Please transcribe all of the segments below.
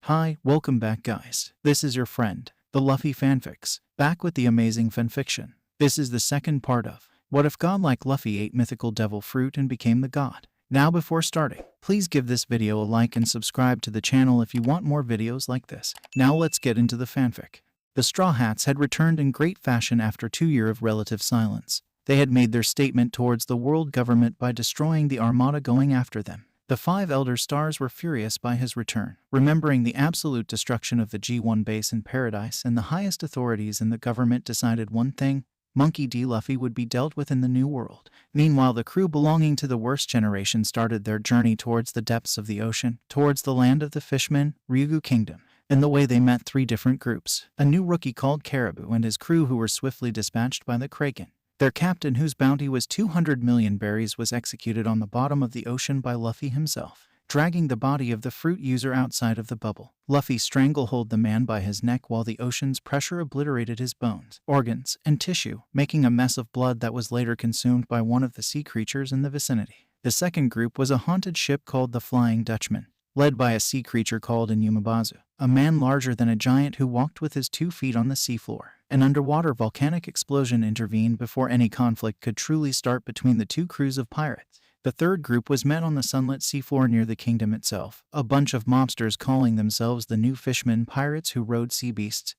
Hi, welcome back guys. This is your friend, the Luffy Fanfics, back with the amazing fanfiction. This is the second part of What If Godlike Luffy ate mythical devil fruit and became the god? Now before starting, please give this video a like and subscribe to the channel if you want more videos like this. Now let's get into the fanfic. The Straw Hats had returned in great fashion after 2 years of relative silence. They had made their statement towards the world government by destroying the armada going after them. The 5 Elder Stars were furious by his return, remembering the absolute destruction of the G1 base in Paradise, and the highest authorities in the government decided one thing: Monkey D. Luffy would be dealt with in the new world. Meanwhile, the crew belonging to the worst generation started their journey towards the depths of the ocean, towards the land of the Fishmen, Ryugu Kingdom. In the way they met 3 different groups: a new rookie called Caribou and his crew, who were swiftly dispatched by the Kraken. Their captain, whose bounty was 200 million berries, was executed on the bottom of the ocean by Luffy himself, dragging the body of the fruit user outside of the bubble. Luffy stranglehold the man by his neck while the ocean's pressure obliterated his bones, organs, and tissue, making a mess of blood that was later consumed by one of the sea creatures in the vicinity. The second group was a haunted ship called the Flying Dutchman, led by a sea creature called Inumabazu, a man larger than a giant who walked with his 2 feet on the seafloor. An underwater volcanic explosion intervened before any conflict could truly start between the 2 crews of pirates. The third group was met on the sunlit seafloor near the kingdom itself, a bunch of mobsters calling themselves the new Fisherman Pirates, who rode sea beasts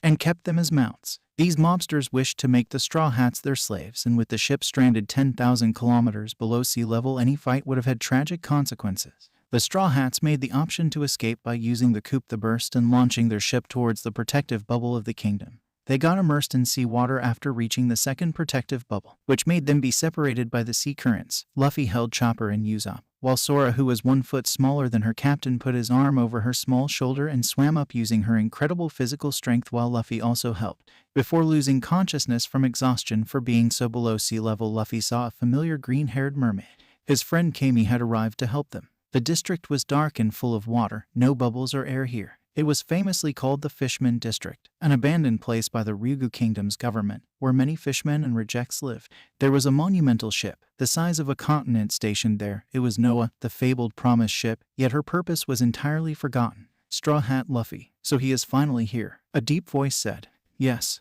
and kept them as mounts. These mobsters wished to make the Straw Hats their slaves, and with the ship stranded 10,000 kilometers below sea level, any fight would have had tragic consequences. The Straw Hats made the option to escape by using the coup, the burst, and launching their ship towards the protective bubble of the kingdom. They got immersed in seawater after reaching the second protective bubble, which made them be separated by the sea currents. Luffy held Chopper and Usopp, while Sora, who was 1 foot smaller than her captain, put his arm over her small shoulder and swam up using her incredible physical strength, while Luffy also helped. Before losing consciousness from exhaustion for being so below sea level, Luffy saw a familiar green-haired mermaid. His friend Kami had arrived to help them. The district was dark and full of water, no bubbles or air here. It was famously called the Fishman District, an abandoned place by the Ryugu Kingdom's government, where many fishmen and rejects lived. There was a monumental ship, the size of a continent, stationed there. It was Noah, the fabled promised ship, yet her purpose was entirely forgotten. Straw Hat Luffy, so he is finally here, a deep voice said. Yes,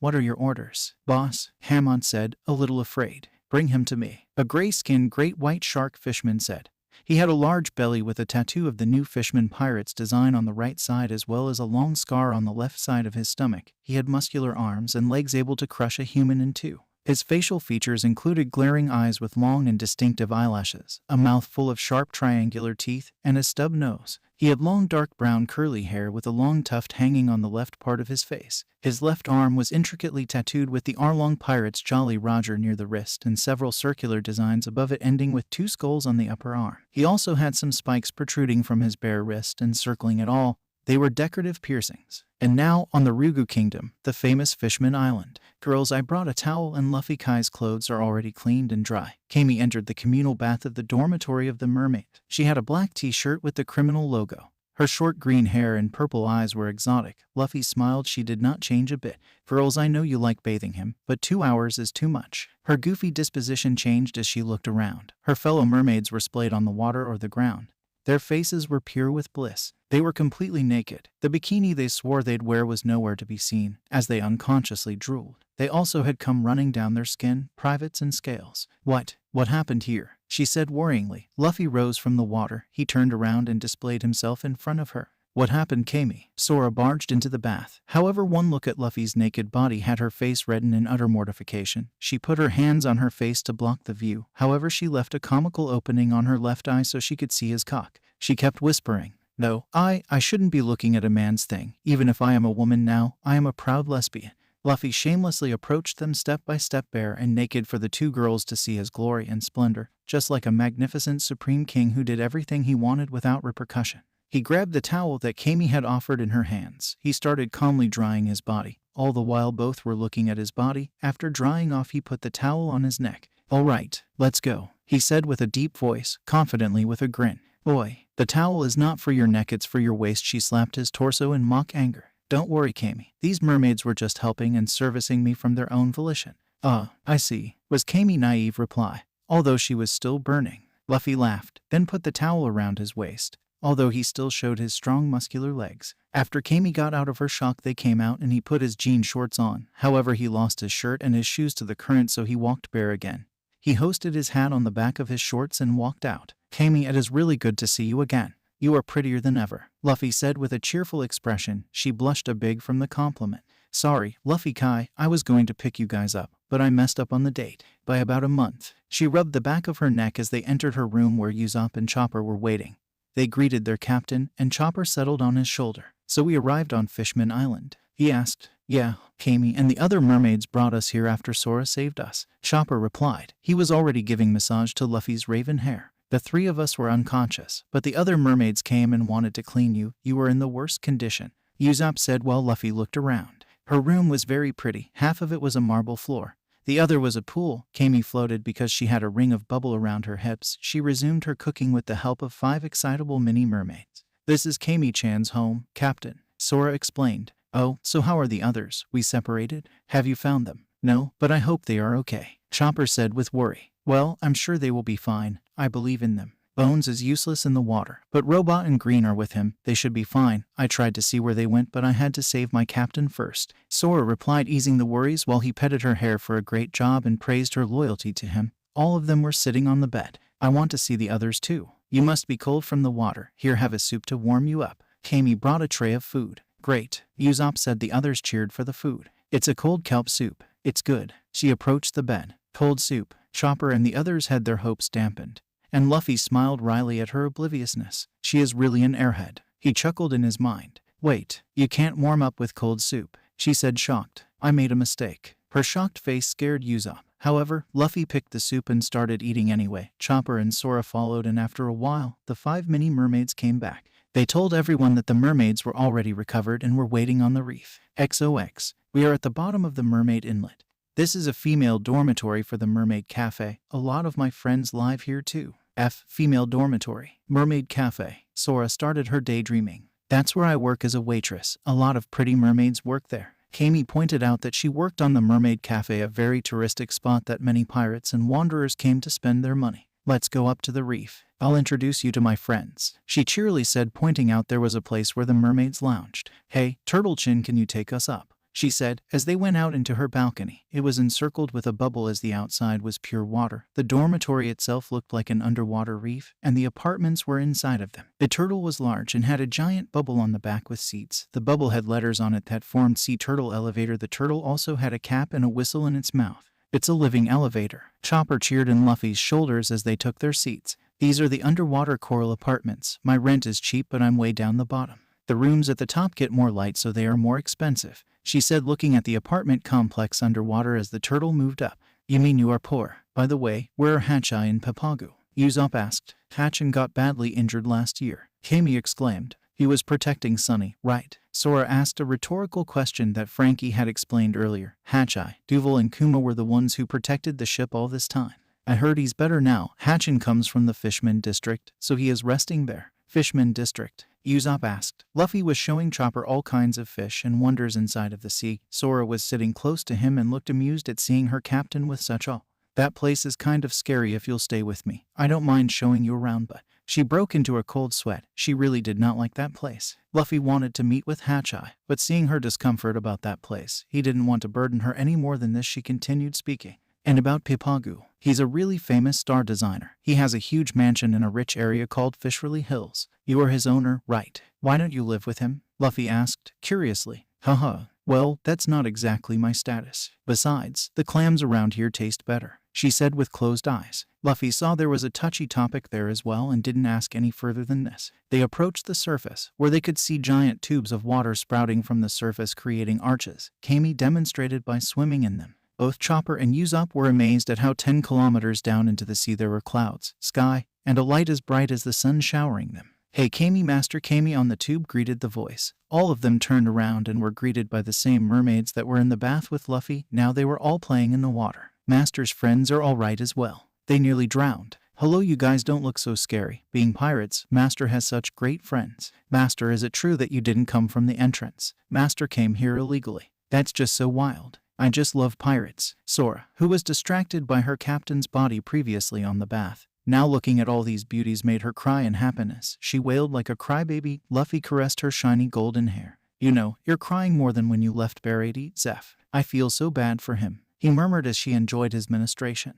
what are your orders, boss? Hammond said, a little afraid. Bring him to me. A gray-skinned great white shark fisherman said. He had a large belly with a tattoo of the new Fisherman Pirates design on the right side, as well as a long scar on the left side of his stomach. He had muscular arms and legs able to crush a human in 2. His facial features included glaring eyes with long and distinctive eyelashes, a mouth full of sharp triangular teeth, and a stub nose. He had long dark brown curly hair with a long tuft hanging on the left part of his face. His left arm was intricately tattooed with the Arlong Pirates Jolly Roger near the wrist, and several circular designs above it ending with 2 skulls on the upper arm. He also had some spikes protruding from his bare wrist, and circling it all, they were decorative piercings. And now, on the Ryugu Kingdom, the famous Fishman Island. Girls, I brought a towel, and Luffy Kai's clothes are already cleaned and dry. Kami entered the communal bath of the dormitory of the mermaid. She had a black t-shirt with the criminal logo. Her short green hair and purple eyes were exotic. Luffy smiled. She did not change a bit. Girls, I know you like bathing him, but 2 hours is too much. Her goofy disposition changed as she looked around. Her fellow mermaids were splayed on the water or the ground. Their faces were pure with bliss. They were completely naked. The bikini they swore they'd wear was nowhere to be seen, as they unconsciously drooled. They also had come running down their skin, privates and scales. What happened here? She said worryingly. Luffy rose from the water. He turned around and displayed himself in front of her. What happened, Kami? Sora barged into the bath. However, one look at Luffy's naked body had her face redden in utter mortification. She put her hands on her face to block the view. However, she left a comical opening on her left eye so she could see his cock. She kept whispering, No, I shouldn't be looking at a man's thing. Even if I am a woman now, I am a proud lesbian. Luffy shamelessly approached them step by step, bare and naked, for the 2 girls to see his glory and splendor, just like a magnificent supreme king who did everything he wanted without repercussion. He grabbed the towel that Kami had offered in her hands. He started calmly drying his body. All the while both were looking at his body. After drying off, he put the towel on his neck. All right, let's go, he said with a deep voice, confidently with a grin. Boy, the towel is not for your neck, it's for your waist. She slapped his torso in mock anger. Don't worry, Kami. These mermaids were just helping and servicing me from their own volition. I see, was Kami's naive reply, although she was still burning. Luffy laughed, then put the towel around his waist. although he still showed his strong muscular legs. After Kami got out of her shock, they came out and he put his jean shorts on. However, he lost his shirt and his shoes to the current, so he walked bare again. He hoisted his hat on the back of his shorts and walked out. Kami, it is really good to see you again. You are prettier than ever, Luffy said with a cheerful expression. She blushed a big from the compliment. Sorry, Luffy Kai, I was going to pick you guys up, but I messed up on the date by about a month. She rubbed the back of her neck as they entered her room where Usopp and Chopper were waiting. They greeted their captain, and Chopper settled on his shoulder. So we arrived on Fishman Island? He asked. Yeah, Kami and the other mermaids brought us here after Sora saved us, Chopper replied. He was already giving massage to Luffy's raven hair. The three of us were unconscious, but the other mermaids came and wanted to clean you. You were in the worst condition, Usopp said while Luffy looked around. Her room was very pretty. Half of it was a marble floor. The other was a pool. Kami floated because she had a ring of bubble around her hips. She resumed her cooking with the help of 5 excitable mini mermaids. This is Kami-chan's home, Captain, Sora explained. Oh, so how are the others? We separated? Have you found them? No, but I hope they are okay, Chopper said with worry. Well, I'm sure they will be fine. I believe in them. Bones is useless in the water, but Robot and Green are with him. They should be fine. I tried to see where they went, but I had to save my captain first, Sora replied, easing the worries while he petted her hair for a great job and praised her loyalty to him. All of them were sitting on the bed. I want to see the others too. You must be cold from the water. Here, have a soup to warm you up. Kami brought a tray of food. Great, Usopp said. The others cheered for the food. It's a cold kelp soup. It's good. She approached the bed. Cold soup. Chopper and the others had their hopes dampened, and Luffy smiled wryly at her obliviousness. She is really an airhead, he chuckled in his mind. Wait, you can't warm up with cold soup, she said, shocked. I made a mistake. Her shocked face scared Usopp. However, Luffy picked the soup and started eating anyway. Chopper and Sora followed, and after a while, the 5 mini mermaids came back. They told everyone that the mermaids were already recovered and were waiting on the reef. XOX, we are at the bottom of the Mermaid Inlet. This is a female dormitory for the Mermaid Cafe. A lot of my friends live here too. F. Female dormitory. Mermaid Cafe. Sora started her daydreaming. That's where I work as a waitress. A lot of pretty mermaids work there. Kami pointed out that she worked on the Mermaid Cafe, a very touristic spot that many pirates and wanderers came to spend their money. Let's go up to the reef. I'll introduce you to my friends, she cheerily said, pointing out there was a place where the mermaids lounged. Hey, Turtle Chin, can you take us up? She said, as they went out into her balcony. It was encircled with a bubble as the outside was pure water. The dormitory itself looked like an underwater reef, and the apartments were inside of them. The turtle was large and had a giant bubble on the back with seats. The bubble had letters on it that formed Sea Turtle Elevator. The turtle also had a cap and a whistle in its mouth. It's a living elevator. Chopper cheered in Luffy's shoulders as they took their seats. These are the underwater coral apartments. My rent is cheap, but I'm way down the bottom. The rooms at the top get more light, so they are more expensive, she said, looking at the apartment complex underwater as the turtle moved up. You mean you are poor? By the way, where are Hachai and Papagu? Usopp asked. Hachin got badly injured last year, Kami exclaimed. He was protecting Sunny, right? Sora asked a rhetorical question that Frankie had explained earlier. Hachai, Duval and Kuma were the ones who protected the ship all this time. I heard he's better now. Hachin comes from the Fishman district, so he is resting there. Fishman district? Usopp asked. Luffy was showing Chopper all kinds of fish and wonders inside of the sea. Sora was sitting close to him and looked amused at seeing her captain with such awe. That place is kind of scary. If you'll stay with me, I don't mind showing you around, but... She broke into a cold sweat. She really did not like that place. Luffy wanted to meet with Hachai, but seeing her discomfort about that place, he didn't want to burden her any more than this. She continued speaking. And about Papagu, he's a really famous star designer. He has a huge mansion in a rich area called Fisherly Hills. You are his owner, right? Why don't you live with him? Luffy asked, curiously. Haha. Well, that's not exactly my status. Besides, the clams around here taste better, she said with closed eyes. Luffy saw there was a touchy topic there as well and didn't ask any further than this. They approached the surface, where they could see giant tubes of water sprouting from the surface, creating arches. Kami demonstrated by swimming in them. Both Chopper and Usopp were amazed at how 10 kilometers down into the sea there were clouds, sky, and a light as bright as the sun showering them. Hey Kami, Master Kami on the tube greeted the voice. All of them turned around and were greeted by the same mermaids that were in the bath with Luffy. Now they were all playing in the water. Master's friends are all right as well. They nearly drowned. Hello, you guys don't look so scary. Being pirates, Master has such great friends. Master, is it true that you didn't come from the entrance? Master came here illegally. That's just so wild. I just love pirates. Sora, who was distracted by her captain's body previously on the bath, Now looking at all these beauties made her cry in happiness. She wailed like a crybaby. Luffy caressed her shiny golden hair. You know, you're crying more than when you left Barady, Zeph. I feel so bad for him, he murmured as she enjoyed his ministration.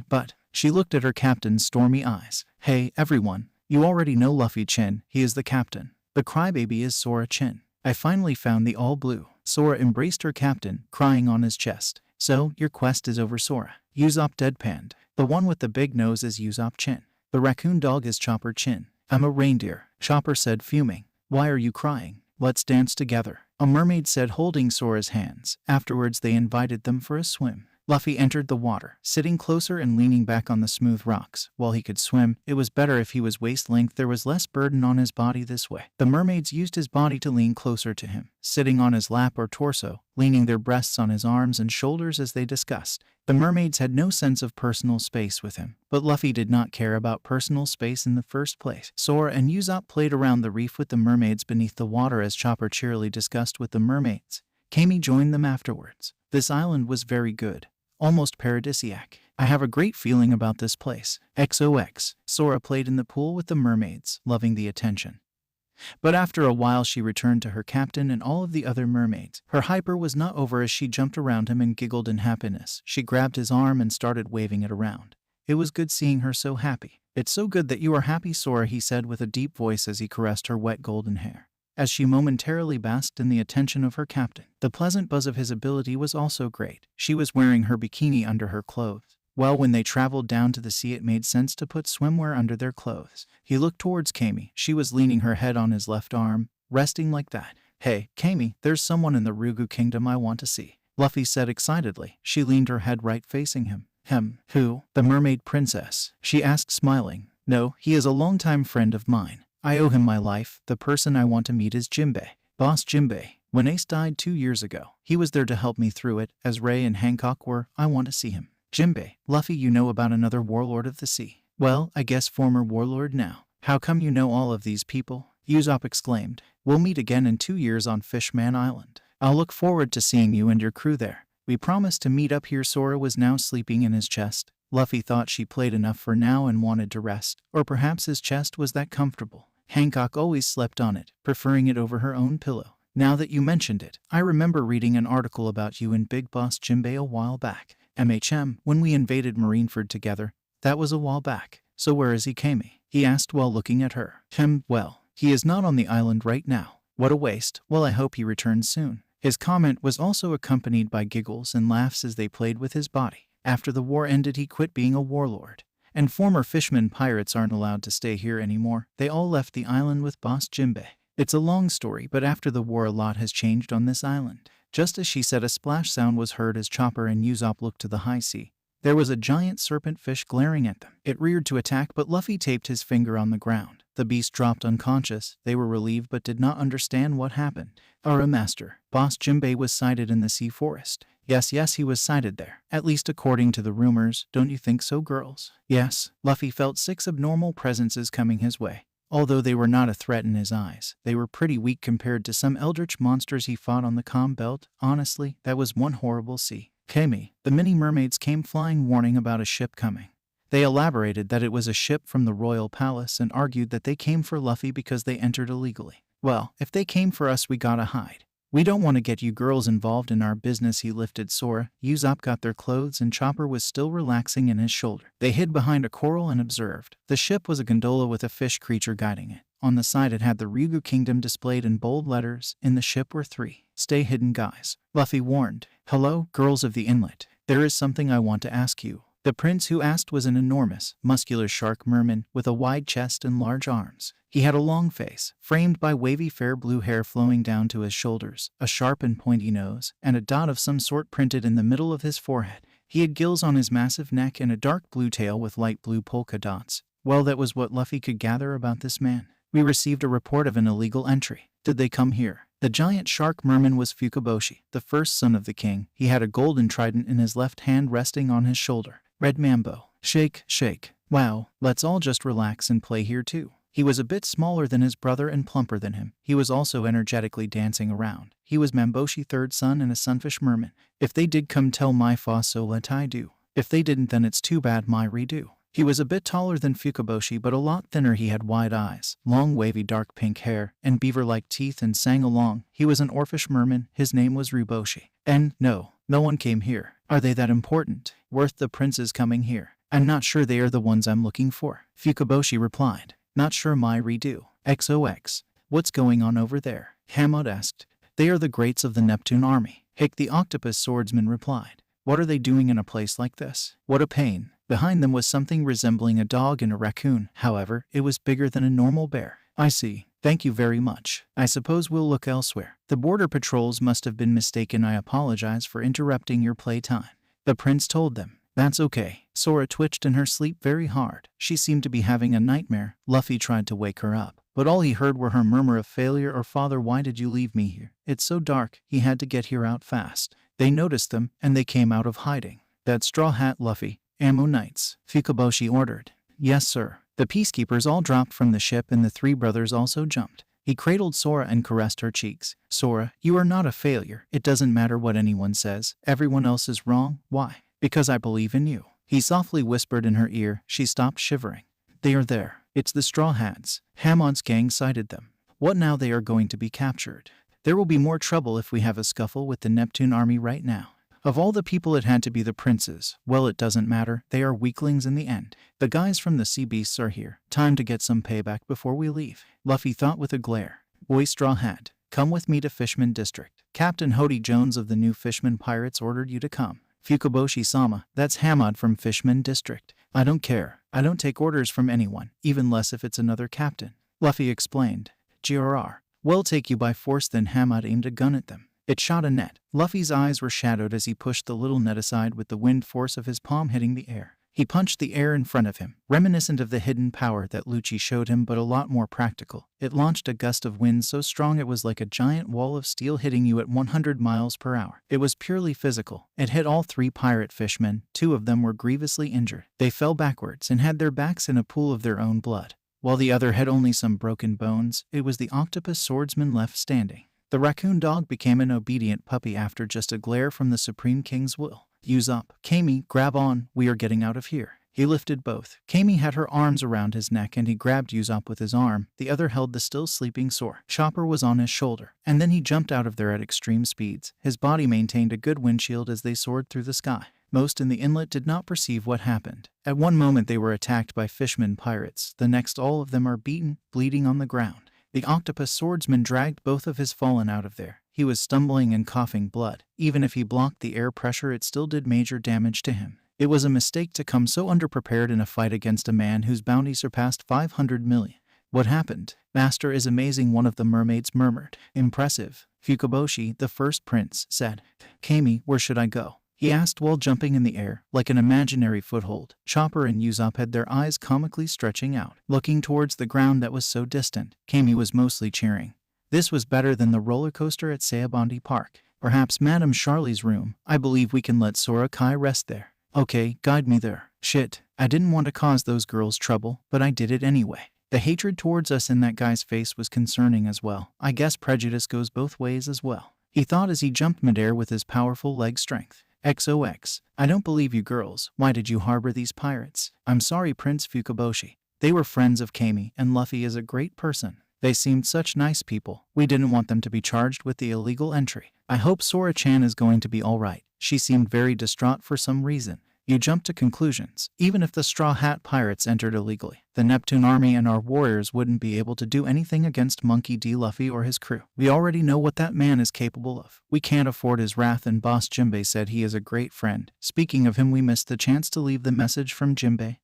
But, she looked at her captain's stormy eyes. Hey, everyone, you already know Luffy Chin, he is the captain. The crybaby is Sora Chin. I finally found the all blue. Sora embraced her captain, crying on his chest. So, your quest is over, Sora. Usopp deadpanned. The one with the big nose is Usopp Chin. The raccoon dog is Chopper Chin. I'm a reindeer, Chopper said, fuming. Why are you crying? Let's dance together, a mermaid said, holding Sora's hands. Afterwards they invited them for a swim. Luffy entered the water, sitting closer and leaning back on the smooth rocks. While he could swim, it was better if he was waist length. There was less burden on his body this way. The mermaids used his body to lean closer to him, sitting on his lap or torso, leaning their breasts on his arms and shoulders as they discussed. The mermaids had no sense of personal space with him, but Luffy did not care about personal space in the first place. Sora and Usopp played around the reef with the mermaids beneath the water as Chopper cheerily discussed with the mermaids. Kami joined them afterwards. This island was very good. Almost paradisiac. I have a great feeling about this place. XOX. Sora played in the pool with the mermaids, loving the attention. But after a while she returned to her captain and all of the other mermaids. Her hyper was not over as she jumped around him and giggled in happiness. She grabbed his arm and started waving it around. It was good seeing her so happy. It's so good that you are happy, Sora, he said with a deep voice as he caressed her wet golden hair. As she momentarily basked in the attention of her captain. The pleasant buzz of his ability was also great. She was wearing her bikini under her clothes. Well, when they traveled down to the sea it made sense to put swimwear under their clothes. He looked towards Kami. She was leaning her head on his left arm, resting like that. Hey, Kami, there's someone in the Ryugu kingdom I want to see, Luffy said excitedly. She leaned her head right facing him. Who? The mermaid princess? She asked smiling. No, he is a longtime friend of mine. I owe him my life. The person I want to meet is Jimbe. Boss Jimbe. When Ace died 2 years ago, he was there to help me through it, as Ray and Hancock were. I want to see him. Jimbe. Luffy, you know about another warlord of the sea. Well, I guess former warlord now. How come you know all of these people? Usopp exclaimed. We'll meet again in 2 years on Fishman Island. I'll look forward to seeing you and your crew there. We promised to meet up here. Sora was now sleeping in his chest. Luffy thought she played enough for now and wanted to rest, or perhaps his chest was that comfortable. Hancock always slept on it, preferring it over her own pillow. Now that you mentioned it, I remember reading an article about you and Big Boss Jimbe a while back. When we invaded Marineford together. That was a while back. So where is he, Kami? He asked while looking at her. Well, he is not on the island right now. What a waste. Well, I hope he returns soon. His comment was also accompanied by giggles and laughs as they played with his body. After the war ended he quit being a warlord. And former Fisherman Pirates aren't allowed to stay here anymore. They all left the island with Boss Jimbe. It's a long story, but after the war a lot has changed on this island. Just as she said, a splash sound was heard as Chopper and Usopp looked to the high sea. There was a giant serpent fish glaring at them. It reared to attack, but Luffy taped his finger on the ground. The beast dropped unconscious. They were relieved but did not understand what happened. Master, Boss Jimbe was sighted in the sea forest. Yes, he was sighted there. At least according to the rumors. Don't you think so, girls? Yes. Luffy felt 6 abnormal presences coming his way. Although they were not a threat in his eyes, they were pretty weak compared to some eldritch monsters he fought on the calm belt. Honestly, that was one horrible sea. Kami, the mini mermaids came flying, warning about a ship coming. They elaborated that it was a ship from the royal palace and argued that they came for Luffy because they entered illegally. Well, if they came for us, we gotta hide. We don't want to get you girls involved in our business, he lifted Sora. Usopp got their clothes and Chopper was still relaxing in his shoulder. They hid behind a coral and observed. The ship was a gondola with a fish creature guiding it. On the side it had the Ryugu Kingdom displayed in bold letters. In the ship were 3. Stay hidden, guys. Luffy warned. Hello, girls of the inlet. There is something I want to ask you. The prince who asked was an enormous, muscular shark merman with a wide chest and large arms. He had a long face, framed by wavy fair blue hair flowing down to his shoulders, a sharp and pointy nose, and a dot of some sort printed in the middle of his forehead. He had gills on his massive neck and a dark blue tail with light blue polka dots. Well, that was what Luffy could gather about this man. We received a report of an illegal entry. Did they come here? The giant shark merman was Fukaboshi, the first son of the king. He had a golden trident in his left hand resting on his shoulder. Red Mambo. Shake, shake. Wow, let's all just relax and play here too. He was a bit smaller than his brother and plumper than him. He was also energetically dancing around. He was Mamboshi third son and a sunfish merman. If they did come, tell my fa, so let I do. If they didn't, then it's too bad, my redo. He was a bit taller than Fukaboshi but a lot thinner. He had wide eyes, long wavy dark pink hair, and beaver-like teeth and sang along. He was an orphish merman. His name was Ryuboshi. And no one came here. Are they that important? Worth the princes coming here? I'm not sure they are the ones I'm looking for, Fukaboshi replied. Not sure my redo. XOX. What's going on over there? Hamad asked. They are the greats of the Neptune army. Hick the octopus swordsman replied. What are they doing in a place like this? What a pain. Behind them was something resembling a dog and a raccoon. However, it was bigger than a normal bear. I see. Thank you very much. I suppose we'll look elsewhere. The border patrols must have been mistaken. I apologize for interrupting your playtime, the prince told them. That's okay. Sora twitched in her sleep very hard. She seemed to be having a nightmare. Luffy tried to wake her up, but all he heard were her murmur of failure or father, why did you leave me here? It's so dark. He had to get here out fast. They noticed them, and they came out of hiding. That straw hat, Luffy. Ammo Knights, Fukaboshi ordered. Yes, sir. The peacekeepers all dropped from the ship and the three brothers also jumped. He cradled Sora and caressed her cheeks. Sora, you are not a failure. It doesn't matter what anyone says. Everyone else is wrong. Why? Because I believe in you. He softly whispered in her ear. She stopped shivering. They are there. It's the Straw Hats. Hamad's gang sighted them. What now? They are going to be captured. There will be more trouble if we have a scuffle with the Neptune army right now. Of all the people, it had to be the princes. Well, it doesn't matter. They are weaklings in the end. The guys from the sea beasts are here. Time to get some payback before we leave, Luffy thought with a glare. Boy Straw Hat, come with me to Fisherman District. Captain Hodi Jones of the new Fisherman Pirates ordered you to come. Fukaboshi-sama, that's Hamad from Fisherman District. I don't care. I don't take orders from anyone, even less if it's another captain, Luffy explained. GRR. We'll take you by force. Then Hamad aimed a gun at them. It shot a net. Luffy's eyes were shadowed as he pushed the little net aside with the wind force of his palm hitting the air. He punched the air in front of him, reminiscent of the hidden power that Lucci showed him but a lot more practical. It launched a gust of wind so strong it was like a giant wall of steel hitting you at 100 miles per hour. It was purely physical. It hit all three pirate fishmen. 2 of them were grievously injured. They fell backwards and had their backs in a pool of their own blood. While the other had only some broken bones, it was the octopus swordsman left standing. The raccoon dog became an obedient puppy after just a glare from the Supreme King's will. Use up. Kami, grab on. We are getting out of here. He lifted both. Kami had her arms around his neck and he grabbed Usopp with his arm. The other held the still sleeping Sora. Chopper was on his shoulder. And then he jumped out of there at extreme speeds. His body maintained a good windshield as they soared through the sky. Most in the inlet did not perceive what happened. At one moment they were attacked by fishermen pirates. The next all of them are beaten, bleeding on the ground. The octopus swordsman dragged both of his fallen out of there. He was stumbling and coughing blood. Even if he blocked the air pressure, it still did major damage to him. It was a mistake to come so underprepared in a fight against a man whose bounty surpassed 500 million. What happened? Master is amazing, one of the mermaids murmured. Impressive. Fukaboshi, the first prince, said. Kami, where should I go? He asked while jumping in the air, like an imaginary foothold. Chopper and Usopp had their eyes comically stretching out, looking towards the ground that was so distant. Kami was mostly cheering. This was better than the roller coaster at Sayabondi Park. Perhaps Madame Charlie's room. I believe we can let Sora Kai rest there. Okay, guide me there. Shit, I didn't want to cause those girls trouble, but I did it anyway. The hatred towards us in that guy's face was concerning as well. I guess prejudice goes both ways as well, he thought as he jumped midair with his powerful leg strength. XOX. I don't believe you girls. Why did you harbor these pirates? I'm sorry, Prince Fukaboshi. They were friends of Kami, and Luffy is a great person. They seemed such nice people. We didn't want them to be charged with the illegal entry. I hope Sora-chan is going to be alright. She seemed very distraught for some reason. You jump to conclusions. Even if the Straw Hat Pirates entered illegally, the Neptune army and our warriors wouldn't be able to do anything against Monkey D. Luffy or his crew. We already know what that man is capable of. We can't afford his wrath, and Boss Jimbe said he is a great friend. Speaking of him, we missed the chance to leave the message from Jimbe.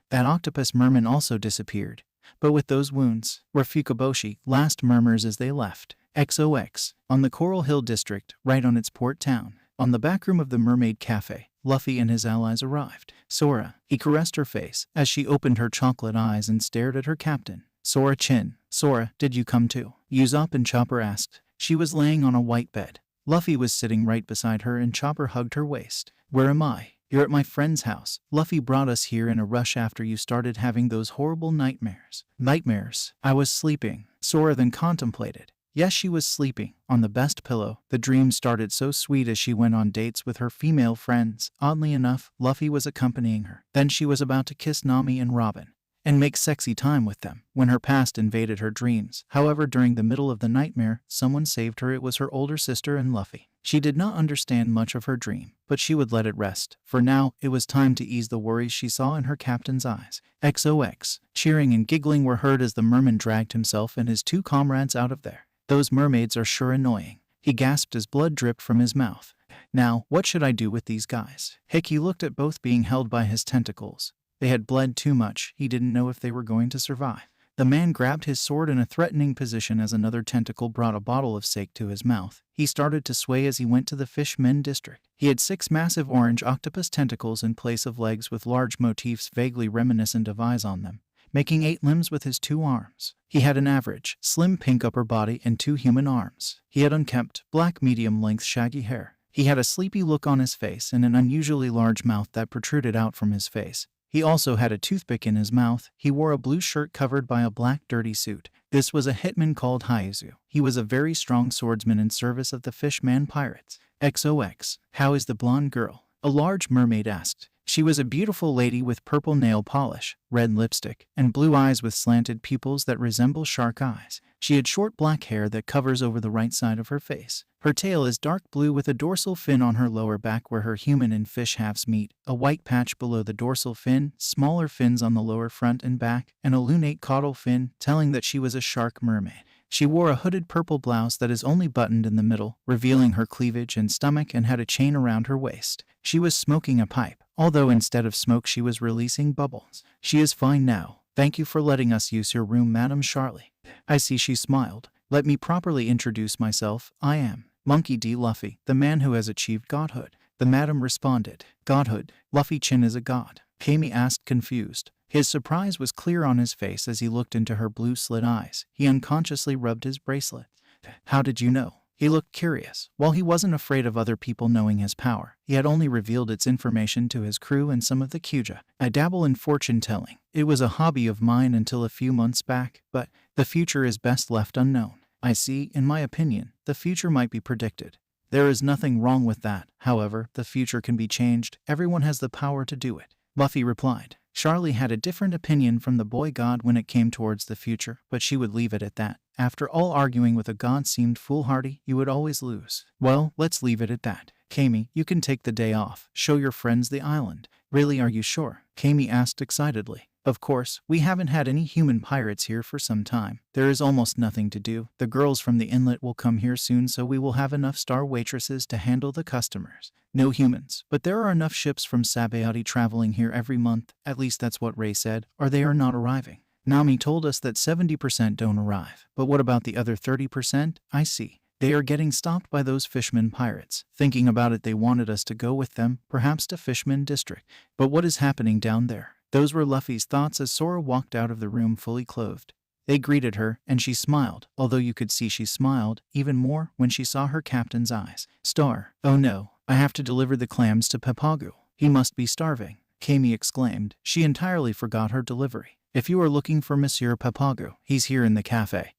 That octopus merman also disappeared. But with those wounds, were Fukaboshi last murmurs as they left. XOX. On the Coral Hill District, right on its port town. On the back room of the Mermaid Cafe, Luffy and his allies arrived. Sora, he caressed her face as she opened her chocolate eyes and stared at her captain. Sora-chin. Sora, did you come too? Usopp and Chopper asked. She was laying on a white bed. Luffy was sitting right beside her and Chopper hugged her waist. Where am I? You're at my friend's house. Luffy brought us here in a rush after you started having those horrible nightmares. Nightmares? I was sleeping. Sora then contemplated. Yes, she was sleeping on the best pillow. The dream started so sweet as she went on dates with her female friends. Oddly enough, Luffy was accompanying her. Then she was about to kiss Nami and Robin and make sexy time with them when her past invaded her dreams. However, during the middle of the nightmare, someone saved her. It was her older sister and Luffy. She did not understand much of her dream, but she would let it rest. For now, it was time to ease the worries she saw in her captain's eyes. XOX. Cheering and giggling were heard as the merman dragged himself and his 2 comrades out of there. Those mermaids are sure annoying. He gasped as blood dripped from his mouth. Now, what should I do with these guys? He looked at both being held by his tentacles. They had bled too much. He didn't know if they were going to survive. The man grabbed his sword in a threatening position as another tentacle brought a bottle of sake to his mouth. He started to sway as he went to the Fisherman district. He had 6 massive orange octopus tentacles in place of legs with large motifs vaguely reminiscent of eyes on them, making 8 limbs with his 2 arms. He had an average, slim pink upper body and 2 human arms. He had unkempt, black medium-length shaggy hair. He had a sleepy look on his face and an unusually large mouth that protruded out from his face. He also had a toothpick in his mouth. He wore a blue shirt covered by a black dirty suit. This was a hitman called Ryugu. He was a very strong swordsman in service of the Fisherman Pirates. XOX. How is the blonde girl? A large mermaid asked. She was a beautiful lady with purple nail polish, red lipstick, and blue eyes with slanted pupils that resemble shark eyes. She had short black hair that covers over the right side of her face. Her tail is dark blue with a dorsal fin on her lower back where her human and fish halves meet, a white patch below the dorsal fin, smaller fins on the lower front and back, and a lunate caudal fin, telling that she was a shark mermaid. She wore a hooded purple blouse that is only buttoned in the middle, revealing her cleavage and stomach, and had a chain around her waist. She was smoking a pipe, although instead of smoke she was releasing bubbles. She is fine now. Thank you for letting us use your room, Madame Charlie. I see, she smiled. Let me properly introduce myself. I am Monkey D. Luffy, the man who has achieved godhood. The madam responded. Godhood? Luffy Chin is a god? Kami asked, confused. His surprise was clear on his face as he looked into her blue slit eyes. He unconsciously rubbed his bracelet. How did you know? He looked curious. While he wasn't afraid of other people knowing his power, he had only revealed its information to his crew and some of the Kuja. I dabble in fortune-telling. It was a hobby of mine until a few months back, but the future is best left unknown. I see, in my opinion, the future might be predicted. There is nothing wrong with that. However, the future can be changed. Everyone has the power to do it. Luffy replied. Charlie had a different opinion from the boy god when it came towards the future, but she would leave it at that. After all, arguing with a god seemed foolhardy. You would always lose. Well, let's leave it at that. Kami, you can take the day off. Show your friends the island. Really, are you sure? Kami asked excitedly. Of course, we haven't had any human pirates here for some time. There is almost nothing to do. The girls from the inlet will come here soon, so we will have enough star waitresses to handle the customers. No humans, but there are enough ships from Sabayati traveling here every month. At least that's what Ray said, or they are not arriving. Nami told us that 70% don't arrive. But what about the other 30%? I see. They are getting stopped by those Fisherman Pirates. Thinking about it, they wanted us to go with them, perhaps to Fisherman District. But what is happening down there? Those were Luffy's thoughts as Sora walked out of the room fully clothed. They greeted her, and she smiled, although you could see she smiled even more when she saw her captain's eyes. Star, oh no, I have to deliver the clams to Papagu. He must be starving, Kami exclaimed. She entirely forgot her delivery. If you are looking for Monsieur Papagu, he's here in the cafe.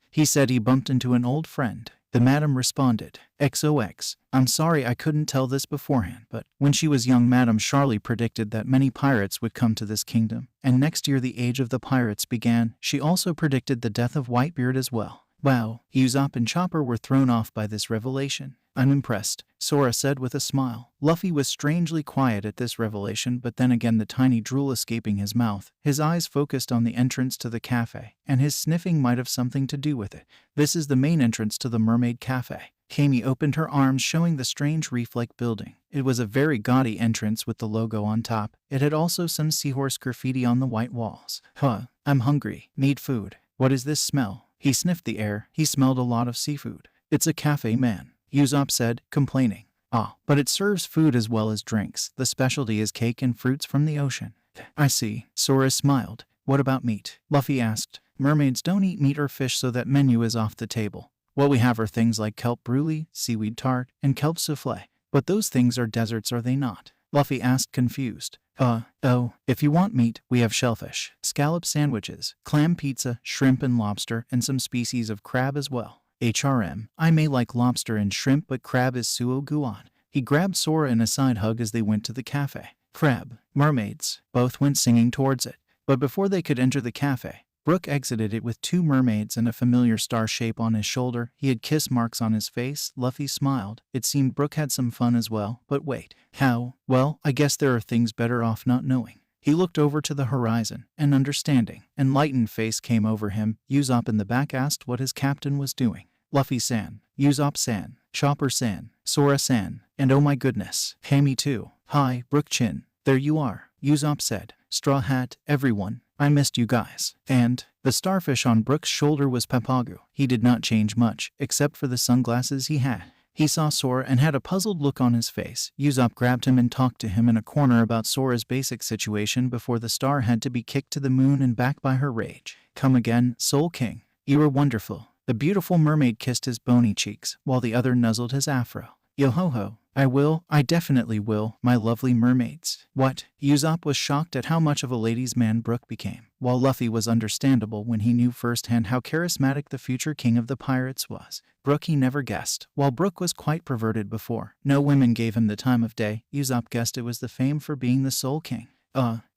He said he bumped into an old friend. The madam responded. XOX. I'm sorry I couldn't tell this beforehand, but when she was young, Madame Charlie predicted that many pirates would come to this kingdom, and next year the age of the pirates began. She also predicted the death of Whitebeard as well. Wow, Usopp and Chopper were thrown off by this revelation. I'm impressed, Sora said with a smile. Luffy was strangely quiet at this revelation, but then again the tiny drool escaping his mouth. His eyes focused on the entrance to the cafe, and his sniffing might have something to do with it. This is the main entrance to the Mermaid Cafe. Kami opened her arms, showing the strange reef-like building. It was a very gaudy entrance with the logo on top. It had also some seahorse graffiti on the white walls. I'm hungry. Need food. What is this smell? He sniffed the air. He smelled a lot of seafood. It's a cafe, man, Usopp said, complaining. But it serves food as well as drinks. The specialty is cake and fruits from the ocean. I see, Sora smiled. What about meat? Luffy asked. Mermaids don't eat meat or fish, so that menu is off the table. What we have are things like kelp brulee, seaweed tart, and kelp souffle. But those things are desserts, are they not? Luffy asked, confused. If you want meat, we have shellfish, scallop sandwiches, clam pizza, shrimp and lobster, and some species of crab as well. HRM, I may like lobster and shrimp, but crab is suo guan. He grabbed Sora in a side hug as they went to the cafe. Crab, mermaids, both went singing towards it. But before they could enter the cafe, Brook exited it with 2 mermaids and a familiar star shape on his shoulder. He had kiss marks on his face. Luffy smiled. It seemed Brook had some fun as well. But wait, how? Well, I guess there are things better off not knowing. He looked over to the horizon. An understanding, enlightened face came over him. Usopp in the back asked what his captain was doing. Luffy-san, Usopp-san, Chopper-san, Sora-san, and oh my goodness, Hammy too. Hi, Brook-chin. There you are, Usopp said. Straw Hat, everyone. I missed you guys. And the starfish on Brook's shoulder was Papagu. He did not change much, except for the sunglasses he had. He saw Sora and had a puzzled look on his face. Usopp grabbed him and talked to him in a corner about Sora's basic situation before the star had to be kicked to the moon and back by her rage. Come again, Soul King. You were wonderful. The beautiful mermaid kissed his bony cheeks, while the other nuzzled his afro. Yo-ho-ho. I will, I definitely will, my lovely mermaids. What? Usopp was shocked at how much of a ladies' man Brook became, while Luffy was understandable when he knew firsthand how charismatic the future king of the pirates was. Brook he never guessed. While Brook was quite perverted before, no women gave him the time of day, Usopp guessed it was the fame for being the Soul King.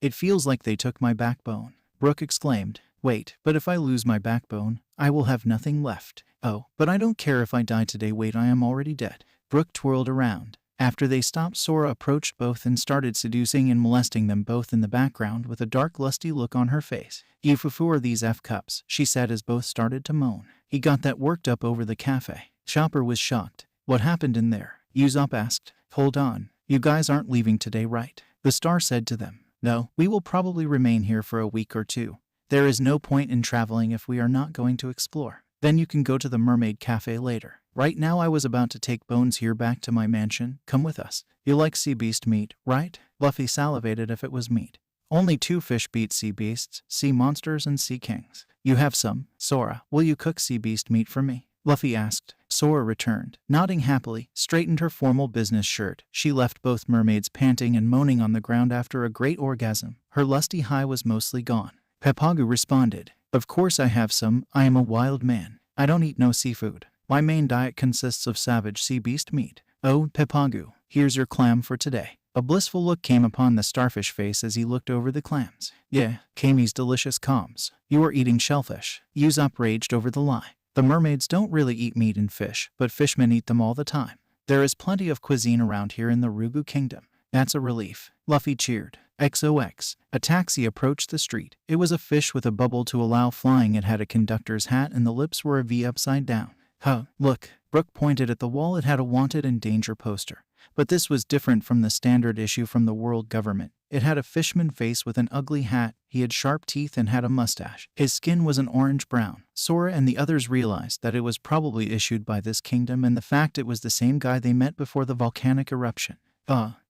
It feels like they took my backbone. Brook exclaimed. Wait, but if I lose my backbone, I will have nothing left. Oh, but I don't care if I die today. Wait, I am already dead. Brook twirled around. After they stopped, Sora approached both and started seducing and molesting them both in the background with a dark, lusty look on her face. You fufu are these F-cups, she said as both started to moan. He got that worked up over the cafe. Chopper was shocked. What happened in there? Usopp asked. Hold on. You guys aren't leaving today, right? The star said to them. No, we will probably remain here for a week or 2. There is no point in traveling if we are not going to explore. Then you can go to the Mermaid Cafe later. Right now I was about to take Bones here back to my mansion. Come with us. You like sea beast meat, right? Luffy salivated if it was meat. Only 2 fish beat sea beasts, sea monsters and sea kings. You have some. Sora, will you cook sea beast meat for me? Luffy asked. Sora returned, nodding happily, straightened her formal business shirt. She left both mermaids panting and moaning on the ground after a great orgasm. Her lusty high was mostly gone. Papagu responded. Of course I have some. I am a wild man. I don't eat no seafood. My main diet consists of savage sea beast meat. Oh, Papagu, here's your clam for today. A blissful look came upon the starfish face as he looked over the clams. Yeah, Kami's delicious calms. You are eating shellfish. Usopp raged over the lie. The mermaids don't really eat meat and fish, but fishmen eat them all the time. There is plenty of cuisine around here in the Ryugu kingdom. That's a relief. Luffy cheered. XOX. A taxi approached the street. It was a fish with a bubble to allow flying. It had a conductor's hat and the lips were a V upside down. Huh, look. Brook pointed at the wall. It had a wanted and danger poster. But this was different from the standard issue from the world government. It had a fishman face with an ugly hat. He had sharp teeth and had a mustache. His skin was an orange-brown. Sora and the others realized that it was probably issued by this kingdom, and the fact it was the same guy they met before the volcanic eruption.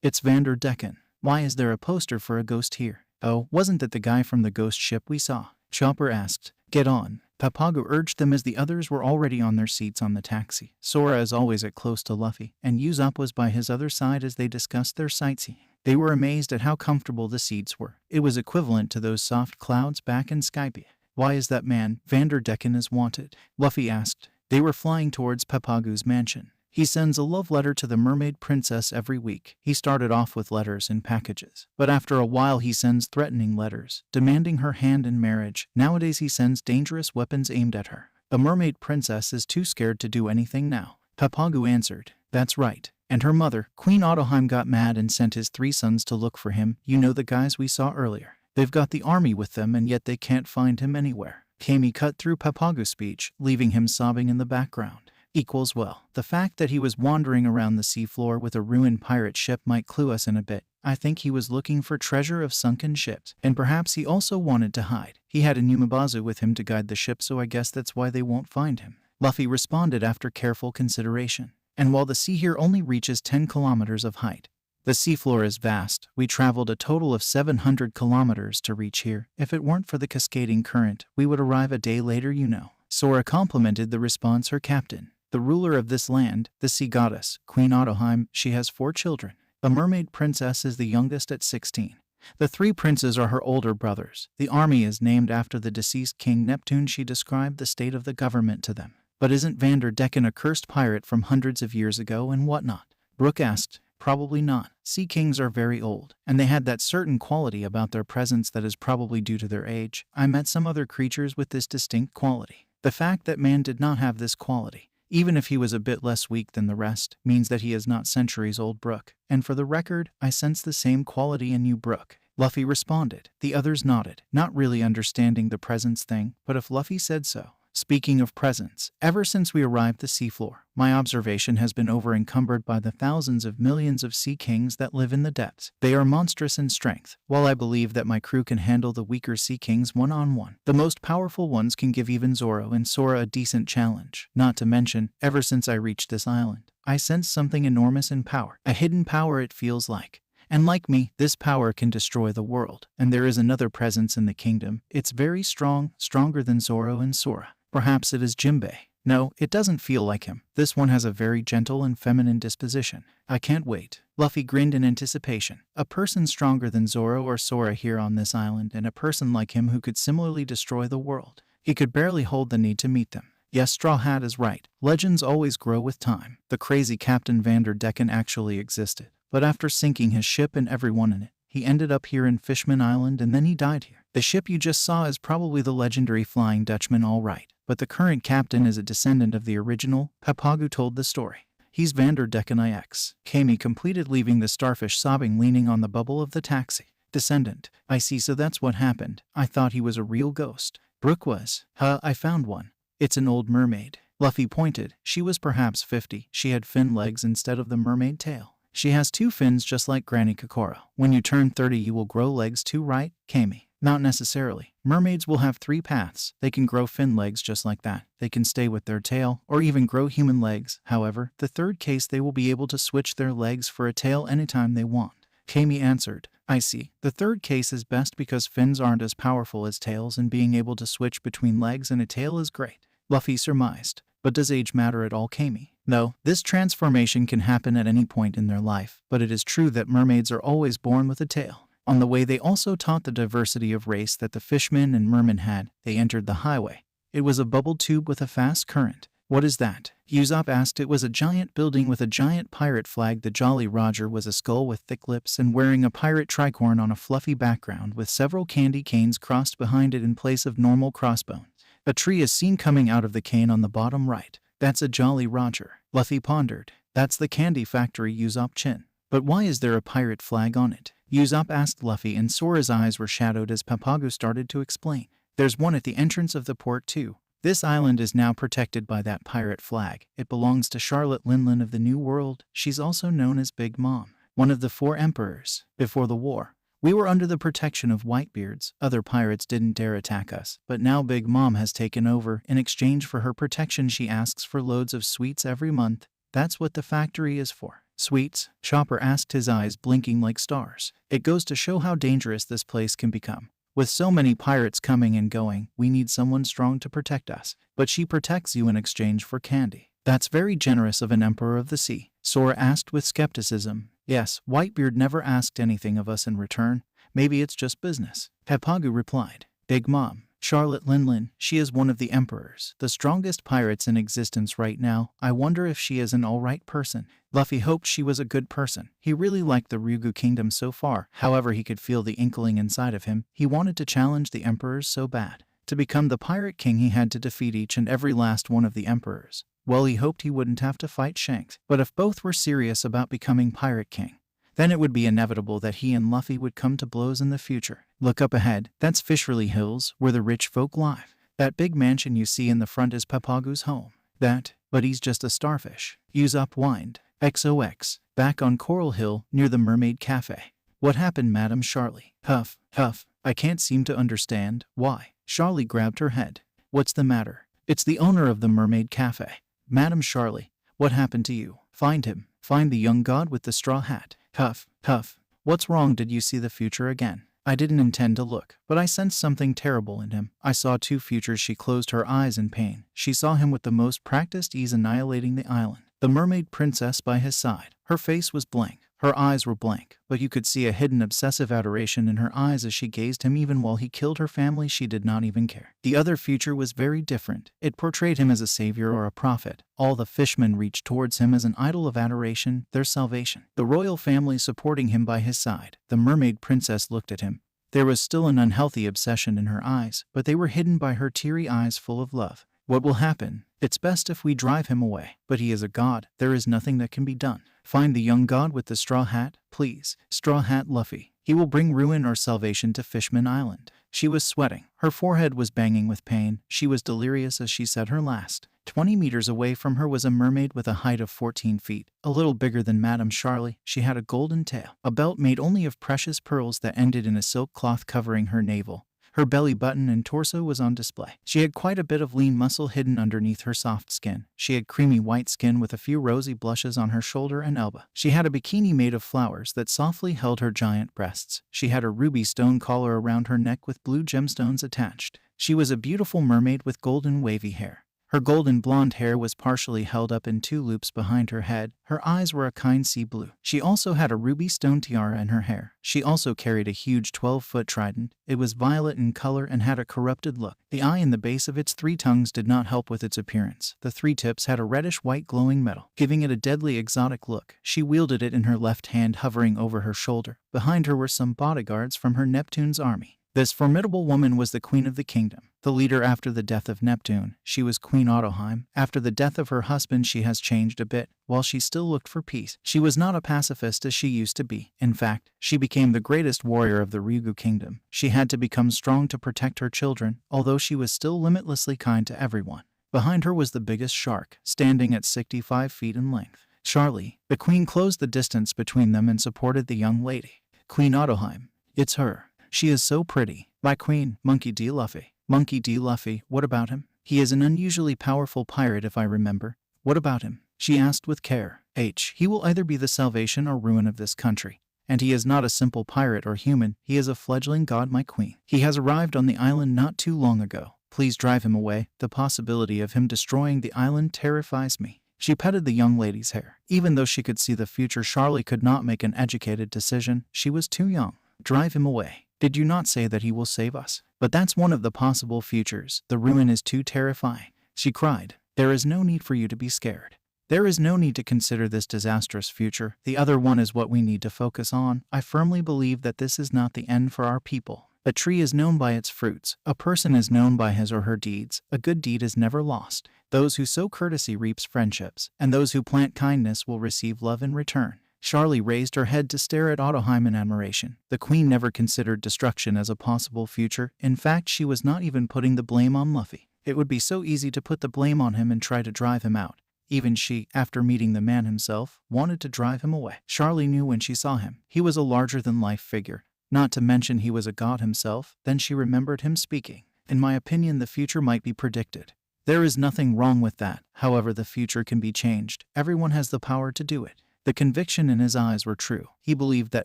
It's Vander Decken. Why is there a poster for a ghost here? Oh, wasn't that the guy from the ghost ship we saw? Chopper asked. Get on. Papagu urged them as the others were already on their seats on the taxi. Sora as always at close to Luffy, and Usopp was by his other side as they discussed their sightseeing. They were amazed at how comfortable the seats were. It was equivalent to those soft clouds back in Skype. Why is that man, Vander Decken, is wanted? Luffy asked. They were flying towards Papagu's mansion. He sends a love letter to the mermaid princess every week. He started off with letters in packages, but after a while he sends threatening letters, demanding her hand in marriage. Nowadays he sends dangerous weapons aimed at her. The mermaid princess is too scared to do anything now. Papagu answered. That's right. And her mother, Queen Ottoheim, got mad and sent his 3 sons to look for him. You know the guys we saw earlier. They've got the army with them and yet they can't find him anywhere. Kami cut through Papagu's speech, leaving him sobbing in the background. Equals well. The fact that he was wandering around the seafloor with a ruined pirate ship might clue us in a bit. I think he was looking for treasure of sunken ships, and perhaps he also wanted to hide. He had a Numabazu with him to guide the ship, so I guess that's why they won't find him. Luffy responded after careful consideration. And while the sea here only reaches 10 kilometers of height, the seafloor is vast. We traveled a total of 700 kilometers to reach here. If it weren't for the cascading current, we would arrive a day later, you know. Sora complimented the response her captain. The ruler of this land, the sea goddess, Queen Ottoheim, she has 4 children. The mermaid princess is the youngest at 16. The 3 princes are her older brothers. The army is named after the deceased king Neptune. She described the state of the government to them. But isn't Vander Decken a cursed pirate from hundreds of years ago and whatnot? Brooke asked. Probably not. Sea kings are very old, and they had that certain quality about their presence that is probably due to their age. I met some other creatures with this distinct quality. The fact that man did not have this quality, even if he was a bit less weak than the rest, means that he is not centuries old, Brooke. And for the record, I sense the same quality in you, Brooke. Luffy responded. The others nodded, not really understanding the presence thing, but if Luffy said so. Speaking of presence, ever since we arrived the seafloor, my observation has been over-encumbered by the thousands of millions of sea kings that live in the depths. They are monstrous in strength. While I believe that my crew can handle the weaker sea kings one-on-one, the most powerful ones can give even Zoro and Sora a decent challenge. Not to mention, ever since I reached this island, I sense something enormous in power. A hidden power, it feels like. And like me, this power can destroy the world. And there is another presence in the kingdom. It's very strong, stronger than Zoro and Sora. Perhaps it is Jimbe. No, it doesn't feel like him. This one has a very gentle and feminine disposition. I can't wait. Luffy grinned in anticipation. A person stronger than Zoro or Sora here on this island, and a person like him who could similarly destroy the world. He could barely hold the need to meet them. Yes, Straw Hat is right. Legends always grow with time. The crazy Captain Vander Decken actually existed. But after sinking his ship and everyone in it, he ended up here in Fishman Island and then he died here. The ship you just saw is probably the legendary Flying Dutchman, all right. But the current captain is a descendant of the original. Papagu told the story. He's Vander Decken IX. Kami completed, leaving the starfish sobbing, leaning on the bubble of the taxi. Descendant. I see, so that's what happened. I thought he was a real ghost. Brooke was. I found one. It's an old mermaid. Luffy pointed. She was perhaps 50. She had fin legs instead of the mermaid tail. She has 2 fins just like Granny Kokoro. When you turn 30 you will grow legs too, right, Kami? Not necessarily. Mermaids will have 3 paths. They can grow fin legs just like that. They can stay with their tail, or even grow human legs. However, the third case, they will be able to switch their legs for a tail anytime they want. Kami answered. I see. The third case is best because fins aren't as powerful as tails, and being able to switch between legs and a tail is great. Luffy surmised. But does age matter at all, Kami? No, this transformation can happen at any point in their life, but it is true that mermaids are always born with a tail. On the way, they also taught the diversity of race that the fishmen and mermen had. They entered the highway. It was a bubble tube with a fast current. What is that? Usopp asked. It was a giant building with a giant pirate flag. The Jolly Roger was a skull with thick lips and wearing a pirate tricorn on a fluffy background with several candy canes crossed behind it in place of normal crossbones. A tree is seen coming out of the cane on the bottom right. That's a Jolly Roger. Luffy pondered. That's the candy factory, Usopp chin. But why is there a pirate flag on it? Usopp asked Luffy, and Sora's eyes were shadowed as Papagu started to explain. There's one at the entrance of the port too. This island is now protected by that pirate flag. It belongs to Charlotte Linlin of the New World. She's also known as Big Mom, one of the 4 emperors. Before the war, we were under the protection of Whitebeards. Other pirates didn't dare attack us, but now Big Mom has taken over. In exchange for her protection, she asks for loads of sweets every month. That's what the factory is for. Sweets? Chopper asked, his eyes blinking like stars. It goes to show how dangerous this place can become. With so many pirates coming and going, we need someone strong to protect us. But she protects you in exchange for candy. That's very generous of an emperor of the sea, Sora asked with skepticism. Yes, Whitebeard never asked anything of us in return. Maybe it's just business. Papagu replied. Big Mom, Charlotte Linlin, she is one of the emperors, the strongest pirates in existence right now. I wonder if she is an alright person. Luffy hoped she was a good person. He really liked the Ryugu kingdom so far. However, he could feel the inkling inside of him. He wanted to challenge the emperors so bad. To become the pirate king, he had to defeat each and every last one of the emperors. Well, he hoped he wouldn't have to fight Shanks. But if both were serious about becoming pirate king, then it would be inevitable that he and Luffy would come to blows in the future. Look up ahead. That's Fisherly Hills, where the rich folk live. That big mansion you see in the front is Papagu's home. But he's just a starfish. Usopp whined. XOX. Back on Coral Hill, near the Mermaid Cafe. What happened, Madame Charlie? Huff, huff. I can't seem to understand. Why? Charlie grabbed her head. What's the matter? It's the owner of the Mermaid Cafe. Madame Charlie, what happened to you? Find him. Find the young god with the straw hat. Huff, huff. What's wrong? Did you see the future again? I didn't intend to look, but I sensed something terrible in him. I saw 2 futures. She closed her eyes in pain. She saw him with the most practiced ease annihilating the island. The mermaid princess by his side. Her face was blank. Her eyes were blank, but you could see a hidden obsessive adoration in her eyes as she gazed him. Even while he killed her family, she did not even care. The other future was very different. It portrayed him as a savior or a prophet. All the fishmen reached towards him as an idol of adoration, their salvation. The royal family supporting him by his side. The mermaid princess looked at him. There was still an unhealthy obsession in her eyes, but they were hidden by her teary eyes full of love. What will happen? It's best if we drive him away. But he is a god. There is nothing that can be done. Find the young god with the straw hat, please. Straw Hat Luffy. He will bring ruin or salvation to Fishman Island. She was sweating. Her forehead was banging with pain. She was delirious as she said her last. 20 meters away from her was a mermaid with a height of 14 feet, a little bigger than Madame Charlie. She had a golden tail, a belt made only of precious pearls that ended in a silk cloth covering her navel. Her belly button and torso was on display. She had quite a bit of lean muscle hidden underneath her soft skin. She had creamy white skin with a few rosy blushes on her shoulder and elbow. She had a bikini made of flowers that softly held her giant breasts. She had a ruby stone collar around her neck with blue gemstones attached. She was a beautiful mermaid with golden wavy hair. Her golden blonde hair was partially held up in 2 loops behind her head. Her eyes were a kind sea blue. She also had a ruby stone tiara in her hair. She also carried a huge 12-foot trident. It was violet in color and had a corrupted look. The eye in the base of its 3 tongues did not help with its appearance. The 3 tips had a reddish-white glowing metal, giving it a deadly exotic look. She wielded it in her left hand, hovering over her shoulder. Behind her were some bodyguards from her Neptune's army. This formidable woman was the queen of the kingdom, the leader after the death of Neptune. She was Queen Ottoheim. After the death of her husband, she has changed a bit. While she still looked for peace, she was not a pacifist as she used to be. In fact, she became the greatest warrior of the Ryugu kingdom. She had to become strong to protect her children, although she was still limitlessly kind to everyone. Behind her was the biggest shark, standing at 65 feet in length. Charlie, the queen, closed the distance between them and supported the young lady. Queen Ottoheim. It's her. She is so pretty. My queen, Monkey D. Luffy. Monkey D. Luffy, what about him? He is an unusually powerful pirate if I remember. What about him? She asked with care. He will either be the salvation or ruin of this country. And he is not a simple pirate or human. He is a fledgling god, my queen. He has arrived on the island not too long ago. Please drive him away. The possibility of him destroying the island terrifies me. She petted the young lady's hair. Even though she could see the future, Charlie could not make an educated decision. She was too young. Drive him away. Did you not say that he will save us? But that's one of the possible futures. The ruin is too terrifying. She cried. There is no need for you to be scared. There is no need to consider this disastrous future. The other one is what we need to focus on. I firmly believe that this is not the end for our people. A tree is known by its fruits. A person is known by his or her deeds. A good deed is never lost. Those who sow courtesy reaps friendships, and those who plant kindness will receive love in return. Charlie raised her head to stare at Ottoheim in admiration. The queen never considered destruction as a possible future. In fact, she was not even putting the blame on Luffy. It would be so easy to put the blame on him and try to drive him out. Even she, after meeting the man himself, wanted to drive him away. Charlie knew when she saw him. He was a larger-than-life figure. Not to mention he was a god himself. Then she remembered him speaking. In my opinion, the future might be predicted. There is nothing wrong with that. However, the future can be changed. Everyone has the power to do it. The conviction in his eyes were true. He believed that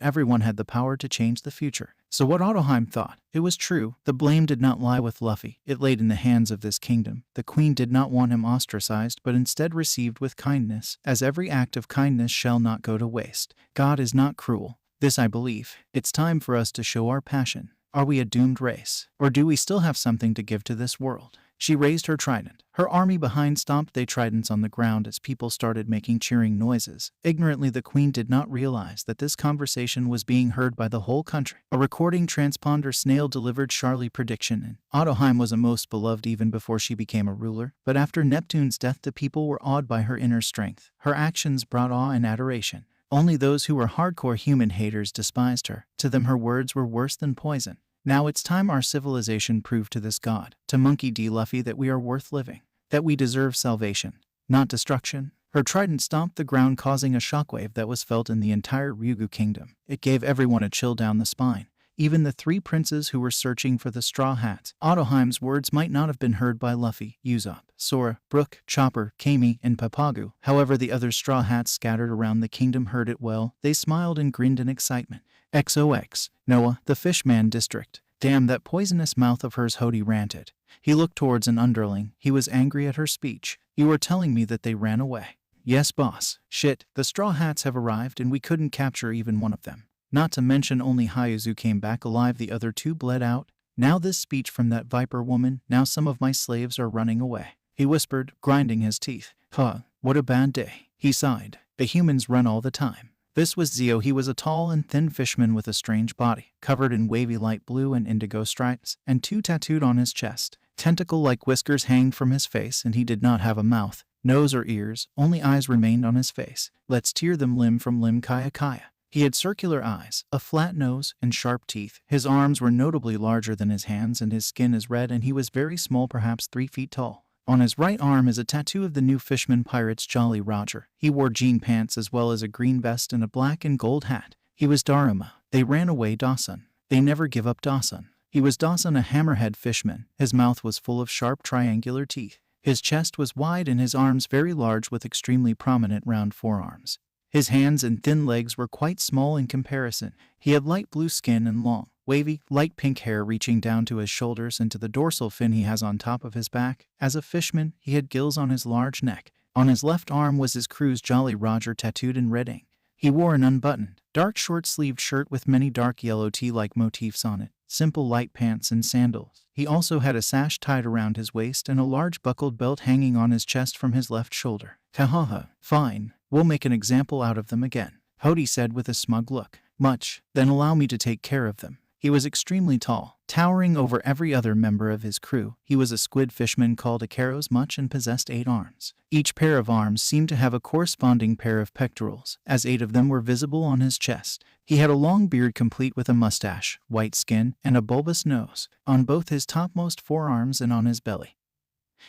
everyone had the power to change the future. So what Ottoheim thought, it was true. The blame did not lie with Luffy. It laid in the hands of this kingdom. The queen did not want him ostracized, but instead received with kindness, as every act of kindness shall not go to waste. God is not cruel. This I believe. It's time for us to show our passion. Are we a doomed race? Or do we still have something to give to this world? She raised her trident. Her army behind stomped their tridents on the ground as people started making cheering noises. Ignorantly, the queen did not realize that this conversation was being heard by the whole country. A recording transponder snail delivered Charlie's prediction, and Ottoheim was a most beloved even before she became a ruler. But after Neptune's death, the people were awed by her inner strength. Her actions brought awe and adoration. Only those who were hardcore human haters despised her. To them, her words were worse than poison. Now it's time our civilization proved to this god, to Monkey D. Luffy, that we are worth living, that we deserve salvation, not destruction. Her trident stomped the ground, causing a shockwave that was felt in the entire Ryugu kingdom. It gave everyone a chill down the spine, even the 3 princes who were searching for the straw hats. Ottoheim's words might not have been heard by Luffy, Usopp, Sora, Brook, Chopper, Kami, and Papagu. However, the other straw hats scattered around the kingdom heard it well. They smiled and grinned in excitement. XOX, Noah, the Fishman district. Damn, that poisonous mouth of hers, Hodi ranted. He looked towards an underling. He was angry at her speech. You are telling me that they ran away? Yes, boss. Shit, the Straw Hats have arrived and we couldn't capture even one of them. Not to mention only Hyuzu came back alive, the other two bled out. Now this speech from that viper woman, now some of my slaves are running away. He whispered, grinding his teeth. Huh, what a bad day. He sighed. The humans run all the time. This was Zio. He was a tall and thin fisherman with a strange body, covered in wavy light blue and indigo stripes, and two tattooed on his chest. Tentacle-like whiskers hanged from his face, and he did not have a mouth, nose or ears, only eyes remained on his face. Let's tear them limb from limb, kaya kaya. He had circular eyes, a flat nose, and sharp teeth. His arms were notably larger than his hands, and his skin is red, and he was very small, perhaps 3 feet tall. On his right arm is a tattoo of the new Fisherman Pirates Jolly Roger. He wore jean pants as well as a green vest and a black and gold hat. He was Daruma. They ran away Dawson. They never give up Dawson. He was Dawson, a hammerhead fishman. His mouth was full of sharp triangular teeth. His chest was wide and his arms very large with extremely prominent round forearms. His hands and thin legs were quite small in comparison. He had light blue skin and long, wavy, light pink hair reaching down to his shoulders and to the dorsal fin he has on top of his back. As a fishman, he had gills on his large neck. On his left arm was his crew's Jolly Roger tattooed in red ink. He wore an unbuttoned, dark short-sleeved shirt with many dark yellow tea-like motifs on it, simple light pants and sandals. He also had a sash tied around his waist and a large buckled belt hanging on his chest from his left shoulder. Kahaha, fine, we'll make an example out of them again, Hodi said with a smug look. Much, then allow me to take care of them. He was extremely tall, towering over every other member of his crew. He was a squid fishman called Ikaros much and possessed 8 arms. Each pair of arms seemed to have a corresponding pair of pectorals, as 8 of them were visible on his chest. He had a long beard complete with a mustache, white skin, and a bulbous nose, on both his topmost forearms and on his belly.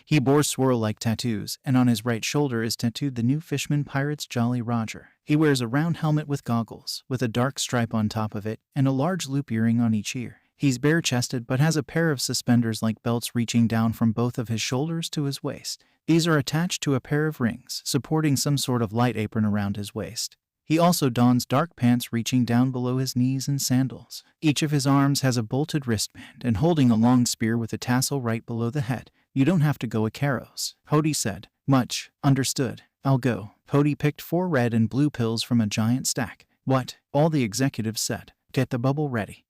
He bore swirl-like tattoos, and on his right shoulder is tattooed the new Fisherman Pirates Jolly Roger. He wears a round helmet with goggles, with a dark stripe on top of it, and a large loop earring on each ear. He's bare-chested but has a pair of suspenders like belts reaching down from both of his shoulders to his waist. These are attached to a pair of rings, supporting some sort of light apron around his waist. He also dons dark pants reaching down below his knees and sandals. Each of his arms has a bolted wristband and holding a long spear with a tassel right below the head. You don't have to go Ikaros, Hodi said. Much, understood. I'll go. Hodi picked 4 red and blue pills from a giant stack. What? All the executives said. Get the bubble ready,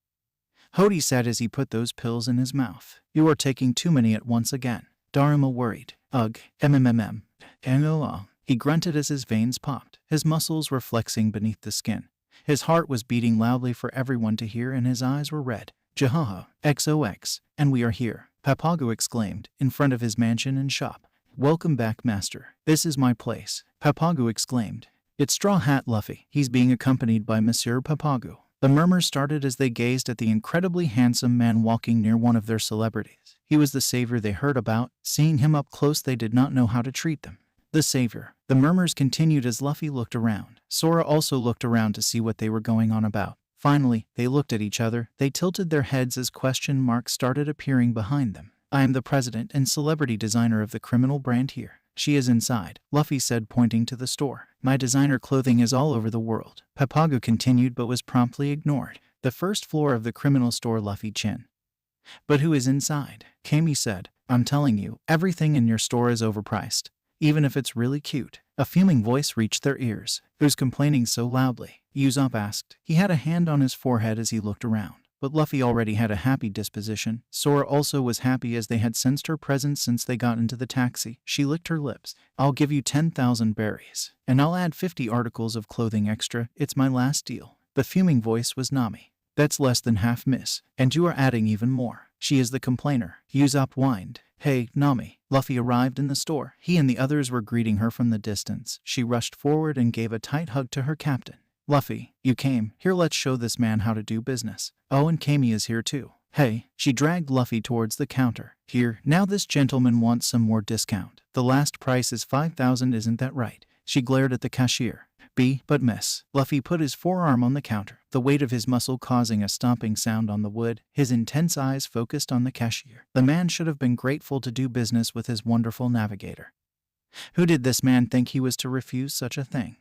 Hodi said as he put those pills in his mouth. You are taking too many at once again. Daruma worried. Ugh, mmm. He grunted as his veins popped. His muscles were flexing beneath the skin. His heart was beating loudly for everyone to hear and his eyes were red. Jahaha, XOX, and we are here, Papago exclaimed, in front of his mansion and shop. Welcome back, master. This is my place, Papago exclaimed. It's Straw Hat Luffy. He's being accompanied by Monsieur Papago. The murmurs started as they gazed at the incredibly handsome man walking near one of their celebrities. He was the savior they heard about. Seeing him up close, they did not know how to treat them. The savior. The murmurs continued as Luffy looked around. Sora also looked around to see what they were going on about. Finally, they looked at each other. They tilted their heads as question marks started appearing behind them. I am the president and celebrity designer of the criminal brand here. She is inside, Luffy said, pointing to the store. My designer clothing is all over the world. Papago continued but was promptly ignored. The first floor of the criminal store, Luffy chin. But who is inside? Kami said. I'm telling you, everything in your store is overpriced. Even if it's really cute. A fuming voice reached their ears. Who's complaining so loudly? Usopp asked. He had a hand on his forehead as he looked around. But Luffy already had a happy disposition. Sora also was happy as they had sensed her presence since they got into the taxi. She licked her lips. I'll give you 10,000 berries. And I'll add 50 articles of clothing extra. It's my last deal. The fuming voice was Nami. That's less than half, miss. And you are adding even more. She is the complainer. Usopp whined. Hey, Nami. Luffy arrived in the store. He and the others were greeting her from the distance. She rushed forward and gave a tight hug to her captain. Luffy, you came. Here, let's show this man how to do business. Oh, and Kami is here too. Hey, she dragged Luffy towards the counter. Here, now this gentleman wants some more discount. The last price is 5,000, isn't that right? She glared at the cashier. But miss. Luffy put his forearm on the counter, the weight of his muscle causing a stomping sound on the wood. His intense eyes focused on the cashier. The man should have been grateful to do business with his wonderful navigator. Who did this man think he was to refuse such a thing?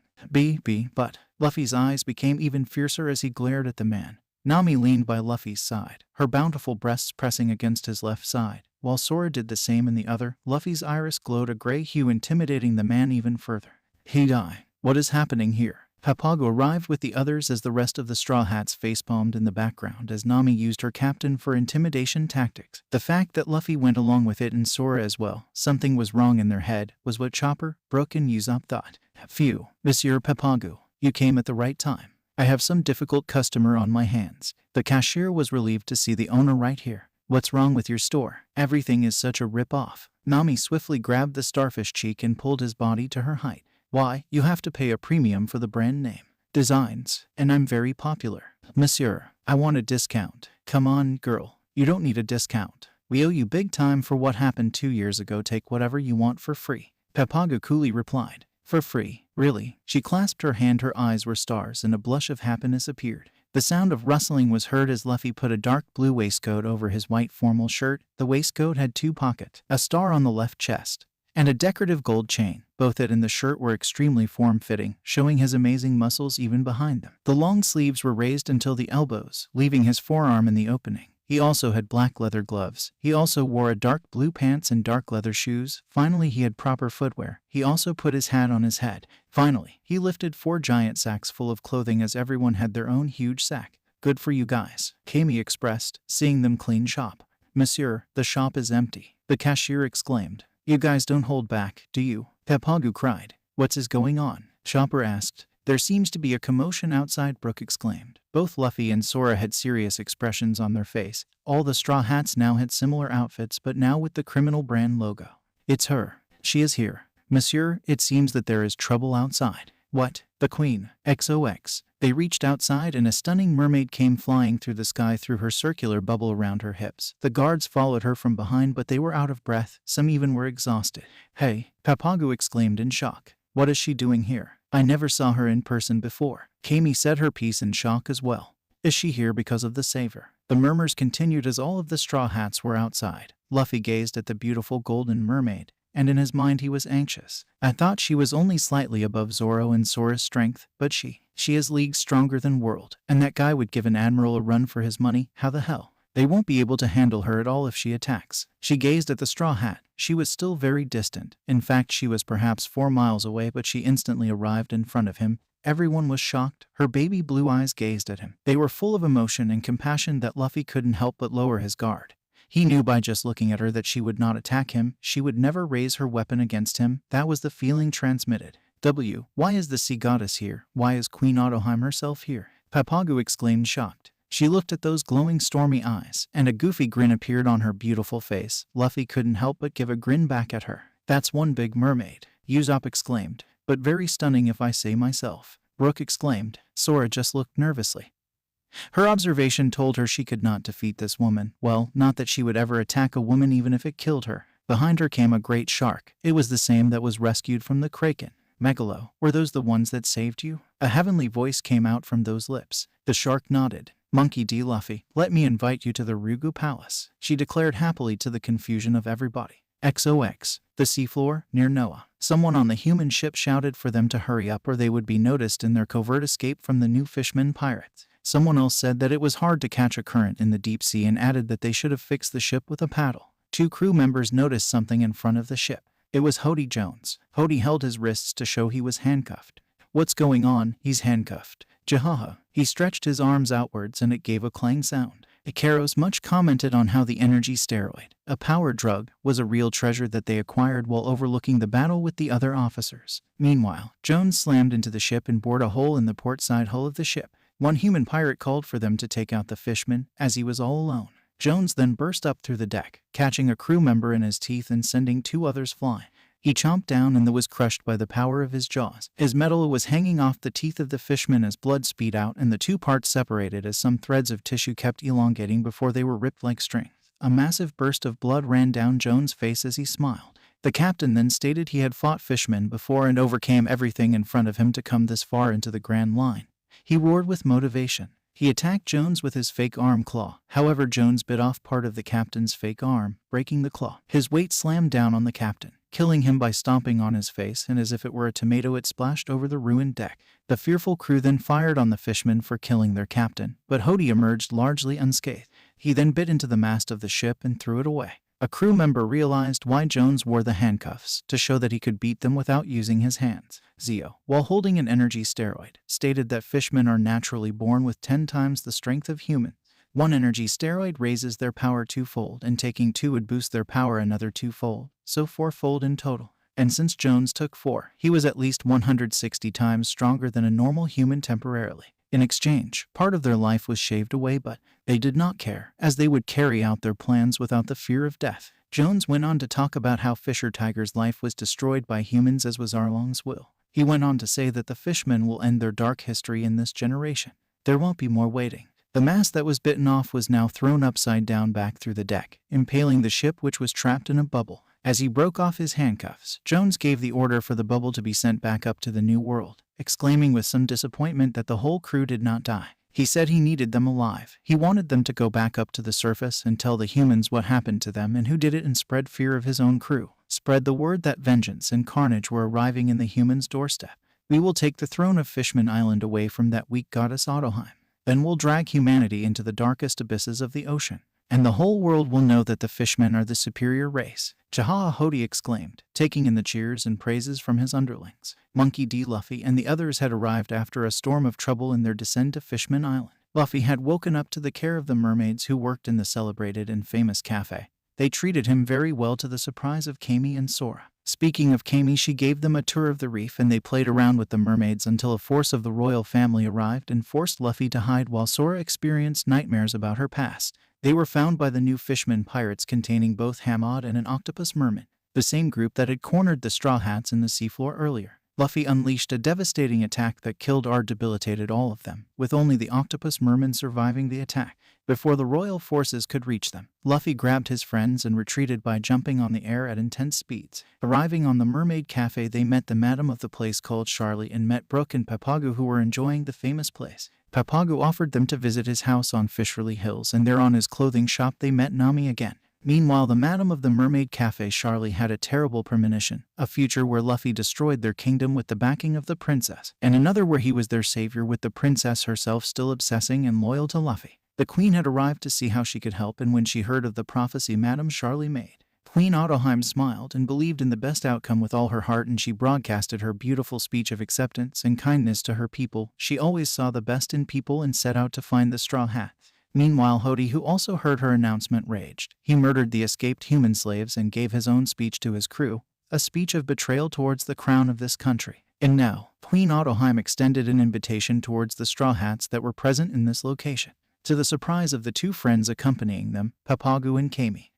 But Luffy's eyes became even fiercer as he glared at the man. Nami leaned by Luffy's side, her bountiful breasts pressing against his left side, while Sora did the same in the other. Luffy's iris glowed a gray hue, intimidating the man even further. Hodi, what is happening here? Papago arrived with the others as the rest of the Straw Hats facepalmed in the background as Nami used her captain for intimidation tactics. The fact that Luffy went along with it and Sora as well, something was wrong in their head, was what Chopper, Brook and Usopp thought. Phew, Monsieur Papago, you came at the right time. I have some difficult customer on my hands. The cashier was relieved to see the owner right here. What's wrong with your store? Everything is such a rip-off. Nami swiftly grabbed the starfish cheek and pulled his body to her height. Why, you have to pay a premium for the brand name. Designs, and I'm very popular. Monsieur, I want a discount. Come on, girl. You don't need a discount. We owe you big time for what happened 2 years ago. Take whatever you want for free. Papago coolly replied. For free? Really? She clasped her hand, her eyes were stars, and a blush of happiness appeared. The sound of rustling was heard as Luffy put a dark blue waistcoat over his white formal shirt. The waistcoat had 2 pockets, a star on the left chest, and a decorative gold chain. Both it and the shirt were extremely form-fitting, showing his amazing muscles even behind them. The long sleeves were raised until the elbows, leaving his forearm in the opening. He also had black leather gloves. He also wore a dark blue pants and dark leather shoes. Finally, he had proper footwear. He also put his hat on his head. Finally, he lifted 4 giant sacks full of clothing as everyone had their own huge sack. Good for you guys, Kami expressed, seeing them clean shop. Monsieur, the shop is empty, the cashier exclaimed. You guys don't hold back, do you? Papago cried. What's going on? Chopper asked. There seems to be a commotion outside, Brook exclaimed. Both Luffy and Sora had serious expressions on their face. All the Straw Hats now had similar outfits, but now with the criminal brand logo. It's her. She is here. Monsieur, it seems that there is trouble outside. What? The Queen. XOX. They reached outside and a stunning mermaid came flying through the sky through her circular bubble around her hips. The guards followed her from behind, but they were out of breath. Some even were exhausted. Hey, Papago exclaimed in shock. What is she doing here? I never saw her in person before. Kami said her piece in shock as well. Is she here because of the savior? The murmurs continued as all of the Straw Hats were outside. Luffy gazed at the beautiful golden mermaid, and in his mind he was anxious. I thought she was only slightly above Zoro and Sora's strength, but she is leagues stronger than World, and that guy would give an admiral a run for his money. How the hell? They won't be able to handle her at all if she attacks. She gazed at the Straw Hat. She was still very distant. In fact, she was perhaps 4 miles away, but she instantly arrived in front of him. Everyone was shocked. Her baby blue eyes gazed at him. They were full of emotion and compassion that Luffy couldn't help but lower his guard. He knew by just looking at her that she would not attack him. She would never raise her weapon against him. That was the feeling transmitted. Why is the sea goddess here? Why is Queen Ottoheim herself here? Papago exclaimed, shocked. She looked at those glowing stormy eyes, and a goofy grin appeared on her beautiful face. Luffy couldn't help but give a grin back at her. That's one big mermaid, Usopp exclaimed. But very stunning if I say myself, Brook exclaimed. Sora just looked nervously. Her observation told her she could not defeat this woman. Well, not that she would ever attack a woman even if it killed her. Behind her came a great shark. It was the same that was rescued from the Kraken. Megalo, were those the ones that saved you? A heavenly voice came out from those lips. The shark nodded. Monkey D. Luffy, let me invite you to the Ryugu Palace, she declared happily to the confusion of everybody. XOX, the seafloor, near Noah. Someone on the human ship shouted for them to hurry up or they would be noticed in their covert escape from the new Fisherman Pirates. Someone else said that it was hard to catch a current in the deep sea and added that they should have fixed the ship with a paddle. 2 crew members noticed something in front of the ship. It was Hodi Jones. Hodi held his wrists to show he was handcuffed. What's going on? He's handcuffed. Jahaha. He stretched his arms outwards and it gave a clang sound. Ikaros much commented on how the energy steroid, a power drug, was a real treasure that they acquired while overlooking the battle with the other officers. Meanwhile, Jones slammed into the ship and bored a hole in the port side hull of the ship. One human pirate called for them to take out the fishman, as he was all alone. Jones then burst up through the deck, catching a crew member in his teeth and sending 2 others flying. He chomped down and was crushed by the power of his jaws. His metal was hanging off the teeth of the fishman as blood spewed out and the 2 parts separated as some threads of tissue kept elongating before they were ripped like string. A massive burst of blood ran down Jones' face as he smiled. The captain then stated he had fought fishmen before and overcame everything in front of him to come this far into the Grand Line. He roared with motivation. He attacked Jones with his fake arm claw. However, Jones bit off part of the captain's fake arm, breaking the claw. His weight slammed down on the captain, killing him by stomping on his face, and as if it were a tomato it splashed over the ruined deck. The fearful crew then fired on the fishermen for killing their captain, but Hodi emerged largely unscathed. He then bit into the mast of the ship and threw it away. A crew member realized why Jones wore the handcuffs, to show that he could beat them without using his hands. Zio, while holding an energy steroid, stated that fishmen are naturally born with 10 times the strength of humans. One energy steroid raises their power twofold, and taking 2 would boost their power another twofold, so 4-fold in total. And since Jones took 4, he was at least 160 times stronger than a normal human temporarily. In exchange, part of their life was shaved away, but they did not care, as they would carry out their plans without the fear of death. Jones went on to talk about how Fisher Tiger's life was destroyed by humans, as was Arlong's will. He went on to say that the fishmen will end their dark history in this generation. There won't be more waiting. The mast that was bitten off was now thrown upside down back through the deck, impaling the ship, which was trapped in a bubble. As he broke off his handcuffs, Jones gave the order for the bubble to be sent back up to the New World, exclaiming with some disappointment that the whole crew did not die. He said he needed them alive. He wanted them to go back up to the surface and tell the humans what happened to them and who did it, and spread fear of his own crew. Spread the word that vengeance and carnage were arriving in the humans' doorstep. We will take the throne of Fishman Island away from that weak goddess Ottoheim. Then we'll drag humanity into the darkest abysses of the ocean, and the whole world will know that the fishmen are the superior race. Jaha, Hodi exclaimed, taking in the cheers and praises from his underlings. Monkey D. Luffy and the others had arrived after a storm of trouble in their descent to Fishman Island. Luffy had woken up to the care of the mermaids who worked in the celebrated and famous cafe. They treated him very well, to the surprise of Kami and Sora. Speaking of Kami, she gave them a tour of the reef, and they played around with the mermaids until a force of the royal family arrived and forced Luffy to hide while Sora experienced nightmares about her past. They were found by the new Fisherman Pirates, containing both Hamad and an octopus merman, the same group that had cornered the Straw Hats in the seafloor earlier. Luffy unleashed a devastating attack that killed or debilitated all of them, with only the octopus merman surviving the attack. Before the royal forces could reach them, Luffy grabbed his friends and retreated by jumping on the air at intense speeds. Arriving on the Mermaid Cafe, they met the madam of the place called Charlie, and met Brooke and Papagu, who were enjoying the famous place. Papagu offered them to visit his house on Fisherly Hills, and there on his clothing shop they met Nami again. Meanwhile, the madam of the Mermaid Cafe, Charlie, had a terrible premonition, a future where Luffy destroyed their kingdom with the backing of the princess, and another where he was their savior, with the princess herself still obsessing and loyal to Luffy. The queen had arrived to see how she could help, and when she heard of the prophecy Madame Charlie made, Queen Ottoheim smiled and believed in the best outcome with all her heart, and she broadcasted her beautiful speech of acceptance and kindness to her people. She always saw the best in people and set out to find the Straw Hats. Meanwhile, Hodi, who also heard her announcement, raged. He murdered the escaped human slaves and gave his own speech to his crew, a speech of betrayal towards the crown of this country. And now, Queen Ottoheim extended an invitation towards the Straw Hats that were present in this location. To the surprise of the two friends accompanying them, Papagu and Kami,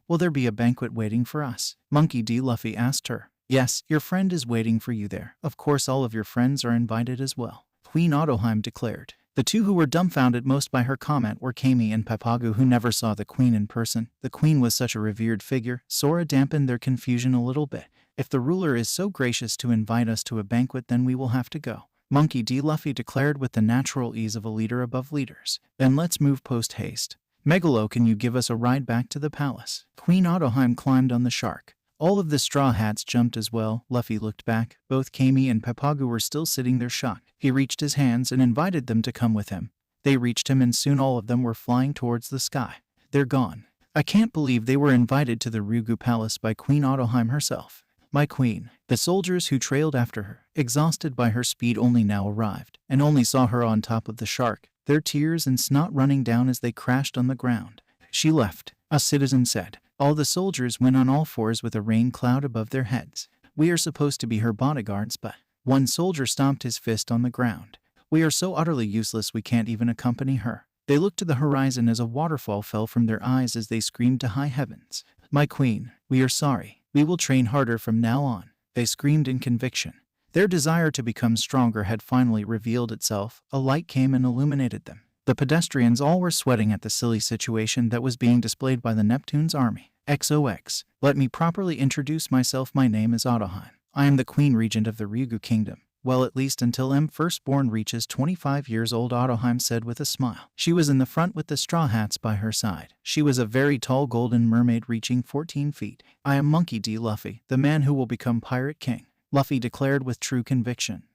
will there be a banquet waiting for us? Monkey D. Luffy asked her. Yes, your friend is waiting for you there. Of course, all of your friends are invited as well, Queen Ottoheim declared. The two who were dumbfounded most by her comment were Kami and Papagu, who never saw the queen in person. The queen was such a revered figure. Sora dampened their confusion a little bit. If the ruler is so gracious to invite us to a banquet, then we will have to go, Monkey D. Luffy declared with the natural ease of a leader above leaders. Then let's move post-haste. Megalo, can you give us a ride back to the palace? Queen Ottoheim climbed on the shark. All of the Straw Hats jumped as well. Luffy looked back. Both Kami and Papagu were still sitting there shocked. He reached his hands and invited them to come with him. They reached him, and soon all of them were flying towards the sky. They're gone. I can't believe they were invited to the Ryugu Palace by Queen Ottoheim herself. My queen. The soldiers who trailed after her, exhausted by her speed, only now arrived, and only saw her on top of the shark, their tears and snot running down as they crashed on the ground. She left, a citizen said. All the soldiers went on all fours with a rain cloud above their heads. We are supposed to be her bodyguards, but... One soldier stomped his fist on the ground. We are so utterly useless we can't even accompany her. They looked to the horizon as a waterfall fell from their eyes as they screamed to high heavens. My queen, we are sorry. We will train harder from now on, they screamed in conviction. Their desire to become stronger had finally revealed itself. A light came and illuminated them. The pedestrians all were sweating at the silly situation that was being displayed by the Neptune's army. XOX. Let me properly introduce myself. My name is Ottoheim. I am the Queen Regent of the Ryugu Kingdom. Well, at least until M. Firstborn reaches 25 years old, Ottoheim said with a smile. She was in the front with the Straw Hats by her side. She was a very tall golden mermaid reaching 14 feet. I am Monkey D. Luffy, the man who will become Pirate King, Luffy declared with true conviction.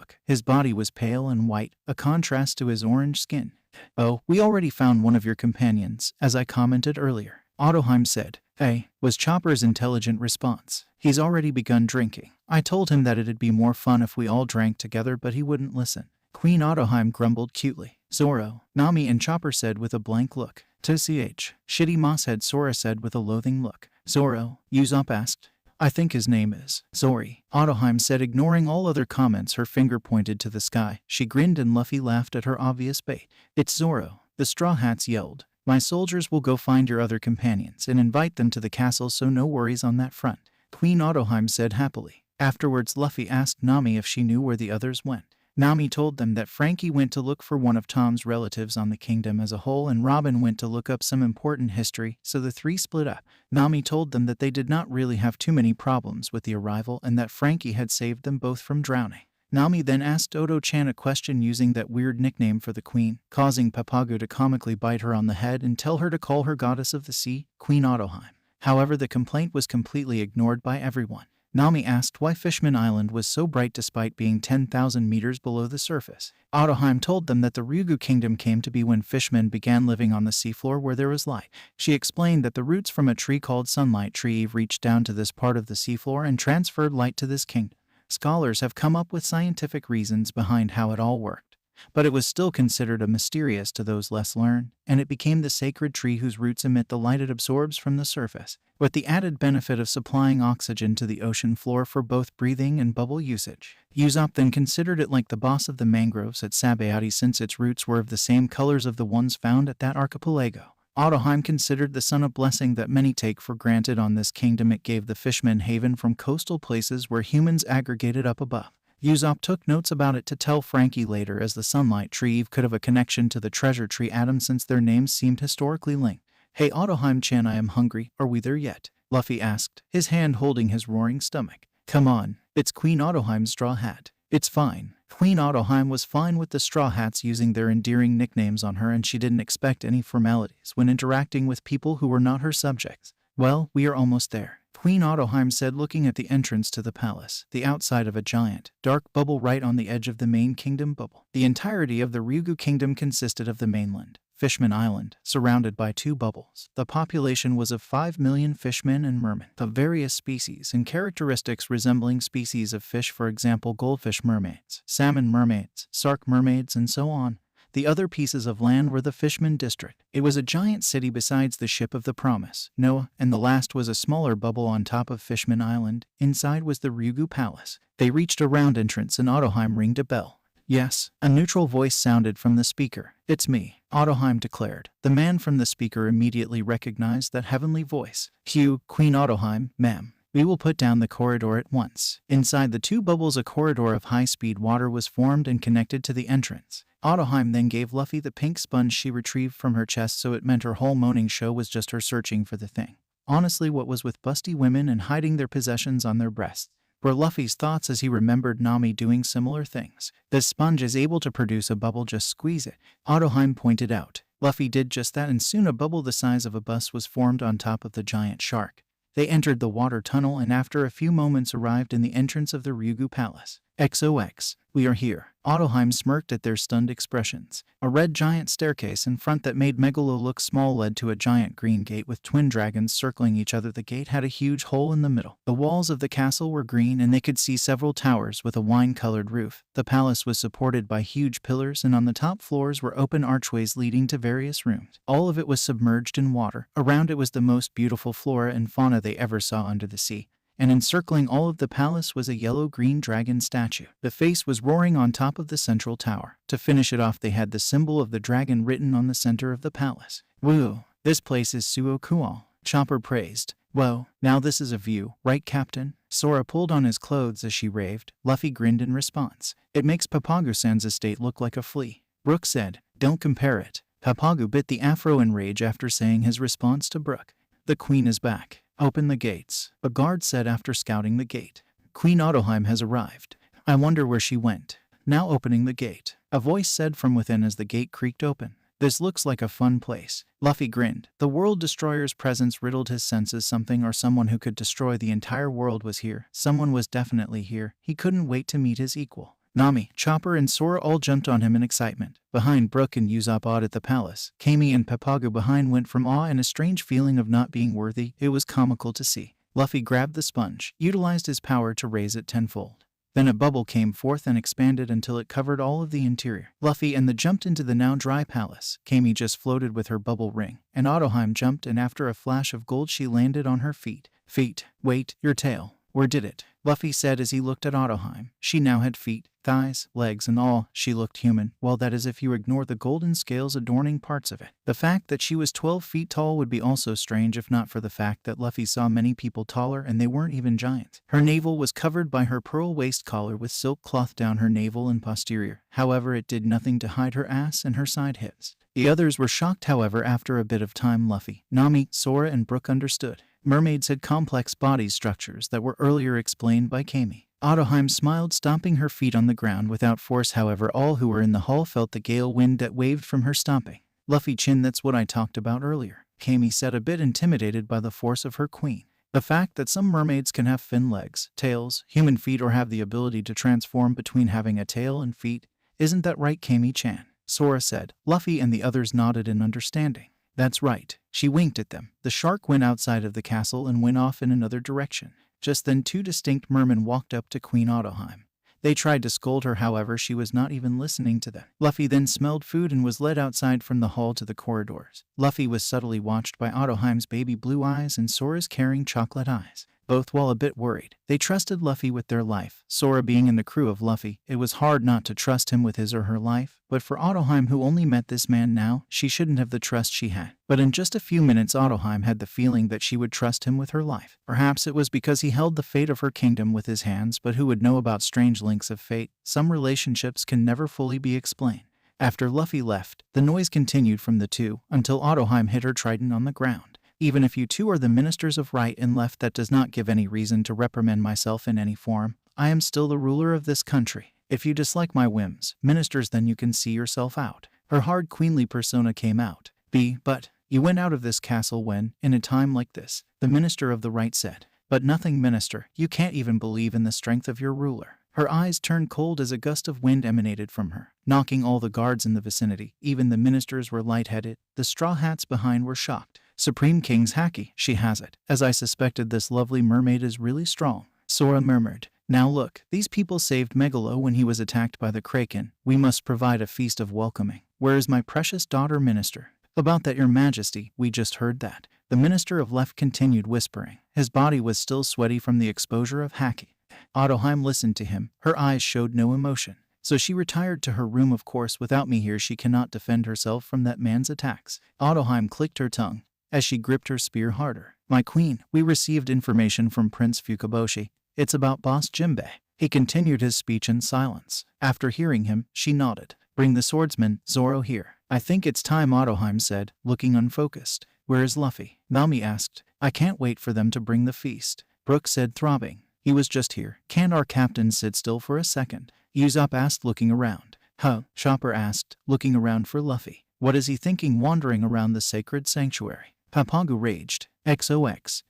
look. His body was pale and white, a contrast to his orange skin. "Oh, we already found one of your companions, as I commented earlier," Ottoheim said. Hey, was Chopper's intelligent response. He's already begun drinking. I told him that it'd be more fun if we all drank together, but he wouldn't listen. Queen Ottoheim grumbled cutely. Zoro, Nami and Chopper said with a blank look. Shitty Mosshead, Sora said with a loathing look. Zoro, Usopp asked. I think his name is Zori, Ottoheim said, ignoring all other comments. Her finger pointed to the sky. She grinned and Luffy laughed at her obvious bait. It's Zoro, the Straw Hats yelled. My soldiers will go find your other companions and invite them to the castle, so no worries on that front, Queen Ottoheim said happily. Afterwards, Luffy asked Nami if she knew where the others went. Nami told them that Frankie went to look for one of Tom's relatives on the kingdom as a whole, and Robin went to look up some important history, so the three split up. Nami told them that they did not really have too many problems with the arrival and that Frankie had saved them both from drowning. Nami then asked Oto-chan a question using that weird nickname for the queen, causing Papagu to comically bite her on the head and tell her to call her goddess of the sea, Queen Ottoheim. However, the complaint was completely ignored by everyone. Nami asked why Fishman Island was so bright despite being 10,000 meters below the surface. Ottoheim told them that the Ryugu kingdom came to be when fishmen began living on the seafloor where there was light. She explained that the roots from a tree called Sunlight Tree reached down to this part of the seafloor and transferred light to this kingdom. Scholars have come up with scientific reasons behind how it all worked, but it was still considered a mysterious to those less learned, and it became the sacred tree whose roots emit the light it absorbs from the surface, with the added benefit of supplying oxygen to the ocean floor for both breathing and bubble usage. Usopp then considered it like the boss of the mangroves at Sabaody, since its roots were of the same colors of the ones found at that archipelago. Ottoheim considered the sun a blessing that many take for granted on this kingdom. It gave the fishmen haven from coastal places where humans aggregated up above. Usopp took notes about it to tell Frankie later, as the Sunlight Tree could have a connection to the Treasure Tree Atom since their names seemed historically linked. Hey Ottoheim-chan, I am hungry. Are we there yet? Luffy asked, his hand holding his roaring stomach. Come on, it's Queen Ottoheim's Straw Hat. It's fine. Queen Ottoheim was fine with the Straw Hats using their endearing nicknames on her, and she didn't expect any formalities when interacting with people who were not her subjects. Well, we are almost there, Queen Ottoheim said, looking at the entrance to the palace, the outside of a giant, dark bubble right on the edge of the main kingdom bubble. The entirety of the Ryugu kingdom consisted of the mainland, Fishman Island, surrounded by two bubbles. The population was of 5 million fishmen and mermen of various species and characteristics resembling species of fish, for example goldfish mermaids, salmon mermaids, shark mermaids, and so on. The other pieces of land were the Fishman district. It was a giant city besides the ship of the Promise, Noah, and the last was a smaller bubble on top of Fishman Island. Inside was the Ryugu Palace. They reached a round entrance and Ottoheim rang a bell. Yes, a neutral voice sounded from the speaker. It's me, Ottoheim declared. The man from the speaker immediately recognized that heavenly voice. Queen Ottoheim, ma'am. We will put down the corridor at once. Inside the two bubbles, a corridor of high-speed water was formed and connected to the entrance. Ottoheim then gave Luffy the pink sponge she retrieved from her chest, so it meant her whole moaning show was just her searching for the thing. Honestly, what was with busty women and hiding their possessions on their breasts were Luffy's thoughts as he remembered Nami doing similar things. This sponge is able to produce a bubble, just squeeze it, Ottoheim pointed out. Luffy did just that, and soon a bubble the size of a bus was formed on top of the giant shark. They entered the water tunnel and after a few moments arrived in the entrance of the Ryugu Palace. XOX, we are here. Ottoheim smirked at their stunned expressions. A red giant staircase in front that made Megalo look small led to a giant green gate with twin dragons circling each other. The gate had a huge hole in the middle. The walls of the castle were green and they could see several towers with a wine-colored roof. The palace was supported by huge pillars and on the top floors were open archways leading to various rooms. All of it was submerged in water. Around it was the most beautiful flora and fauna they ever saw under the sea. And encircling all of the palace was a yellow-green dragon statue. The face was roaring on top of the central tower. To finish it off, they had the symbol of the dragon written on the center of the palace. Woo, this place is so cool, Chopper praised. Whoa, now this is a view, right Captain? Sora pulled on his clothes as she raved. Luffy grinned in response. It makes Papagu-san's estate look like a flea. Brook said, don't compare it. Papagu bit the afro in rage after saying his response to Brook. The queen is back. Open the gates, a guard said after scouting the gate. Queen Ottoheim has arrived. I wonder where she went. Now opening the gate, a voice said from within as the gate creaked open. This looks like a fun place. Luffy grinned. The World Destroyer's presence riddled his senses. Something or someone who could destroy the entire world was here. Someone was definitely here. He couldn't wait to meet his equal. Nami, Chopper, and Sora all jumped on him in excitement. Behind, Brook and Usopp awed at the palace. Kami and Papago behind went from awe and a strange feeling of not being worthy. It was comical to see. Luffy grabbed the sponge, utilized his power to raise it tenfold. Then a bubble came forth and expanded until it covered all of the interior. Luffy and the jumped into the now dry palace. Kami just floated with her bubble ring, and Ottoheim jumped, and after a flash of gold she landed on her feet. Feet. Wait, your tail. Where did it? Luffy said as he looked at Ottoheim. She now had feet, thighs, legs, and all. She looked human. Well, that is if you ignore the golden scales adorning parts of it. The fact that she was 12 feet tall would be also strange if not for the fact that Luffy saw many people taller and they weren't even giants. Her navel was covered by her pearl waist collar with silk cloth down her navel and posterior. However, it did nothing to hide her ass and her side hips. The others were shocked. However, after a bit of time, Luffy, Nami, Sora, and Brook understood. Mermaids had complex body structures that were earlier explained by Kami. Ottoheim smiled, stomping her feet on the ground without force. However, all who were in the hall felt the gale wind that waved from her stomping. Luffy chin, that's what I talked about earlier, Kami said, a bit intimidated by the force of her queen. The fact that some mermaids can have fin legs, tails, human feet, or have the ability to transform between having a tail and feet, isn't that right, Kami-chan? Sora said. Luffy and the others nodded in understanding. That's right. She winked at them. The shark went outside of the castle and went off in another direction. Just then 2 distinct mermen walked up to Queen Ottoheim. They tried to scold her, however she was not even listening to them. Luffy then smelled food and was led outside from the hall to the corridors. Luffy was subtly watched by Ottoheim's baby blue eyes and Sora's caring chocolate eyes. Both while a bit worried. They trusted Luffy with their life. Sora being in the crew of Luffy, it was hard not to trust him with his or her life, but for Ottoheim, who only met this man now, she shouldn't have the trust she had. But in just a few minutes, Ottoheim had the feeling that she would trust him with her life. Perhaps it was because he held the fate of her kingdom with his hands, but who would know about strange links of fate? Some relationships can never fully be explained. After Luffy left, the noise continued from the two, until Ottoheim hit her trident on the ground. Even if you two are the ministers of right and left, that does not give any reason to reprimand myself in any form. I am still the ruler of this country. If you dislike my whims, ministers, then you can see yourself out. Her hard queenly persona came out. But you went out of this castle when, in a time like this, the minister of the right said. But nothing, minister. You can't even believe in the strength of your ruler. Her eyes turned cold as a gust of wind emanated from her, knocking all the guards in the vicinity. Even the ministers were lightheaded. The straw hats behind were shocked. Supreme King's Haki, she has it. As I suspected, this lovely mermaid is really strong, Sora murmured. Now look, these people saved Megalo when he was attacked by the Kraken. We must provide a feast of welcoming. Where is my precious daughter, minister? About that, your majesty, we just heard that. The minister of left continued whispering. His body was still sweaty from the exposure of Haki. Ottoheim listened to him. Her eyes showed no emotion. So she retired to her room. Of course, without me here she cannot defend herself from that man's attacks. Ottoheim clicked her tongue as she gripped her spear harder. My queen, we received information from Prince Fukaboshi. It's about Boss Jimbe. He continued his speech in silence. After hearing him, she nodded. Bring the swordsman, Zoro, here. I think it's time, Ottoheim said, looking unfocused. Where is Luffy? Nami asked. I can't wait for them to bring the feast. Brook said, throbbing. He was just here. Can't our captain sit still for a second? Usopp asked, looking around. Huh? Chopper asked, looking around for Luffy. What is he thinking wandering around the sacred sanctuary? Papago raged. XOX.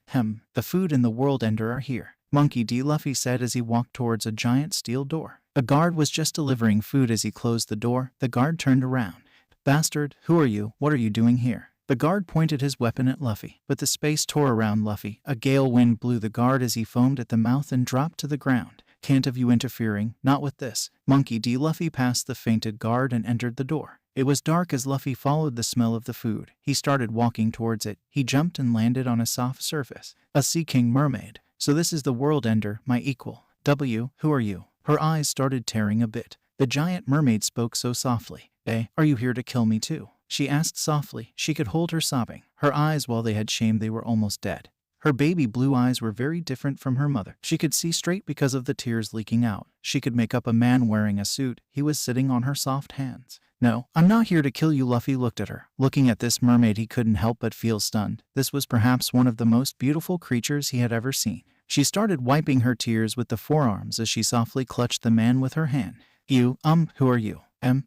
The food and the world ender are here. Monkey D. Luffy said as he walked towards a giant steel door. A guard was just delivering food. As he closed the door, the guard turned around. Bastard, who are you? What are you doing here? The guard pointed his weapon at Luffy, but the space tore around Luffy. A gale wind blew the guard as he foamed at the mouth and dropped to the ground. Can't have you interfering, not with this. Monkey D. Luffy passed the fainted guard and entered the door. It was dark as Luffy followed the smell of the food. He started walking towards it. He jumped and landed on a soft surface. A Sea King mermaid. So this is the world ender, my equal. Who are you? Her eyes started tearing a bit. The giant mermaid spoke so softly. Are you here to kill me too? She asked softly. She could hold her sobbing. Her eyes, while they had shame, they were almost dead. Her baby blue eyes were very different from her mother. She could see straight because of the tears leaking out. She could make up a man wearing a suit. He was sitting on her soft hands. No, I'm not here to kill you. Luffy looked at her. Looking at this mermaid, he couldn't help but feel stunned. This was perhaps one of the most beautiful creatures he had ever seen. She started wiping her tears with the forearms as she softly clutched the man with her hand. Who are you?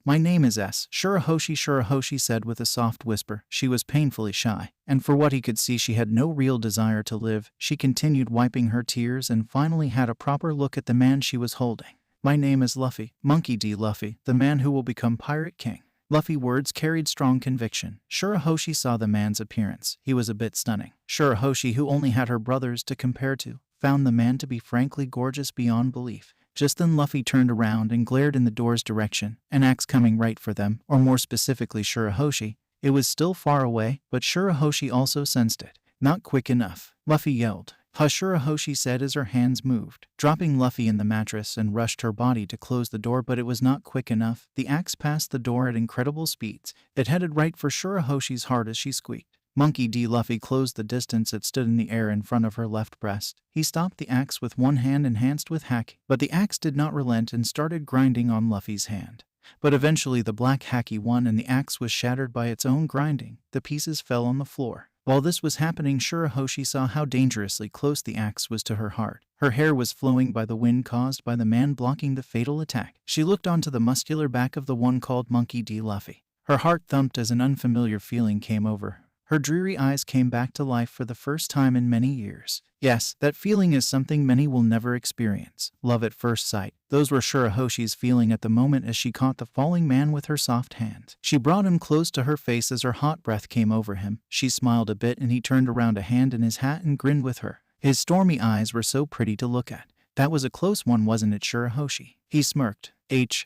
My name is Shuroshi said with a soft whisper. She was painfully shy, and for what he could see she had no real desire to live. She continued wiping her tears and finally had a proper look at the man she was holding. My name is Luffy, Monkey D. Luffy, the man who will become Pirate King. Luffy's words carried strong conviction. Shuroshi saw the man's appearance. He was a bit stunning. Shuroshi, who only had her brothers to compare to, found the man to be frankly gorgeous beyond belief. Just then Luffy turned around and glared in the door's direction, an axe coming right for them, or more specifically Shuroshi. It was still far away, but Shuroshi also sensed it. Not quick enough, Luffy yelled. Hush, Shuroshi said as her hands moved, dropping Luffy in the mattress and rushed her body to close the door, but it was not quick enough. The axe passed the door at incredible speeds. It headed right for Shuroshi's heart as she squeaked. Monkey D. Luffy closed the distance it stood in the air in front of her left breast. He stopped the axe with one hand enhanced with haki, but the axe did not relent and started grinding on Luffy's hand. But eventually the black haki won and the axe was shattered by its own grinding. The pieces fell on the floor. While this was happening, Shuroshi saw how dangerously close the axe was to her heart. Her hair was flowing by the wind caused by the man blocking the fatal attack. She looked onto the muscular back of the one called Monkey D. Luffy. Her heart thumped as an unfamiliar feeling came over her. Her dreary eyes came back to life for the first time in many years. Yes, that feeling is something many will never experience. Love at first sight. Those were Shuroshi's feeling at the moment as she caught the falling man with her soft hand. She brought him close to her face as her hot breath came over him. She smiled a bit and he turned around a hand in his hat and grinned with her. His stormy eyes were so pretty to look at. That was a close one, wasn't it, Shuroshi? He smirked.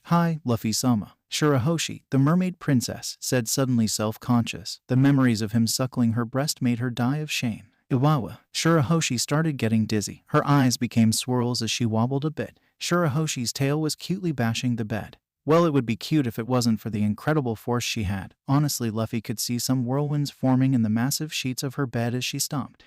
Hi, Luffy-sama. Shuroshi, the mermaid princess, said suddenly self-conscious. The memories of him suckling her breast made her die of shame. Iwawa. Shuroshi started getting dizzy. Her eyes became swirls as she wobbled a bit. Shuroshi's tail was cutely bashing the bed. Well, it would be cute if it wasn't for the incredible force she had. Honestly, Luffy could see some whirlwinds forming in the massive sheets of her bed as she stomped.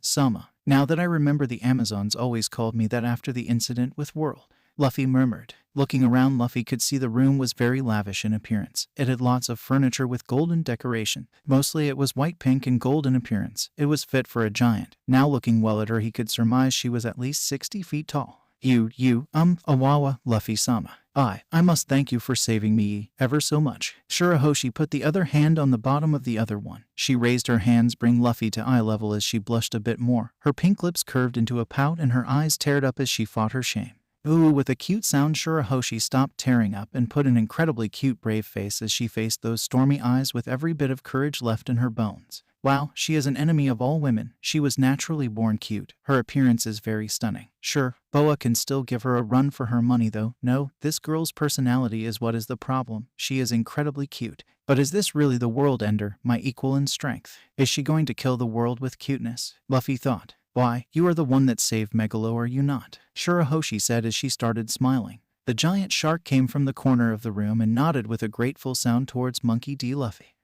Sama. Now that I remember, the Amazons always called me that after the incident with World. Luffy murmured. Looking around, Luffy could see the room was very lavish in appearance. It had lots of furniture with golden decoration. Mostly it was white, pink, and gold in appearance. It was fit for a giant. Now looking well at her, he could surmise she was at least 60 feet tall. Awawa, Luffy-sama. I must thank you for saving me ever so much. Shuroshi put the other hand on the bottom of the other one. She raised her hands, bring Luffy to eye level as she blushed a bit more. Her pink lips curved into a pout and her eyes teared up as she fought her shame. Ooh, with a cute sound, Shuroshi stopped tearing up and put an incredibly cute brave face as she faced those stormy eyes with every bit of courage left in her bones. Wow, she is an enemy of all women. She was naturally born cute. Her appearance is very stunning. Sure, Boa can still give her a run for her money though. No, this girl's personality is what is the problem. She is incredibly cute. But is this really the world ender, my equal in strength? Is she going to kill the world with cuteness? Luffy thought. Why, you are the one that saved Megalo, are you not? Shuroshi said as she started smiling. The giant shark came from the corner of the room and nodded with a grateful sound towards Monkey D. Luffy.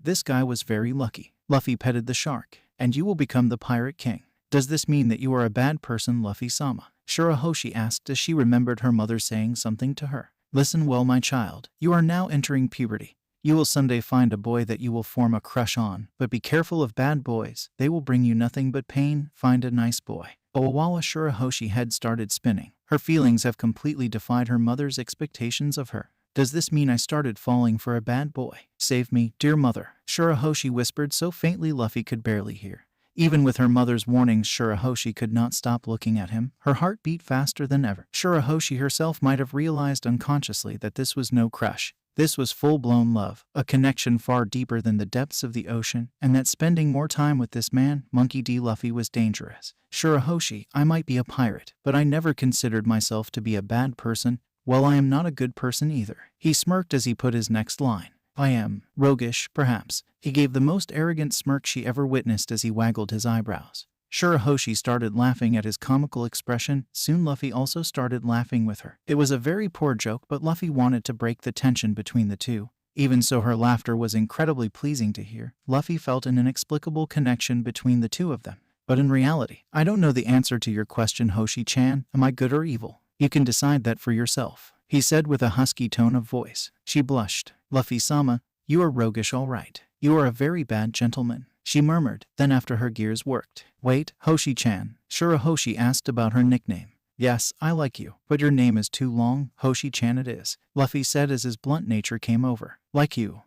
This guy was very lucky. Luffy petted the shark. And you will become the Pirate King. Does this mean that you are a bad person, Luffy-sama? Shuroshi asked as she remembered her mother saying something to her. Listen well, my child. You are now entering puberty. You will someday find a boy that you will form a crush on, but be careful of bad boys. They will bring you nothing but pain. Find a nice boy. While Shuroshi's head started spinning. Her feelings have completely defied her mother's expectations of her. Does this mean I started falling for a bad boy? Save me, dear mother. Shuroshi whispered so faintly Luffy could barely hear. Even with her mother's warnings, Shuroshi could not stop looking at him. Her heart beat faster than ever. Shuroshi herself might have realized unconsciously that this was no crush. This was full-blown love, a connection far deeper than the depths of the ocean, and that spending more time with this man, Monkey D. Luffy, was dangerous. Shuroshi, I might be a pirate, but I never considered myself to be a bad person. Well, I am not a good person either. He smirked as he put his next line. I am roguish, perhaps. He gave the most arrogant smirk she ever witnessed as he waggled his eyebrows. Shuroshi started laughing at his comical expression. Soon Luffy also started laughing with her. It was a very poor joke, but Luffy wanted to break the tension between the two. Even so, her laughter was incredibly pleasing to hear. Luffy felt an inexplicable connection between the two of them. But in reality, I don't know the answer to your question, Hoshi-chan. Am I good or evil? You can decide that for yourself, he said with a husky tone of voice. She blushed. Luffy-sama, you are roguish, all right. You are a very bad gentleman, she murmured. Then after her gears worked. Wait, Hoshi-chan. Shuroshi asked about her nickname. Yes, I like you, but your name is too long. Hoshi-chan it is, Luffy said as his blunt nature came over. Like you.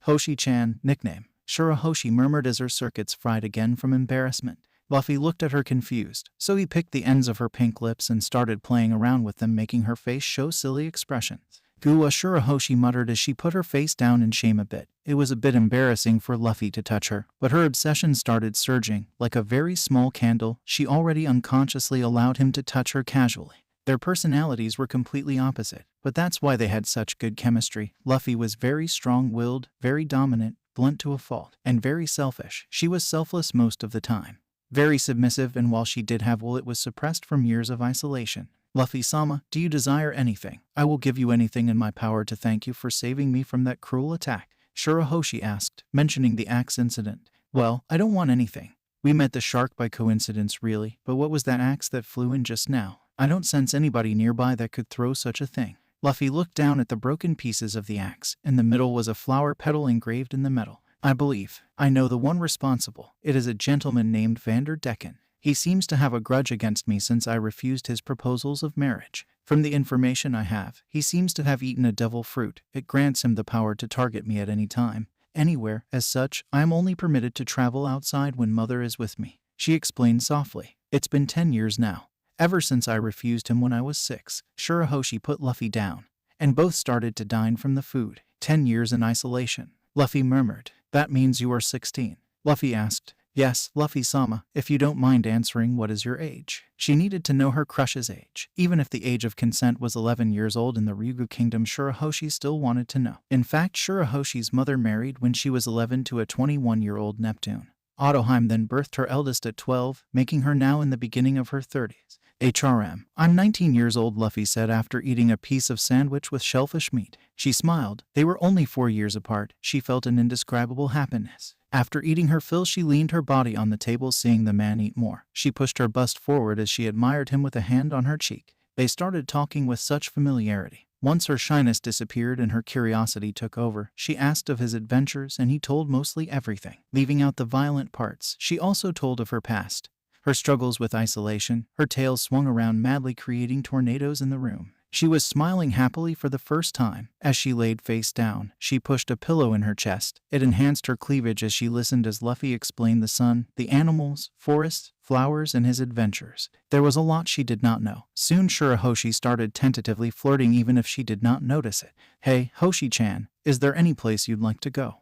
Hoshi-chan, nickname. Shuroshi murmured as her circuits fried again from embarrassment. Luffy looked at her confused, so he picked the ends of her pink lips and started playing around with them, making her face show silly expressions. Goo, Shuroshi muttered as she put her face down in shame a bit. It was a bit embarrassing for Luffy to touch her, but her obsession started surging. Like a very small candle, she already unconsciously allowed him to touch her casually. Their personalities were completely opposite, but that's why they had such good chemistry. Luffy was very strong-willed, very dominant, blunt to a fault, and very selfish. She was selfless most of the time. Very submissive, and while she did have will, it was suppressed from years of isolation. Luffy-sama, do you desire anything? I will give you anything in my power to thank you for saving me from that cruel attack, Shuroshi asked, mentioning the axe incident. Well, I don't want anything. We met the shark by coincidence really, but what was that axe that flew in just now? I don't sense anybody nearby that could throw such a thing. Luffy looked down at the broken pieces of the axe. In the middle was a flower petal engraved in the metal. I know the one responsible. It is a gentleman named Vander Decken. He seems to have a grudge against me since I refused his proposals of marriage. From the information I have, he seems to have eaten a devil fruit. It grants him the power to target me at any time, anywhere. As such, I am only permitted to travel outside when mother is with me. She explained softly. It's been 10 years now. Ever since I refused him when I was 6. Shuroshi put Luffy down, and both started to dine from the food. 10 years in isolation. Luffy murmured. That means you are 16. Luffy asked. Yes, Luffy-sama, if you don't mind answering, what is your age? She needed to know her crush's age. Even if the age of consent was 11 years old in the Ryugu kingdom, Shuroshi still wanted to know. In fact, Shuroshi's mother married when she was 11 to a 21-year-old Neptune. Ottoheim then birthed her eldest at 12, making her now in the beginning of her 30s. I'm 19 years old, Luffy said after eating a piece of sandwich with shellfish meat. She smiled. They were only 4 years apart. She felt an indescribable happiness. After eating her fill, she leaned her body on the table, seeing the man eat more. She pushed her bust forward as she admired him with a hand on her cheek. They started talking with such familiarity. Once her shyness disappeared and her curiosity took over, she asked of his adventures and he told mostly everything, leaving out the violent parts. She also told of her past, her struggles with isolation. Her tail swung around madly, creating tornadoes in the room. She was smiling happily for the first time. As she laid face down, she pushed a pillow in her chest. It enhanced her cleavage as she listened as Luffy explained the sun, the animals, forests, flowers, and his adventures. There was a lot she did not know. Soon Shuroshi started tentatively flirting even if she did not notice it. Hey, Hoshi-chan, is there any place you'd like to go?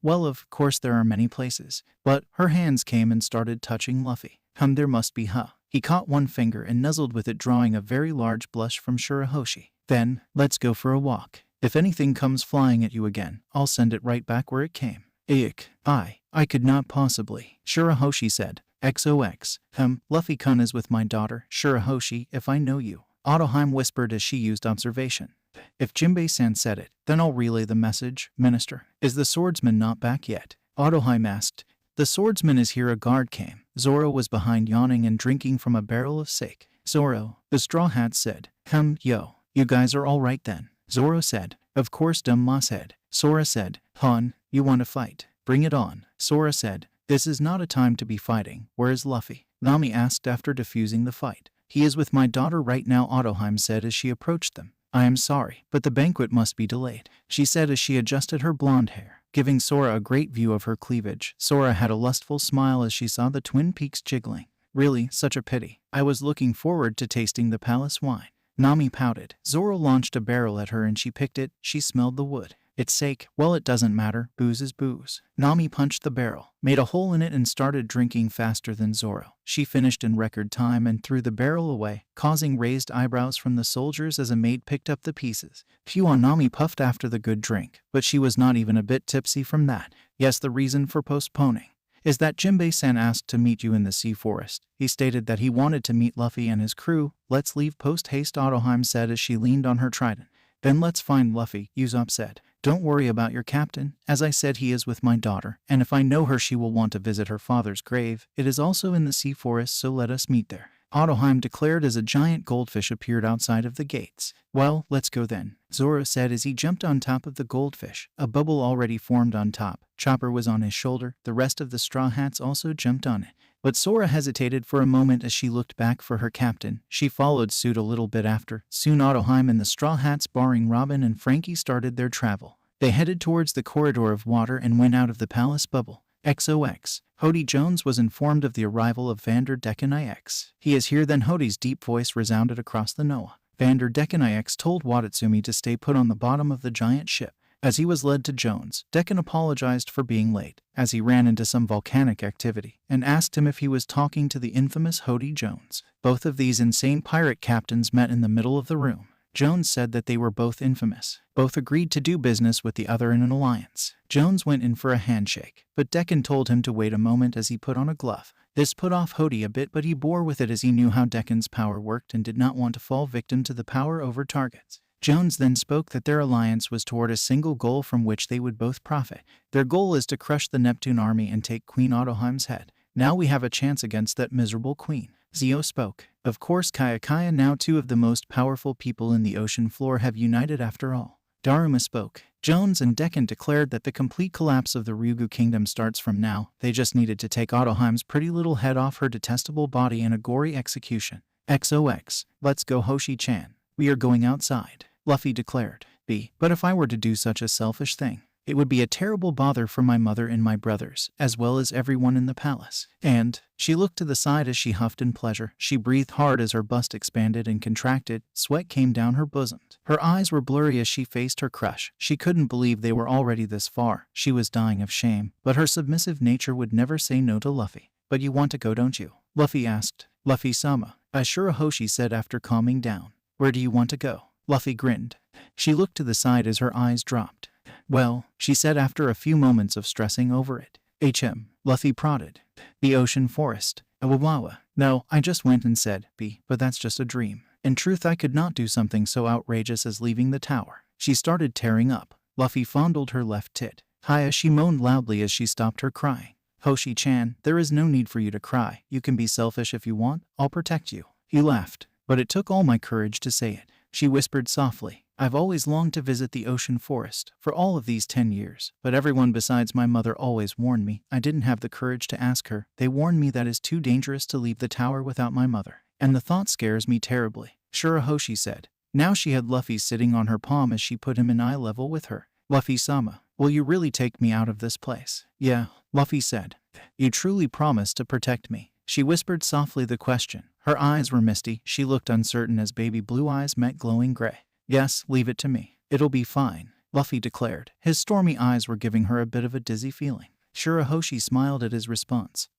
Well, of course there are many places. But her hands came and started touching Luffy. There must be, huh? He caught one finger and nuzzled with it, drawing a very large blush from Shuroshi. Then, let's go for a walk. If anything comes flying at you again, I'll send it right back where it came. Ick. I could not possibly, Shuroshi said. XOX. Luffy-kun is with my daughter, Shuroshi, if I know you. Ottoheim whispered as she used observation. If Jimbe-san said it, then I'll relay the message. Minister, is the swordsman not back yet? Ottoheim asked. The swordsman is here, a guard came. Zoro was behind, yawning and drinking from a barrel of sake. Zoro, the Straw Hat said. Yo, you guys are all right then? Zoro said. Of course, dumb moss head. Sora said. Han, you want to fight? Bring it on. Sora said. This is not a time to be fighting. Where is Luffy? Nami asked after diffusing the fight. He is with my daughter right now, Ottoheim said as she approached them. I am sorry, but the banquet must be delayed, she said as she adjusted her blonde hair, giving Sora a great view of her cleavage. Sora had a lustful smile as she saw the twin peaks jiggling. Really, such a pity. I was looking forward to tasting the palace wine. Nami pouted. Zoro launched a barrel at her and she picked it. She smelled the wood. Its sake, well, it doesn't matter. Booze is booze. Nami punched the barrel, made a hole in it and started drinking faster than Zoro. She finished in record time and threw the barrel away, causing raised eyebrows from the soldiers as a maid picked up the pieces. Phew, Nami puffed after the good drink, but she was not even a bit tipsy from that. Yes, the reason for postponing is that Jimbe-san asked to meet you in the sea forest. He stated that he wanted to meet Luffy and his crew. Let's leave post-haste, Ottoheim said as she leaned on her trident. Then let's find Luffy, Usopp said. Don't worry about your captain. As I said, he is with my daughter, and if I know her, she will want to visit her father's grave. It is also in the sea forest, so let us meet there, Ottoheim declared as a giant goldfish appeared outside of the gates. Well, let's go then, Zoro said as he jumped on top of the goldfish. A bubble already formed on top. Chopper was on his shoulder. The rest of the Straw Hats also jumped on it. But Sora hesitated for a moment as she looked back for her captain. She followed suit a little bit after. Soon Ottoheim and the Straw Hats, barring Robin and Frankie, started their travel. They headed towards the corridor of water and went out of the palace bubble. XOX. Hodi Jones was informed of the arrival of Vander Decken IX. He is here. Then Hodi's deep voice resounded across the Noah. Vander Decken IX told Watatsumi to stay put on the bottom of the giant ship. As he was led to Jones, Decken apologized for being late, as he ran into some volcanic activity, and asked him if he was talking to the infamous Hodi Jones. Both of these insane pirate captains met in the middle of the room. Jones said that they were both infamous. Both agreed to do business with the other in an alliance. Jones went in for a handshake, but Decken told him to wait a moment as he put on a glove. This put off Hodi a bit, but he bore with it as he knew how Decken's power worked and did not want to fall victim to the power over targets. Jones then spoke that their alliance was toward a single goal from which they would both profit. Their goal is to crush the Neptune army and take Queen Ottoheim's head. Now we have a chance against that miserable queen. Zio spoke. Of course, Kaya, now two of the most powerful people in the ocean floor have united after all. Daruma spoke. Jones and Decken declared that the complete collapse of the Ryugu kingdom starts from now. They just needed to take Ottoheim's pretty little head off her detestable body in a gory execution. XOX. Let's go, Hoshi-chan. We are going outside, Luffy declared. But if I were to do such a selfish thing, it would be a terrible bother for my mother and my brothers, as well as everyone in the palace. And she looked to the side as she huffed in pleasure. She breathed hard as her bust expanded and contracted. Sweat came down her bosom. Her eyes were blurry as she faced her crush. She couldn't believe they were already this far. She was dying of shame, but her submissive nature would never say no to Luffy. But you want to go, don't you? Luffy asked. Luffy-sama, Shuroshi said after calming down. Where do you want to go? Luffy grinned. She looked to the side as her eyes dropped. Well, she said after a few moments of stressing over it. Luffy prodded. The ocean forest. Awawawa. No, I just went and said, but that's just a dream. In truth, I could not do something so outrageous as leaving the tower. She started tearing up. Luffy fondled her left tit. Hiya, she moaned loudly as she stopped her crying. Hoshi-chan, there is no need for you to cry. You can be selfish if you want. I'll protect you. He laughed. But it took all my courage to say it. She whispered softly. I've always longed to visit the ocean forest for all of these 10 years, but everyone besides my mother always warned me. I didn't have the courage to ask her. They warned me that it's too dangerous to leave the tower without my mother. And the thought scares me terribly, Shuroshi said. Now she had Luffy sitting on her palm as she put him in eye level with her. Luffy-sama, will you really take me out of this place? Yeah, Luffy said. You truly promise to protect me? She whispered softly the question. Her eyes were misty. She looked uncertain as baby blue eyes met glowing gray. Yes, leave it to me. It'll be fine, Luffy declared. His stormy eyes were giving her a bit of a dizzy feeling. Shuroshi smiled at his response.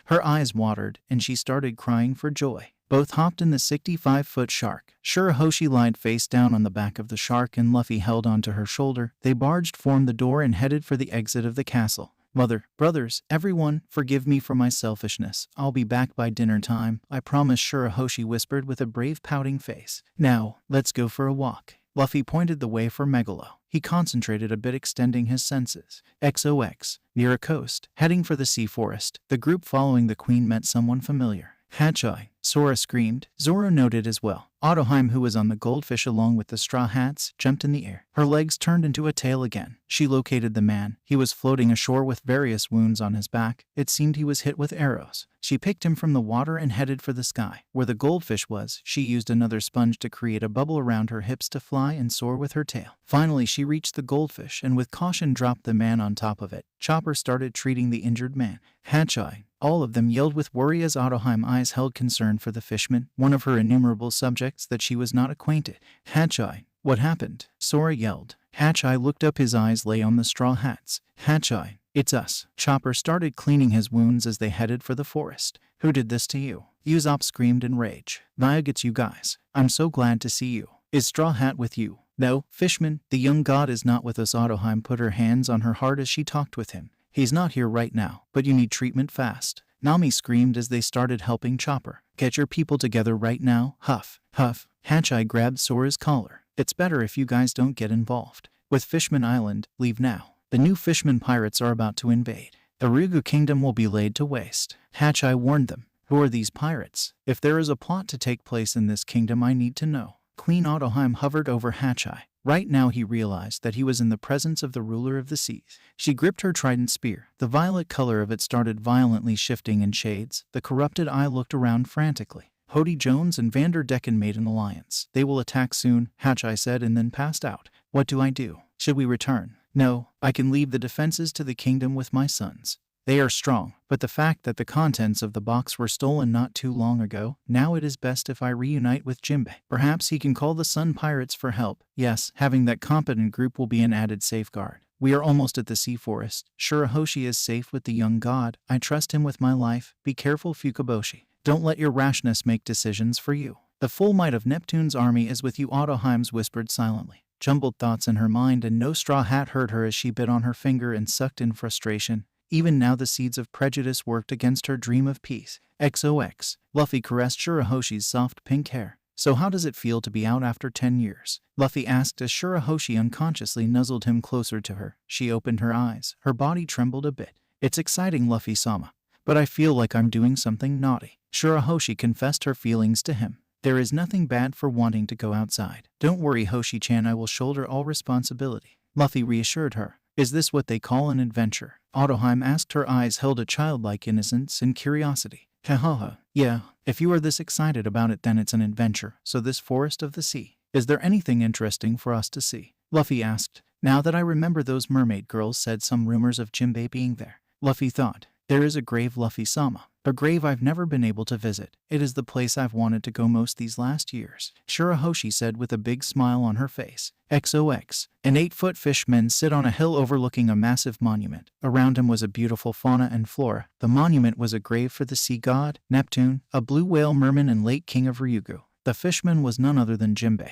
Her eyes watered, and she started crying for joy. Both hopped in the 65-foot shark. Shuroshi lied face down on the back of the shark, and Luffy held onto her shoulder. They barged formed the door and headed for the exit of the castle. Mother, brothers, everyone, forgive me for my selfishness. I'll be back by dinner time, I promise, Shuroshi whispered with a brave pouting face. Now, let's go for a walk. Luffy pointed the way for Megalo. He concentrated a bit, extending his senses. XOX. Near a coast, heading for the sea forest, the group following the queen met someone familiar. Hachai, Sora screamed. Zoro noted as well. Ottoheim, who was on the goldfish along with the straw hats, jumped in the air. Her legs turned into a tail again. She located the man. He was floating ashore with various wounds on his back. It seemed he was hit with arrows. She picked him from the water and headed for the sky. Where the goldfish was, she used another sponge to create a bubble around her hips to fly and soar with her tail. Finally, she reached the goldfish and with caution dropped the man on top of it. Chopper started treating the injured man. Hachai. All of them yelled with worry as Ottoheim eyes held concern for the fishman, one of her innumerable subjects that she was not acquainted. Hachai. What happened? Sora yelled. Hachai looked up, his eyes lay on the straw hats. Hachai. It's us. Chopper started cleaning his wounds as they headed for the forest. Who did this to you? Usopp screamed in rage. Vyag, it's you guys. I'm so glad to see you. Is Straw Hat with you? No, Fishman, the young god is not with us. Ottoheim put her hands on her heart as she talked with him. He's not here right now, but you need treatment fast. Nami screamed as they started helping Chopper. Get your people together right now. Huff, huff. Hachai grabbed Sora's collar. It's better if you guys don't get involved. With Fishman Island, leave now. The new Fisherman Pirates are about to invade. The Ryugu kingdom will be laid to waste. Hachai warned them. Who are these pirates? If there is a plot to take place in this kingdom, I need to know. Queen Ottoheim hovered over Hachai. Right now he realized that he was in the presence of the ruler of the seas. She gripped her trident spear. The violet color of it started violently shifting in shades. The corrupted eye looked around frantically. Hodi Jones and Vander Decken made an alliance. They will attack soon, Hachai said, and then passed out. What do I do? Should we return? No, I can leave the defenses to the kingdom with my sons. They are strong, but the fact that the contents of the box were stolen not too long ago, now it is best if I reunite with Jimbe. Perhaps he can call the Sun Pirates for help. Yes, having that competent group will be an added safeguard. We are almost at the sea forest. Shuroshi is safe with the young god. I trust him with my life. Be careful, Fukaboshi. Don't let your rashness make decisions for you. The full might of Neptune's army is with you, Ottoheim whispered silently. Jumbled thoughts in her mind, and no straw hat hurt her as she bit on her finger and sucked in frustration. Even now the seeds of prejudice worked against her dream of peace. XOX. Luffy caressed Shurahoshi's soft pink hair. So how does it feel to be out after 10 years? Luffy asked as Shuroshi unconsciously nuzzled him closer to her. She opened her eyes. Her body trembled a bit. It's exciting, Luffy-sama. But I feel like I'm doing something naughty. Shuroshi confessed her feelings to him. There is nothing bad for wanting to go outside. Don't worry, Hoshi-chan, I will shoulder all responsibility. Luffy reassured her. Is this what they call an adventure? Ottoheim asked. Her eyes held a childlike innocence and curiosity. Hahaha. Yeah, if you are this excited about it, then it's an adventure. So this forest of the sea. Is there anything interesting for us to see? Luffy asked. Now that I remember, those mermaid girls said some rumors of Jimbe being there. Luffy thought. There is a grave, Luffy-sama. A grave I've never been able to visit. It is the place I've wanted to go most these last years. Shuroshi said with a big smile on her face. XOX. An 8-foot fishman sit on a hill overlooking a massive monument. Around him was a beautiful fauna and flora. The monument was a grave for the sea god, Neptune, a blue whale merman and late king of Ryugu. The fishman was none other than Jimbe.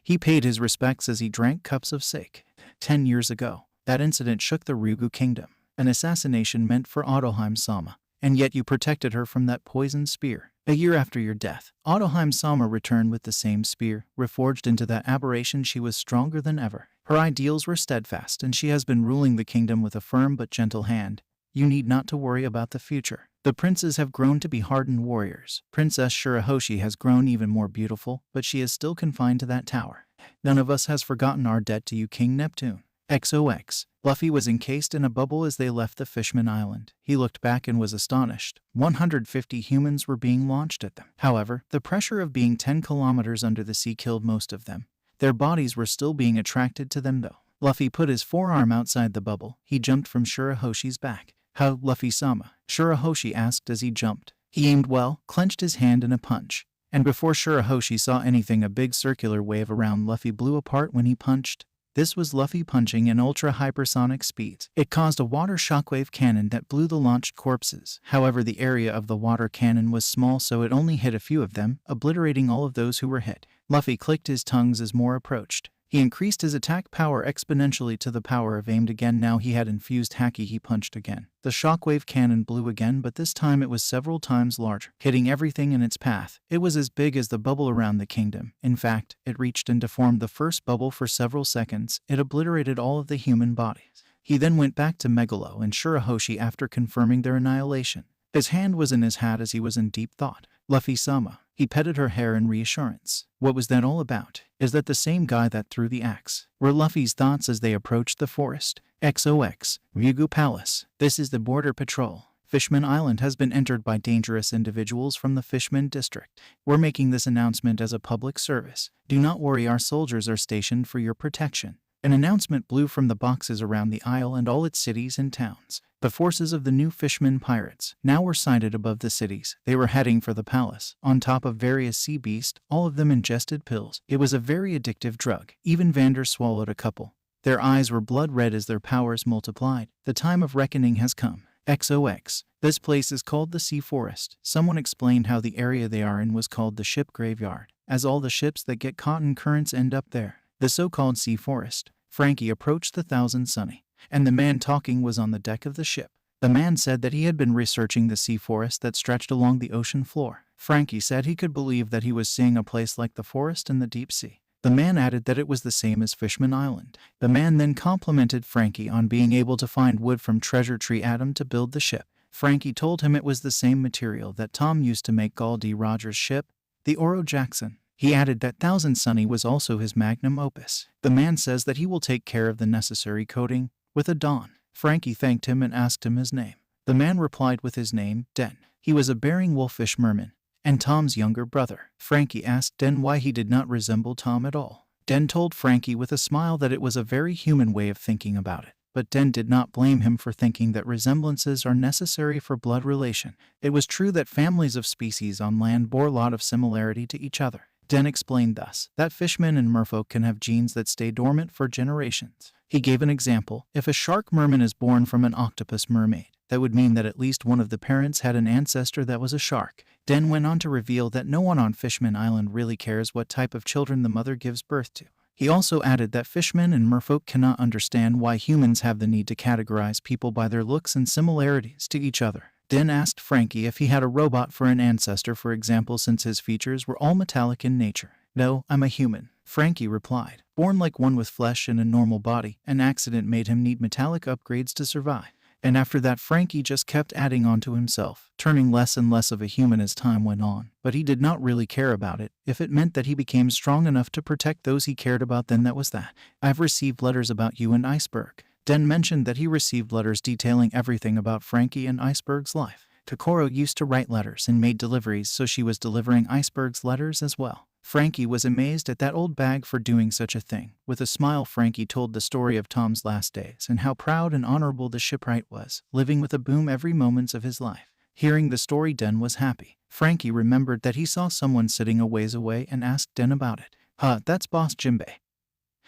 He paid his respects as he drank cups of sake. 10 years ago, that incident shook the Ryugu kingdom. An assassination meant for Ottoheim-sama. And yet you protected her from that poisoned spear. A year after your death, Ottoheim-sama returned with the same spear. Reforged into that aberration, she was stronger than ever. Her ideals were steadfast, and she has been ruling the kingdom with a firm but gentle hand. You need not to worry about the future. The princes have grown to be hardened warriors. Princess Shuroshi has grown even more beautiful, but she is still confined to that tower. None of us has forgotten our debt to you, King Neptune. XOX. Luffy was encased in a bubble as they left the Fishman Island. He looked back and was astonished. 150 humans were being launched at them. However, the pressure of being 10 kilometers under the sea killed most of them. Their bodies were still being attracted to them though. Luffy put his forearm outside the bubble. He jumped from Shurahoshi's back. How, Luffy-sama? Shuroshi asked as he jumped. He aimed well, clenched his hand in a punch. And before Shuroshi saw anything, a big circular wave around Luffy blew apart when he punched. This was Luffy punching in ultra-hypersonic speeds. It caused a water shockwave cannon that blew the launched corpses. However, the area of the water cannon was small, so it only hit a few of them, obliterating all of those who were hit. Luffy clicked his tongues as more approached. He increased his attack power exponentially to the power of aimed again. Now he had infused haki. He punched again. The shockwave cannon blew again, but this time it was several times larger, hitting everything in its path. It was as big as the bubble around the kingdom. In fact, it reached and deformed the first bubble for several seconds. It obliterated all of the human bodies. He then went back to Megalo and Shuroshi after confirming their annihilation. His hand was in his hat as he was in deep thought. Luffy-sama. He petted her hair in reassurance. What was that all about? Is that the same guy that threw the axe? Were Luffy's thoughts as they approached the forest. XOX. Ryugu Palace. This is the border patrol. Fishman Island has been entered by dangerous individuals from the Fishman district. We're making this announcement as a public service. Do not worry, our soldiers are stationed for your protection. An announcement blew from the boxes around the isle and all its cities and towns. The forces of the new Fisherman Pirates now were sighted above the cities. They were heading for the palace, on top of various sea beasts, all of them ingested pills. It was a very addictive drug. Even Vander swallowed a couple. Their eyes were blood red as their powers multiplied. The time of reckoning has come. XOX. This place is called the Sea Forest. Someone explained how the area they are in was called the ship graveyard, as all the ships that get caught in currents end up there. The so-called Sea Forest. Frankie approached the Thousand Sunny, and the man talking was on the deck of the ship. The man said that he had been researching the sea forest that stretched along the ocean floor. Frankie said he could believe that he was seeing a place like the forest in the deep sea. The man added that it was the same as Fishman Island. The man then complimented Frankie on being able to find wood from Treasure Tree Atom to build the ship. Frankie told him it was the same material that Tom used to make Gall D. Rogers' ship, the Oro Jackson. He added that Thousand Sunny was also his magnum opus. The man says that he will take care of the necessary coding with a Don. Frankie thanked him and asked him his name. The man replied with his name, Den. He was a Bering Wolfish merman and Tom's younger brother. Frankie asked Den why he did not resemble Tom at all. Den told Frankie with a smile that it was a very human way of thinking about it. but Den did not blame him for thinking that resemblances are necessary for blood relation. It was true that families of species on land bore a lot of similarity to each other. Den explained thus, that fishmen and merfolk can have genes that stay dormant for generations. He gave an example. If a shark merman is born from an octopus mermaid, that would mean that at least one of the parents had an ancestor that was a shark. Den went on to reveal that no one on Fishman Island really cares what type of children the mother gives birth to. He also added that fishmen and merfolk cannot understand why humans have the need to categorize people by their looks and similarities to each other. Den asked Frankie if he had a robot for an ancestor, for example, since his features were all metallic in nature. No, I'm a human, Frankie replied. Born like one with flesh and a normal body, an accident made him need metallic upgrades to survive. And after that, Frankie just kept adding on to himself, turning less and less of a human as time went on. But he did not really care about it. If it meant that he became strong enough to protect those he cared about, then that was that. I've received letters about you and Iceberg. Den mentioned that he received letters detailing everything about Frankie and Iceberg's life. Kokoro used to write letters and made deliveries, so she was delivering Iceberg's letters as well. Frankie was amazed at that old bag for doing such a thing. With a smile, Frankie told the story of Tom's last days and how proud and honorable the shipwright was, living with a boom every moment of his life. Hearing the story, Den was happy. Frankie remembered that he saw someone sitting a ways away and asked Den about it. That's Boss Jimbe.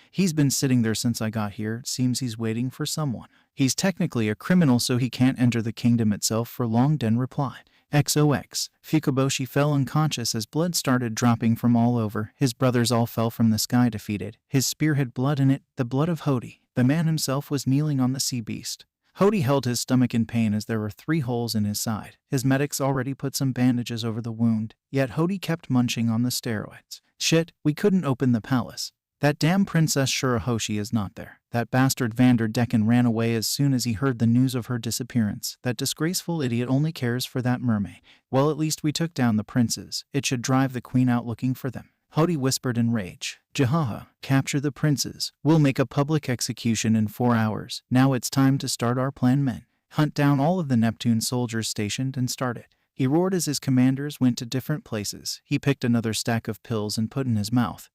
He's been sitting there since I got here. It seems he's waiting for someone. He's technically a criminal, so he can't enter the kingdom itself for long, Den replied. XOX. Fukaboshi fell unconscious as blood started dropping from all over. His brothers all fell from the sky defeated. His spear had blood in it, the blood of Hodi. The man himself was kneeling on the sea beast. Hodi held his stomach in pain as there were 3 holes in his side. His medics already put some bandages over the wound, yet Hodi kept munching on the steroids. Shit, we couldn't open the palace. That damn Princess Shuroshi is not there. That bastard Vander Decken ran away as soon as he heard the news of her disappearance. That disgraceful idiot only cares for that mermaid. Well, at least we took down the princes. It should drive the queen out looking for them. Hodi whispered in rage. Jahaha, capture the princes. We'll make a public execution in 4 hours. Now it's time to start our plan, men. Hunt down all of the Neptune soldiers stationed and start it. He roared as his commanders went to different places. He picked another stack of pills and put in his mouth.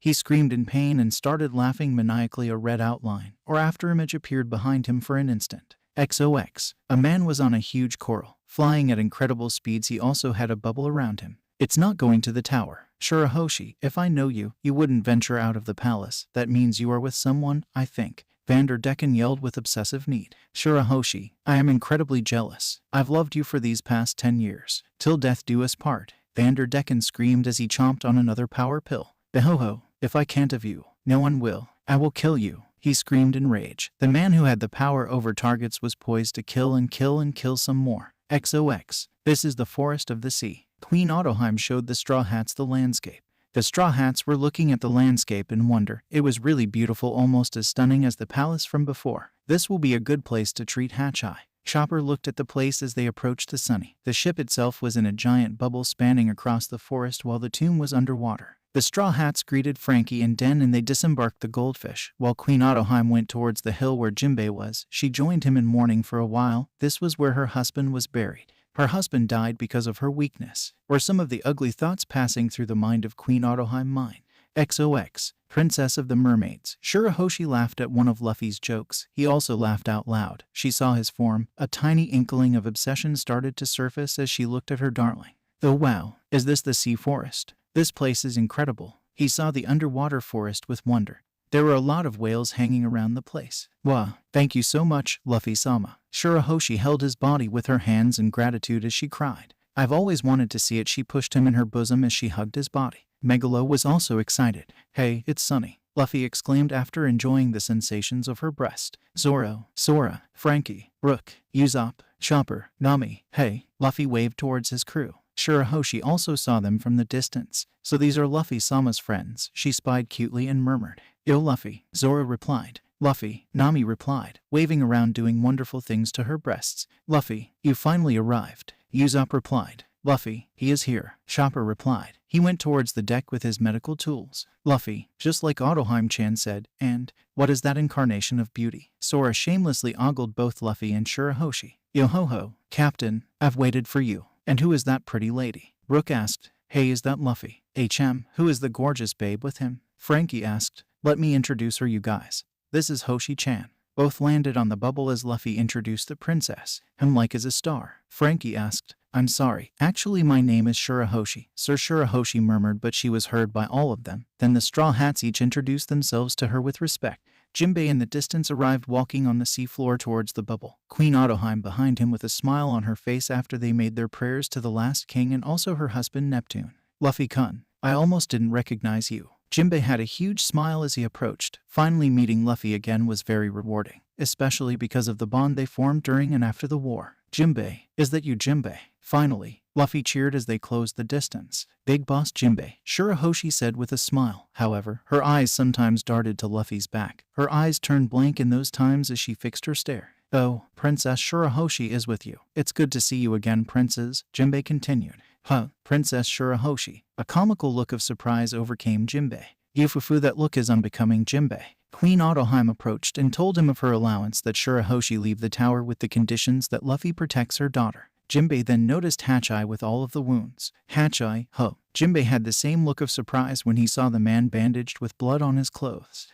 He screamed in pain and started laughing maniacally. A red outline, or afterimage, appeared behind him for an instant. XOX. A man was on a huge coral, flying at incredible speeds. He also had a bubble around him. It's not going to the tower. Shuroshi, if I know you, you wouldn't venture out of the palace. That means you are with someone, I think. Vander Decken yelled with obsessive need. Shuroshi, I am incredibly jealous. I've loved you for these past 10 years. Till death do us part. Vander Decken screamed as he chomped on another power pill. Behoho. If I can't have you, no one will. I will kill you, he screamed in rage. The man who had the power over targets was poised to kill and kill and kill some more. XOX. This is the forest of the sea. Queen Ottoheim showed the Straw Hats the landscape. The Straw Hats were looking at the landscape in wonder. It was really beautiful, almost as stunning as the palace from before. This will be a good place to treat Hatcheye. Chopper looked at the place as they approached the Sunny. The ship itself was in a giant bubble spanning across the forest while the tomb was underwater. The Straw Hats greeted Frankie and Den and they disembarked the goldfish. While Queen Ottoheim went towards the hill where Jimbe was, she joined him in mourning for a while. This was where her husband was buried. Her husband died because of her weakness, were some of the ugly thoughts passing through the mind of Queen Ottoheim mind. XOX. Princess of the Mermaids. Shuroshi laughed at one of Luffy's jokes. He also laughed out loud. She saw his form. A tiny inkling of obsession started to surface as she looked at her darling. Oh wow, is this the sea forest? This place is incredible. He saw the underwater forest with wonder. There were a lot of whales hanging around the place. Wow, thank you so much, Luffy-sama. Shuroshi held his body with her hands in gratitude as she cried. I've always wanted to see it. She pushed him in her bosom as she hugged his body. Megalo was also excited. Hey, it's sunny, Luffy exclaimed after enjoying the sensations of her breast. Zoro, Sora, Frankie, Brook, Usopp, Chopper, Nami. Hey, Luffy waved towards his crew. Shuroshi also saw them from the distance. So these are Luffy-sama's friends, she spied cutely and murmured. Yo Luffy, Zoro replied. Luffy, Nami replied, waving around doing wonderful things to her breasts. Luffy, you finally arrived. Usopp replied. Luffy, he is here. Chopper replied. He went towards the deck with his medical tools. Luffy, just like Ottoheim-chan said, and, what is that incarnation of beauty? Sora shamelessly ogled both Luffy and Shuroshi. Yo-ho-ho, Captain, I've waited for you. And who is that pretty lady? Brook asked. Hey, is that Luffy? Who is the gorgeous babe with him? Frankie asked. Let me introduce her, you guys. This is Hoshi-chan. Both landed on the bubble as Luffy introduced the princess. "I'm like as a star," Frankie asked. "I'm sorry. Actually, my name is Shuroshi," Sir Shuroshi murmured, but she was heard by all of them. Then the Straw Hats each introduced themselves to her with respect. Jimbe in the distance arrived walking on the seafloor towards the bubble. Queen Ottoheim behind him with a smile on her face after they made their prayers to the last king and also her husband Neptune. "Luffy-kun, I almost didn't recognize you." Jimbe had a huge smile as he approached. Finally meeting Luffy again was very rewarding, especially because of the bond they formed during and after the war. "Jimbe, is that you, Jimbe?" Finally, Luffy cheered as they closed the distance. "Big boss Jimbe," Shuroshi said with a smile. However, her eyes sometimes darted to Luffy's back. Her eyes turned blank in those times as she fixed her stare. "Oh, Princess Shuroshi is with you. It's good to see you again, Princess," Jimbe continued. "Huh, Princess Shuroshi." A comical look of surprise overcame Jimbe. "Yufufu, that look is unbecoming, Jimbe." Queen Ottoheim approached and told him of her allowance that Shuroshi leave the tower with the conditions that Luffy protects her daughter. Jimbe then noticed Hatcheye with all of the wounds. "Hatcheye, huh?" Jimbe had the same look of surprise when he saw the man bandaged with blood on his clothes.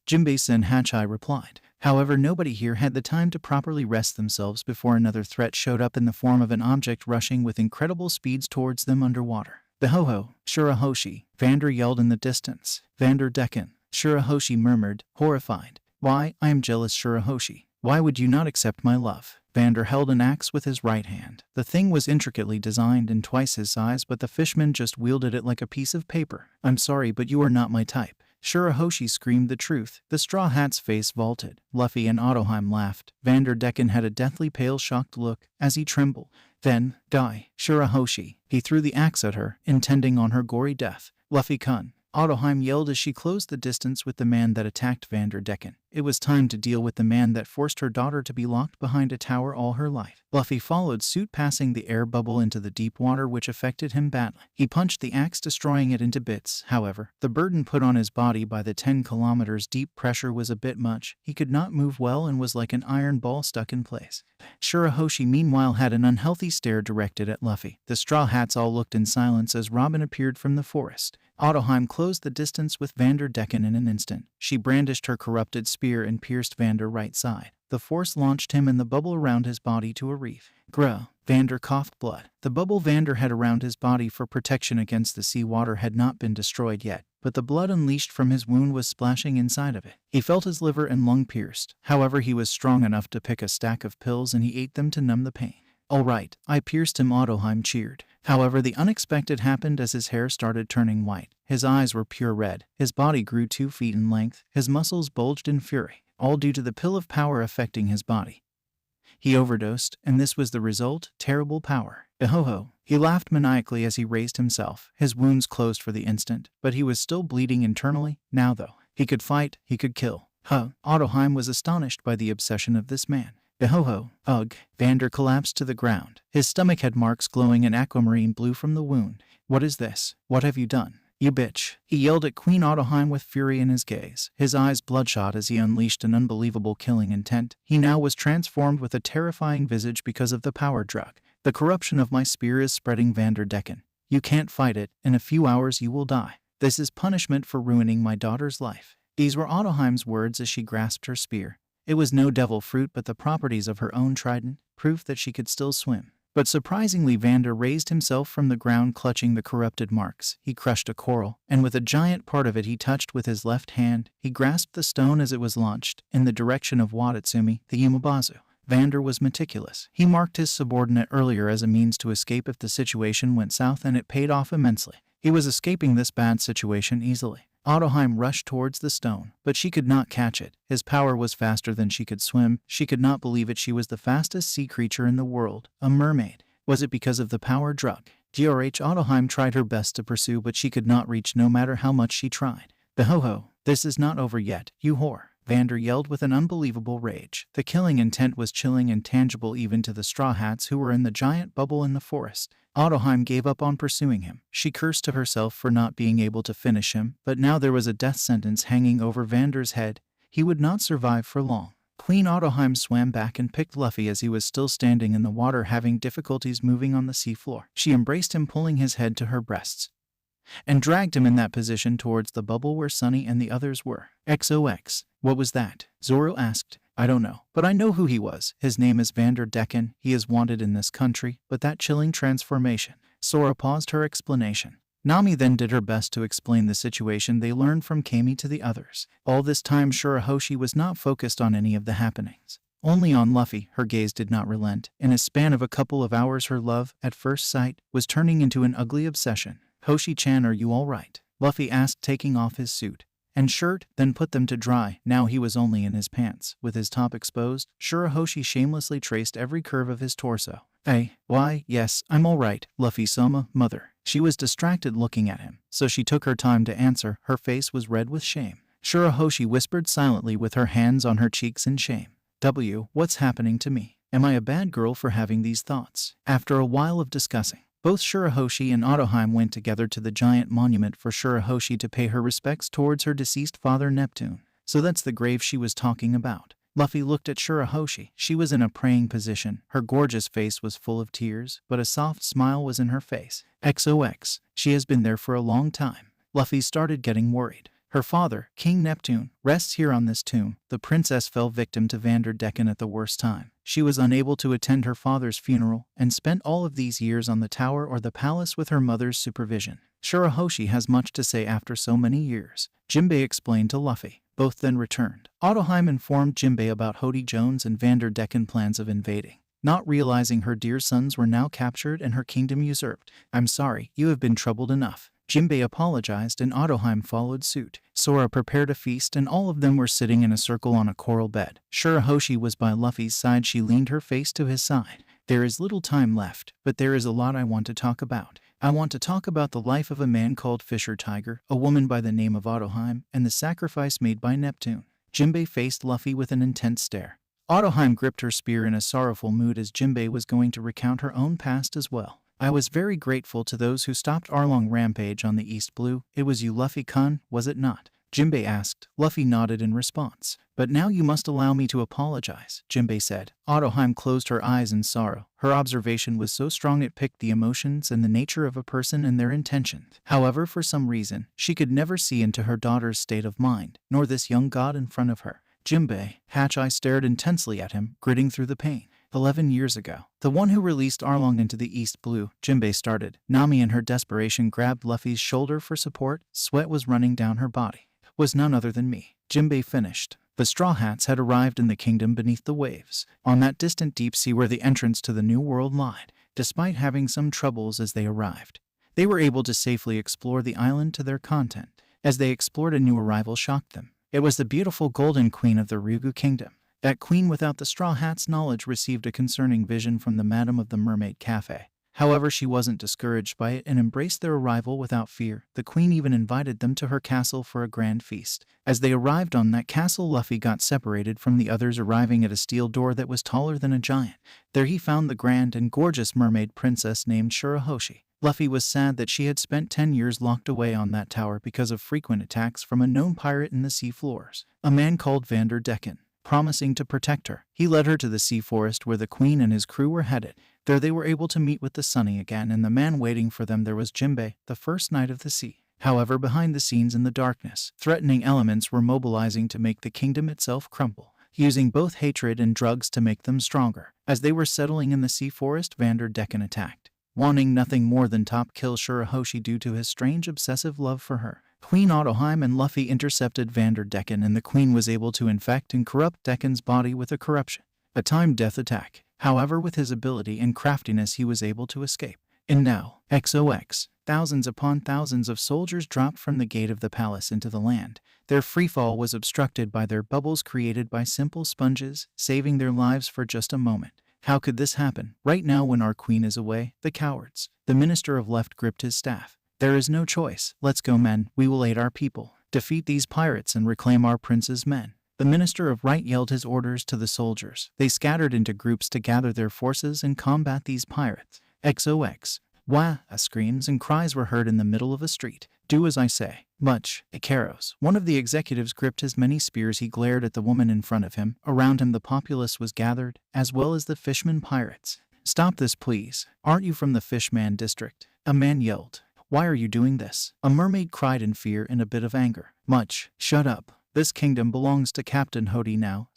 Jimbe-san, Hatcheye replied. However, nobody here had the time to properly rest themselves before another threat showed up in the form of an object rushing with incredible speeds towards them underwater. "Beho-ho, Shuroshi," Vander yelled in the distance. "Vander Decken," Shuroshi murmured, horrified. "Why, I am jealous, Shuroshi. Why would you not accept my love?" Vander held an axe with his right hand. The thing was intricately designed and twice his size, but the fishman just wielded it like a piece of paper. "I'm sorry, but you are not my type." Shuroshi screamed the truth. The Straw Hat's face vaulted. Luffy and Ottoheim laughed. Vander Decken had a deathly pale, shocked look as he trembled. "Then, die, Shuroshi." He threw the axe at her, intending on her gory death. "Luffy-kun," Ottoheim yelled as she closed the distance with the man that attacked Vander Decken. It was time to deal with the man that forced her daughter to be locked behind a tower all her life. Luffy followed suit, passing the air bubble into the deep water, which affected him badly. He punched the axe, destroying it into bits. However, the burden put on his body by the 10 kilometers deep pressure was a bit much. He could not move well and was like an iron ball stuck in place. Shuroshi meanwhile had an unhealthy stare directed at Luffy. The Straw Hats all looked in silence as Robin appeared from the forest. Ottoheim closed the distance with Vander Decken in an instant. She brandished her corrupted spear and pierced Vander right side. The force launched him and the bubble around his body to a reef. "Gruh." Vander coughed blood. The bubble Vander had around his body for protection against the sea water had not been destroyed yet, but the blood unleashed from his wound was splashing inside of it. He felt his liver and lung pierced. However, he was strong enough to pick a stack of pills and he ate them to numb the pain. "All right, I pierced him," Ottoheim cheered. However, the unexpected happened as his hair started turning white. His eyes were pure red. His body grew 2 feet in length. His muscles bulged in fury, all due to the pill of power affecting his body. He overdosed, and this was the result: terrible power. "Ho-ho." He laughed maniacally as he raised himself. His wounds closed for the instant, but he was still bleeding internally. Now though, he could fight, he could kill. Ottoheim was astonished by the obsession of this man. "Ho-ho." "Ugh." Vander collapsed to the ground. His stomach had marks glowing in aquamarine blue from the wound. "What is this? What have you done? You bitch." He yelled at Queen Ottoheim with fury in his gaze. His eyes bloodshot as he unleashed an unbelievable killing intent. He now was transformed with a terrifying visage because of the power drug. "The corruption of my spear is spreading, Vander Decken. You can't fight it. In a few hours you will die. This is punishment for ruining my daughter's life." These were Ottoheim's words as she grasped her spear. It was no devil fruit but the properties of her own trident, proof that she could still swim. But surprisingly, Vander raised himself from the ground, clutching the corrupted marks. He crushed a coral, and with a giant part of it he touched with his left hand. He grasped the stone as it was launched, in the direction of Watatsumi, the Yumabazu. Vander was meticulous. He marked his subordinate earlier as a means to escape if the situation went south, and it paid off immensely. He was escaping this bad situation easily. Ottoheim rushed towards the stone, but she could not catch it. His power was faster than she could swim. She could not believe it. She was the fastest sea creature in the world, a mermaid. Was it because of the power drug? Ottoheim tried her best to pursue, but she could not reach no matter how much she tried. "Beho-ho, this is not over yet, you whore," Vander yelled with an unbelievable rage. The killing intent was chilling and tangible even to the Straw Hats who were in the giant bubble in the forest. Ottoheim gave up on pursuing him. She cursed to herself for not being able to finish him, but now there was a death sentence hanging over Vander's head. He would not survive for long. Queen Ottoheim swam back and picked Luffy as he was still standing in the water, having difficulties moving on the seafloor. She embraced him, pulling his head to her breasts, and dragged him in that position towards the bubble where Sunny and the others were. "XOX, what was that?" Zoro asked. I don't know, but I know who he was. His name is Vander Decken. He is wanted in this country, but that chilling transformation. Sora paused her explanation. Nami then did her best to explain the situation they learned from Kami to the others. All this time Shuroshi was not focused on any of the happenings. Only on Luffy. Her gaze did not relent. In a span of a couple of hours her love, at first sight, was turning into an ugly obsession. Hoshi-chan, are you alright? Luffy asked, taking off his suit and shirt, then put them to dry. Now he was only in his pants. With his top exposed, Shuroshi shamelessly traced every curve of his torso. Why, yes, I'm alright, Luffy-sama, mother. She was distracted looking at him, so she took her time to answer. Her face was red with shame. Shuroshi whispered silently with her hands on her cheeks in shame. What's happening to me? Am I a bad girl for having these thoughts? After a while of discussing, both Shuroshi and Ottoheim went together to the giant monument for Shuroshi to pay her respects towards her deceased father Neptune. So that's the grave she was talking about. Luffy looked at Shuroshi. She was in a praying position. Her gorgeous face was full of tears, but a soft smile was in her face. XOX. She has been there for a long time. Luffy started getting worried. Her father, King Neptune, rests here on this tomb. The princess fell victim to Vander Decken at the worst time. She was unable to attend her father's funeral and spent all of these years on the tower or the palace with her mother's supervision. Shuroshi has much to say after so many years, Jimbe explained to Luffy. Both then returned. Ottoheim informed Jimbe about Hodi Jones and Vander Decken plans of invading, not realizing her dear sons were now captured and her kingdom usurped. I'm sorry, you have been troubled enough. Jimbe apologized and Ottoheim followed suit. Sora prepared a feast and all of them were sitting in a circle on a coral bed. Shuroshi was by Luffy's side. She leaned her face to his side. There is little time left, but there is a lot I want to talk about. I want to talk about the life of a man called Fisher Tiger, a woman by the name of Ottoheim, and the sacrifice made by Neptune. Jimbe faced Luffy with an intense stare. Ottoheim gripped her spear in a sorrowful mood as Jimbe was going to recount her own past as well. I was very grateful to those who stopped Arlong rampage on the East Blue. It was you, Luffy-kun, was it not? Jimbe asked. Luffy nodded in response. But now you must allow me to apologize, Jimbe said. Ottoheim closed her eyes in sorrow. Her observation was so strong it picked the emotions and the nature of a person and their intentions. However, for some reason, she could never see into her daughter's state of mind, nor this young god in front of her. Jimbe, Hatch-Eye stared intensely at him, gritting through the pain. 11 years ago, the one who released Arlong into the East Blue, Jimbe started. Nami in her desperation grabbed Luffy's shoulder for support. Sweat was running down her body. Was none other than me. Jimbe finished. The Straw Hats had arrived in the kingdom beneath the waves, on that distant deep sea where the entrance to the New World lied. Despite having some troubles as they arrived, they were able to safely explore the island to their content. As they explored, a new arrival shocked them. It was the beautiful Golden Queen of the Ryugu Kingdom. That queen, without the Straw Hats' knowledge, received a concerning vision from the Madam of the Mermaid Cafe. However, she wasn't discouraged by it and embraced their arrival without fear. The queen even invited them to her castle for a grand feast. As they arrived on that castle, Luffy got separated from the others, arriving at a steel door that was taller than a giant. There he found the grand and gorgeous mermaid princess named Shuroshi. Luffy was sad that she had spent 10 years locked away on that tower because of frequent attacks from a known pirate in the sea floors, a man called Vander Decken. Promising to protect her, he led her to the sea forest where the queen and his crew were headed. There they were able to meet with the Sunny again, and the man waiting for them there was Jimbe, the first knight of the sea. However, behind the scenes in the darkness, threatening elements were mobilizing to make the kingdom itself crumble, using both hatred and drugs to make them stronger. As they were settling in the sea forest, Vander Decken attacked, wanting nothing more than top kill Shuroshi due to his strange obsessive love for her. Queen Ottoheim and Luffy intercepted Vander Decken, and the queen was able to infect and corrupt Decken's body with a corruption, a timed death attack. However, with his ability and craftiness he was able to escape. And now, XOX, thousands upon thousands of soldiers dropped from the gate of the palace into the land. Their freefall was obstructed by their bubbles created by simple sponges, saving their lives for just a moment. How could this happen? Right now when our queen is away, the cowards. The Minister of Left gripped his staff. There is no choice. Let's go, men. We will aid our people, defeat these pirates and reclaim our prince's men. The Minister of Right yelled his orders to the soldiers. They scattered into groups to gather their forces and combat these pirates. XOX. Wah! Screams and cries were heard in the middle of a street. Do as I say. Much. Ikaros. One of the executives gripped his many spears. He glared at the woman in front of him. Around him the populace was gathered, as well as the Fisherman Pirates. Stop this, please. Aren't you from the Fishman district? A man yelled. Why are you doing this? A mermaid cried in fear and a bit of anger. Much. Shut up. This kingdom belongs to Captain Hodi now,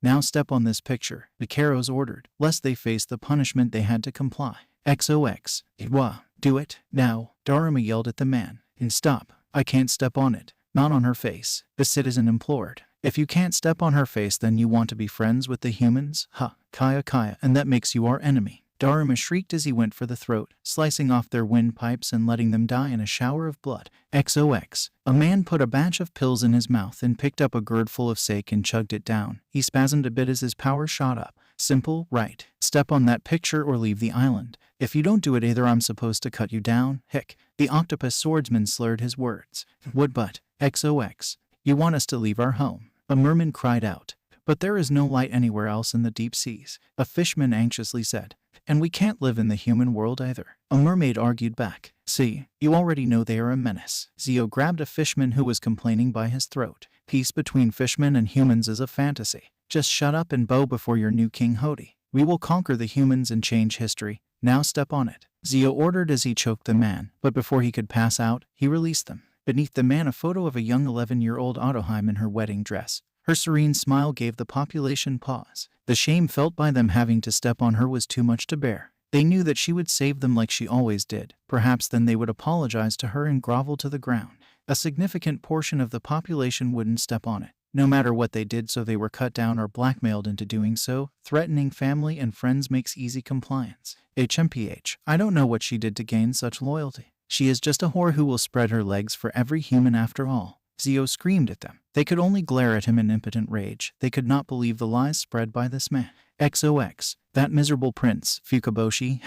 Now step on this picture, the Caros ordered, lest they face the punishment they had to comply. XOX. Iwa. Do it, now. Daruma yelled at the man. And stop. I can't step on it. Not on her face, the citizen implored. If you can't step on her face, then you want to be friends with the humans? Kaya, and that makes you our enemy. Daruma shrieked as he went for the throat, slicing off their windpipes and letting them die in a shower of blood. XOX. A man put a batch of pills in his mouth and picked up a gourd full of sake and chugged it down. He spasmed a bit as his power shot up. Simple, right? Step on that picture or leave the island. If you don't do it either, I'm supposed to cut you down. Hick. The octopus swordsman slurred his words. Would but. XOX. You want us to leave our home? A merman cried out. But there is no light anywhere else in the deep seas, a fisherman anxiously said. And we can't live in the human world either. A mermaid argued back. See, you already know they are a menace. Zio grabbed a fisherman who was complaining by his throat. Peace between fishmen and humans is a fantasy. Just shut up and bow before your new king Hodi. We will conquer the humans and change history. Now step on it. Zio ordered as he choked the man, but before he could pass out, he released them. Beneath the man a photo of a young 11-year-old Ottoheim in her wedding dress. Her serene smile gave the population pause. The shame felt by them having to step on her was too much to bear. They knew that she would save them like she always did. Perhaps then they would apologize to her and grovel to the ground. A significant portion of the population wouldn't step on it, no matter what they did, so they were cut down or blackmailed into doing so. Threatening family and friends makes easy compliance. HMPH. I don't know what she did to gain such loyalty. She is just a whore who will spread her legs for every human after all. Zio screamed at them. They could only glare at him in impotent rage. They could not believe the lies spread by this man. XOX. That miserable prince, Fukaboshi,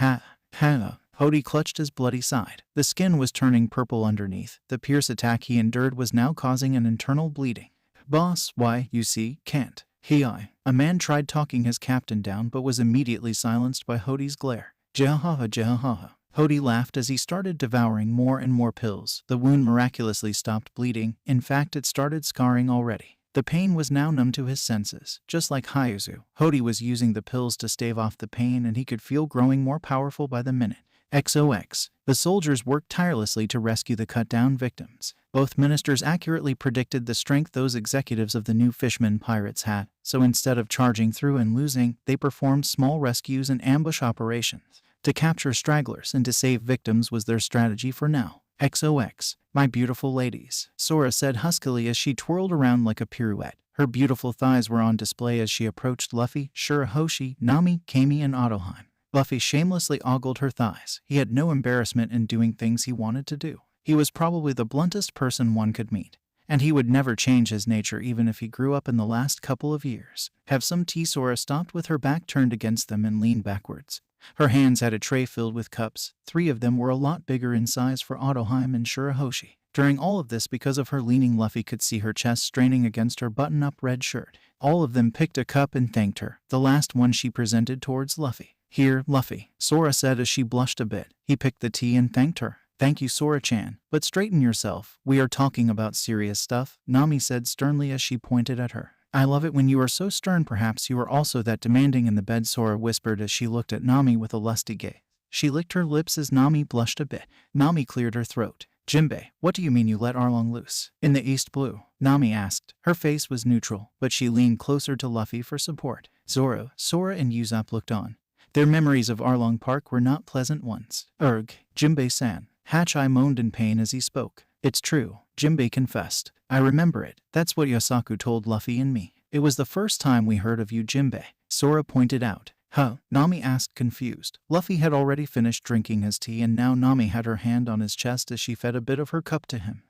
Hodi clutched his bloody side. The skin was turning purple underneath. The fierce attack he endured was now causing an internal bleeding. Boss, why, you see, can't. A man tried talking his captain down but was immediately silenced by Hodi's glare. Jehaha. Hodi laughed as he started devouring more and more pills. The wound miraculously stopped bleeding. In fact, it started scarring already. The pain was now numb to his senses. Just like Hyuzu, Hodi was using the pills to stave off the pain, and he could feel growing more powerful by the minute. XOX. The soldiers worked tirelessly to rescue the cut-down victims. Both ministers accurately predicted the strength those executives of the new Fisherman Pirates had, so instead of charging through and losing, they performed small rescues and ambush operations. To capture stragglers and to save victims was their strategy for now. XOX. My beautiful ladies, Sora said huskily as she twirled around like a pirouette. Her beautiful thighs were on display as she approached Luffy, Shuroshi, Nami, Kami, and Ottoheim. Luffy shamelessly ogled her thighs. He had no embarrassment in doing things he wanted to do. He was probably the bluntest person one could meet, and he would never change his nature even if he grew up in the last couple of years. Have some tea? Sora stopped with her back turned against them and leaned backwards. Her hands had a tray filled with cups. 3 of them were a lot bigger in size for Ottoheim and Shuroshi. During all of this, because of her leaning, Luffy could see her chest straining against her button-up red shirt. All of them picked a cup and thanked her. The last one she presented towards Luffy. Here, Luffy, Sora said as she blushed a bit. He picked the tea and thanked her. Thank you, Sora-chan, but straighten yourself. We are talking about serious stuff, Nami said sternly as she pointed at her. I love it when you are so stern. Perhaps you are also that demanding in the bed, Sora whispered as she looked at Nami with a lusty gaze. She licked her lips as Nami blushed a bit. Nami cleared her throat. Jimbe, what do you mean you let Arlong loose? In the East Blue? Nami asked. Her face was neutral, but she leaned closer to Luffy for support. Zoro, Sora, and Usopp looked on. Their memories of Arlong Park were not pleasant ones. Jimbe-san. Hachai moaned in pain as he spoke. It's true, Jimbe confessed. I remember it. That's what Yosaku told Luffy and me. It was the first time we heard of you, Jimbe, Sora pointed out. Huh? Nami asked, confused. Luffy had already finished drinking his tea, and now Nami had her hand on his chest as she fed a bit of her cup to him.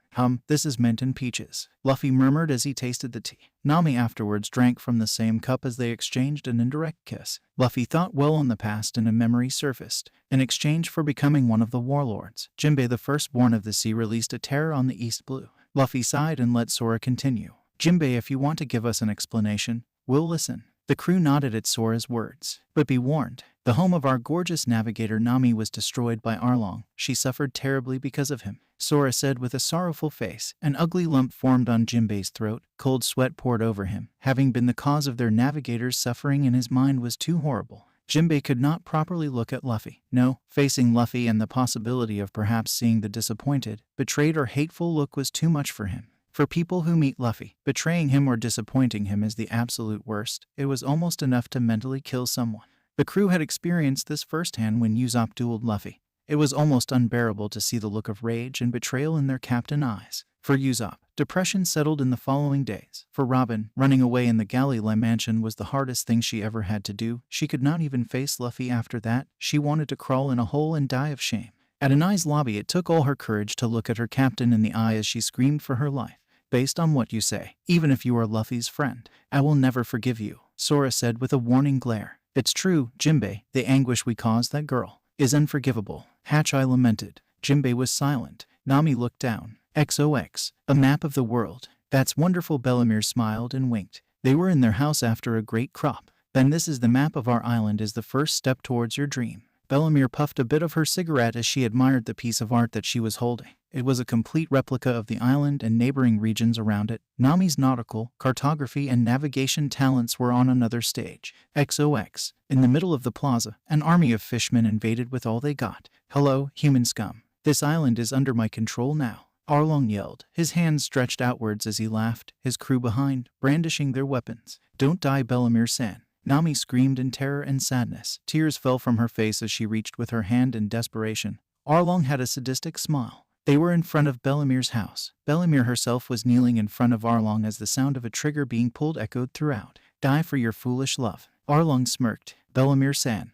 This is mint and peaches, Luffy murmured as he tasted the tea. Nami afterwards drank from the same cup as they exchanged an indirect kiss. Luffy thought well on the past and a memory surfaced. In exchange for becoming one of the warlords, Jimbe, the firstborn of the sea, released a terror on the East Blue. Luffy sighed and let Sora continue. Jimbe, if you want to give us an explanation, we'll listen. The crew nodded at Sora's words. But be warned, the home of our gorgeous navigator Nami was destroyed by Arlong. She suffered terribly because of him, Sora said with a sorrowful face. An ugly lump formed on Jimbe's throat. Cold sweat poured over him. Having been the cause of their navigator's suffering in his mind was too horrible. Jimbe could not properly look at Luffy. No, facing Luffy and the possibility of perhaps seeing the disappointed, betrayed or hateful look was too much for him. For people who meet Luffy, betraying him or disappointing him is the absolute worst. It was almost enough to mentally kill someone. The crew had experienced this firsthand when Usopp dueled Luffy. It was almost unbearable to see the look of rage and betrayal in their captain's eyes. For Usopp, depression settled in the following days. For Robin, running away in the Galley mansion was the hardest thing she ever had to do. She could not even face Luffy after that. She wanted to crawl in a hole and die of shame. At Anai's lobby, it took all her courage to look at her captain in the eye as she screamed for her life. Based on what you say, even if you are Luffy's friend, I will never forgive you, Sora said with a warning glare. It's true, Jimbe, the anguish we caused that girl is unforgivable. Hachai lamented. Jimbe was silent. Nami looked down. XOX, a map of the world. That's wonderful. Bellemere smiled and winked. They were in their house after a great crop. Then this is the map of our island is the first step towards your dream. Bellemere puffed a bit of her cigarette as she admired the piece of art that she was holding. It was a complete replica of the island and neighboring regions around it. Nami's nautical, cartography, and navigation talents were on another stage. XOX. In the middle of the plaza, an army of fishmen invaded with all they got. Hello, human scum. This island is under my control now. Arlong yelled, his hands stretched outwards as he laughed, his crew behind, brandishing their weapons. Don't die, Bellemere-san. Nami screamed in terror and sadness. Tears fell from her face as she reached with her hand in desperation. Arlong had a sadistic smile. They were in front of Bellemere's house. Bellemere herself was kneeling in front of Arlong as the sound of a trigger being pulled echoed throughout. Die for your foolish love. Arlong smirked. Bellemere-san.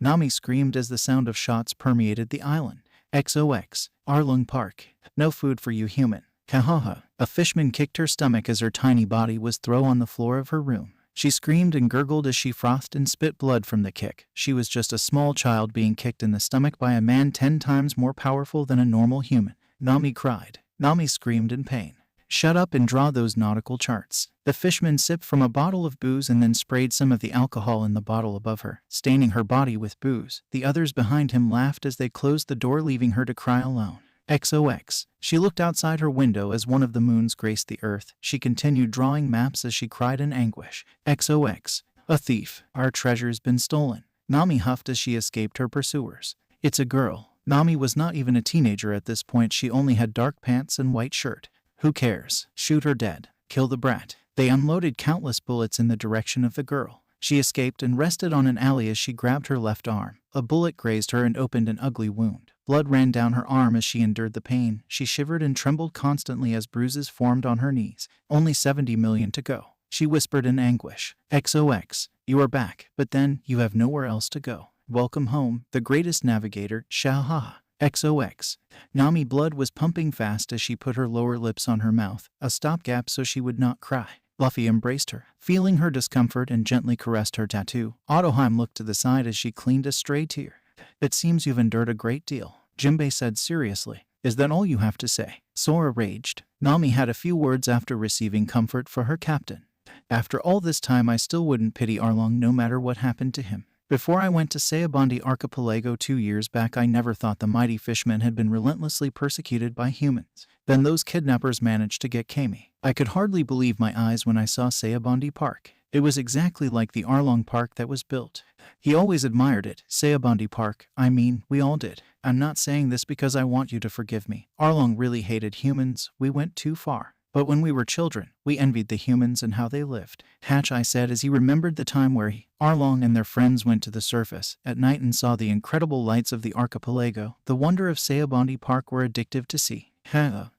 Nami screamed as the sound of shots permeated the island. XOX. Arlong Park. No food for you, human. Kahaha. A fishman kicked her stomach as her tiny body was thrown on the floor of her room. She screamed and gurgled as she frothed and spit blood from the kick. She was just a small child being kicked in the stomach by a man 10 times more powerful than a normal human. Nami cried. Nami screamed in pain. Shut up and draw those nautical charts. The fishman sipped from a bottle of booze and then sprayed some of the alcohol in the bottle above her, staining her body with booze. The others behind him laughed as they closed the door, leaving her to cry alone. XOX. She looked outside her window as one of the moons graced the earth. She continued drawing maps as she cried in anguish. XOX. A thief. Our treasure's been stolen. Nami huffed as she escaped her pursuers. It's a girl. Nami was not even a teenager at this point. She only had dark pants and white shirt. Who cares? Shoot her dead. Kill the brat. They unloaded countless bullets in the direction of the girl. She escaped and rested on an alley as she grabbed her left arm. A bullet grazed her and opened an ugly wound. Blood ran down her arm as she endured the pain. She shivered and trembled constantly as bruises formed on her knees. Only 70 million to go. She whispered in anguish. XOX. You are back, but then you have nowhere else to go. Welcome home, the greatest navigator, Shahaha. XOX. Nami blood was pumping fast as she put her lower lips on her mouth, a stopgap so she would not cry. Luffy embraced her, feeling her discomfort and gently caressed her tattoo. Ottoheim looked to the side as she cleaned a stray tear. It seems you've endured a great deal, Jimbe said seriously. Is that all you have to say? Sora raged. Nami had a few words after receiving comfort for her captain. After all this time I still wouldn't pity Arlong no matter what happened to him. Before I went to Sayabandi Archipelago 2 years back, I never thought the mighty fishmen had been relentlessly persecuted by humans. Then those kidnappers managed to get Kami. I could hardly believe my eyes when I saw Sayabandi Park. It was exactly like the Arlong Park that was built. He always admired it. Sayabandi Park. I mean, we all did. I'm not saying this because I want you to forgive me. Arlong really hated humans. We went too far. But when we were children, we envied the humans and how they lived. Hachai said as he remembered the time where Arlong and their friends went to the surface at night and saw the incredible lights of the archipelago. The wonder of Sayabandi Park were addictive to see.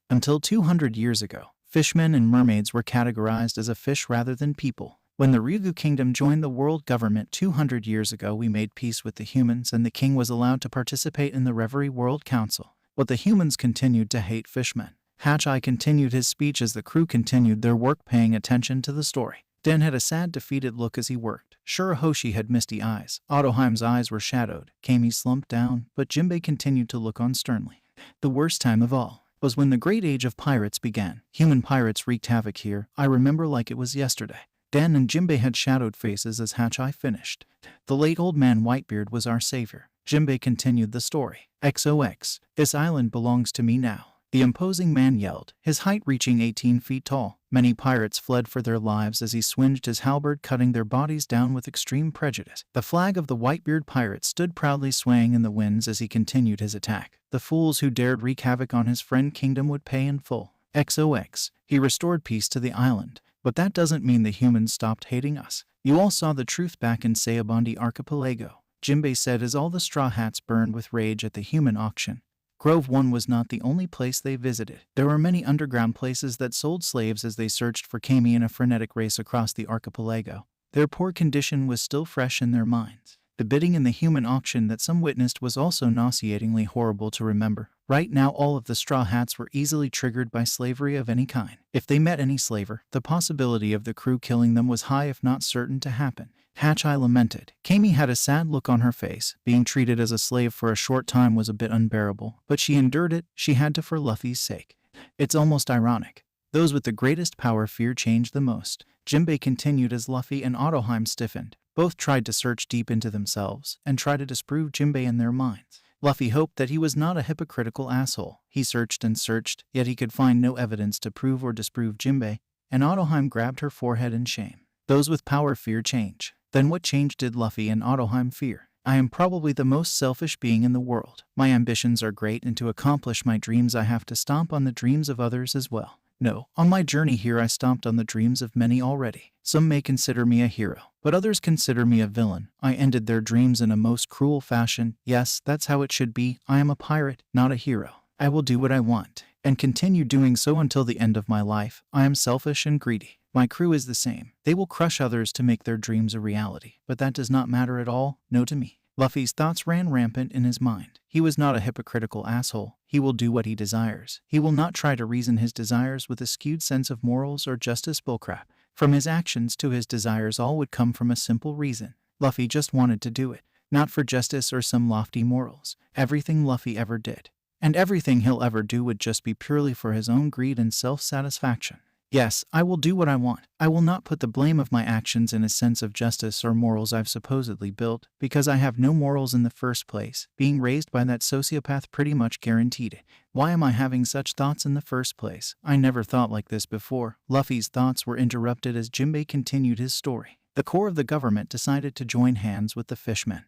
Until 200 years ago, fishmen and mermaids were categorized as a fish rather than people. When the Ryugu kingdom joined the world government 200 years ago, we made peace with the humans and the king was allowed to participate in the Reverie World Council. But the humans continued to hate fishmen. Hachai continued his speech as the crew continued their work, paying attention to the story. Den had a sad, defeated look as he worked. Shuroshi had misty eyes. Ottoheim's eyes were shadowed. Kami slumped down, but Jimbe continued to look on sternly. The worst time of all was when the great age of pirates began. Human pirates wreaked havoc here. I remember like it was yesterday. Dan and Jimbe had shadowed faces as Hachai finished. The late old man Whitebeard was our savior. Jimbe continued the story. XOX. This island belongs to me now. The imposing man yelled, his height reaching 18 feet tall. Many pirates fled for their lives as he swinged his halberd, cutting their bodies down with extreme prejudice. The flag of the Whitebeard pirate stood proudly swaying in the winds as he continued his attack. The fools who dared wreak havoc on his friend kingdom would pay in full. XOX. He restored peace to the island. But that doesn't mean the humans stopped hating us. You all saw the truth back in Sayabandi Archipelago, Jimbe said as all the straw hats burned with rage at the human auction. Grove 1 was not the only place they visited. There were many underground places that sold slaves as they searched for Kami in a frenetic race across the archipelago. Their poor condition was still fresh in their minds. The bidding in the human auction that some witnessed was also nauseatingly horrible to remember. Right now all of the straw hats were easily triggered by slavery of any kind. If they met any slaver, the possibility of the crew killing them was high if not certain to happen. Hatchai lamented. Kami had a sad look on her face. Being treated as a slave for a short time was a bit unbearable, but she endured it. She had to for Luffy's sake. It's almost ironic. Those with the greatest power fear change the most. Jimbe continued as Luffy and Ottoheim stiffened. Both tried to search deep into themselves and try to disprove Jimbe in their minds. Luffy hoped that he was not a hypocritical asshole. He searched and searched, yet he could find no evidence to prove or disprove Jimbe, and Ottoheim grabbed her forehead in shame. Those with power fear change. Then what change did Luffy and Ottoheim fear? I am probably the most selfish being in the world. My ambitions are great, and to accomplish my dreams I have to stomp on the dreams of others as well. No, on my journey here I stomped on the dreams of many already. Some may consider me a hero, but others consider me a villain. I ended their dreams in a most cruel fashion. Yes, that's how it should be. I am a pirate, not a hero. I will do what I want, and continue doing so until the end of my life. I am selfish and greedy. My crew is the same. They will crush others to make their dreams a reality, but that does not matter at all, no to me. Luffy's thoughts ran rampant in his mind. He was not a hypocritical asshole. He will do what he desires. He will not try to reason his desires with a skewed sense of morals or justice bullcrap. From his actions to his desires all would come from a simple reason. Luffy just wanted to do it, not for justice or some lofty morals. Everything Luffy ever did, and everything he'll ever do would just be purely for his own greed and self-satisfaction. Yes, I will do what I want. I will not put the blame of my actions in a sense of justice or morals I've supposedly built, because I have no morals in the first place. Being raised by that sociopath pretty much guaranteed it. Why am I having such thoughts in the first place? I never thought like this before. Luffy's thoughts were interrupted as Jimbe continued his story. The core of the government decided to join hands with the fishmen.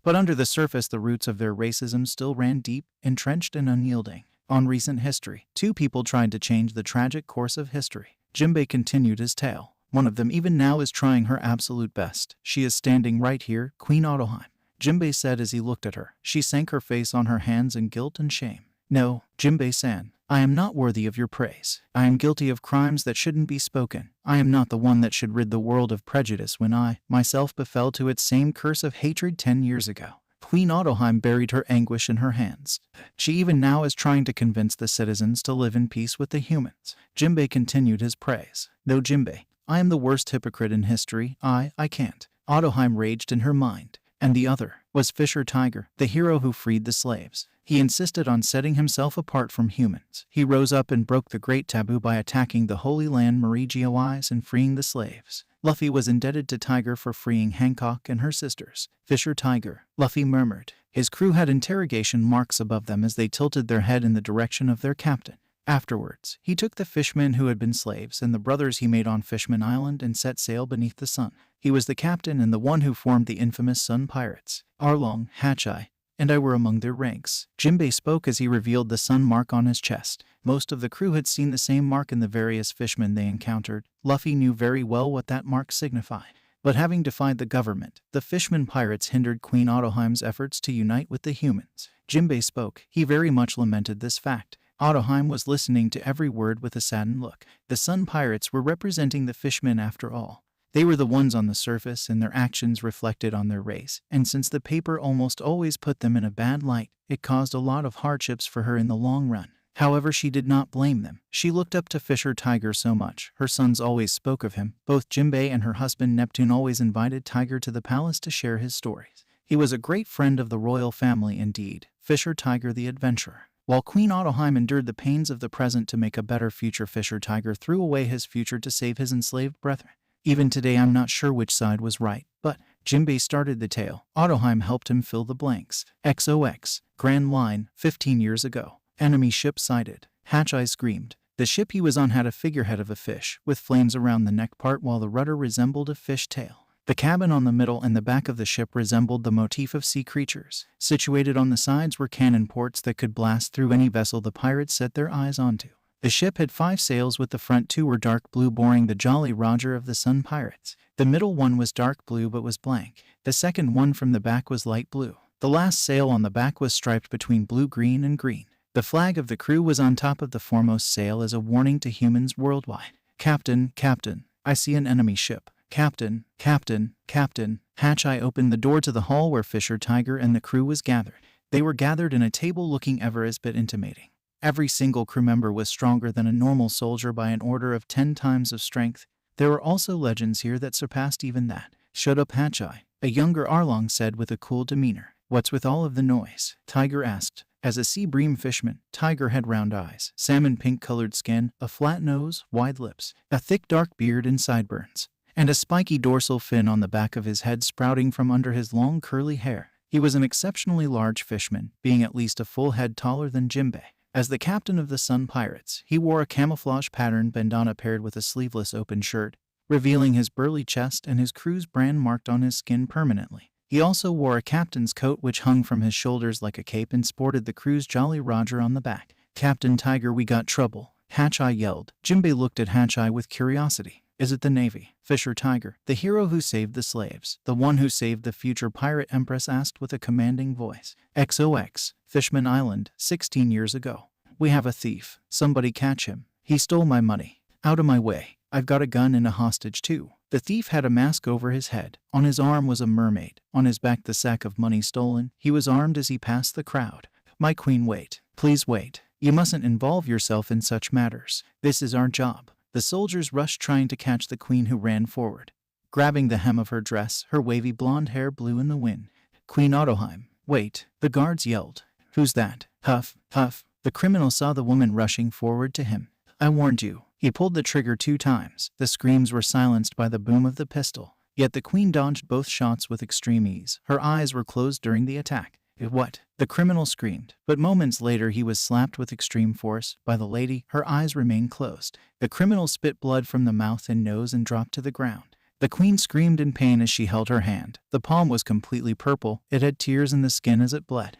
But under the surface the roots of their racism still ran deep, entrenched and unyielding. On recent history, two people tried to change the tragic course of history. Jimbe continued his tale. One of them even now is trying her absolute best. She is standing right here, Queen Ottoheim. Jimbe said as he looked at her. She sank her face on her hands in guilt and shame. No, Jimbe-san, I am not worthy of your praise. I am guilty of crimes that shouldn't be spoken. I am not the one that should rid the world of prejudice when I, myself, befell to its same curse of hatred 10 years ago. Queen Ottoheim buried her anguish in her hands. She even now is trying to convince the citizens to live in peace with the humans. Jimbe continued his praise. No, Jimbe, I am the worst hypocrite in history. I can't. Ottoheim raged in her mind. And the other was Fisher Tiger, the hero who freed the slaves. He insisted on setting himself apart from humans. He rose up and broke the great taboo by attacking the Holy Land Mermaids and freeing the slaves. Luffy was indebted to Tiger for freeing Hancock and her sisters. Fisher Tiger, Luffy murmured. His crew had interrogation marks above them as they tilted their head in the direction of their captain. Afterwards, he took the fishmen who had been slaves and the brothers he made on Fishman Island and set sail beneath the sun. He was the captain and the one who formed the infamous Sun Pirates. Arlong, Hatchai, and I were among their ranks. Jimbe spoke as he revealed the sun mark on his chest. Most of the crew had seen the same mark in the various fishmen they encountered. Luffy knew very well what that mark signified. But having defied the government, the Fisherman Pirates hindered Queen Ottoheim's efforts to unite with the humans. Jimbe spoke. He very much lamented this fact. Ottoheim was listening to every word with a saddened look. The Sun Pirates were representing the fishmen after all. They were the ones on the surface and their actions reflected on their race, and since the paper almost always put them in a bad light, it caused a lot of hardships for her in the long run. However, she did not blame them. She looked up to Fisher Tiger so much. Her sons always spoke of him. Both Jimbe and her husband Neptune always invited Tiger to the palace to share his stories. He was a great friend of the royal family indeed. Fisher Tiger the adventurer. While Queen Ottoheim endured the pains of the present to make a better future, Fisher Tiger threw away his future to save his enslaved brethren. Even today I'm not sure which side was right, but Jimbe started the tale. Ottoheim helped him fill the blanks. XOX. Grand Line, 15 years ago. Enemy ship sighted. Hatchai screamed. The ship he was on had a figurehead of a fish, with flames around the neck part while the rudder resembled a fish tail. The cabin on the middle and the back of the ship resembled the motif of sea creatures. Situated on the sides were cannon ports that could blast through any vessel the pirates set their eyes onto. The ship had 5 sails, with the front 2 were dark blue, boring the Jolly Roger of the Sun Pirates. The middle one was dark blue but was blank. The second one from the back was light blue. The last sail on the back was striped between blue, green, and green. The flag of the crew was on top of the foremost sail as a warning to humans worldwide. "Captain, Captain, I see an enemy ship. Captain, Captain, Captain." Hatcheye opened the door to the hall where Fisher Tiger and the crew was gathered. They were gathered in a table looking ever as bit intimating. Every single crew member was stronger than a normal soldier by an order of 10 times of strength. There were also legends here that surpassed even that. "Shut up, Hatcheye," a younger Arlong said with a cool demeanor. "What's with all of the noise?" Tiger asked. As a sea bream fisherman, Tiger had round eyes, salmon pink-colored skin, a flat nose, wide lips, a thick dark beard and sideburns, and a spiky dorsal fin on the back of his head sprouting from under his long curly hair. He was an exceptionally large fisherman, being at least a full head taller than Jimbe. As the captain of the Sun Pirates, he wore a camouflage pattern bandana paired with a sleeveless open shirt, revealing his burly chest and his crew's brand marked on his skin permanently. He also wore a captain's coat which hung from his shoulders like a cape and sported the crew's Jolly Roger on the back. "Captain Tiger, we got trouble," Hatcheye yelled. Jimbe looked at Hatcheye with curiosity. "Is it the Navy?" Fisher Tiger, the hero who saved the slaves, the one who saved the future pirate empress, asked with a commanding voice. "XOX, Fishman Island, 16 years ago. We have a thief. Somebody catch him. He stole my money. Out of my way. I've got a gun and a hostage too." The thief had a mask over his head. On his arm was a mermaid. On his back the sack of money stolen. He was armed as he passed the crowd. "My queen, wait. Please wait. You mustn't involve yourself in such matters. This is our job." The soldiers rushed trying to catch the queen, who ran forward, grabbing the hem of her dress. Her wavy blonde hair blew in the wind. "Queen Ottoheim, wait," the guards yelled. "Who's that?" Huff, huff. The criminal saw the woman rushing forward to him. "I warned you." He pulled the trigger 2 times. The screams were silenced by the boom of the pistol. Yet the queen dodged both shots with extreme ease. Her eyes were closed during the attack. "What?" the criminal screamed. But moments later he was slapped with extreme force by the lady. Her eyes remained closed. The criminal spit blood from the mouth and nose and dropped to the ground. The queen screamed in pain as she held her hand. The palm was completely purple. It had tears in the skin as it bled.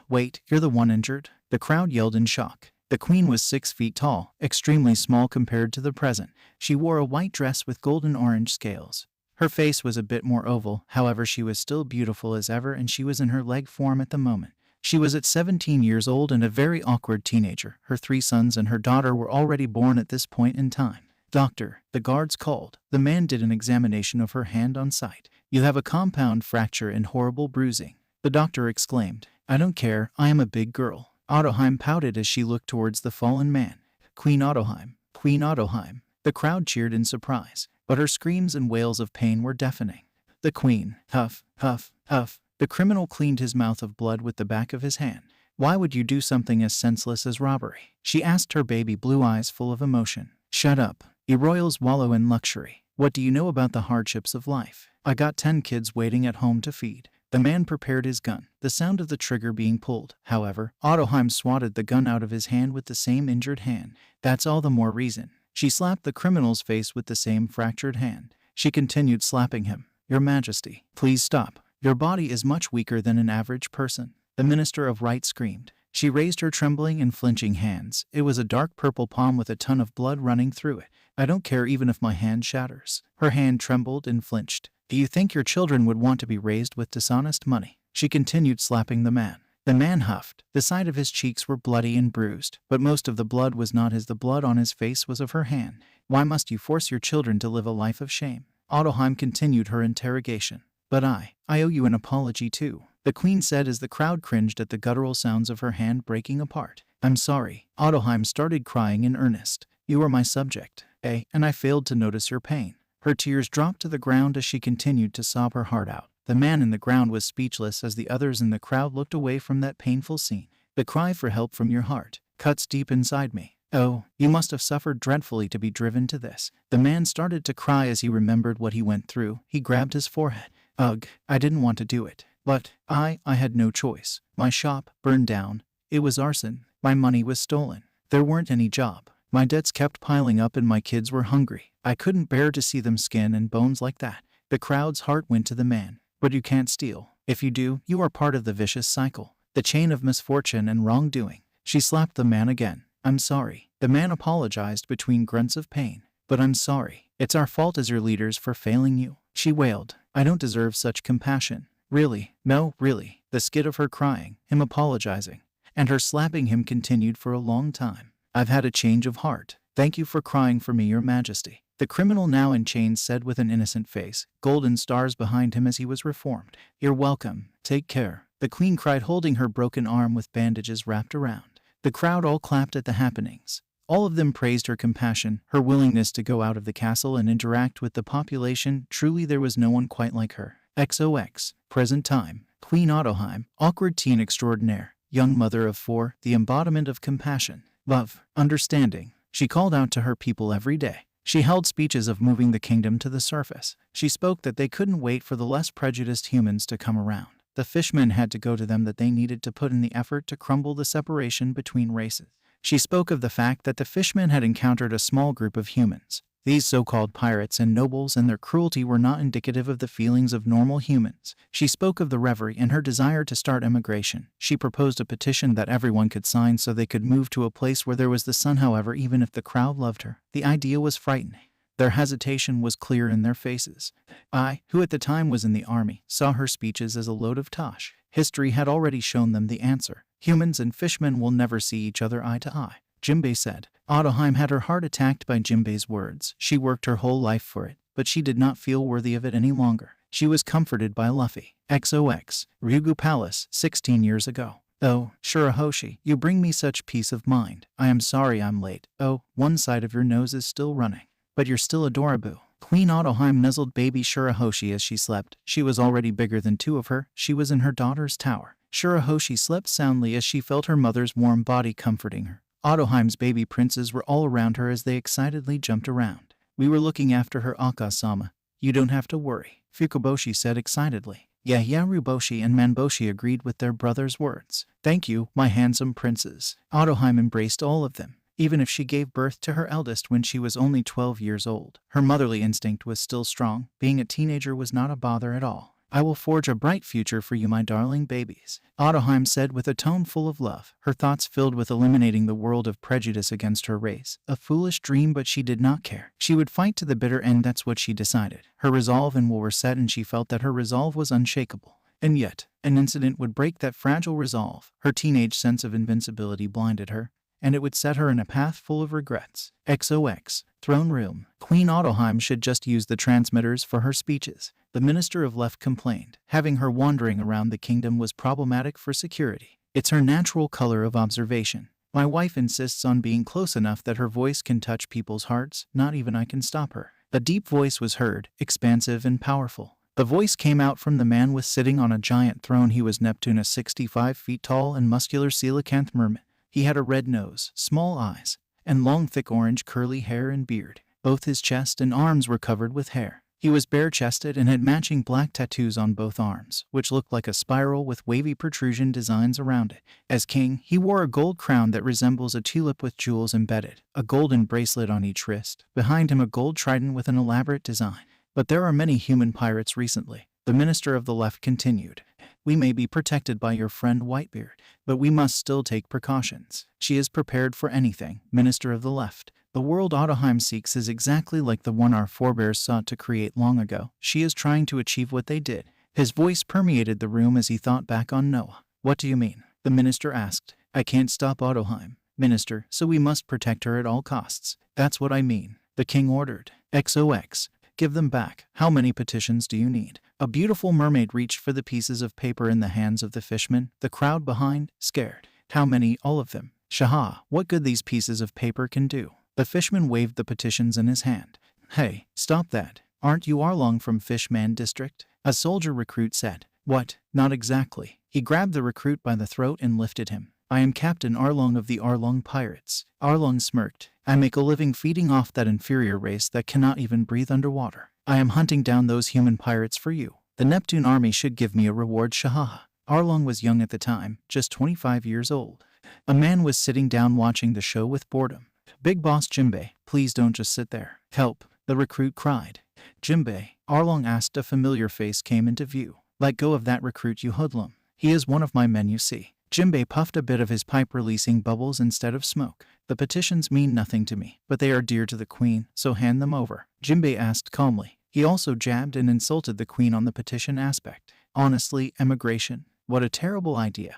"Wait, you're the one injured?" The crowd yelled in shock. The queen was 6 feet tall, extremely small compared to the present. She wore a white dress with golden-orange scales. Her face was a bit more oval, however she was still beautiful as ever, and she was in her leg form at the moment. She was at 17 years old and a very awkward teenager. Her 3 sons and her daughter were already born at this point in time. "Doctor," the guards called. The man did an examination of her hand on sight. "You have a compound fracture and horrible bruising," the doctor exclaimed. "I don't care, I am a big girl." Ottoheim pouted as she looked towards the fallen man. "Queen Ottoheim, Queen Ottoheim." The crowd cheered in surprise, but her screams and wails of pain were deafening. "The queen." Huff, huff, huff. The criminal cleaned his mouth of blood with the back of his hand. "Why would you do something as senseless as robbery?" she asked, her baby blue eyes full of emotion. "Shut up. You royals wallow in luxury. What do you know about the hardships of life? I got 10 kids waiting at home to feed." The man prepared his gun, the sound of the trigger being pulled. However, Ottoheim swatted the gun out of his hand with the same injured hand. "That's all the more reason." She slapped the criminal's face with the same fractured hand. She continued slapping him. "Your Majesty, please stop. Your body is much weaker than an average person." The Minister of Right screamed. She raised her trembling and flinching hands. It was a dark purple palm with a ton of blood running through it. "I don't care even if my hand shatters." Her hand trembled and flinched. "Do you think your children would want to be raised with dishonest money?" She continued slapping the man. The man huffed. The side of his cheeks were bloody and bruised, but most of the blood was not his. The blood on his face was of her hand. "Why must you force your children to live a life of shame?" Ottoheim continued her interrogation. "But I owe you an apology too," the queen said as the crowd cringed at the guttural sounds of her hand breaking apart. "I'm sorry." Ottoheim started crying in earnest. "You are my subject, and I failed to notice your pain." Her tears dropped to the ground as she continued to sob her heart out. The man in the ground was speechless as the others in the crowd looked away from that painful scene. The cry for help from your heart cuts deep inside me. "Oh, you must have suffered dreadfully to be driven to this." The man started to cry as he remembered what he went through. He grabbed his forehead. "Ugh, I didn't want to do it. But I had no choice. My shop burned down. It was arson. My money was stolen." There weren't any job. My debts kept piling up and my kids were hungry. I couldn't bear to see them skin and bones like that. The crowd's heart went to the man. But you can't steal. If you do, you are part of the vicious cycle, the chain of misfortune and wrongdoing. She slapped the man again. I'm sorry. The man apologized between grunts of pain. But I'm sorry. It's our fault as your leaders for failing you. She wailed. I don't deserve such compassion. Really? No, really. The skit of her crying, him apologizing, and her slapping him continued for a long time. I've had a change of heart. Thank you for crying for me, Your Majesty. The criminal now in chains said with an innocent face, golden stars behind him as he was reformed. You're welcome. Take care. The queen cried, holding her broken arm with bandages wrapped around. The crowd all clapped at the happenings. All of them praised her compassion, her willingness to go out of the castle and interact with the population. Truly there was no one quite like her. XOX. Present time. Queen Ottoheim, awkward teen extraordinaire, young mother of 4, the embodiment of compassion, love, understanding. She called out to her people every day. She held speeches of moving the kingdom to the surface. She spoke that they couldn't wait for the less prejudiced humans to come around. The fishmen had to go to them, that they needed to put in the effort to crumble the separation between races. She spoke of the fact that the fishmen had encountered a small group of humans. These so-called pirates and nobles and their cruelty were not indicative of the feelings of normal humans. She spoke of the reverie and her desire to start emigration. She proposed a petition that everyone could sign so they could move to a place where there was the sun. However, even if the crowd loved her, the idea was frightening. Their hesitation was clear in their faces. I, who at the time was in the army, saw her speeches as a load of tosh. History had already shown them the answer. Humans and fishmen will never see each other eye to eye. Jimbe said. Ottoheim had her heart attacked by Jimbe's words. She worked her whole life for it, but she did not feel worthy of it any longer. She was comforted by Luffy. XOX. Ryugu Palace, 16 years ago. Oh, Shuroshi, you bring me such peace of mind. I am sorry I'm late. Oh, one side of your nose is still running. But you're still adorable. Queen Ottoheim nuzzled baby Shuroshi as she slept. She was already bigger than 2 of her. She was in her daughter's tower. Shuroshi slept soundly as she felt her mother's warm body comforting her. Ottoheim's baby princes were all around her as they excitedly jumped around. We were looking after her, Aka-sama. You don't have to worry, Fukaboshi said excitedly. Yeah, Ruboshi and Manboshi agreed with their brother's words. Thank you, my handsome princes. Ottoheim embraced all of them. Even if she gave birth to her eldest when she was only 12 years old, her motherly instinct was still strong. Being a teenager was not a bother at all. I will forge a bright future for you, my darling babies, Ottoheim said with a tone full of love, her thoughts filled with eliminating the world of prejudice against her race. A foolish dream, but she did not care. She would fight to the bitter end, that's what she decided. Her resolve and will were set, and she felt that her resolve was unshakable. And yet, an incident would break that fragile resolve. Her teenage sense of invincibility blinded her, and it would set her in a path full of regrets. XOX. Throne room. Queen Ottoheim should just use the transmitters for her speeches. The Minister of Left complained. Having her wandering around the kingdom was problematic for security. It's her natural color of observation. My wife insists on being close enough that her voice can touch people's hearts. Not even I can stop her. A deep voice was heard, expansive and powerful. The voice came out from the man with sitting on a giant throne. He was Neptune, a 65 feet tall and muscular coelacanth merman. He had a red nose, small eyes, and long thick orange curly hair and beard. Both his chest and arms were covered with hair. He was bare-chested and had matching black tattoos on both arms, which looked like a spiral with wavy protrusion designs around it. As king, he wore a gold crown that resembles a tulip with jewels embedded, a golden bracelet on each wrist. Behind him a gold trident with an elaborate design. But there are many human pirates recently. The Minister of the Left continued. We may be protected by your friend Whitebeard, but we must still take precautions. She is prepared for anything. Minister of the Left. The world Ottoheim seeks is exactly like the one our forebears sought to create long ago. She is trying to achieve what they did. His voice permeated the room as he thought back on Noah. What do you mean? The minister asked. I can't stop Ottoheim, Minister, so we must protect her at all costs. That's what I mean. The king ordered. XOX. Give them back. How many petitions do you need? A beautiful mermaid reached for the pieces of paper in the hands of the fishman. The crowd behind, scared. How many? All of them. Shaha, what good these pieces of paper can do. The fishman waved the petitions in his hand. Hey, stop that. Aren't you Arlong from Fishman District? A soldier recruit said. What? Not exactly. He grabbed the recruit by the throat and lifted him. I am Captain Arlong of the Arlong Pirates. Arlong smirked. I make a living feeding off that inferior race that cannot even breathe underwater. I am hunting down those human pirates for you. The Neptune army should give me a reward. Shahaha. Arlong was young at the time, just 25 years old. A man was sitting down watching the show with boredom. Big boss Jimbe, please don't just sit there. Help, the recruit cried. Jimbe, Arlong asked. A familiar face came into view. Let go of that recruit, you hoodlum. He is one of my men, you see. Jimbe puffed a bit of his pipe, releasing bubbles instead of smoke. The petitions mean nothing to me, but they are dear to the queen, so hand them over. Jimbe asked calmly. He also jabbed and insulted the queen on the petition aspect. Honestly, emigration, what a terrible idea.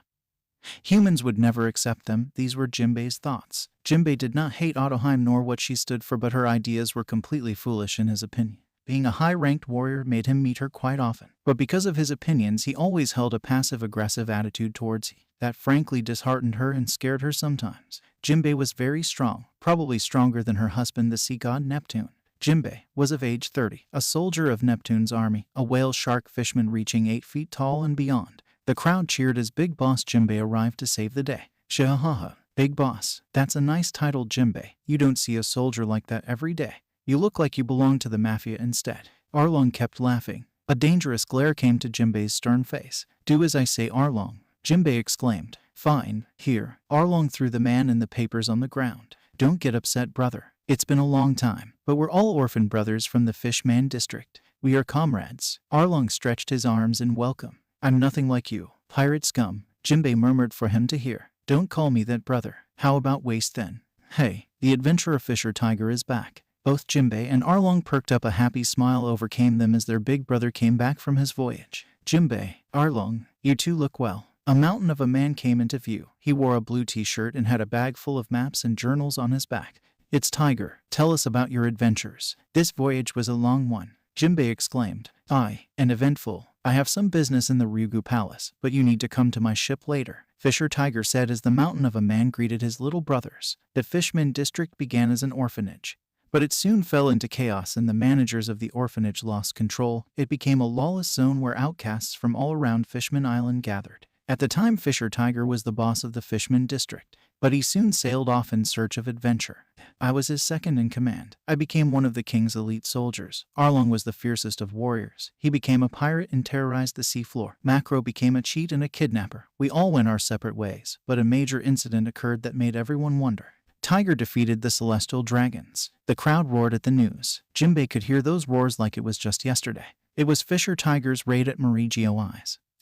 Humans would never accept them. These were Jimbe's thoughts. Jimbe did not hate Ottoheim nor what she stood for, but her ideas were completely foolish in his opinion. Being a high-ranked warrior made him meet her quite often, but because of his opinions he always held a passive-aggressive attitude towards her that frankly disheartened her and scared her sometimes. Jimbe was very strong, probably stronger than her husband, the sea god Neptune. Jimbe was of age 30, a soldier of Neptune's army, a whale shark fisherman reaching 8 feet tall and beyond. The crowd cheered as Big Boss Jimbe arrived to save the day. Shahaha, Big Boss, that's a nice title, Jimbe. You don't see a soldier like that every day. You look like you belong to the mafia instead. Arlong kept laughing. A dangerous glare came to Jimbe's stern face. Do as I say, Arlong, Jimbe exclaimed. Fine, here. Arlong threw the man and the papers on the ground. Don't get upset, brother. It's been a long time, but we're all orphan brothers from the Fishman district. We are comrades. Arlong stretched his arms in welcome. I'm nothing like you, pirate scum, Jimbe murmured for him to hear. Don't call me that, brother. How about waste then? Hey, the adventurer Fisher Tiger is back. Both Jimbe and Arlong perked up. A happy smile overcame them as their big brother came back from his voyage. Jimbe, Arlong, you two look well. A mountain of a man came into view. He wore a blue t-shirt and had a bag full of maps and journals on his back. It's Tiger. Tell us about your adventures. This voyage was a long one, Jimbe exclaimed. Aye, and eventful. I have some business in the Ryugu palace, but you need to come to my ship later, Fisher Tiger said as the mountain of a man greeted his little brothers. The Fishman district began as an orphanage, but it soon fell into chaos and the managers of the orphanage lost control. It became a lawless zone where outcasts from all around Fishman Island gathered. At the time, Fisher Tiger was the boss of the Fishman district, but he soon sailed off in search of adventure. I was his second in command. I became one of the king's elite soldiers. Arlong was the fiercest of warriors. He became a pirate and terrorized the seafloor. Macro became a cheat and a kidnapper. We all went our separate ways, but a major incident occurred that made everyone wonder. Tiger defeated the celestial dragons. The crowd roared at the news. Jimbe could hear those roars like it was just yesterday. It was Fisher Tiger's raid at Mermaid.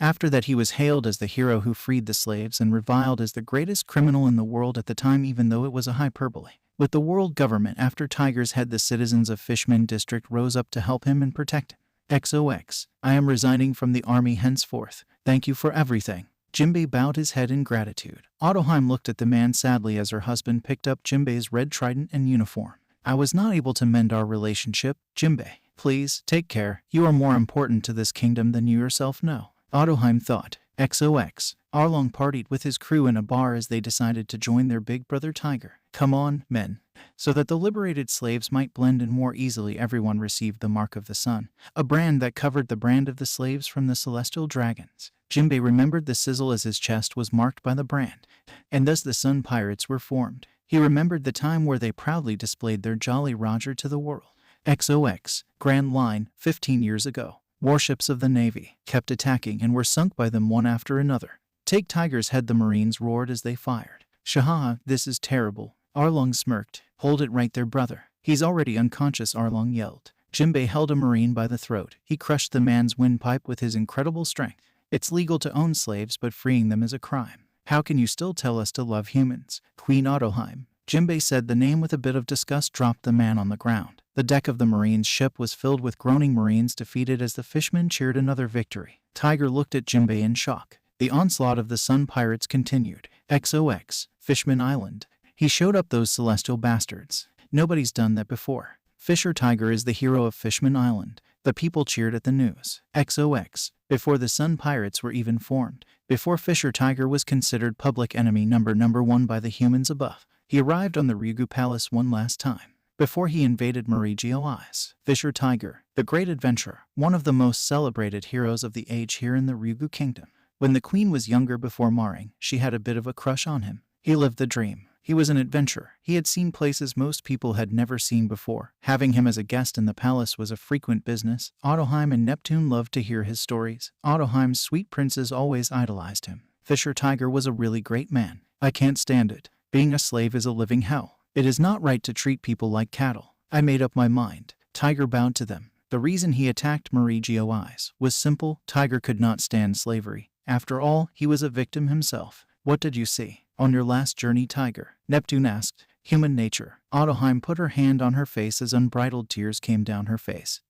After that, he was hailed as the hero who freed the slaves and reviled as the greatest criminal in the world at the time, even though it was a hyperbole. With the world government after Tiger's head, the citizens of Fishman District rose up to help him and protect him. XOX, I am resigning from the army henceforth. Thank you for everything. Jimbe bowed his head in gratitude. Ottoheim looked at the man sadly as her husband picked up Jimbe's red trident and uniform. I was not able to mend our relationship, Jimbe. Please, take care. You are more important to this kingdom than you yourself know. Ottoheim thought. XOX. Arlong partied with his crew in a bar as they decided to join their big brother Tiger. Come on, men. So that the liberated slaves might blend in more easily, everyone received the mark of the sun, a brand that covered the brand of the slaves from the celestial dragons. Jimbe remembered the sizzle as his chest was marked by the brand, and thus the Sun Pirates were formed. He remembered the time where they proudly displayed their Jolly Roger to the world. XOX. Grand Line, 15 years ago. Warships of the Navy kept attacking and were sunk by them one after another. Take Tiger's head, the Marines roared as they fired. Shahaha, this is terrible. Arlong smirked. Hold it right there, brother. He's already unconscious, Arlong yelled. Jimbe held a Marine by the throat. He crushed the man's windpipe with his incredible strength. It's legal to own slaves, but freeing them is a crime. How can you still tell us to love humans? Queen Ottoheim. Jimbe said the name with a bit of disgust, dropped the man on the ground. The deck of the Marine's ship was filled with groaning Marines defeated as the fishermen cheered another victory. Tiger looked at Jimbe in shock. The onslaught of the Sun Pirates continued. XOX. Fishman Island. He showed up those celestial bastards. Nobody's done that before. Fisher Tiger is the hero of Fishman Island. The people cheered at the news. XOX. Before the Sun Pirates were even formed. Before Fisher Tiger was considered public enemy number one by the humans above. He arrived on the Ryugu Palace one last time. Before he invaded Mermaid. Fisher Tiger, the great adventurer, one of the most celebrated heroes of the age here in the Ryugu Kingdom. When the queen was younger, before marrying, she had a bit of a crush on him. He lived the dream. He was an adventurer. He had seen places most people had never seen before. Having him as a guest in the palace was a frequent business. Ottoheim and Neptune loved to hear his stories. Ottoheim's sweet princes always idolized him. Fisher Tiger was a really great man. I can't stand it. Being a slave is a living hell. It is not right to treat people like cattle. I made up my mind. Tiger bowed to them. The reason he attacked Mermaids was simple. Tiger could not stand slavery. After all, he was a victim himself. What did you see on your last journey, Tiger? Neptune asked. Human nature. Ottoheim put her hand on her face as unbridled tears came down her face.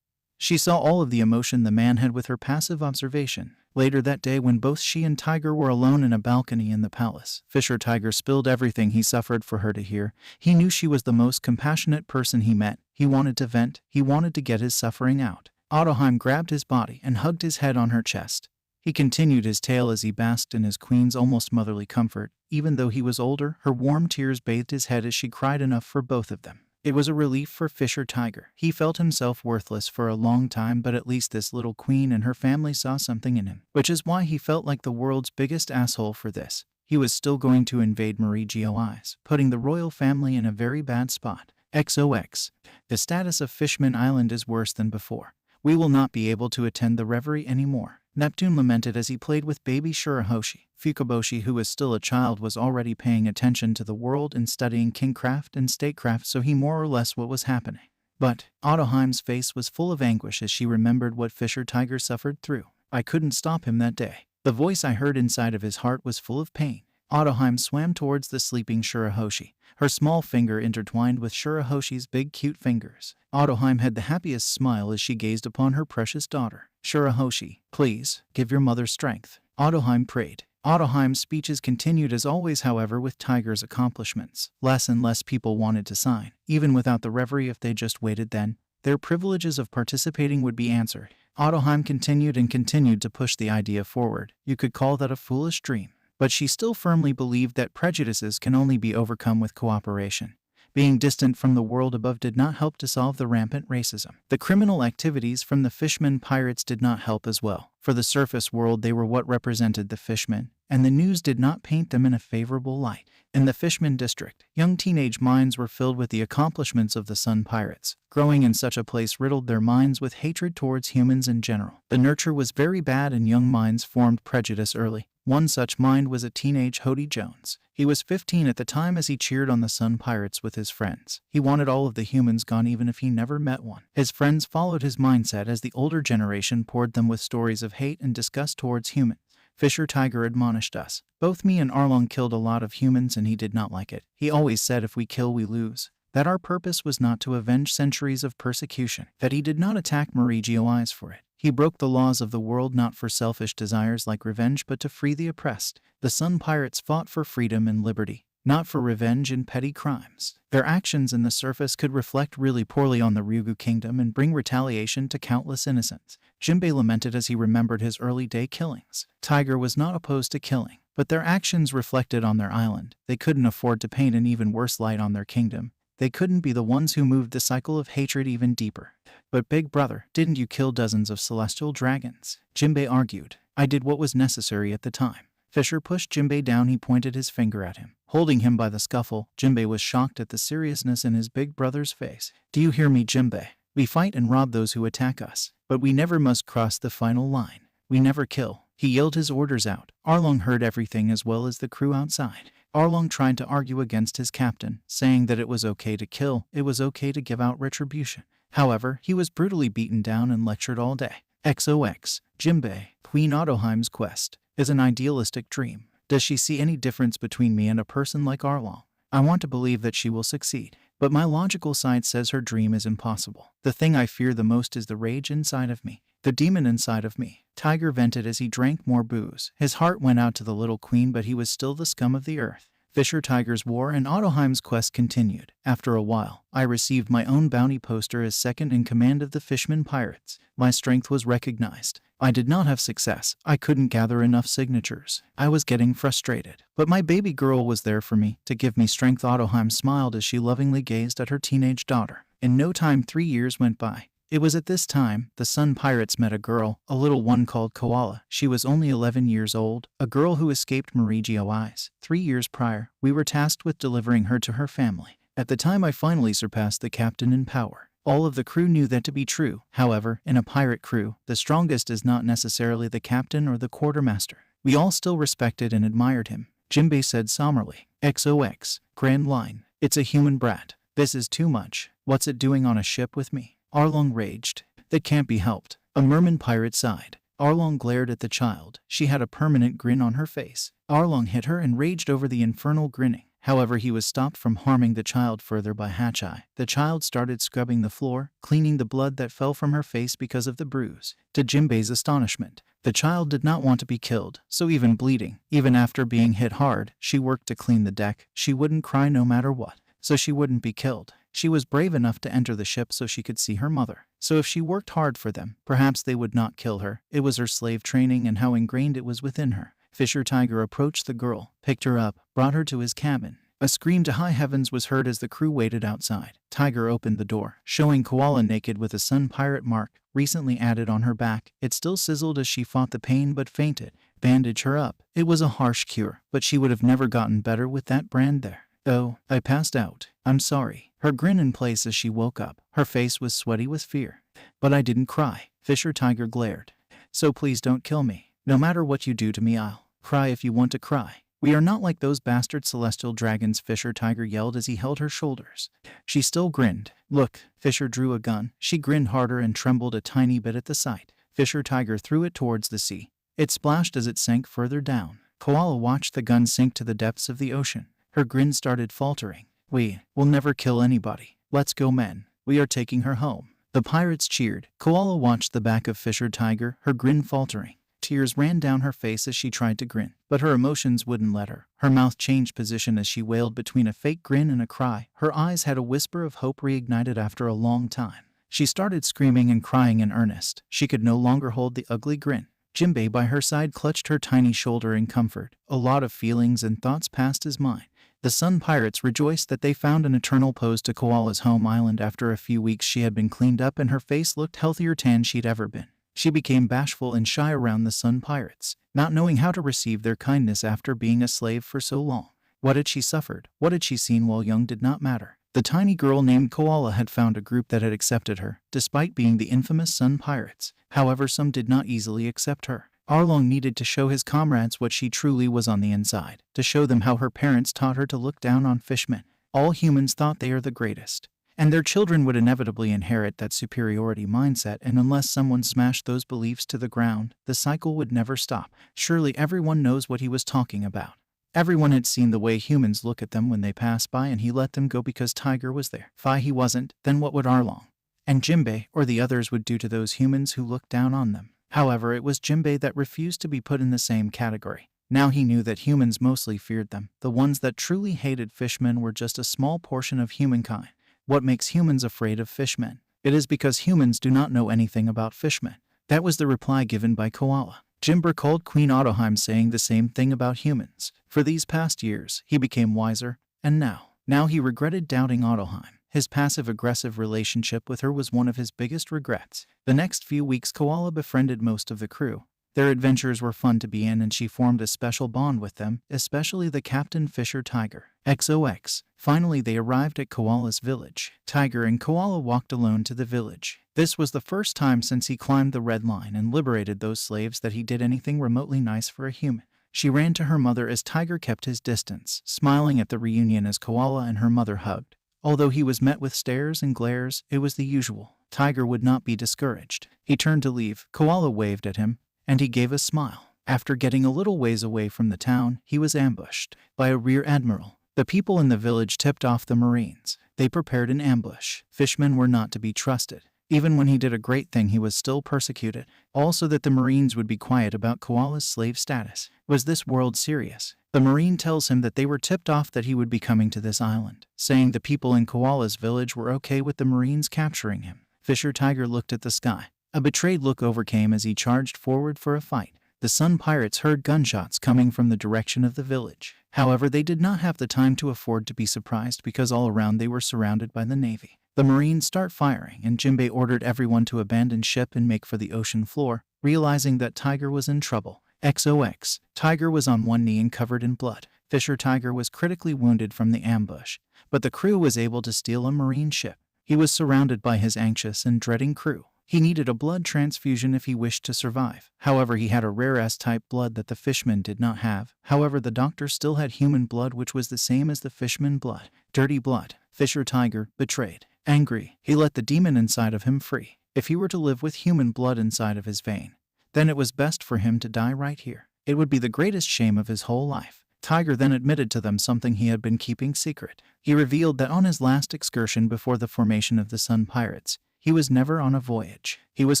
She saw all of the emotion the man had with her passive observation. Later that day, when both she and Tiger were alone in a balcony in the palace, Fisher Tiger spilled everything he suffered for her to hear. He knew she was the most compassionate person he met. He wanted to vent. He wanted to get his suffering out. Ottoheim grabbed his body and hugged his head on her chest. He continued his tale as he basked in his queen's almost motherly comfort. Even though he was older, her warm tears bathed his head as she cried enough for both of them. It was a relief for Fisher Tiger. He felt himself worthless for a long time, but at least this little queen and her family saw something in him, which is why he felt like the world's biggest asshole for this. He was still going to invade Mermaids, putting the royal family in a very bad spot. XOX. The status of Fishman Island is worse than before. We will not be able to attend the reverie anymore. Neptune lamented as he played with baby Shuroshi. Fukaboshi, who was still a child, was already paying attention to the world and studying kingcraft and statecraft, so he more or less what was happening. But Ottoheim's face was full of anguish as she remembered what Fisher Tiger suffered through. I couldn't stop him that day. The voice I heard inside of his heart was full of pain. Ottoheim swam towards the sleeping Shuroshi, her small finger intertwined with Shuroshi's big cute fingers. Ottoheim had the happiest smile as she gazed upon her precious daughter. Shuroshi, please, give your mother strength. Ottoheim prayed. Ottoheim's speeches continued as always, however, with Tiger's accomplishments. Less and less people wanted to sign. Even without the reverie, if they just waited, then their privileges of participating would be answered. Ottoheim continued and continued to push the idea forward. You could call that a foolish dream. But she still firmly believed that prejudices can only be overcome with cooperation. Being distant from the world above did not help to solve the rampant racism. The criminal activities from the Fisherman Pirates did not help as well. For the surface world, they were what represented the fishmen, and the news did not paint them in a favorable light. In the Fishman district, young teenage minds were filled with the accomplishments of the Sun Pirates. Growing in such a place riddled their minds with hatred towards humans in general. The nurture was very bad and young minds formed prejudice early. One such mind was a teenage Hodi Jones. He was 15 at the time as he cheered on the Sun Pirates with his friends. He wanted all of the humans gone even if he never met one. His friends followed his mindset as the older generation poured them with stories of hate and disgust towards humans. Fisher Tiger admonished us. Both me and Arlong killed a lot of humans and he did not like it. He always said if we kill we lose. That our purpose was not to avenge centuries of persecution. That he did not attack Mermaids for it. He broke the laws of the world not for selfish desires like revenge but to free the oppressed. The Sun Pirates fought for freedom and liberty, not for revenge and petty crimes. Their actions in the surface could reflect really poorly on the Ryugu kingdom and bring retaliation to countless innocents. Jimbe lamented as he remembered his early day killings. Tiger was not opposed to killing, but their actions reflected on their island. They couldn't afford to paint an even worse light on their kingdom. They couldn't be the ones who moved the cycle of hatred even deeper. But big brother, didn't you kill dozens of celestial dragons? Jimbe argued. I did what was necessary at the time. Fisher pushed Jimbe down. He pointed his finger at him. Holding him by the scuffle, Jimbe was shocked at the seriousness in his big brother's face. Do you hear me, Jimbe? We fight and rob those who attack us, but we never must cross the final line. We never kill. He yelled his orders out. Arlong heard everything as well as the crew outside. Arlong tried to argue against his captain, saying that it was okay to kill, it was okay to give out retribution. However, he was brutally beaten down and lectured all day. XOX. Jimbe, Queen Ottoheim's quest is an idealistic dream. Does she see any difference between me and a person like Arlong? I want to believe that she will succeed, but my logical side says her dream is impossible. The thing I fear the most is the rage inside of me, the demon inside of me. Tiger vented as he drank more booze. His heart went out to the little queen, but he was still the scum of the earth. Fisher Tiger's war and Ottoheim's quest continued. After a while, I received my own bounty poster as second in command of the Fisherman Pirates. My strength was recognized. I did not have success. I couldn't gather enough signatures. I was getting frustrated. But my baby girl was there for me, to give me strength. Ottoheim smiled as she lovingly gazed at her teenage daughter. In no time 3 years went by. It was at this time the Sun Pirates met a girl, a little one called Koala. She was only 11 years old, a girl who escaped Mermaids. 3 years prior, we were tasked with delivering her to her family. At the time I finally surpassed the captain in power. All of the crew knew that to be true. However, in a pirate crew, the strongest is not necessarily the captain or the quartermaster. We all still respected and admired him. Jimbe said somberly. XOX. Grand line. It's a human brat. This is too much. What's it doing on a ship with me? Arlong raged. That can't be helped. A merman pirate sighed. Arlong glared at the child. She had a permanent grin on her face. Arlong hit her and raged over the infernal grinning. However, he was stopped from harming the child further by Hachai. The child started scrubbing the floor, cleaning the blood that fell from her face because of the bruise. To Jimbe's astonishment, the child did not want to be killed, so even bleeding, even after being hit hard, she worked to clean the deck. She wouldn't cry no matter what, so she wouldn't be killed. She was brave enough to enter the ship so she could see her mother. So if she worked hard for them, perhaps they would not kill her. It was her slave training and how ingrained it was within her. Fisher Tiger approached the girl, picked her up, brought her to his cabin. A scream to high heavens was heard as the crew waited outside. Tiger opened the door, showing Koala naked with a sun pirate mark recently added on her back. It still sizzled as she fought the pain but fainted. Bandage her up. It was a harsh cure, but she would have never gotten better with that brand there. Oh, I passed out. I'm sorry. Her grin in place as she woke up. Her face was sweaty with fear. But I didn't cry. Fisher Tiger glared. So please don't kill me. No matter what you do to me, I'll cry if you want to cry. We are not like those bastard celestial dragons, Fisher Tiger yelled as he held her shoulders. She still grinned. Look, Fisher drew a gun. She grinned harder and trembled a tiny bit at the sight. Fisher Tiger threw it towards the sea. It splashed as it sank further down. Koala watched the gun sink to the depths of the ocean. Her grin started faltering. We will never kill anybody. Let's go, men. We are taking her home. The pirates cheered. Koala watched the back of Fisher Tiger, her grin faltering. Tears ran down her face as she tried to grin, but her emotions wouldn't let her. Her mouth changed position as she wailed between a fake grin and a cry. Her eyes had a whisper of hope reignited after a long time. She started screaming and crying in earnest. She could no longer hold the ugly grin. Jimbe by her side clutched her tiny shoulder in comfort. A lot of feelings and thoughts passed his mind. The Sun Pirates rejoiced that they found an eternal pose to Koala's home island. After a few weeks she had been cleaned up and her face looked healthier than she'd ever been. She became bashful and shy around the Sun Pirates, not knowing how to receive their kindness after being a slave for so long. What had she suffered? What had she seen while young did not matter. The tiny girl named Koala had found a group that had accepted her, despite being the infamous Sun Pirates. However, some did not easily accept her. Arlong needed to show his comrades what she truly was on the inside, to show them how her parents taught her to look down on fishmen. All humans thought they are the greatest, and their children would inevitably inherit that superiority mindset, and unless someone smashed those beliefs to the ground, the cycle would never stop. Surely everyone knows what he was talking about. Everyone had seen the way humans look at them when they pass by, and he let them go because Tiger was there. If he wasn't, then what would Arlong and Jimbe or the others would do to those humans who looked down on them? However, it was Jimbe that refused to be put in the same category. Now he knew that humans mostly feared them. The ones that truly hated fishmen were just a small portion of humankind. What makes humans afraid of fishmen? It is because humans do not know anything about fishmen. That was the reply given by Koala. Jimbe recalled Queen Ottoheim saying the same thing about humans. For these past years, he became wiser, and now he regretted doubting Ottoheim. His passive-aggressive relationship with her was one of his biggest regrets. The next few weeks, Koala befriended most of the crew. Their adventures were fun to be in, and she formed a special bond with them, especially the Captain Fisher Tiger. XOX. Finally, they arrived at Koala's village. Tiger and Koala walked alone to the village. This was the first time since he climbed the Red Line and liberated those slaves that he did anything remotely nice for a human. She ran to her mother as Tiger kept his distance, smiling at the reunion as Koala and her mother hugged. Although he was met with stares and glares, it was the usual. Tiger would not be discouraged. He turned to leave. Koala waved at him, and he gave a smile. After getting a little ways away from the town, he was ambushed by a rear admiral. The people in the village tipped off the Marines. They prepared an ambush. Fishmen were not to be trusted. Even when he did a great thing, he was still persecuted. Also that the Marines would be quiet about Koala's slave status. Was this world serious? The Marine tells him that they were tipped off that he would be coming to this island, saying the people in Koala's village were okay with the Marines capturing him. Fisher Tiger looked at the sky. A betrayed look overcame as he charged forward for a fight. The Sun Pirates heard gunshots coming from the direction of the village. However, they did not have the time to afford to be surprised because all around they were surrounded by the Navy. The Marines start firing, and Jimbe ordered everyone to abandon ship and make for the ocean floor, realizing that Tiger was in trouble. XOX. Tiger was on one knee and covered in blood. Fisher Tiger was critically wounded from the ambush, but the crew was able to steal a Marine ship. He was surrounded by his anxious and dreading crew. He needed a blood transfusion if he wished to survive. However, he had a rare S-type blood that the fishman did not have. However, the doctor still had human blood, which was the same as the fishman blood. Dirty blood. Fisher Tiger, betrayed. Angry, he let the demon inside of him free. If he were to live with human blood inside of his vein, then it was best for him to die right here. It would be the greatest shame of his whole life. Tiger then admitted to them something he had been keeping secret. He revealed that on his last excursion before the formation of the Sun Pirates, he was never on a voyage. He was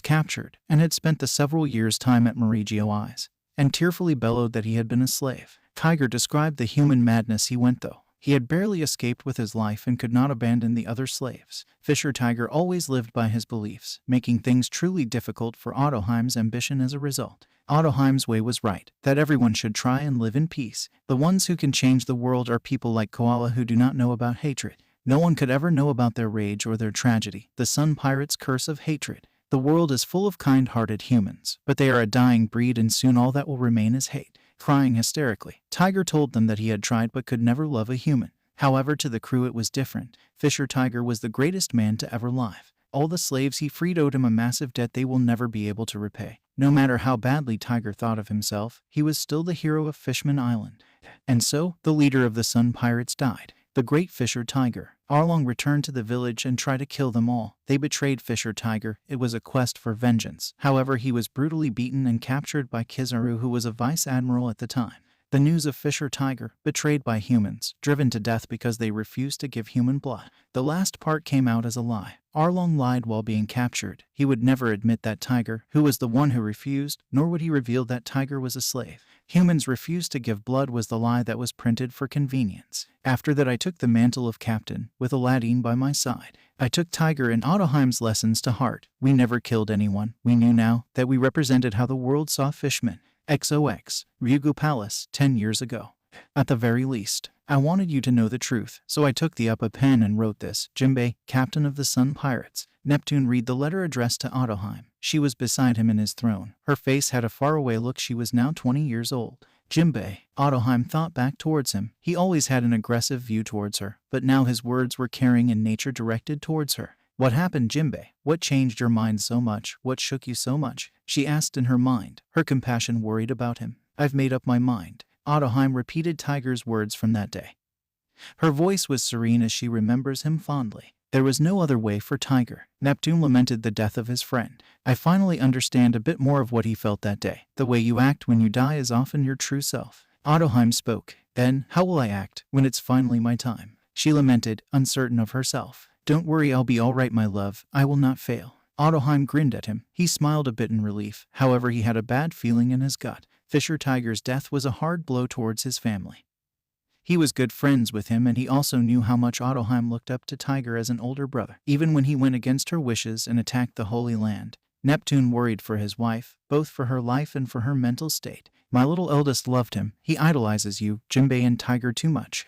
captured and had spent the several years' time at Mermaid's, and tearfully bellowed that he had been a slave. Tiger described the human madness he went through. He had barely escaped with his life and could not abandon the other slaves. Fisher Tiger always lived by his beliefs, making things truly difficult for Ottoheim's ambition as a result. Ottoheim's way was right, that everyone should try and live in peace. The ones who can change the world are people like Koala who do not know about hatred. No one could ever know about their rage or their tragedy. The Sun Pirates' curse of hatred. The world is full of kind-hearted humans, but they are a dying breed and soon all that will remain is hate. Crying hysterically, Tiger told them that he had tried but could never love a human. However, to the crew it was different. Fisher Tiger was the greatest man to ever live. All the slaves he freed owed him a massive debt they will never be able to repay. No matter how badly Tiger thought of himself, he was still the hero of Fishman Island. And so, the leader of the Sun Pirates died. The great Fisher Tiger. Arlong returned to the village and tried to kill them all. They betrayed Fisher Tiger. It was a quest for vengeance. However, he was brutally beaten and captured by Kizaru, who was a vice admiral at the time. The news of Fisher Tiger, betrayed by humans, driven to death because they refused to give human blood. The last part came out as a lie. Arlong lied while being captured. He would never admit that Tiger, who was the one who refused, nor would he reveal that Tiger was a slave. Humans refused to give blood was the lie that was printed for convenience. After that I took the mantle of captain, with Aladdin by my side. I took Tiger and Ottoheim's lessons to heart. We never killed anyone. We knew now that we represented how the world saw fishmen. XOX, Ryugu Palace, 10 years ago. At the very least, I wanted you to know the truth, so I took the upper pen and wrote this. Jimbe, captain of the Sun Pirates. Neptune read the letter addressed to Ottoheim. She was beside him in his throne. Her face had a faraway look. She was now 20 years old. Jimbe, Ottoheim thought back towards him. He always had an aggressive view towards her, but now his words were caring in nature directed towards her. What happened, Jimbe? What changed your mind so much? What shook you so much? She asked in her mind, her compassion worried about him. I've made up my mind. Ottoheim repeated Tiger's words from that day. Her voice was serene as she remembers him fondly. There was no other way for Tiger. Neptune lamented the death of his friend. I finally understand a bit more of what he felt that day. The way you act when you die is often your true self. Ottoheim spoke. Then, how will I act when it's finally my time? She lamented, uncertain of herself. Don't worry, I'll be all right, my love. I will not fail. Ottoheim grinned at him. He smiled a bit in relief. However, he had a bad feeling in his gut. Fisher Tiger's death was a hard blow towards his family. He was good friends with him, and he also knew how much Ottoheim looked up to Tiger as an older brother. Even when he went against her wishes and attacked the Holy Land, Neptune worried for his wife, both for her life and for her mental state. My little eldest loved him. He idolizes you, Jimbe and Tiger, too much.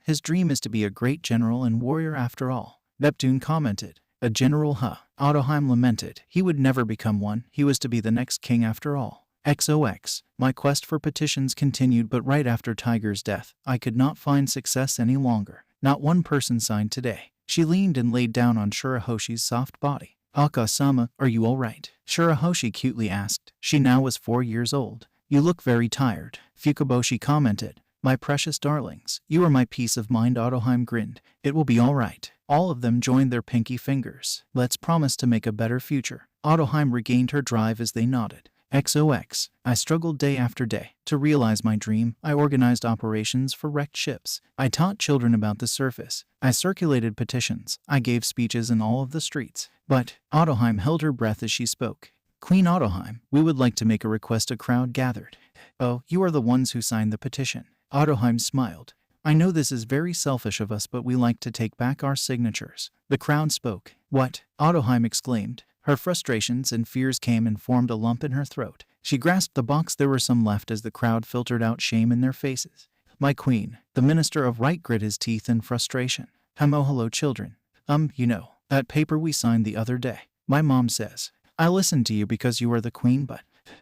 His dream is to be a great general and warrior after all. Neptune commented. A general, huh? Ottoheim lamented. He would never become one. He was to be the next king after all. XOX. My quest for petitions continued, but right after Tiger's death, I could not find success any longer. Not one person signed today. She leaned and laid down on Shuroshi's soft body. Aka-sama, are you all right? Shuroshi cutely asked. She now was 4 years old. You look very tired. Fukaboshi commented. My precious darlings, you are my peace of mind. Ottoheim grinned. It will be all right. All of them joined their pinky fingers. Let's promise to make a better future. Ottoheim regained her drive as they nodded. XOX. I struggled day after day to realize my dream. I organized operations for wrecked ships. I taught children about the surface. I circulated petitions. I gave speeches in all of the streets. But Ottoheim held her breath as she spoke. Queen Ottoheim, we would like to make a request. A crowd gathered. Oh, you are the ones who signed the petition. Ottoheim smiled. I know this is very selfish of us, but we like to take back our signatures. The crowd spoke. What? Ottoheim exclaimed. Her frustrations and fears came and formed a lump in her throat. She grasped the box. There were some left as the crowd filtered out shame in their faces. My queen, the minister of right grit his teeth in frustration. Hello children. You know, that paper we signed the other day. My mom says, I listened to you because you are the queen, but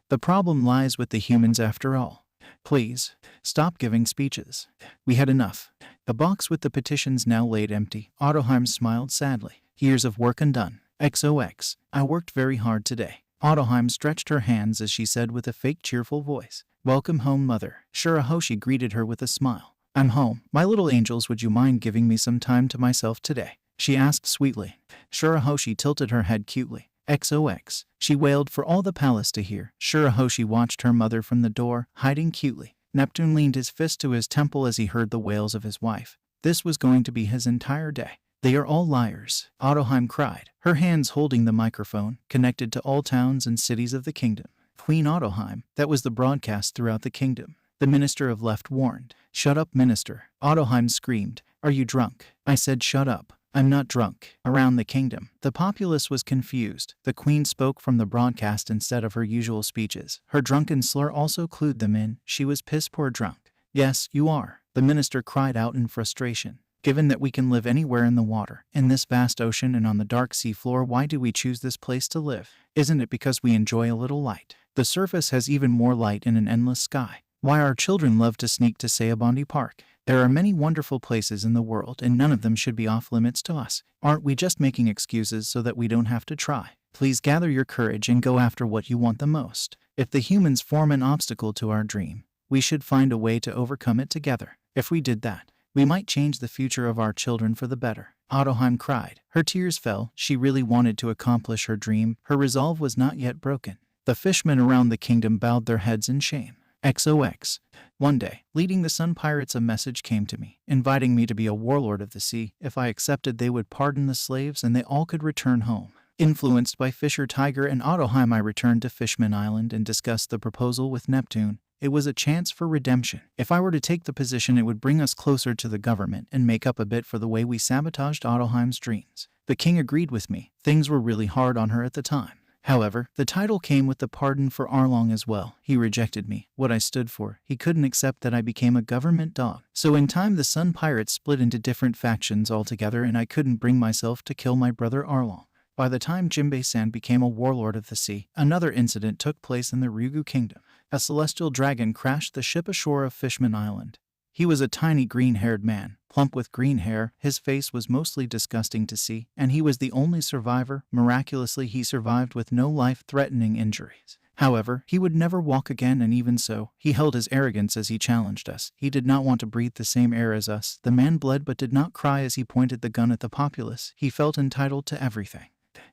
the problem lies with the humans after all. Please, stop giving speeches. We had enough. The box with the petitions now laid empty. Ottoheim smiled sadly. Years of work undone. XOX. I worked very hard today. Ottoheim stretched her hands as she said with a fake cheerful voice, "Welcome home, mother." Shuroshi greeted her with a smile. "I'm home. My little angels, would you mind giving me some time to myself today?" she asked sweetly. Shuroshi tilted her head cutely. XOX. She wailed for all the palace to hear. Shuroshi watched her mother from the door, hiding cutely. Neptune leaned his fist to his temple as he heard the wails of his wife. This was going to be his entire day. "They are all liars," Ottoheim cried, her hands holding the microphone, connected to all towns and cities of the kingdom. "Queen Ottoheim," that was the broadcast throughout the kingdom. The Minister of Left warned. "Shut up, Minister." Ottoheim screamed. "Are you drunk?" I said shut up. "I'm not drunk." Around the kingdom, the populace was confused. The queen spoke from the broadcast instead of her usual speeches. Her drunken slur also clued them in. She was piss-poor drunk. "Yes, you are," the minister cried out in frustration. "Given that we can live anywhere in the water, in this vast ocean and on the dark sea floor, why do we choose this place to live? Isn't it because we enjoy a little light? The surface has even more light in an endless sky. Why our children love to sneak to Sayabandi Park. There are many wonderful places in the world and none of them should be off limits to us. Aren't we just making excuses so that we don't have to try? Please gather your courage and go after what you want the most. If the humans form an obstacle to our dream, we should find a way to overcome it together. If we did that, we might change the future of our children for the better." Ottoheim cried. Her tears fell. She really wanted to accomplish her dream. Her resolve was not yet broken. The fishermen around the kingdom bowed their heads in shame. XOX. One day, leading the Sun Pirates, a message came to me, inviting me to be a warlord of the sea. If I accepted, they would pardon the slaves and they all could return home. Influenced by Fisher Tiger and Ottoheim, I returned to Fishman Island and discussed the proposal with Neptune. It was a chance for redemption. If I were to take the position, it would bring us closer to the government and make up a bit for the way we sabotaged Ottoheim's dreams. The king agreed with me. Things were really hard on her at the time. However, the title came with the pardon for Arlong as well. He rejected me, what I stood for. He couldn't accept that I became a government dog. So in time, the Sun Pirates split into different factions altogether and I couldn't bring myself to kill my brother Arlong. By the time Jimbe-san became a warlord of the sea, another incident took place in the Ryugu kingdom. A celestial dragon crashed the ship ashore of Fishman Island. He was a tiny green-haired man, plump with green hair. His face was mostly disgusting to see, and he was the only survivor. Miraculously, he survived with no life-threatening injuries. However, he would never walk again, and even so, he held his arrogance as he challenged us. He did not want to breathe the same air as us. The man bled but did not cry as he pointed the gun at the populace. He felt entitled to everything.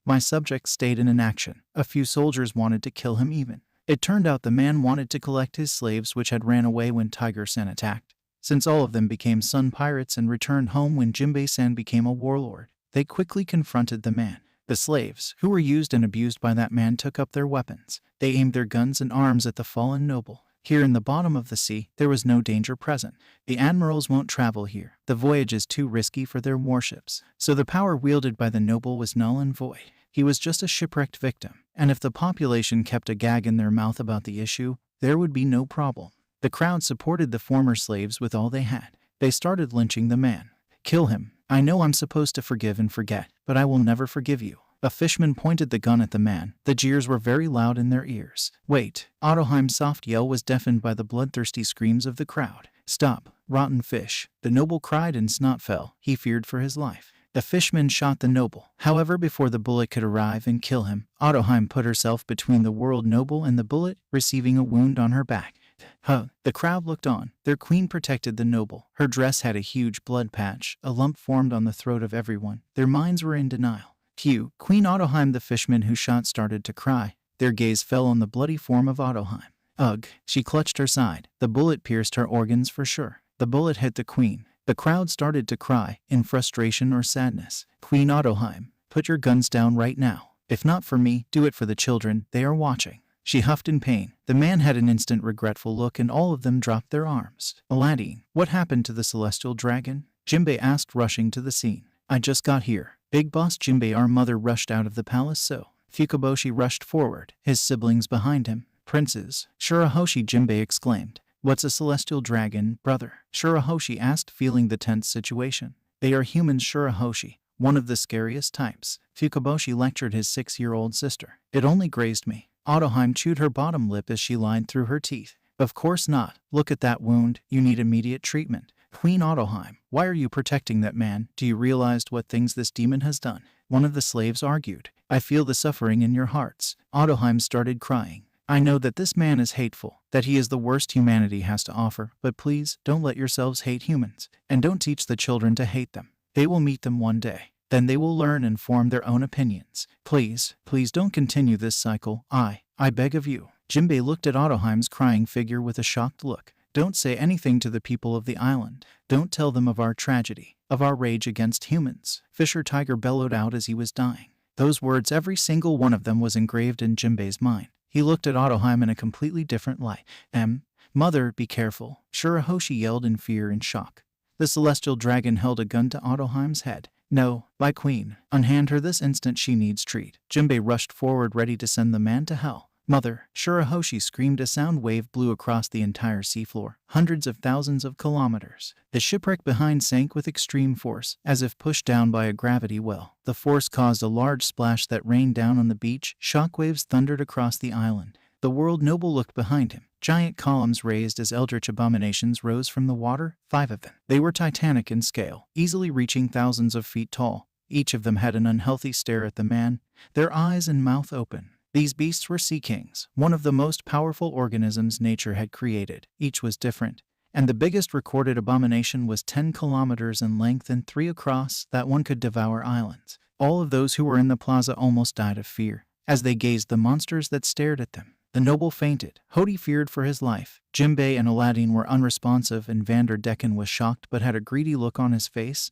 My subjects stayed in inaction. A few soldiers wanted to kill him even. It turned out the man wanted to collect his slaves which had ran away when Tiger-san attacked. Since all of them became Sun Pirates and returned home when Jimbe-san became a warlord, they quickly confronted the man. The slaves, who were used and abused by that man, took up their weapons. They aimed their guns and arms at the fallen noble. Here in the bottom of the sea, there was no danger present. The admirals won't travel here. The voyage is too risky for their warships. So the power wielded by the noble was null and void. He was just a shipwrecked victim. And if the population kept a gag in their mouth about the issue, there would be no problem. The crowd supported the former slaves with all they had. They started lynching the man. "Kill him. I know I'm supposed to forgive and forget, but I will never forgive you." A fishman pointed the gun at the man. The jeers were very loud in their ears. "Wait." Ottoheim's soft yell was deafened by the bloodthirsty screams of the crowd. "Stop, rotten fish." The noble cried and snot fell. He feared for his life. The fishman shot the noble. However, before the bullet could arrive and kill him, Ottoheim put herself between the world noble and the bullet, receiving a wound on her back. The crowd looked on. Their queen protected the noble. Her dress had a huge blood patch. A lump formed on the throat of everyone. Their minds were in denial. Queen Ottoheim. The fishman who shot started to cry. Their gaze fell on the bloody form of Ottoheim. Ugh. She clutched her side. The bullet pierced her organs for sure. The bullet hit the queen. The crowd started to cry, in frustration or sadness. "Queen Ottoheim, put your guns down right now. If not for me, do it for the children. They are watching." She huffed in pain. The man had an instant regretful look and all of them dropped their arms. "Aladdin, what happened to the celestial dragon?" Jimbe asked, rushing to the scene. "I just got here." Big Boss Jimbe, our mother, rushed out of the palace. So Fukaboshi rushed forward, his siblings behind him. "Princes." Shuroshi, Jimbe exclaimed. "What's a celestial dragon, brother?" Shuroshi asked, feeling the tense situation. "They are humans, Shuroshi. One of the scariest types." Fukaboshi lectured his 6-year-old sister. "It only grazed me." Ottoheim chewed her bottom lip as she lied through her teeth. "Of course not. Look at that wound. You need immediate treatment." Queen Ottoheim, why are you protecting that man? Do you realize what things this demon has done? One of the slaves argued. I feel the suffering in your hearts. Ottoheim started crying. I know that this man is hateful, that he is the worst humanity has to offer, but please don't let yourselves hate humans, and don't teach the children to hate them. They will meet them one day. Then they will learn and form their own opinions. Please don't continue this cycle. I beg of you. Jimbe looked at Ottoheim's crying figure with a shocked look. Don't say anything to the people of the island. Don't tell them of our tragedy, of our rage against humans. Fisher Tiger bellowed out as he was dying. Those words, every single one of them was engraved in Jimbe's mind. He looked at Ottoheim in a completely different light. Mother, be careful. Shuroshi yelled in fear and shock. The celestial dragon held a gun to Ottoheim's head. No, my queen. Unhand her this instant, she needs treat. Jimbe rushed forward ready to send the man to hell. Mother, Shuroshi screamed. A sound wave blew across the entire seafloor, hundreds of thousands of kilometers. The shipwreck behind sank with extreme force, as if pushed down by a gravity well. The force caused a large splash that rained down on the beach. Shockwaves thundered across the island. The world noble looked behind him. Giant columns raised as eldritch abominations rose from the water, 5 of them. They were titanic in scale, easily reaching thousands of feet tall. Each of them had an unhealthy stare at the man, their eyes and mouth open. These beasts were sea kings, one of the most powerful organisms nature had created. Each was different, and the biggest recorded abomination was 10 kilometers in length and 3 across. That one could devour islands. All of those who were in the plaza almost died of fear as they gazed the monsters that stared at them. The noble fainted. Hodi feared for his life. Jimbe and Aladdin were unresponsive, and Vander Decken was shocked but had a greedy look on his face.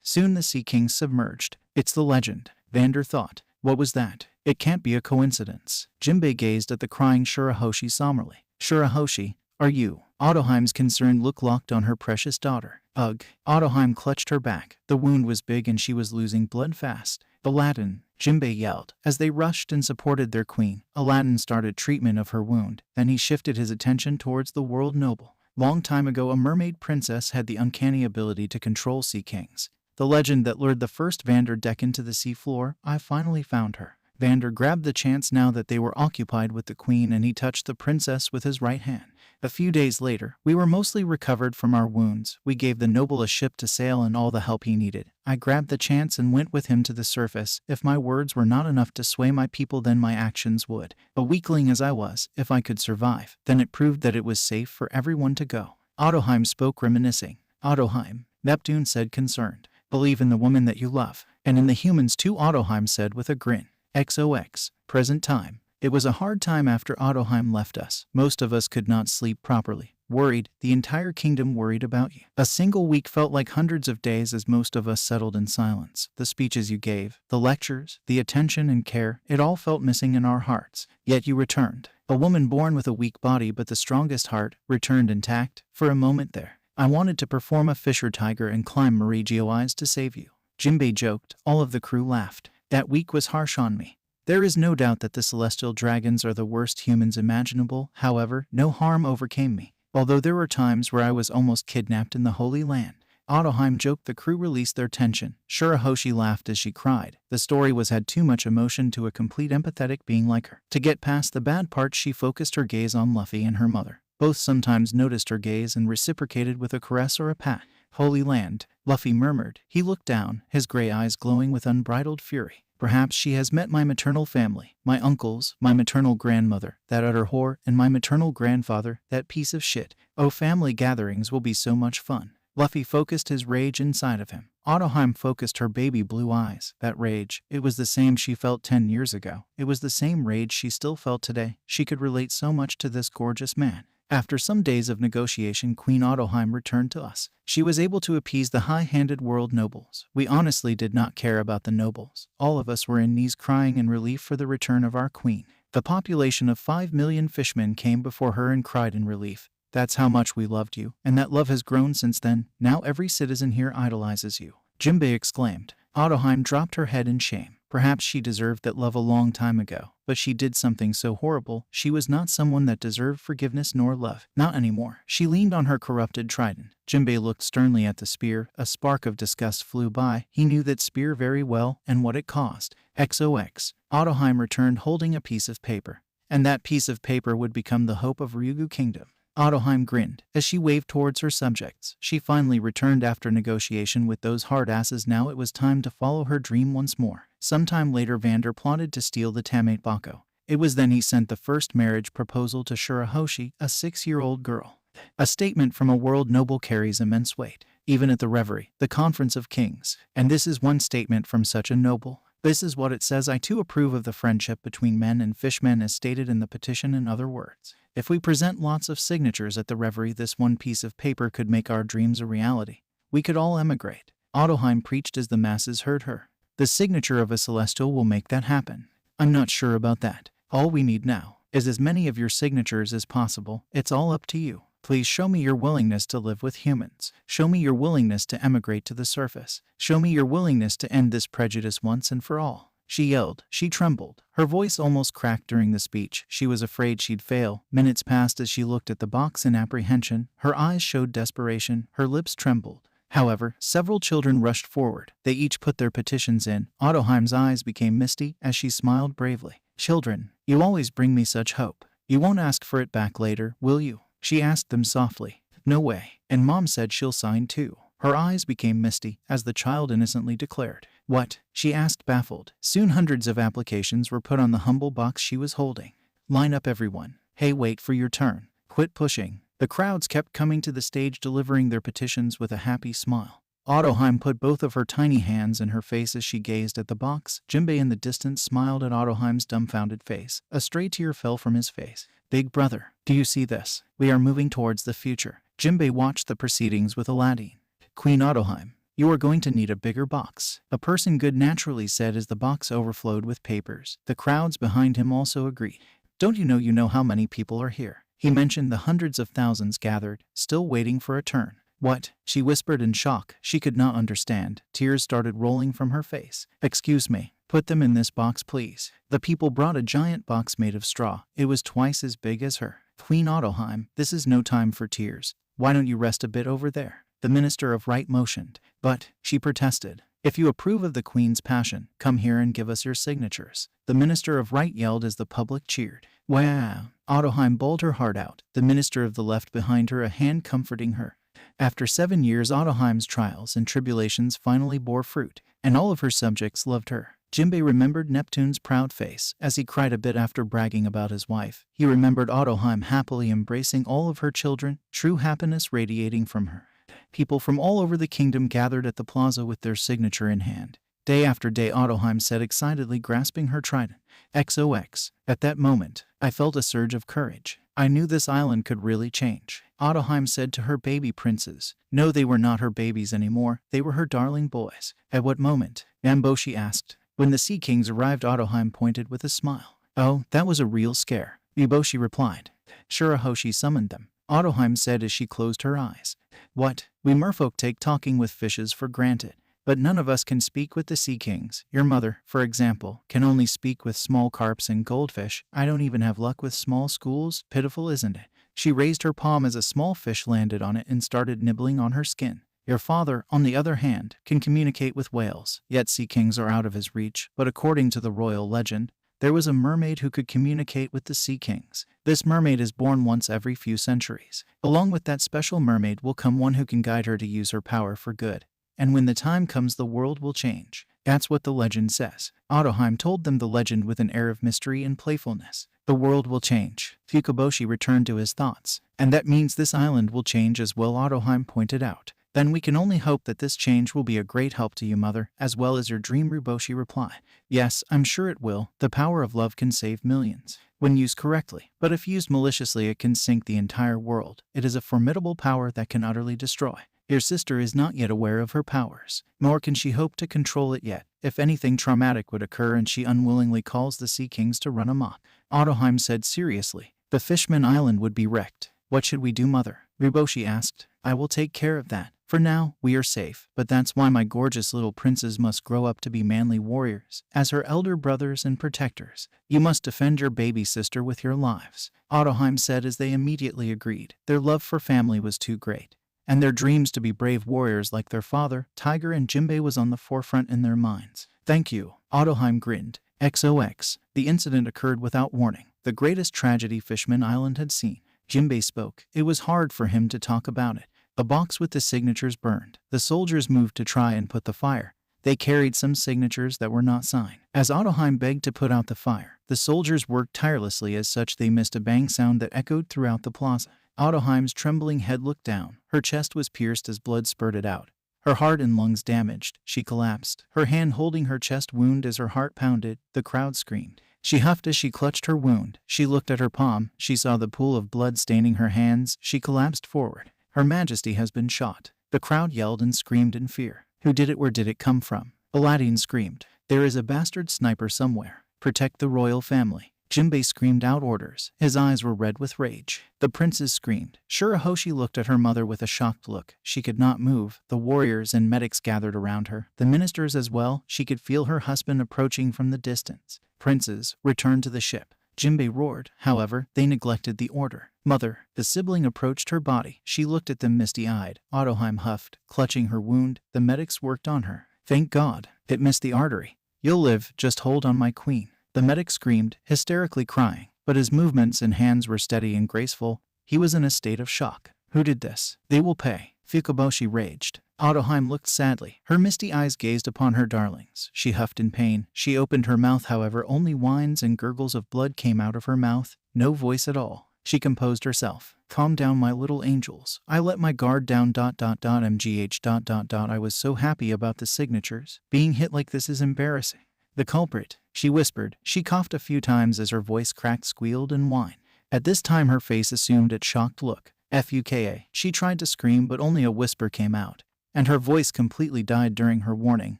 Soon the Sea King submerged. It's the legend, Vander thought. What was that? It can't be a coincidence. Jimbe gazed at the crying Shuroshi somberly. Shuroshi, are you? Ottoheim's concerned look locked on her precious daughter. Ugh. Ottoheim clutched her back. The wound was big and she was losing blood fast. Aladdin, Jimbe yelled. As they rushed and supported their queen, Aladdin started treatment of her wound. Then he shifted his attention towards the world noble. Long time ago, a mermaid princess had the uncanny ability to control sea kings. The legend that lured the first Vander Decken to the seafloor. I finally found her. Vander grabbed the chance now that they were occupied with the queen, and he touched the princess with his right hand. A few days later, we were mostly recovered from our wounds. We gave the noble a ship to sail and all the help he needed. I grabbed the chance and went with him to the surface. If my words were not enough to sway my people, then my actions would. A weakling as I was, if I could survive, then it proved that it was safe for everyone to go. Ottoheim spoke, reminiscing. Ottoheim, Neptune said, concerned. Believe in the woman that you love, and in the humans too, Ottoheim said with a grin. XOX, present time. It was a hard time after Ottoheim left us. Most of us could not sleep properly. Worried, the entire kingdom worried about you. A single week felt like hundreds of days as most of us settled in silence. The speeches you gave, the lectures, the attention and care, it all felt missing in our hearts. Yet you returned. A woman born with a weak body but the strongest heart, returned intact. For a moment there, I wanted to perform a Fisher Tiger and climb Mermaid's to save you. Jimbe joked. All of the crew laughed. That week was harsh on me. There is no doubt that the celestial dragons are the worst humans imaginable. However, no harm overcame me, although there were times where I was almost kidnapped in the Holy Land. Ottoheim joked. The crew released their tension. Shuroshi laughed as she cried. The story had too much emotion to a complete empathetic being like her. To get past the bad parts, she focused her gaze on Luffy and her mother. Both sometimes noticed her gaze and reciprocated with a caress or a pat. Holy Land, Luffy murmured. He looked down, his gray eyes glowing with unbridled fury. Perhaps she has met my maternal family, my uncles, my maternal grandmother, that utter whore, and my maternal grandfather, that piece of shit. Oh, family gatherings will be so much fun. Luffy focused his rage inside of him. Ottoheim focused her baby blue eyes. That rage, it was the same she felt 10 years ago. It was the same rage she still felt today. She could relate so much to this gorgeous man. After some days of negotiation, Queen Ottoheim returned to us. She was able to appease the high-handed world nobles. We honestly did not care about the nobles. All of us were in knees crying in relief for the return of our queen. The population of 5 million fishmen came before her and cried in relief. That's how much we loved you, and that love has grown since then. Now every citizen here idolizes you. Jimbe exclaimed. Ottoheim dropped her head in shame. Perhaps she deserved that love a long time ago, but she did something so horrible. She was not someone that deserved forgiveness nor love. Not anymore. She leaned on her corrupted trident. Jimbe looked sternly at the spear. A spark of disgust flew by. He knew that spear very well and what it caused. XOX. Ottoheim returned holding a piece of paper. And that piece of paper would become the hope of Ryugu Kingdom. Ottoheim grinned as she waved towards her subjects. She finally returned after negotiation with those hard asses. Now it was time to follow her dream once more. Sometime later, Vander plotted to steal the Tamate Bako. It was then he sent the first marriage proposal to Shuroshi, a 6-year-old girl. A statement from a world noble carries immense weight, even at the reverie, the conference of kings. And this is one statement from such a noble. This is what it says: I too approve of the friendship between men and fishmen as stated in the petition. In other words, if we present lots of signatures at the reverie, this one piece of paper could make our dreams a reality. We could all emigrate. Ottoheim preached as the masses heard her. The signature of a celestial will make that happen. I'm not sure about that. All we need now is as many of your signatures as possible. It's all up to you. Please show me your willingness to live with humans. Show me your willingness to emigrate to the surface. Show me your willingness to end this prejudice once and for all. She yelled. She trembled. Her voice almost cracked during the speech. She was afraid she'd fail. Minutes passed as she looked at the box in apprehension. Her eyes showed desperation. Her lips trembled. However, several children rushed forward. They each put their petitions in. Ottoheim's eyes became misty as she smiled bravely. Children, you always bring me such hope. You won't ask for it back later, will you? She asked them softly. No way. And Mom said she'll sign too. Her eyes became misty as the child innocently declared. What? She asked, baffled. Soon hundreds of applications were put on the humble box she was holding. Line up, everyone. Hey, wait for your turn. Quit pushing. The crowds kept coming to the stage, delivering their petitions with a happy smile. Ottoheim put both of her tiny hands in her face as she gazed at the box. Jimbe in the distance smiled at Ottoheim's dumbfounded face. A stray tear fell from his face. Big brother, do you see this? We are moving towards the future. Jimbe watched the proceedings with Aladdin. Queen Ottoheim, you are going to need a bigger box, a person good naturally said as the box overflowed with papers. The crowds behind him also agreed. Don't you know how many people are here? He mentioned the hundreds of thousands gathered, still waiting for a turn. What? She whispered in shock. She could not understand. Tears started rolling from her face. Excuse me. Put them in this box, please. The people brought a giant box made of straw. It was twice as big as her. Queen Ottoheim, this is no time for tears. Why don't you rest a bit over there? The Minister of Right motioned. But, she protested, if you approve of the Queen's passion, come here and give us your signatures. The Minister of Right yelled as the public cheered. Wow! Ottoheim bawled her heart out. The Minister of the Left behind her, a hand comforting her. After 7 years, Ottoheim's trials and tribulations finally bore fruit, and all of her subjects loved her. Jimbe remembered Neptune's proud face as he cried a bit after bragging about his wife. He remembered Ottoheim happily embracing all of her children, true happiness radiating from her. People from all over the kingdom gathered at the plaza with their signature in hand. Day after day, Ottoheim said excitedly, grasping her trident. XOX. At that moment, I felt a surge of courage. I knew this island could really change. Ottoheim said to her baby princes. No, they were not her babies anymore. They were her darling boys. At what moment? Amboshi asked. When the Sea Kings arrived, Ottoheim pointed with a smile. Oh, that was a real scare. Uboshi replied. Shuroshi summoned them. Ottoheim said as she closed her eyes. What? We merfolk take talking with fishes for granted. But none of us can speak with the Sea Kings. Your mother, for example, can only speak with small carps and goldfish. I don't even have luck with small schools. Pitiful, isn't it? She raised her palm as a small fish landed on it and started nibbling on her skin. Your father, on the other hand, can communicate with whales, yet Sea Kings are out of his reach. But according to the royal legend, there was a mermaid who could communicate with the Sea Kings. This mermaid is born once every few centuries. Along with that special mermaid will come one who can guide her to use her power for good. And when the time comes, the world will change. That's what the legend says. Ottoheim told them the legend with an air of mystery and playfulness. The world will change. Fukaboshi returned to his thoughts. And that means this island will change as well, Ottoheim pointed out. Then we can only hope that this change will be a great help to you, mother, as well as your dream, Ryuboshi replied. Yes, I'm sure it will. The power of love can save millions, when used correctly. But if used maliciously, it can sink the entire world. It is a formidable power that can utterly destroy. Your sister is not yet aware of her powers, nor can she hope to control it yet. If anything traumatic would occur and she unwillingly calls the Sea Kings to run amok, Ottoheim said seriously, the Fishman Island would be wrecked. What should we do, mother? Ryuboshi asked. I will take care of that. For now, we are safe, but that's why my gorgeous little princes must grow up to be manly warriors, as her elder brothers and protectors. You must defend your baby sister with your lives, Ottoheim said as they immediately agreed. Their love for family was too great, and their dreams to be brave warriors like their father, Tiger and Jimbe, was on the forefront in their minds. Thank you, Ottoheim grinned. XOX. The incident occurred without warning, the greatest tragedy Fishman Island had seen. Jimbe spoke. It was hard for him to talk about it. The box with the signatures burned. The soldiers moved to try and put the fire. They carried some signatures that were not signed. As Ottoheim begged to put out the fire, the soldiers worked tirelessly. As such, they missed a bang sound that echoed throughout the plaza. Ottoheim's trembling head looked down. Her chest was pierced as blood spurted out. Her heart and lungs damaged. She collapsed, her hand holding her chest wound as her heart pounded. The crowd screamed. She huffed as she clutched her wound. She looked at her palm. She saw the pool of blood staining her hands. She collapsed forward. Her Majesty has been shot. The crowd yelled and screamed in fear. Who did it? Where did it come from? Aladdin screamed. There is a bastard sniper somewhere. Protect the royal family. Jimbe screamed out orders. His eyes were red with rage. The princes screamed. Shuroshi looked at her mother with a shocked look. She could not move. The warriors and medics gathered around her. The ministers as well. She could feel her husband approaching from the distance. Princes, return to the ship. Jimbe roared. However, they neglected the order. Mother. The sibling approached her body. She looked at them misty-eyed. Ottoheim huffed, clutching her wound. The medics worked on her. Thank God. It missed the artery. You'll live. Just hold on, my queen. The medic screamed, hysterically crying, but his movements and hands were steady and graceful. He was in a state of shock. Who did this? They will pay. Fukaboshi raged. Ottoheim looked sadly. Her misty eyes gazed upon her darlings. She huffed in pain. She opened her mouth, however, only whines and gurgles of blood came out of her mouth. No voice at all. She composed herself. Calm down, my little angels. I let my guard down. MGH. I was so happy about the signatures. Being hit like this is embarrassing. The culprit, she whispered. She coughed a few times as her voice cracked, squealed, and whined. At this time her face assumed a shocked look. Fuka. She tried to scream, but only a whisper came out, and her voice completely died during her warning.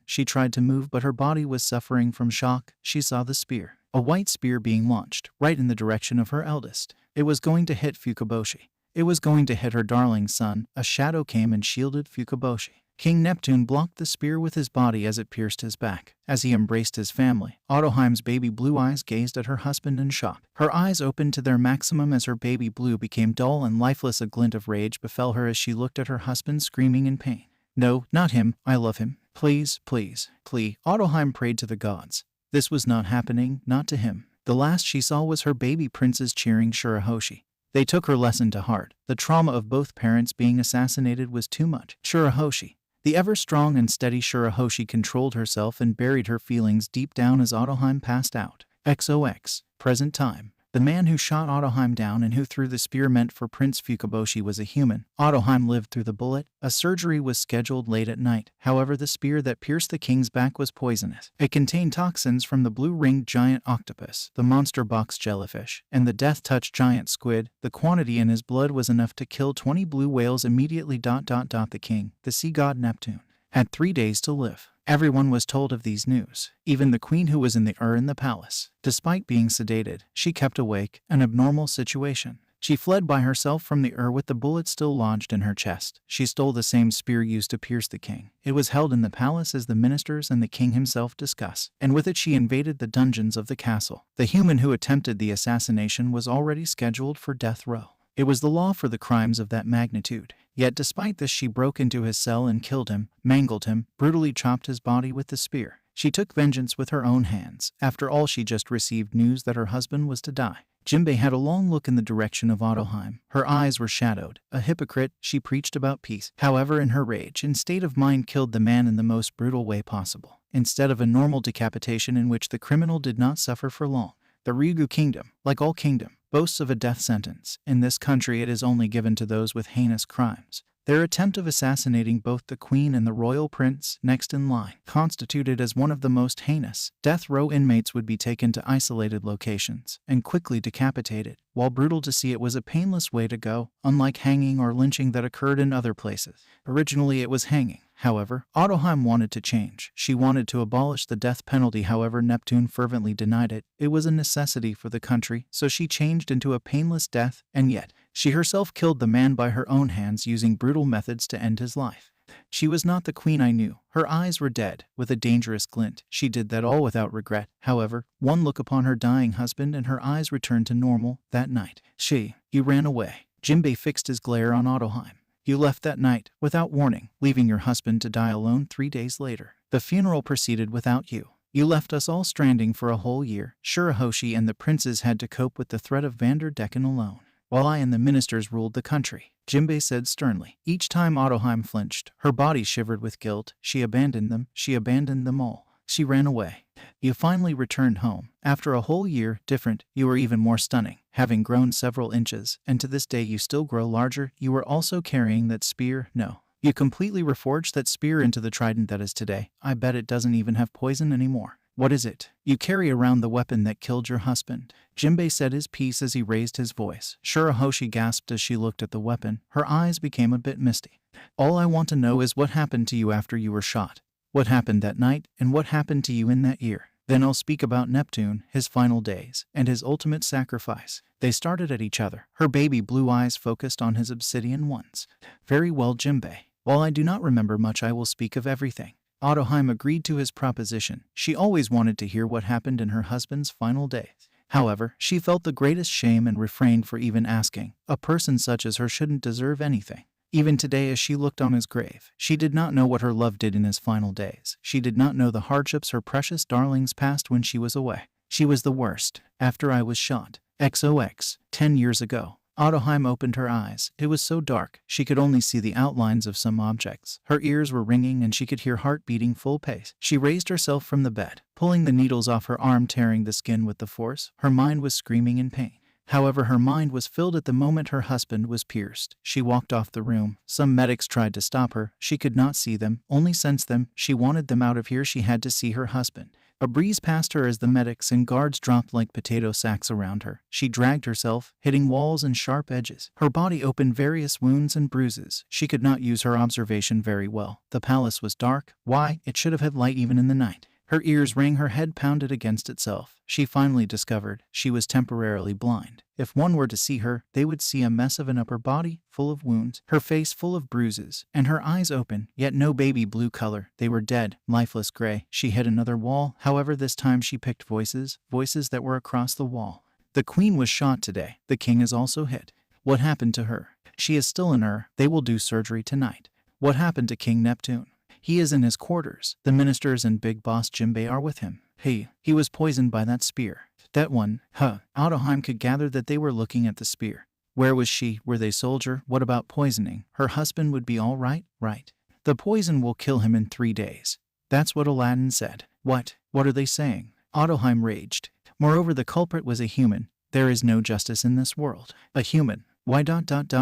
She tried to move, but her body was suffering from shock. She saw the spear. A white spear being launched, right in the direction of her eldest. It was going to hit Fukaboshi. It was going to hit her darling son. A shadow came and shielded Fukaboshi. King Neptune blocked the spear with his body as it pierced his back. As he embraced his family, Ottoheim's baby blue eyes gazed at her husband in shock. Her eyes opened to their maximum as her baby blue became dull and lifeless. A glint of rage befell her as she looked at her husband screaming in pain. No, not him. I love him. Please, please, please. Ottoheim prayed to the gods. This was not happening, not to him. The last she saw was her baby princes cheering Shuroshi. They took her lesson to heart. The trauma of both parents being assassinated was too much. Shuroshi. The ever-strong and steady Shuroshi controlled herself and buried her feelings deep down as Ottoheim passed out. XOX. Present time. The man who shot Ottoheim down and who threw the spear meant for Prince Fukaboshi was a human. Ottoheim lived through the bullet. A surgery was scheduled late at night. However, the spear that pierced the king's back was poisonous. It contained toxins from the blue-ringed giant octopus, the monster box jellyfish, and the death-touch giant squid. The quantity in his blood was enough to kill 20 blue whales immediately. The king, the sea god Neptune, had 3 days to live. Everyone was told of these news, even the queen who was in the in the palace. Despite being sedated, she kept awake, an abnormal situation. She fled by herself from the with the bullet still lodged in her chest. She stole the same spear used to pierce the king. It was held in the palace as the ministers and the king himself discuss, and with it she invaded the dungeons of the castle. The human who attempted the assassination was already scheduled for death row. It was the law for the crimes of that magnitude. Yet despite this she broke into his cell and killed him, mangled him, brutally chopped his body with the spear. She took vengeance with her own hands. After all, she just received news that her husband was to die. Jimbe had a long look in the direction of Ottoheim. Her eyes were shadowed. A hypocrite, she preached about peace. However, in her rage and state of mind killed the man in the most brutal way possible. Instead of a normal decapitation in which the criminal did not suffer for long. The Ryugu kingdom, like all kingdom, boasts of a death sentence. In this country it is only given to those with heinous crimes. Their attempt of assassinating both the queen and the royal prince, next in line, constituted as one of the most heinous. Death row inmates would be taken to isolated locations and quickly decapitated. While brutal to see, it was a painless way to go, unlike hanging or lynching that occurred in other places. Originally it was hanging. However, Ottoheim wanted to change. She wanted to abolish the death penalty. However, Neptune fervently denied it. It was a necessity for the country, so she changed into a painless death, and yet, she herself killed the man by her own hands using brutal methods to end his life. She was not the queen I knew. Her eyes were dead, with a dangerous glint. She did that all without regret. However, one look upon her dying husband and her eyes returned to normal. That night, you ran away. Jimbe fixed his glare on Ottoheim. You left that night, without warning, leaving your husband to die alone 3 days later. The funeral proceeded without you. You left us all stranding for a whole year. Shuroshi and the princes had to cope with the threat of Vander Decken alone. while I and the ministers ruled the country," Jimbe said sternly. Each time Ottoheim flinched, her body shivered with guilt. She abandoned them all. She ran away. You finally returned home. After a whole year, different, you were even more stunning, having grown several inches, and to this day you still grow larger. You were also carrying that spear. No. You completely reforged that spear into the trident that is today. I bet it doesn't even have poison anymore. What is it? You carry around the weapon that killed your husband. Jimbe said his piece as he raised his voice. Shuroshi gasped as she looked at the weapon. Her eyes became a bit misty. All I want to know is what happened to you after you were shot. What happened that night, and what happened to you in that year? Then I'll speak about Neptune, his final days, and his ultimate sacrifice. They started at each other. Her baby blue eyes focused on his obsidian ones. Very well, Jimbe. While I do not remember much, I will speak of everything. Ottoheim agreed to his proposition. She always wanted to hear what happened in her husband's final days. However, she felt the greatest shame and refrained for even asking. A person such as her shouldn't deserve anything. Even today, as she looked on his grave, she did not know what her love did in his final days. She did not know the hardships her precious darlings passed when she was away. She was the worst. After I was shot. XOX. 10 years ago. Ottoheim opened her eyes. It was so dark, she could only see the outlines of some objects. Her ears were ringing and she could hear heart beating full pace. She raised herself from the bed, pulling the needles off her arm, tearing the skin with the force. Her mind was screaming in pain. However, her mind was filled at the moment her husband was pierced. She walked off the room. Some medics tried to stop her. She could not see them, only sense them. She wanted them out of here. She had to see her husband. A breeze passed her as the medics and guards dropped like potato sacks around her. She dragged herself, hitting walls and sharp edges. Her body opened various wounds and bruises. She could not use her observation very well. The palace was dark. Why? It should have had light even in the night. Her ears rang, her head pounded against itself. She finally discovered she was temporarily blind. If one were to see her, they would see a mess of an upper body, full of wounds, her face full of bruises, and her eyes open, yet no baby blue color. They were dead, lifeless gray. She hit another wall. However, this time she picked voices that were across the wall. The queen was shot today. The king is also hit. What happened to her? She is still in her. They will do surgery tonight. What happened to King Neptune? He is in his quarters. The ministers and big boss Jimbe are with him. He was poisoned by that spear. That one, Ottoheim could gather that they were looking at the spear. Where was she? Were they soldier? What about poisoning? Her husband would be all right? Right. The poison will kill him in 3 days. That's what Aladdin said. What? What are they saying? Ottoheim raged. Moreover, the culprit was a human. There is no justice in this world. A human. Why? Ottoheim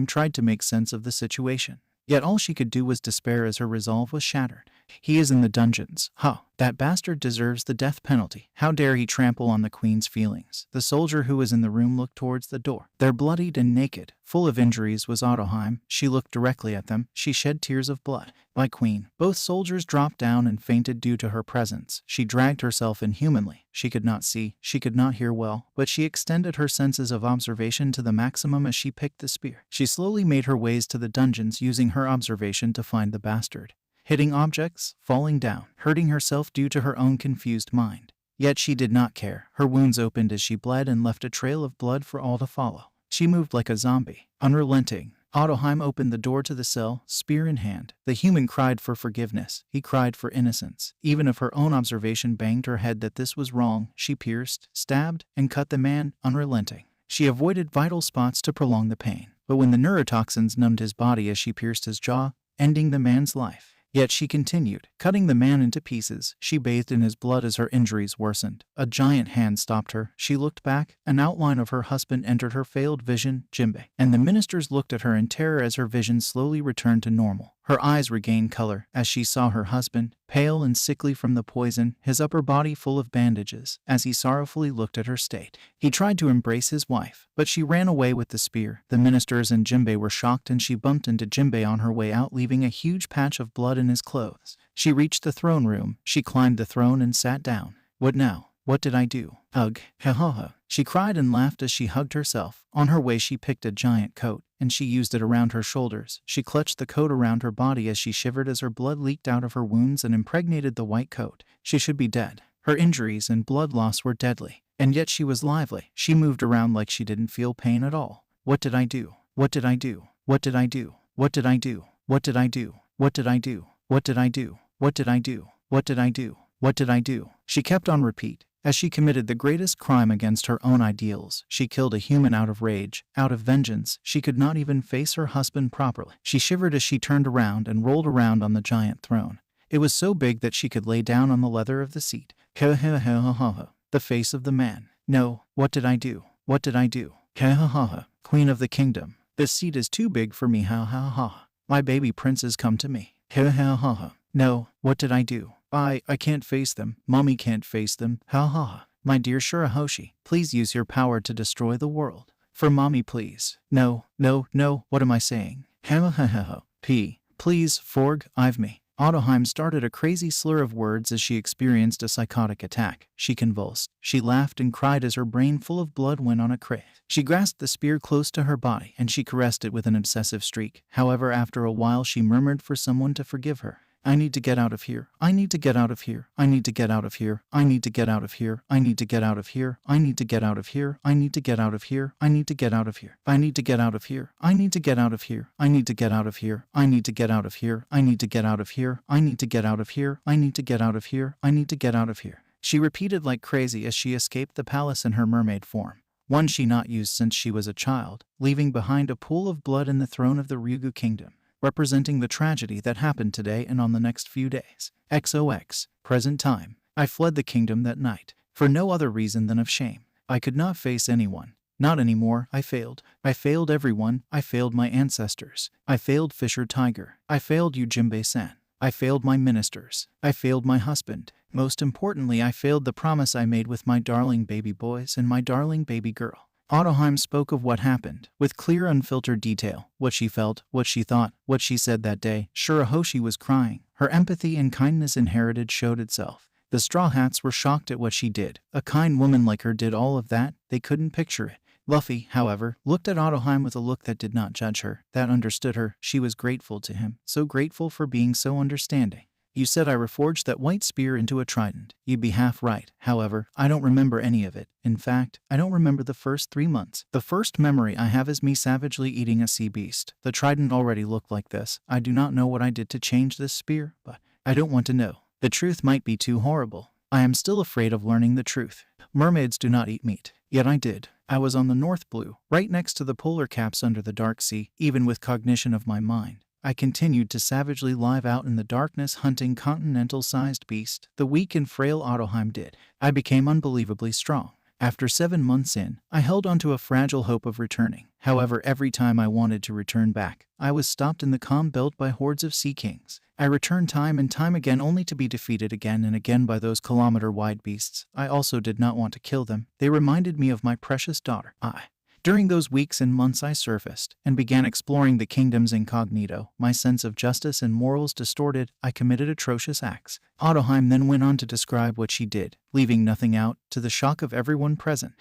tried to make sense of the situation. Yet all she could do was despair as her resolve was shattered. He is in the dungeons. That bastard deserves the death penalty. How dare he trample on the queen's feelings? The soldier who was in the room looked towards the door. There, bloodied and naked, full of injuries, was Ottoheim. She looked directly at them. She shed tears of blood. My queen. Both soldiers dropped down and fainted due to her presence. She dragged herself inhumanly. She could not see, she could not hear well, but she extended her senses of observation to the maximum as she picked the spear. She slowly made her ways to the dungeons, using her observation to find the bastard. Hitting objects, falling down, hurting herself due to her own confused mind. Yet she did not care. Her wounds opened as she bled and left a trail of blood for all to follow. She moved like a zombie, unrelenting. Ottoheim opened the door to the cell, spear in hand. The human cried for forgiveness. He cried for innocence. Even if her own observation banged her head that this was wrong, she pierced, stabbed, and cut the man, unrelenting. She avoided vital spots to prolong the pain. But when the neurotoxins numbed his body as she pierced his jaw, ending the man's life. Yet she continued, cutting the man into pieces. She bathed in his blood as her injuries worsened. A giant hand stopped her. She looked back. An outline of her husband entered her failed vision, Jimbe. And the ministers looked at her in terror as her vision slowly returned to normal. Her eyes regained color as she saw her husband, pale and sickly from the poison, his upper body full of bandages, as he sorrowfully looked at her state. He tried to embrace his wife, but she ran away with the spear. The ministers and Jimbe were shocked, and she bumped into Jimbe on her way out, leaving a huge patch of blood in his clothes. She reached the throne room. She climbed the throne and sat down. What now? What did I do? Ugh, ha. She cried and laughed as she hugged herself. On her way she picked a giant coat, and she used it around her shoulders. She clutched the coat around her body as she shivered as her blood leaked out of her wounds and impregnated the white coat. She should be dead. Her injuries and blood loss were deadly, and yet she was lively. She moved around like she didn't feel pain at all. What did I do? What did I do? What did I do? What did I do? What did I do? What did I do? What did I do? What did I do? What did I do? What did I do? She kept on repeat. as she committed the greatest crime against her own ideals. She killed a human out of rage, out of vengeance. She could not even face her husband properly. She shivered as she turned around and rolled around on the giant throne. It was so big that she could lay down on the leather of the seat. The face of the man. No, what did I do? What did I do? Queen of the kingdom. This seat is too big for me. My baby princes come to me. No, what did I do? I can't face them. Mommy can't face them. My dear Shuroshi, please use your power to destroy the world. For mommy, please. No, what am I saying? Please, forgive me. Ottoheim started a crazy slur of words as she experienced a psychotic attack. She convulsed. She laughed and cried as her brain full of blood went on a crave. She grasped the spear close to her body and she caressed it with an obsessive streak. However, after a while she murmured for someone to forgive her. I need to get out of here. I need to get out of here. I need to get out of here. I need to get out of here. I need to get out of here. I need to get out of here. I need to get out of here. I need to get out of here. I need to get out of here. I need to get out of here. I need to get out of here. I need to get out of here. I need to get out of here. I need to get out of here. I need to get out of here. I need to get out of here. She repeated like crazy as she escaped the palace in her mermaid form, one she not used since she was a child, leaving behind a pool of blood in the throne of the Ryugu kingdom, representing the tragedy that happened today and on the next few days. XOX, present time. I fled the kingdom that night, for no other reason than of shame. I could not face anyone. Not anymore. I failed. I failed everyone. I failed my ancestors. I failed Fisher Tiger. I failed you, Jimbe-san. I failed my ministers. I failed my husband. Most importantly, I failed the promise I made with my darling baby boys and my darling baby girl. Ottoheim spoke of what happened, with clear unfiltered detail, what she felt, what she thought, what she said that day. Shuroshi was crying. Her empathy and kindness inherited showed itself. The Straw Hats were shocked at what she did. A kind woman like her did all of that. They couldn't picture it. Luffy, however, looked at Ottoheim with a look that did not judge her, that understood her. She was grateful to him, so grateful for being so understanding. You said I reforged that white spear into a trident. You'd be half right. However, I don't remember any of it. In fact, I don't remember the first 3 months. The first memory I have is me savagely eating a sea beast. The trident already looked like this. I do not know what I did to change this spear, but I don't want to know. The truth might be too horrible. I am still afraid of learning the truth. Mermaids do not eat meat. Yet I did. I was on the North Blue, right next to the polar caps under the dark sea. Even with cognition of my mind, I continued to savagely live out in the darkness hunting continental-sized beast. The weak and frail Ottoheim did. I became unbelievably strong. After 7 months in, I held onto a fragile hope of returning. However, every time I wanted to return back, I was stopped in the calm belt by hordes of sea kings. I returned time and time again only to be defeated again and again by those kilometer-wide beasts. I also did not want to kill them. They reminded me of my precious daughter. During those weeks and months I surfaced and began exploring the kingdoms incognito. My sense of justice and morals distorted, I committed atrocious acts. Ottoheim then went on to describe what she did, leaving nothing out, to the shock of everyone present.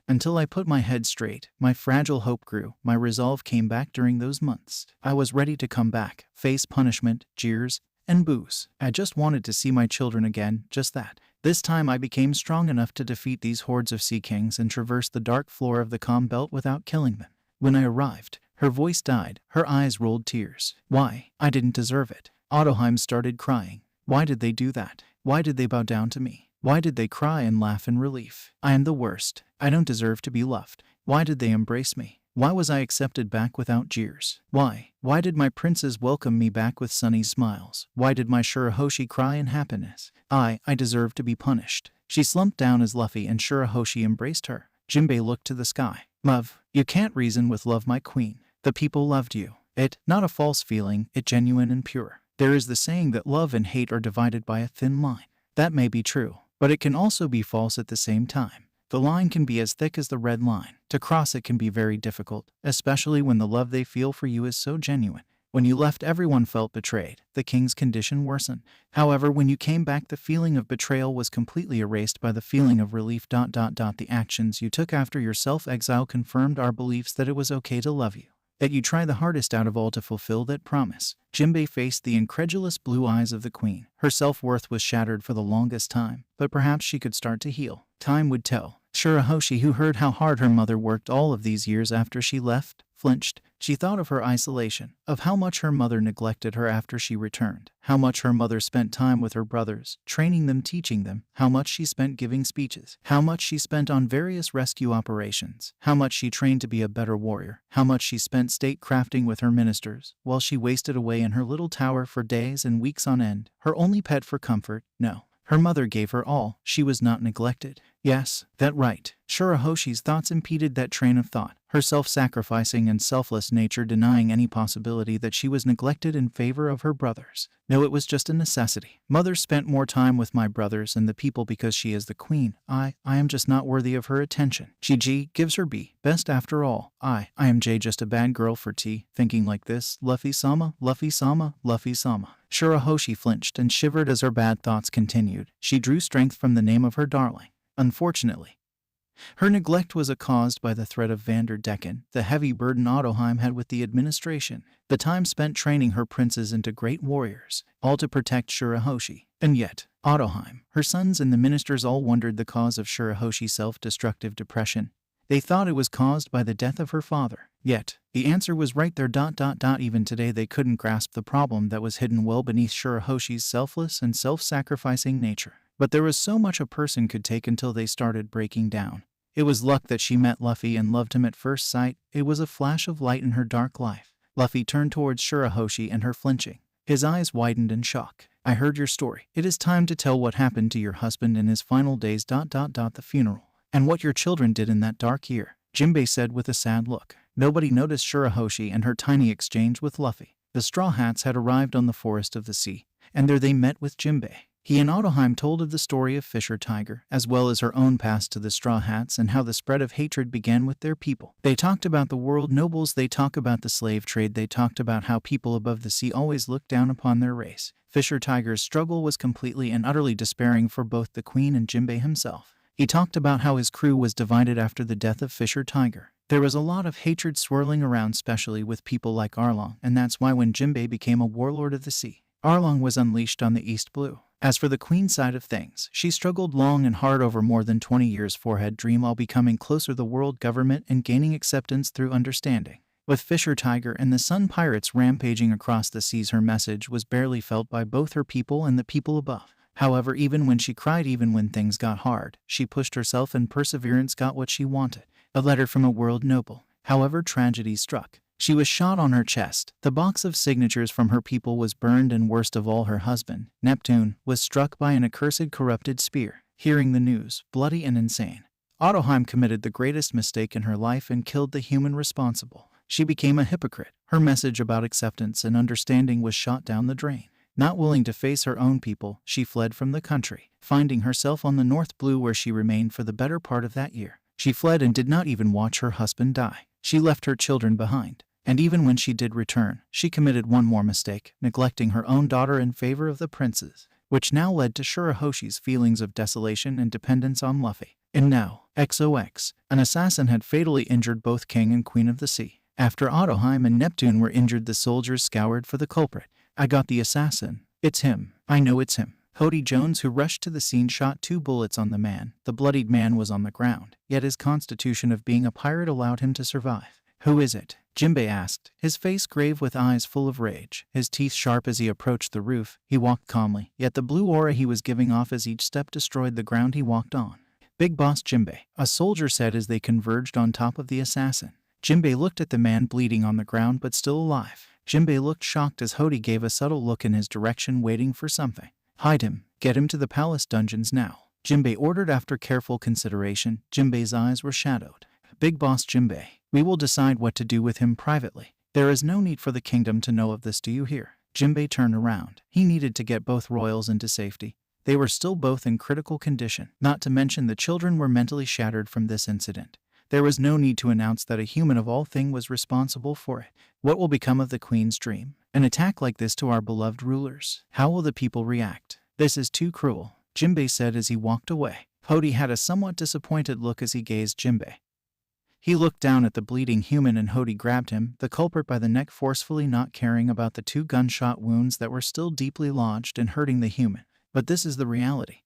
Until I put my head straight, my fragile hope grew. My resolve came back during those months. I was ready to come back, face punishment, jeers, and boos. I just wanted to see my children again, just that. This time I became strong enough to defeat these hordes of sea kings and traverse the dark floor of the calm belt without killing them. When I arrived, her voice died, her eyes rolled tears. Why? I didn't deserve it. Ottoheim started crying. Why did they do that? Why did they bow down to me? Why did they cry and laugh in relief? I am the worst. I don't deserve to be loved. Why did they embrace me? Why was I accepted back without jeers? Why? Why did my princes welcome me back with sunny smiles? Why did my Shuroshi cry in happiness? I deserve to be punished. She slumped down as Luffy and Shuroshi embraced her. Jimbe looked to the sky. Love, you can't reason with love, my queen. The people loved you. It, not a false feeling, it genuine and pure. There is the saying that love and hate are divided by a thin line. That may be true, but it can also be false at the same time. The line can be as thick as the red line. To cross it can be very difficult, especially when the love they feel for you is so genuine. When you left, everyone felt betrayed. The king's condition worsened. However, when you came back, the feeling of betrayal was completely erased by the feeling of relief. The actions you took after your self-exile confirmed our beliefs that it was okay to love you, that you try the hardest out of all to fulfill that promise. Jimbe faced the incredulous blue eyes of the queen. Her self-worth was shattered for the longest time, but perhaps she could start to heal. Time would tell. Shuroshi, who heard how hard her mother worked all of these years after she left, flinched. She thought of her isolation, of how much her mother neglected her after she returned, how much her mother spent time with her brothers, training them, teaching them, how much she spent giving speeches, how much she spent on various rescue operations, how much she trained to be a better warrior, how much she spent statecrafting with her ministers, while she wasted away in her little tower for days and weeks on end, her only pet for comfort. No. Her mother gave her all. She was not neglected. Yes, that right. Shurahoshi's thoughts impeded that train of thought, her self-sacrificing and selfless nature denying any possibility that she was neglected in favor of her brothers. No, it was just a necessity. Mother spent more time with my brothers and the people because she is the queen. I am just not worthy of her attention. She gives her best after all. I am just a bad girl for tea, thinking like this. Luffy-sama, Luffy-sama, Luffy-sama. Shurahoshi flinched and shivered as her bad thoughts continued. She drew strength from the name of her darling. Unfortunately, her neglect was caused by the threat of Vander Decken, the heavy burden Ottoheim had with the administration, the time spent training her princes into great warriors, all to protect Shurahoshi. And yet, Ottoheim, her sons and the ministers all wondered the cause of Shurahoshi's self-destructive depression. They thought it was caused by the death of her father. Yet, the answer was right there. Even today they couldn't grasp the problem that was hidden well beneath Shurahoshi's selfless and self-sacrificing nature. But there was so much a person could take until they started breaking down. It was luck that she met Luffy and loved him at first sight. It was a flash of light in her dark life. Luffy turned towards Shurahoshi and her flinching. His eyes widened in shock. I heard your story. It is time to tell what happened to your husband in his final days. The funeral. And what your children did in that dark year, Jimbe said with a sad look. Nobody noticed Shurahoshi and her tiny exchange with Luffy. The Straw Hats had arrived on the Forest of the Sea, and there they met with Jimbe. He and Ottoheim told of the story of Fisher Tiger, as well as her own past to the Straw Hats and how the spread of hatred began with their people. They talked about the world nobles, they talked about the slave trade, they talked about how people above the sea always looked down upon their race. Fisher Tiger's struggle was completely and utterly despairing for both the queen and Jimbe himself. He talked about how his crew was divided after the death of Fisher Tiger. There was a lot of hatred swirling around, especially with people like Arlong, and that's why when Jimbe became a warlord of the sea, Arlong was unleashed on the East Blue. As for the queen's side of things, she struggled long and hard over more than 20 years' forehead dream while becoming closer to the world government and gaining acceptance through understanding. With Fisher Tiger and the Sun Pirates rampaging across the seas, her message was barely felt by both her people and the people above. However, even when she cried, even when things got hard, she pushed herself and perseverance got what she wanted. A letter from a world noble. However, tragedy struck. She was shot on her chest. The box of signatures from her people was burned, and worst of all, her husband, Neptune, was struck by an accursed corrupted spear. Hearing the news, bloody and insane, Ottoheim committed the greatest mistake in her life and killed the human responsible. She became a hypocrite. Her message about acceptance and understanding was shot down the drain. Not willing to face her own people, she fled from the country, finding herself on the North Blue, where she remained for the better part of that year. She fled and did not even watch her husband die. She left her children behind. And even when she did return, she committed one more mistake, neglecting her own daughter in favor of the prince's, which now led to Shurahoshi's feelings of desolation and dependence on Luffy. And now, XOX, an assassin had fatally injured both king and queen of the sea. After Ottoheim and Neptune were injured, the soldiers scoured for the culprit. I got the assassin. It's him. I know it's him. Hodi Jones, who rushed to the scene, shot 2 bullets on the man. The bloodied man was on the ground, yet his constitution of being a pirate allowed him to survive. Who is it? Jimbe asked, his face grave with eyes full of rage, his teeth sharp as he approached the roof. He walked calmly, yet the blue aura he was giving off as each step destroyed the ground he walked on. Big Boss Jimbe, a soldier said as they converged on top of the assassin. Jimbe looked at the man bleeding on the ground but still alive. Jimbe looked shocked as Hodi gave a subtle look in his direction, waiting for something. Hide him. Get him to the palace dungeons now, Jimbe ordered after careful consideration. Jimbe's eyes were shadowed. Big Boss Jimbe, we will decide what to do with him privately. There is no need for the kingdom to know of this, do you hear? Jimbe turned around. He needed to get both royals into safety. They were still both in critical condition, not to mention the children were mentally shattered from this incident. There was no need to announce that a human of all things was responsible for it. What will become of the queen's dream? An attack like this to our beloved rulers? How will the people react? This is too cruel, Jimbe said as he walked away. Hodi had a somewhat disappointed look as he gazed Jimbe. He looked down at the bleeding human and Hodi grabbed him, the culprit, by the neck forcefully, not caring about the 2 gunshot wounds that were still deeply lodged and hurting the human. But this is the reality.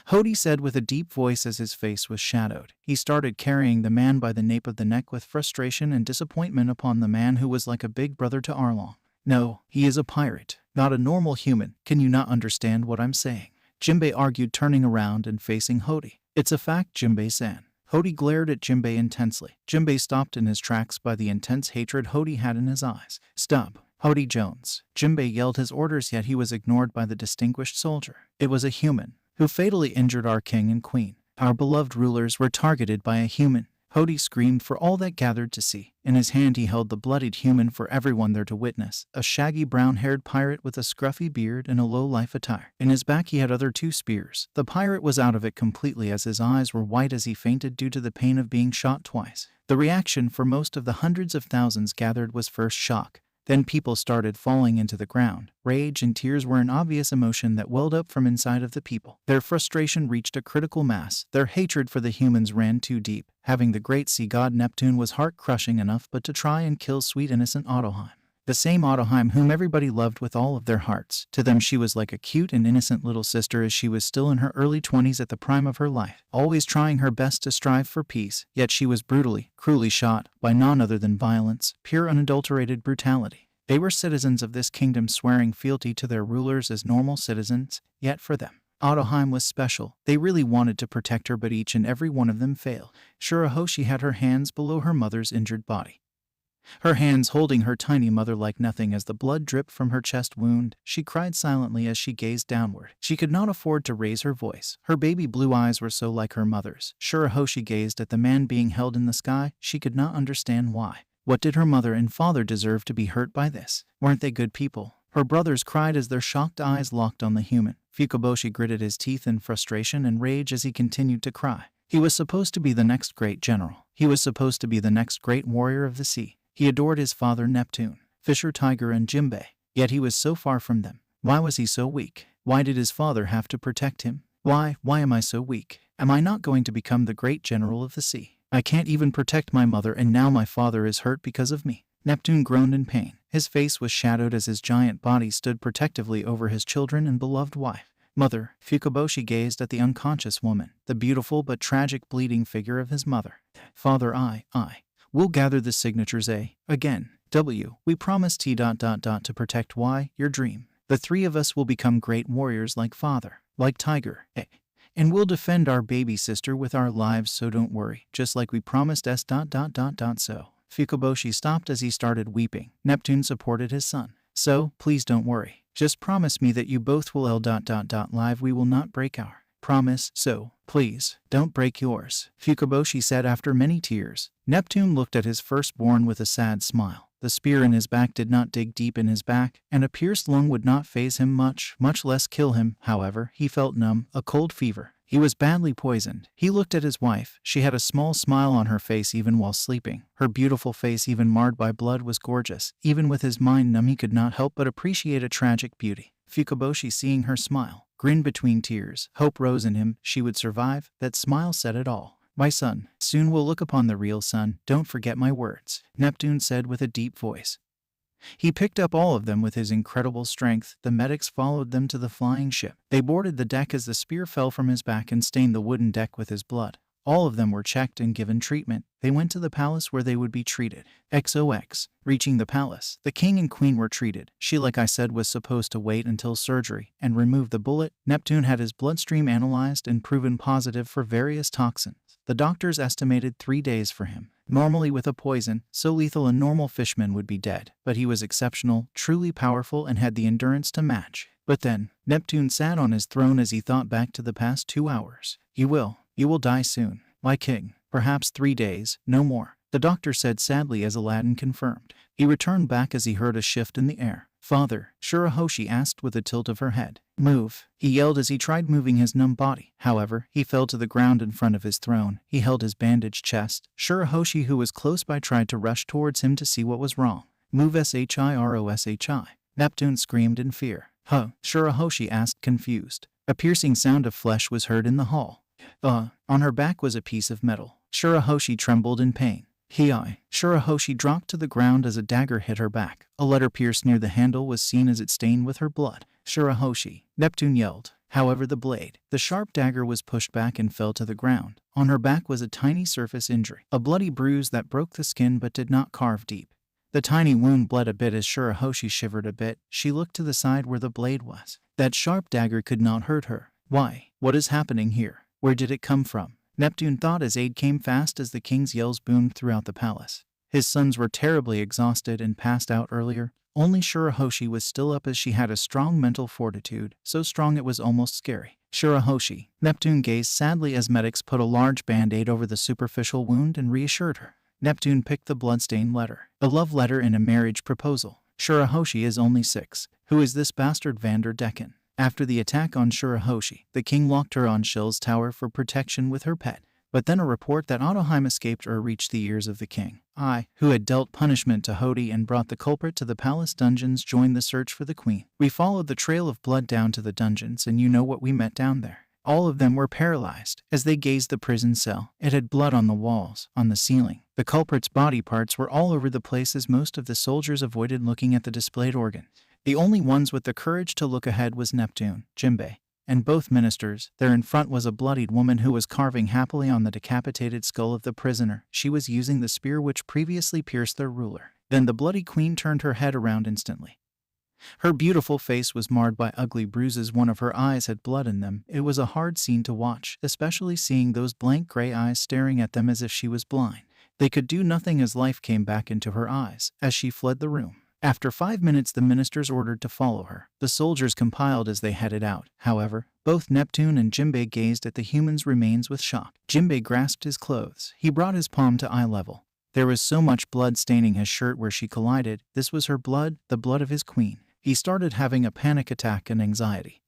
Hodi said with a deep voice as his face was shadowed. He started carrying the man by the nape of the neck with frustration and disappointment upon the man who was like a big brother to Arlong. No, he is a pirate, not a normal human. Can you not understand what I'm saying? Jimbe argued, turning around and facing Hodi. It's a fact, Jimbe-san. Hodi glared at Jimbe intensely. Jimbe stopped in his tracks by the intense hatred Hodi had in his eyes. Stop, Hodi Jones. Jimbe yelled his orders, yet he was ignored by the distinguished soldier. It was a human who fatally injured our king and queen. Our beloved rulers were targeted by a human. Hodi screamed for all that gathered to see. In his hand he held the bloodied human for everyone there to witness, a shaggy brown-haired pirate with a scruffy beard and a low-life attire. In his back he had other 2 spears. The pirate was out of it completely, as his eyes were white as he fainted due to the pain of being shot twice. The reaction for most of the hundreds of thousands gathered was first shock. Then people started falling into the ground. Rage and tears were an obvious emotion that welled up from inside of the people. Their frustration reached a critical mass. Their hatred for the humans ran too deep. Having the great sea god Neptune was heart-crushing enough but to try and kill sweet innocent Ottoheim. The same Ottoheim whom everybody loved with all of their hearts. To them she was like a cute and innocent little sister, as she was still in her early 20s at the prime of her life, always trying her best to strive for peace, yet she was brutally, cruelly shot by none other than violence, pure unadulterated brutality. They were citizens of this kingdom, swearing fealty to their rulers as normal citizens, yet for them, Ottoheim was special. They really wanted to protect her, but each and every one of them failed. Shuroshi had her hands below her mother's injured body, her hands holding her tiny mother like nothing. As the blood dripped from her chest wound, she cried silently as she gazed downward. She could not afford to raise her voice. Her baby blue eyes were so like her mother's. Shuroshi gazed at the man being held in the sky. She could not understand why. What did her mother and father deserve to be hurt by this? Weren't they good people? Her brothers cried as their shocked eyes locked on the human. Fukaboshi gritted his teeth in frustration and rage as he continued to cry. He was supposed to be the next great general. He was supposed to be the next great warrior of the sea. He adored his father Neptune, Fisher Tiger and Jimbe. Yet he was so far from them. Why was he so weak? Why did his father have to protect him? Why am I so weak? Am I not going to become the great general of the sea? I can't even protect my mother, and now my father is hurt because of me. Neptune groaned in pain. His face was shadowed as his giant body stood protectively over his children and beloved wife. Mother. Fukaboshi gazed at the unconscious woman, the beautiful but tragic bleeding figure of his mother. Father, we'll gather the signatures again. W. We promise T. to protect Y, your dream. The 3 of us will become great warriors like father, like Tiger. And we'll defend our baby sister with our lives, so don't worry. Just like we promised S. So. Fukaboshi stopped as he started weeping. Neptune supported his son. So, please don't worry. Just promise me that you both will live. We will not break our promise, so, please, don't break yours. Fukaboshi said after many tears. Neptune looked at his firstborn with a sad smile. The spear in his back did not dig deep in his back, and a pierced lung would not faze him much less kill him. However, he felt numb, a cold fever. He was badly poisoned. He looked at his wife. She had a small smile on her face even while sleeping. Her beautiful face, even marred by blood, was gorgeous. Even with his mind numb, he could not help but appreciate a tragic beauty. Fukaboshi, seeing her smile, grinned between tears. Hope rose in him. She would survive. That smile said it all. My son, soon we'll look upon the real sun. Don't forget my words, Neptune said with a deep voice. He picked up all of them with his incredible strength. The medics followed them to the flying ship. They boarded the deck as the spear fell from his back and stained the wooden deck with his blood. All of them were checked and given treatment. They went to the palace where they would be treated. XOX. Reaching the palace, the king and queen were treated. She, like I said, was supposed to wait until surgery and remove the bullet. Neptune had his bloodstream analyzed and proven positive for various toxins. The doctors estimated 3 days for him. Normally with a poison so lethal a normal fishman would be dead, but he was exceptional, truly powerful, and had the endurance to match. But then, Neptune sat on his throne as he thought back to the past 2 hours. You will die soon, my king. Perhaps 3 days, no more, the doctor said sadly as Aladdin confirmed. He returned back as he heard a shift in the air. Father, Shuroshi asked with a tilt of her head. Move, he yelled as he tried moving his numb body. However, he fell to the ground in front of his throne. He held his bandaged chest. Shuroshi, who was close by, tried to rush towards him to see what was wrong. Move Shiroshi. Neptune screamed in fear. Huh? Shuroshi asked, confused. A piercing sound of flesh was heard in the hall. On her back was a piece of metal. Shuroshi trembled in pain. Shuroshi dropped to the ground as a dagger hit her back. A letter pierced near the handle was seen as it stained with her blood. Shuroshi, Neptune yelled. However, the sharp dagger was pushed back and fell to the ground. On her back was a tiny surface injury, a bloody bruise that broke the skin but did not carve deep. The tiny wound bled a bit as Shuroshi shivered a bit. She looked to the side where the blade was. That sharp dagger could not hurt her. Why? What is happening here? Where did it come from? Neptune thought as aid came fast as the king's yells boomed throughout the palace. His sons were terribly exhausted and passed out earlier. Only Shuroshi was still up as she had a strong mental fortitude, so strong it was almost scary. Shuroshi, Neptune gazed sadly as medics put a large band-aid over the superficial wound and reassured her. Neptune picked the bloodstained letter. A love letter and a marriage proposal. Shuroshi is only 6. Who is this bastard Vander Decken? After the attack on Shuroshi, the king locked her on Shell's tower for protection with her pet. But then a report that Ottoheim escaped her reached the ears of the king. I, who had dealt punishment to Hodi and brought the culprit to the palace dungeons, joined the search for the queen. We followed the trail of blood down to the dungeons, and you know what we met down there. All of them were paralyzed as they gazed the prison cell. It had blood on the walls, on the ceiling. The culprit's body parts were all over the place as most of the soldiers avoided looking at the displayed organ. The only ones with the courage to look ahead was Neptune, Jimbe, and both ministers. There in front was a bloodied woman who was carving happily on the decapitated skull of the prisoner. She was using the spear which previously pierced their ruler. Then the bloody queen turned her head around instantly. Her beautiful face was marred by ugly bruises. One of her eyes had blood in them. It was a hard scene to watch, especially seeing those blank gray eyes staring at them as if she was blind. They could do nothing as life came back into her eyes as she fled the room. After 5 minutes, the ministers ordered to follow her. The soldiers compiled as they headed out. However, both Neptune and Jimbe gazed at the human's remains with shock. Jimbe grasped his clothes. He brought his palm to eye level. There was so much blood staining his shirt where she collided. This was her blood, the blood of his queen. He started having a panic attack and anxiety.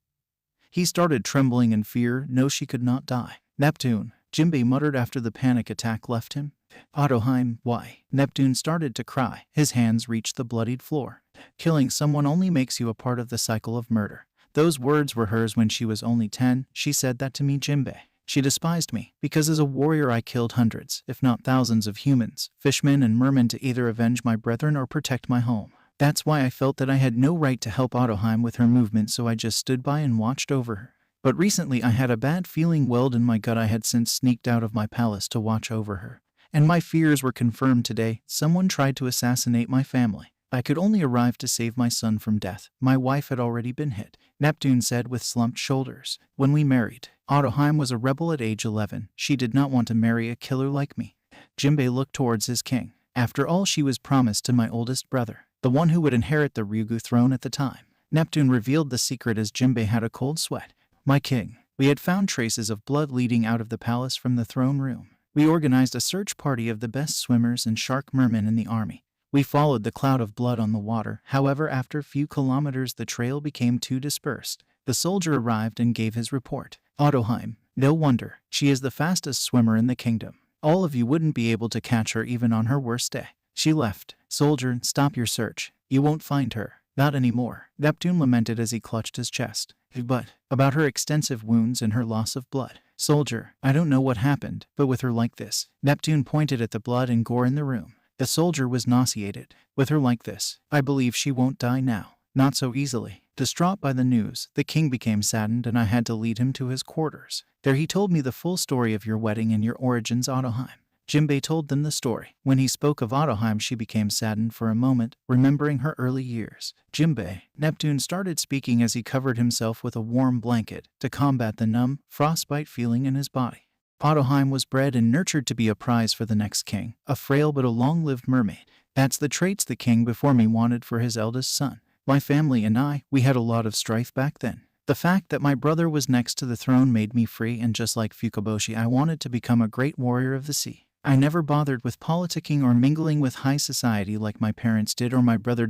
He started trembling in fear. No, she could not die. Neptune, Jimbe muttered after the panic attack left him. Ottoheim, why? Neptune started to cry. His hands reached the bloodied floor. Killing someone only makes you a part of the cycle of murder. Those words were hers when she was only 10. She said that to me, Jimbe. She despised me, because as a warrior I killed hundreds, if not thousands of humans, fishmen and mermen to either avenge my brethren or protect my home. That's why I felt that I had no right to help Ottoheim with her movement, so I just stood by and watched over her. But recently I had a bad feeling welled in my gut. I had since sneaked out of my palace to watch over her. And my fears were confirmed today. Someone tried to assassinate my family. I could only arrive to save my son from death. My wife had already been hit, Neptune said with slumped shoulders. When we married, Ottoheim was a rebel at age 11. She did not want to marry a killer like me. Jimbe looked towards his king. After all, she was promised to my oldest brother, the one who would inherit the Ryugu throne at the time. Neptune revealed the secret as Jimbe had a cold sweat. My king, we had found traces of blood leading out of the palace from the throne room. We organized a search party of the best swimmers and shark mermen in the army. We followed the cloud of blood on the water. However, after a few kilometers, the trail became too dispersed. The soldier arrived and gave his report. Ottoheim, no wonder. She is the fastest swimmer in the kingdom. All of you wouldn't be able to catch her even on her worst day. She left. Soldier, stop your search. You won't find her. Not anymore. Neptune lamented as he clutched his chest. But about her extensive wounds and her loss of blood. Soldier, I don't know what happened, but with her like this. Neptune pointed at the blood and gore in the room. The soldier was nauseated. With her like this, I believe she won't die now. Not so easily. Distraught by the news, the king became saddened and I had to lead him to his quarters. There he told me the full story of your wedding and your origins, Ottoheim. Jimbe told them the story. When he spoke of Ottoheim, she became saddened for a moment, remembering her early years. Jimbe, Neptune started speaking as he covered himself with a warm blanket to combat the numb, frostbite feeling in his body. Ottoheim was bred and nurtured to be a prize for the next king, a frail but a long-lived mermaid. That's the traits the king before me wanted for his eldest son. My family and I, we had a lot of strife back then. The fact that my brother was next to the throne made me free, and just like Fukaboshi, I wanted to become a great warrior of the sea. I never bothered with politicking or mingling with high society like my parents did or my brother.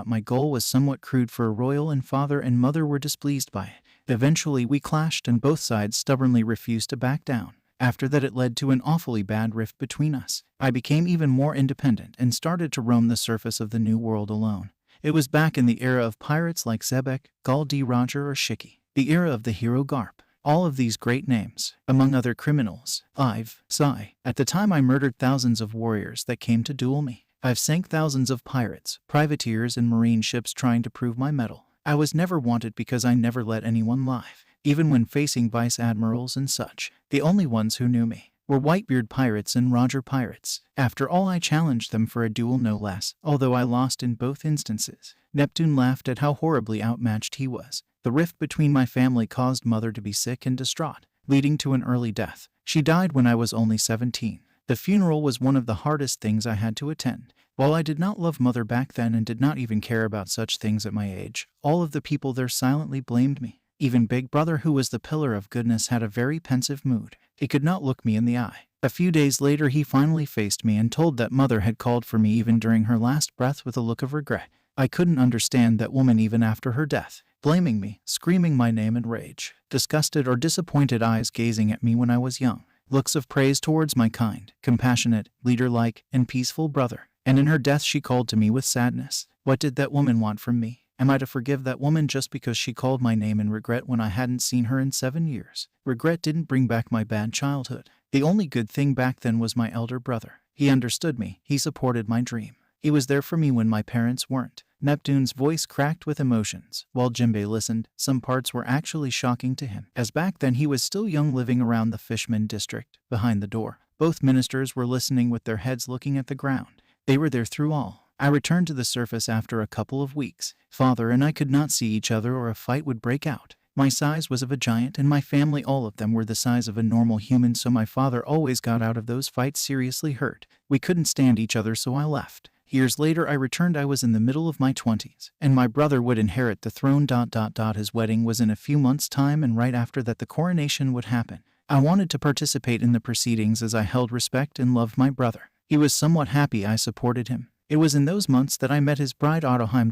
My goal was somewhat crude for a royal, and father and mother were displeased by it. Eventually we clashed and both sides stubbornly refused to back down. After that it led to an awfully bad rift between us. I became even more independent and started to roam the surface of the new world alone. It was back in the era of pirates like Zebek, Gul D. Roger or Shiki. The era of the hero Garp. All of these great names, among other criminals. At the time I murdered thousands of warriors that came to duel me. I've sank thousands of pirates, privateers and marine ships trying to prove my mettle. I was never wanted because I never let anyone live. even when facing vice admirals and such. The only ones who knew me were Whitebeard Pirates and Roger Pirates. After all, I challenged them for a duel no less, although I lost in both instances. Neptune laughed at how horribly outmatched he was. The rift between my family caused Mother to be sick and distraught, leading to an early death. She died when I was only 17. The funeral was one of the hardest things I had to attend. While I did not love Mother back then and did not even care about such things at my age, all of the people there silently blamed me. Even Big Brother, who was the pillar of goodness, had a very pensive mood. He could not look me in the eye. A few days later, he finally faced me and told that Mother had called for me even during her last breath with a look of regret. I couldn't understand that woman even after her death, blaming me, screaming my name in rage, disgusted or disappointed eyes gazing at me when I was young, looks of praise towards my kind, compassionate, leader-like, and peaceful brother. And in her death she called to me with sadness. What did that woman want from me? Am I to forgive that woman just because she called my name in regret when I hadn't seen her in 7 years? Regret didn't bring back my bad childhood. The only good thing back then was my elder brother. He understood me. He supported my dream. He was there for me when my parents weren't. Neptune's voice cracked with emotions. While Jimbe listened, some parts were actually shocking to him, as back then he was still young, living around the Fishman district. Behind the door, both ministers were listening with their heads looking at the ground. They were there through all. I returned to the surface after a couple of weeks. Father and I could not see each other or a fight would break out. My size was of a giant and my family, all of them, were the size of a normal human, so my father always got out of those fights seriously hurt. We couldn't stand each other, so I left. Years later I returned. I was in the middle of my 20s, and my brother would inherit the throne. His wedding was in a few months' time, and right after that the coronation would happen. I wanted to participate in the proceedings as I held respect and loved my brother. He was somewhat happy I supported him. It was in those months that I met his bride Ottoheim.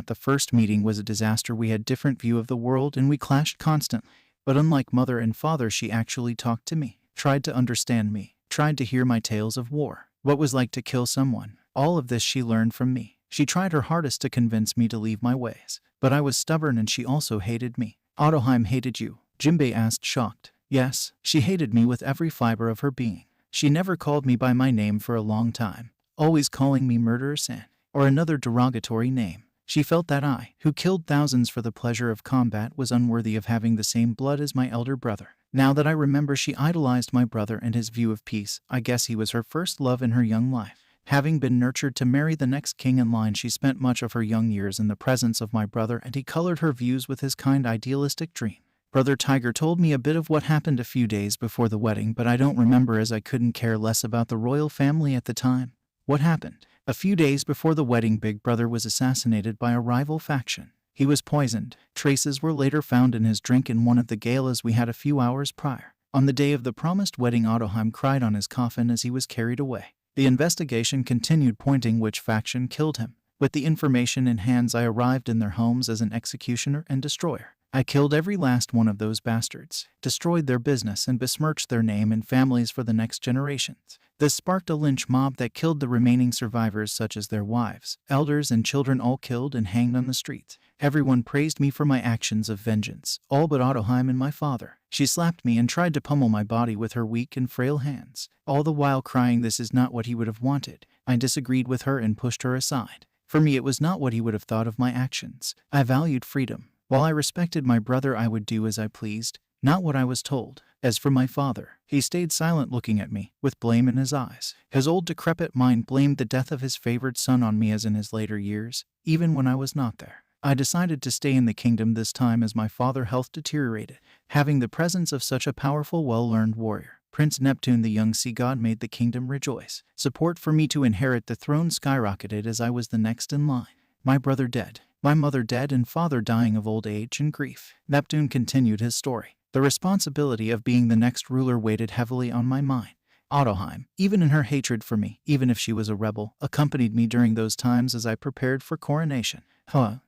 The first meeting was a disaster. We had different view of the world and we clashed constantly. But unlike mother and father, she actually talked to me, tried to understand me, tried to hear my tales of war, what was like to kill someone. All of this she learned from me. She tried her hardest to convince me to leave my ways. But I was stubborn and she also hated me. Ottoheim hated you? Jimbe asked, shocked. Yes, she hated me with every fiber of her being. She never called me by my name for a long time, always calling me murderer San, or another derogatory name. She felt that I, who killed thousands for the pleasure of combat, was unworthy of having the same blood as my elder brother. Now that I remember, she idolized my brother and his view of peace. I guess he was her first love in her young life. Having been nurtured to marry the next king in line, she spent much of her young years in the presence of my brother, and he colored her views with his kind, idealistic dream. Brother Tiger told me a bit of what happened a few days before the wedding, but I don't remember as I couldn't care less about the royal family at the time. What happened? A few days before the wedding, Big Brother was assassinated by a rival faction. He was poisoned. Traces were later found in his drink in one of the galas we had a few hours prior. On the day of the promised wedding, Ottoheim cried on his coffin as he was carried away. The investigation continued, pointing which faction killed him. With the information in hands, I arrived in their homes as an executioner and destroyer. I killed every last one of those bastards, destroyed their business, and besmirched their name and families for the next generations. This sparked a lynch mob that killed the remaining survivors, such as their wives, elders, and children, all killed and hanged on the streets. Everyone praised me for my actions of vengeance, all but Ottoheim and my father. She slapped me and tried to pummel my body with her weak and frail hands, all the while crying this is not what he would have wanted. I disagreed with her and pushed her aside. For me, it was not what he would have thought of my actions. I valued freedom. While I respected my brother, I would do as I pleased, not what I was told. As for my father, he stayed silent, looking at me, with blame in his eyes. His old decrepit mind blamed the death of his favored son on me, as in his later years, even when I was not there. I decided to stay in the kingdom this time as my father's health deteriorated. Having the presence of such a powerful, well-learned warrior, Prince Neptune, the young sea god, made the kingdom rejoice. Support for me to inherit the throne skyrocketed as I was the next in line. My brother dead, my mother dead, and father dying of old age and grief. Neptune continued his story. The responsibility of being the next ruler weighed heavily on my mind. Ottoheim, even in her hatred for me, even if she was a rebel, accompanied me during those times as I prepared for coronation.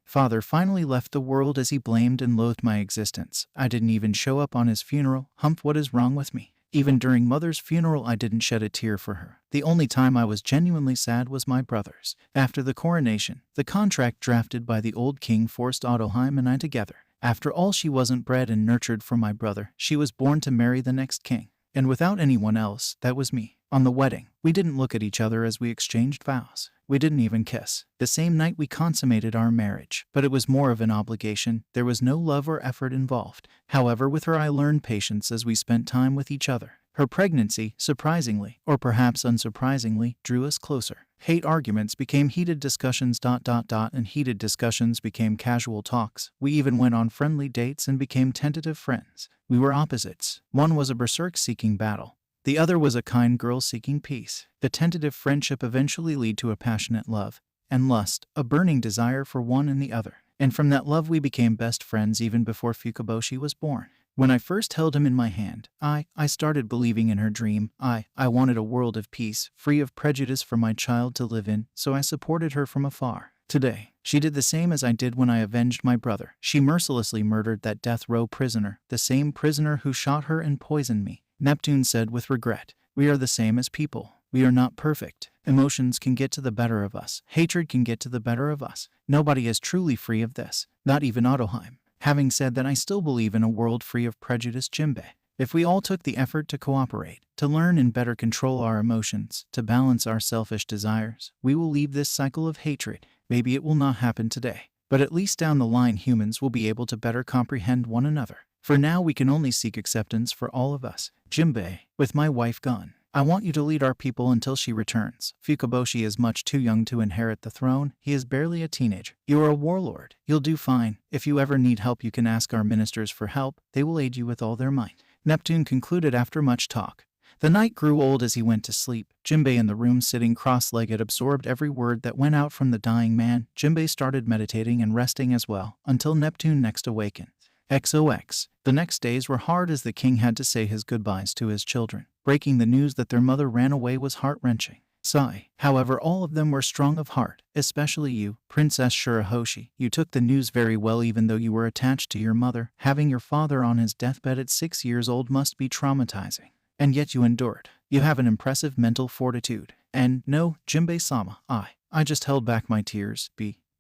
Father finally left the world as he blamed and loathed my existence. I didn't even show up on his funeral. What is wrong with me? Even during mother's funeral, I didn't shed a tear for her. The only time I was genuinely sad was my brother's. After the coronation, the contract drafted by the old king forced Ottoheim and I together. After all, she wasn't bred and nurtured for my brother. She was born to marry the next king. And without anyone else, that was me. On the wedding, we didn't look at each other as we exchanged vows. We didn't even kiss. The same night we consummated our marriage, but it was more of an obligation. There was no love or effort involved. However, with her I learned patience as we spent time with each other. Her pregnancy, surprisingly, or perhaps unsurprisingly, drew us closer. Hate arguments became heated discussions ... and heated discussions became casual talks. We even went on friendly dates and became tentative friends. We were opposites. One was a berserk seeking battle. The other was a kind girl seeking peace. The tentative friendship eventually led to a passionate love and lust, a burning desire for one and the other. And from that love we became best friends even before Fukaboshi was born. When I first held him in my hand, I started believing in her dream. I wanted a world of peace, free of prejudice for my child to live in, so I supported her from afar. Today, she did the same as I did when I avenged my brother. She mercilessly murdered that death row prisoner, the same prisoner who shot her and poisoned me. Neptune said with regret, "We are the same as people. We are not perfect. Emotions can get to the better of us. Hatred can get to the better of us. Nobody is truly free of this, not even Ottoheim." Having said that, I still believe in a world free of prejudice, Jimbe. If we all took the effort to cooperate, to learn and better control our emotions, to balance our selfish desires, we will leave this cycle of hatred. Maybe it will not happen today, but at least down the line humans will be able to better comprehend one another. For now we can only seek acceptance for all of us. Jimbe, with my wife gone, I want you to lead our people until she returns. Fukaboshi is much too young to inherit the throne. He is barely a teenager. You are a warlord. You'll do fine. If you ever need help you can ask our ministers for help. They will aid you with all their might. Neptune concluded after much talk. The night grew old as he went to sleep. Jimbe in the room sitting cross-legged absorbed every word that went out from the dying man. Jimbe started meditating and resting as well, until Neptune next awakened. XOX. The next days were hard as the king had to say his goodbyes to his children. Breaking the news that their mother ran away was heart-wrenching. Sigh. However, all of them were strong of heart, especially you, Princess Shuroshi. You took the news very well even though you were attached to your mother. Having your father on his deathbed at 6 years old must be traumatizing. And yet you endured. You have an impressive mental fortitude. And no, Jimbe-sama, I just held back my tears,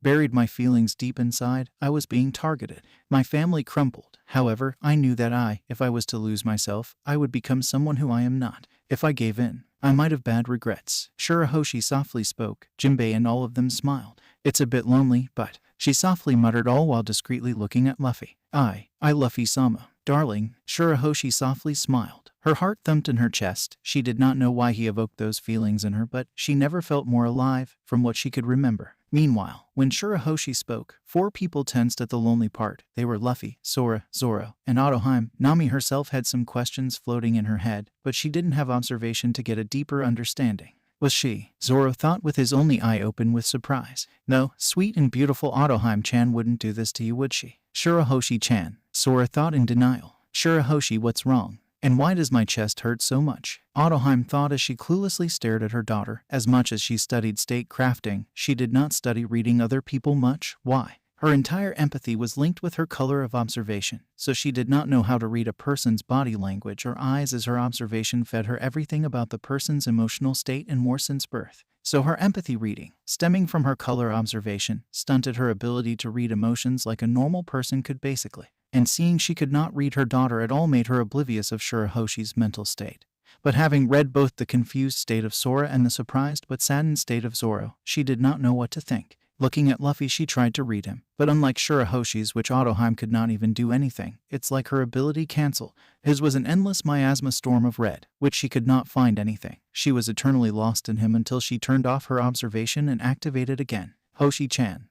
buried my feelings deep inside. I was being targeted. My family crumbled. However, I knew that if I was to lose myself, I would become someone who I am not. If I gave in, I might have bad regrets. Shuroshi softly spoke. Jimbe and all of them smiled. It's a bit lonely, but, she softly muttered all while discreetly looking at Luffy. I Luffy-sama. Darling, Shuroshi softly smiled. Her heart thumped in her chest. She did not know why he evoked those feelings in her, but she never felt more alive, from what she could remember. Meanwhile, when Shuroshi spoke, 4 people tensed at the lonely part. They were Luffy, Sora, Zoro, and Ottoheim. Nami herself had some questions floating in her head, but she didn't have observation to get a deeper understanding. Was she? Zoro thought with his only eye open with surprise. No, sweet and beautiful Ottoheim-chan wouldn't do this to you, would she? Shuroshi-chan. Sora thought in denial. Shuroshi, what's wrong? And why does my chest hurt so much? Ottoheim thought as she cluelessly stared at her daughter. As much as she studied state crafting, she did not study reading other people much. Why? Her entire empathy was linked with her color of observation, so she did not know how to read a person's body language or eyes as her observation fed her everything about the person's emotional state and more since birth. So her empathy reading, stemming from her color observation, stunted her ability to read emotions like a normal person could basically. And seeing she could not read her daughter at all made her oblivious of Shuroshi's mental state. But having read both the confused state of Sora and the surprised but saddened state of Zoro, she did not know what to think. Looking at Luffy, she tried to read him, but unlike Shuroshi's, which Ottoheim could not even do anything, it's like her ability canceled. His was an endless miasma storm of red, which she could not find anything. She was eternally lost in him until she turned off her observation and activated again. Hoshi-chan.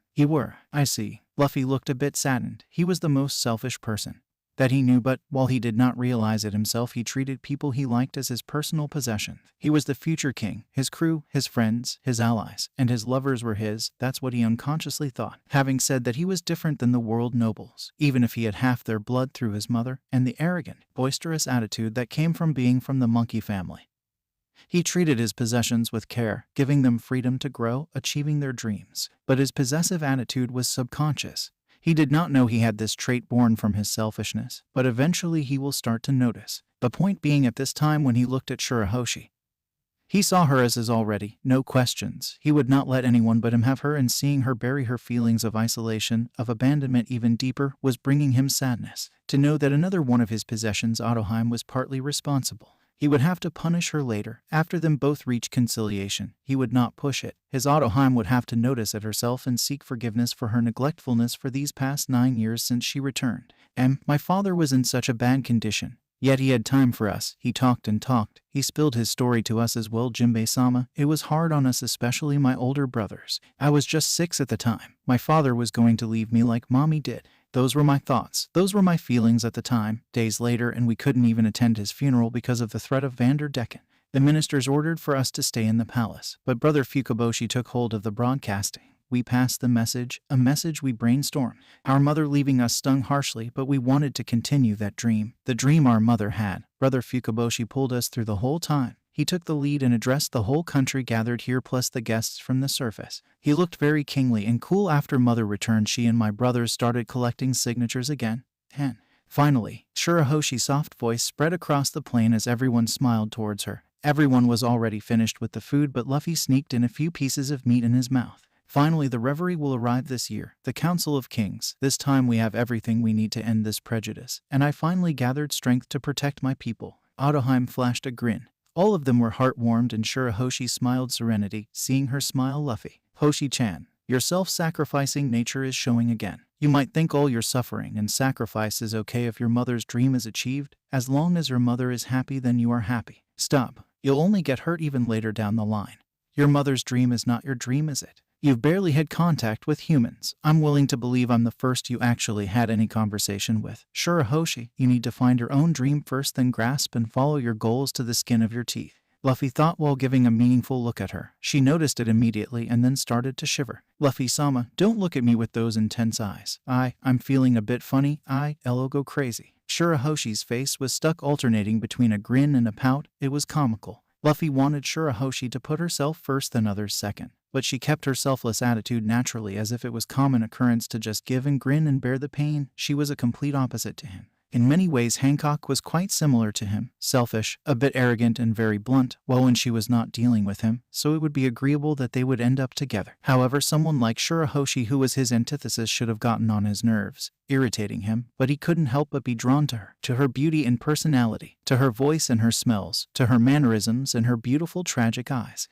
I see. Luffy looked a bit saddened. He was the most selfish person that he knew, but while he did not realize it himself, he treated people he liked as his personal possession. He was the future king. His crew, his friends, his allies, and his lovers were his. That's what he unconsciously thought. Having said that, he was different than the world nobles, even if he had half their blood through his mother, and the arrogant, boisterous attitude that came from being from the monkey family. He treated his possessions with care, giving them freedom to grow, achieving their dreams. But his possessive attitude was subconscious. He did not know he had this trait born from his selfishness, but eventually he will start to notice. The point being, at this time when he looked at Shuroshi, he saw her as his already, no questions. He would not let anyone but him have her, and seeing her bury her feelings of isolation, of abandonment even deeper, was bringing him sadness. To know that another one of his possessions, Ottoheim, was partly responsible. He would have to punish her later. After them both reached conciliation, he would not push it. His Ottoheim would have to notice it herself and seek forgiveness for her neglectfulness for these past 9 years since she returned. My father was in such a bad condition. Yet he had time for us. He talked and talked. He spilled his story to us as well, Jimbe-sama. It was hard on us, especially my older brothers. I was just 6 at the time. My father was going to leave me like mommy did. Those were my thoughts. Those were my feelings at the time. Days later, and we couldn't even attend his funeral because of the threat of Vander Decken. The ministers ordered for us to stay in the palace, but Brother Fukaboshi took hold of the broadcasting. We passed the message, a message we brainstormed. Our mother leaving us stung harshly, but we wanted to continue that dream. The dream our mother had. Brother Fukaboshi pulled us through the whole time. He took the lead and addressed the whole country gathered here plus the guests from the surface. He looked very kingly and cool. After mother returned, she and my brothers started collecting signatures again. 10. Finally, Shurohoshi's soft voice spread across the plain as everyone smiled towards her. Everyone was already finished with the food, but Luffy sneaked in a few pieces of meat in his mouth. Finally, the reverie will arrive this year, the Council of Kings. This time we have everything we need to end this prejudice, and I finally gathered strength to protect my people. Ottoheim flashed a grin. All of them were heart-warmed, and Shurohoshi smiled serenity, seeing her smile. Luffy, Hoshi-chan, your self-sacrificing nature is showing again. You might think all your suffering and sacrifice is okay if your mother's dream is achieved. As long as your mother is happy, then you are happy. Stop. You'll only get hurt even later down the line. Your mother's dream is not your dream, is it? You've barely had contact with humans. I'm willing to believe I'm the first you actually had any conversation with. Shurohoshi, you need to find your own dream first, then grasp and follow your goals to the skin of your teeth. Luffy thought while giving a meaningful look at her. She noticed it immediately and then started to shiver. Luffy-sama, don't look at me with those intense eyes. I'm feeling a bit funny. I'll go crazy. Shurohoshi's face was stuck, alternating between a grin and a pout. It was comical. Luffy wanted Shurohoshi to put herself first then others second, but she kept her selfless attitude naturally, as if it was common occurrence to just give and grin and bear the pain. She was a complete opposite to him. In many ways, Hancock was quite similar to him, selfish, a bit arrogant and very blunt, well when she was not dealing with him, so it would be agreeable that they would end up together. However, someone like Shurohoshi, who was his antithesis, should have gotten on his nerves, irritating him, but he couldn't help but be drawn to her beauty and personality, to her voice and her smells, to her mannerisms and her beautiful tragic eyes.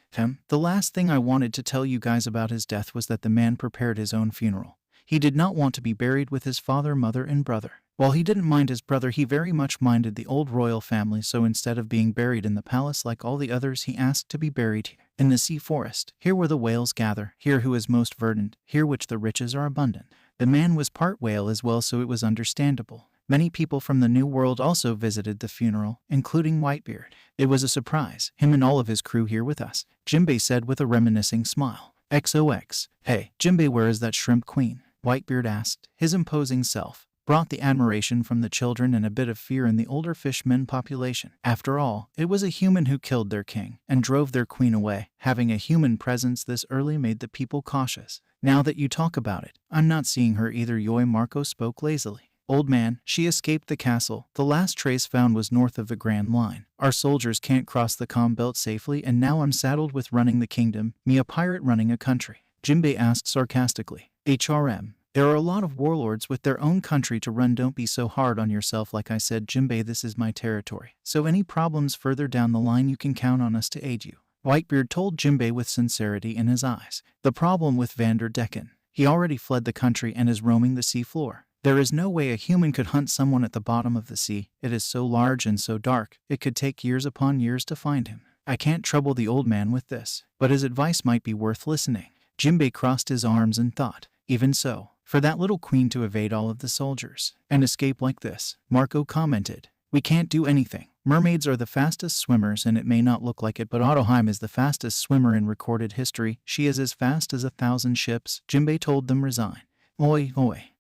The last thing I wanted to tell you guys about his death was that the man prepared his own funeral. He did not want to be buried with his father, mother, and brother. While he didn't mind his brother, he very much minded the old royal family, so instead of being buried in the palace like all the others, he asked to be buried here, in the sea forest, here where the whales gather, here who is most verdant, here which the riches are abundant. The man was part whale as well, so it was understandable. Many people from the New World also visited the funeral, including Whitebeard. It was a surprise, him and all of his crew here with us, Jimbe said with a reminiscing smile. XOX. Hey, Jimbe, where is that shrimp queen? Whitebeard asked. His imposing self brought the admiration from the children and a bit of fear in the older fishmen population. After all, it was a human who killed their king and drove their queen away. Having a human presence this early made the people cautious. Now that you talk about it, I'm not seeing her either. Yoi Marco spoke lazily. Old man, she escaped the castle. The last trace found was north of the Grand Line. Our soldiers can't cross the calm belt safely, and now I'm saddled with running the kingdom, me a pirate running a country. Jimbe asked sarcastically. HRM. There are a lot of warlords with their own country to run. Don't be so hard on yourself. Like I said, Jimbe, this is my territory, so any problems further down the line you can count on us to aid you. Whitebeard told Jimbe with sincerity in his eyes. The problem with Vander Decken. He already fled the country and is roaming the sea floor. There is no way a human could hunt someone at the bottom of the sea. It is so large and so dark, it could take years upon years to find him. I can't trouble the old man with this, but his advice might be worth listening. Jimbe crossed his arms and thought. Even so, for that little queen to evade all of the soldiers and escape like this, Marco commented. We can't do anything. Mermaids are the fastest swimmers, and it may not look like it, but Ottoheim is the fastest swimmer in recorded history. She is as fast as 1,000 ships. Jimbe told them resign. Oi,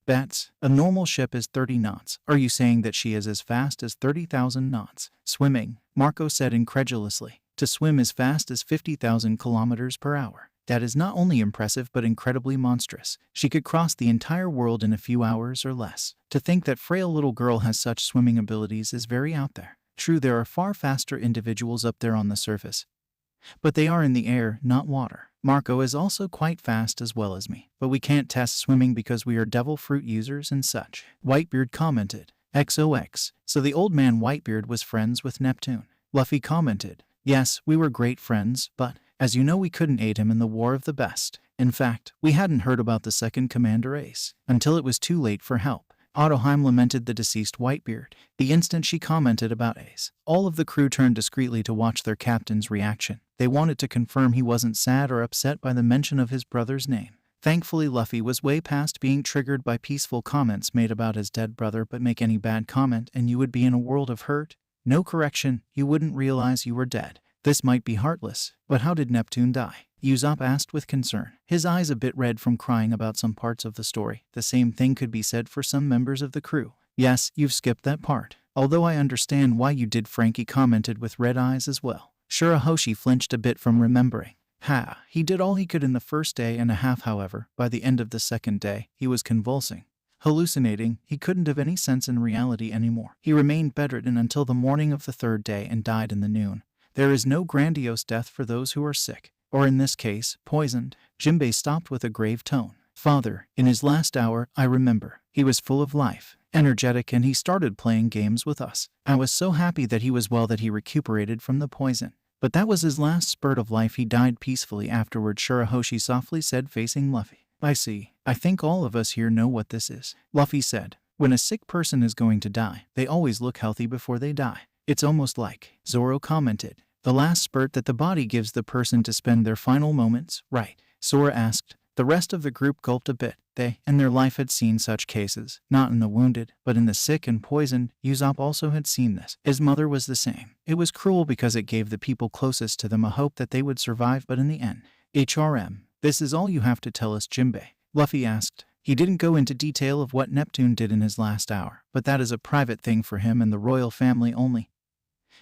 bats. A normal ship is 30 knots. Are you saying that she is as fast as 30,000 knots? Swimming, Marco said incredulously. To swim as fast as 50,000 kilometers per hour. That is not only impressive but incredibly monstrous. She could cross the entire world in a few hours or less. To think that frail little girl has such swimming abilities is very out there. True, there are far faster individuals up there on the surface, but they are in the air, not water. Marco is also quite fast as well as me, but we can't test swimming because we are devil fruit users and such. Whitebeard commented. XOX. So the old man Whitebeard was friends with Neptune. Luffy commented. Yes, we were great friends, but, as you know, we couldn't aid him in the War of the Best. In fact, we hadn't heard about the second Commander Ace until it was too late for help. Ottoheim lamented the deceased Whitebeard the instant she commented about Ace. All of the crew turned discreetly to watch their captain's reaction. They wanted to confirm he wasn't sad or upset by the mention of his brother's name. Thankfully, Luffy was way past being triggered by peaceful comments made about his dead brother, but make any bad comment and you would be in a world of hurt. No correction, you wouldn't realize you were dead. This might be heartless, but how did Neptune die? Usopp asked with concern, his eyes a bit red from crying about some parts of the story. The same thing could be said for some members of the crew. Yes, you've skipped that part. Although I understand why you did, Frankie commented with red eyes as well. Shuroshi flinched a bit from remembering. He did all he could in the first day and a half, however. By the end of the second day, he was convulsing. Hallucinating, he couldn't have any sense in reality anymore. He remained bedridden until the morning of the third day and died in the noon. There is no grandiose death for those who are sick, or in this case, poisoned. Jimbe stopped with a grave tone. Father, in his last hour, I remember. He was full of life, energetic, and he started playing games with us. I was so happy that he was well that he recuperated from the poison. But that was his last spurt of life. He died peacefully afterward, Shuroshi softly said, facing Luffy. I see. I think all of us here know what this is. Luffy said, when a sick person is going to die, they always look healthy before they die. It's almost like, Zoro commented, the last spurt that the body gives the person to spend their final moments, right? Sora asked. The rest of the group gulped a bit. They and their life had seen such cases, not in the wounded, but in the sick and poisoned. Usopp also had seen this. His mother was the same. It was cruel because it gave the people closest to them a hope that they would survive, but in the end, HRM, this is all you have to tell us, Jimbe? Luffy asked. He didn't go into detail of what Neptune did in his last hour, but that is a private thing for him and the royal family only.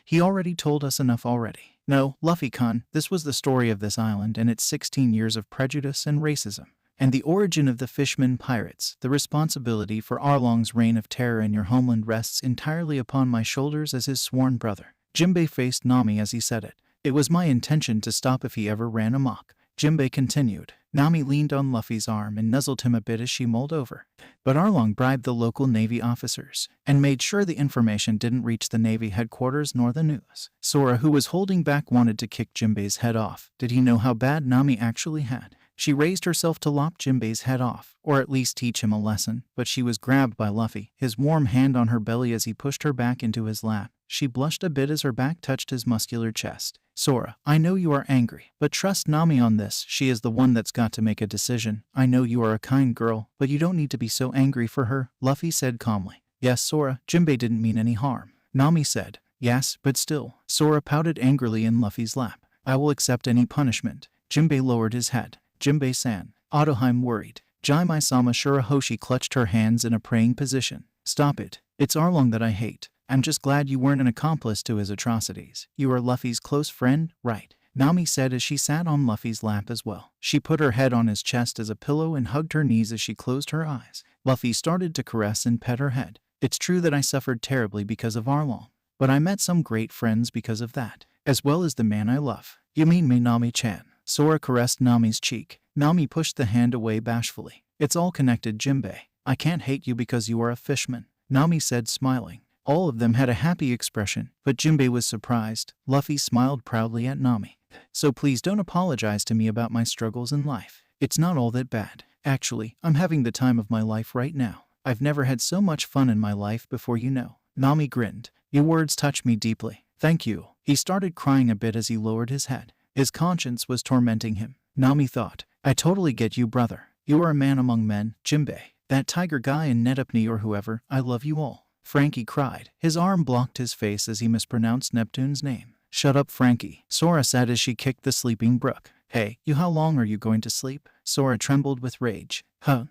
He already told us enough already. No, Luffy-kun, this was the story of this island and its 16 years of prejudice and racism, and the origin of the Fisherman Pirates. The responsibility for Arlong's reign of terror in your homeland rests entirely upon my shoulders as his sworn brother. Jimbe faced Nami as he said it. It was my intention to stop if he ever ran amok. Jimbe continued. Nami leaned on Luffy's arm and nuzzled him a bit as she mulled over. But Arlong bribed the local Navy officers and made sure the information didn't reach the Navy headquarters nor the news. Sora, who was holding back, wanted to kick Jimbe's head off. Did he know how bad Nami actually had? She raised herself to lop Jimbe's head off, or at least teach him a lesson, but she was grabbed by Luffy, his warm hand on her belly as he pushed her back into his lap. She blushed a bit as her back touched his muscular chest. Sora, I know you are angry, but trust Nami on this. She is the one that's got to make a decision. I know you are a kind girl, but you don't need to be so angry for her, Luffy said calmly. Yes, Sora, Jimbe didn't mean any harm. Nami said. Yes, but still. Sora pouted angrily in Luffy's lap. I will accept any punishment. Jimbe lowered his head. Jimbe-san. Ottoheim worried. Jimai-sama. Shuroshi clutched her hands in a praying position. Stop it. It's Arlong that I hate. I'm just glad you weren't an accomplice to his atrocities. You are Luffy's close friend, right? Nami said as she sat on Luffy's lap as well. She put her head on his chest as a pillow and hugged her knees as she closed her eyes. Luffy started to caress and pet her head. It's true that I suffered terribly because of Arlong, but I met some great friends because of that, as well as the man I love. You mean me, Nami-chan? Sora caressed Nami's cheek. Nami pushed the hand away bashfully. It's all connected, Jimbe. I can't hate you because you are a fishman, Nami said, smiling. All of them had a happy expression, but Jimbe was surprised. Luffy smiled proudly at Nami. So please don't apologize to me about my struggles in life. It's not all that bad. Actually, I'm having the time of my life right now. I've never had so much fun in my life before, you know. Nami grinned. Your words touch me deeply. Thank you. He started crying a bit as he lowered his head. His conscience was tormenting him. Nami thought, I totally get you, brother. You are a man among men, Jimbe. That tiger guy and Netupni or whoever, I love you all. Frankie cried. His arm blocked his face as he mispronounced Neptune's name. Shut up, Frankie, Sora said as she kicked the sleeping Brook. Hey, you, how long are you going to sleep? Sora trembled with rage. Oh,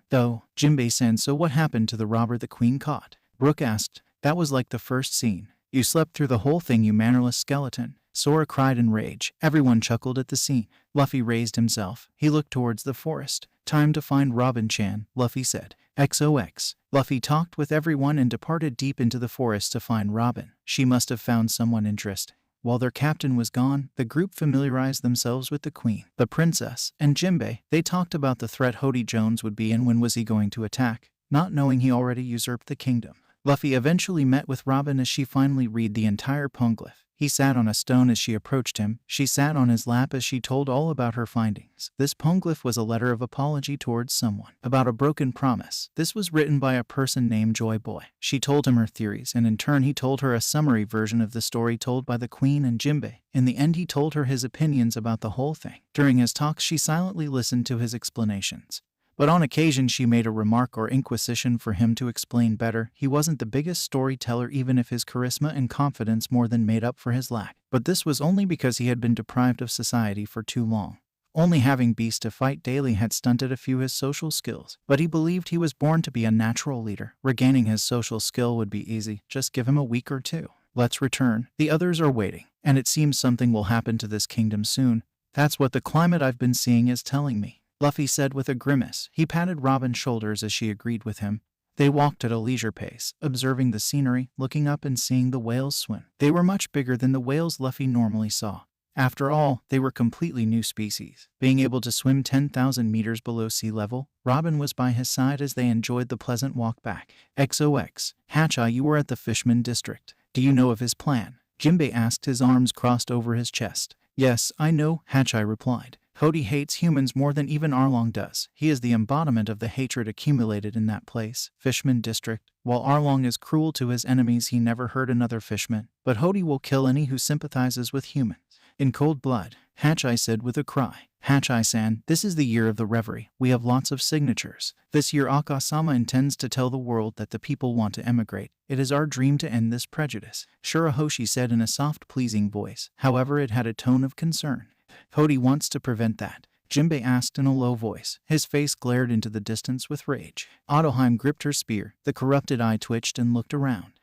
Jimbe-san, so what happened to the robber the queen caught? Brook asked. That was like the first scene. You slept through the whole thing, you mannerless skeleton. Sora cried in rage. Everyone chuckled at the scene. Luffy raised himself. He looked towards the forest. Time to find Robin-chan, Luffy said. XOX. Luffy talked with everyone and departed deep into the forest to find Robin. She must have found someone interesting. While their captain was gone, the group familiarized themselves with the queen, the princess, and Jimbe. They talked about the threat Hodi Jones would be and when was he going to attack, not knowing he already usurped the kingdom. Luffy eventually met with Robin as she finally read the entire poneglyph. He sat on a stone as she approached him. She sat on his lap as she told all about her findings. This poneglyph was a letter of apology towards someone about a broken promise. This was written by a person named Joy Boy. She told him her theories, and in turn he told her a summary version of the story told by the Queen and Jimbe. In the end, he told her his opinions about the whole thing. During his talks, she silently listened to his explanations. But on occasion she made a remark or inquisition for him to explain better. He wasn't the biggest storyteller, even if his charisma and confidence more than made up for his lack. But this was only because he had been deprived of society for too long. Only having beasts to fight daily had stunted a few his social skills. But he believed he was born to be a natural leader. Regaining his social skill would be easy. Just give him a week or two. Let's return. The others are waiting. And it seems something will happen to this kingdom soon. That's what the climate I've been seeing is telling me, Luffy said with a grimace. He patted Robin's shoulders as she agreed with him. They walked at a leisure pace, observing the scenery, looking up and seeing the whales swim. They were much bigger than the whales Luffy normally saw. After all, they were completely new species. Being able to swim 10,000 meters below sea level, Robin was by his side as they enjoyed the pleasant walk back. XOX, Hatchai, you were at the Fisherman District. Do you know of his plan? Jimbe asked, his arms crossed over his chest. Yes, I know, Hatchai replied. Hodi hates humans more than even Arlong does. He is the embodiment of the hatred accumulated in that place, Fisherman District. While Arlong is cruel to his enemies, he never hurt another fishman. But Hodi will kill any who sympathizes with humans. In cold blood, Hatchai said with a cry. Hatchai-san, this is the year of the reverie. We have lots of signatures. This year Akasama intends to tell the world that the people want to emigrate. It is our dream to end this prejudice, Shuroshi said in a soft, pleasing voice. However, it had a tone of concern. Hodi wants to prevent that, Jimbe asked in a low voice. His face glared into the distance with rage. Ottoheim gripped her spear. The corrupted eye twitched and looked around.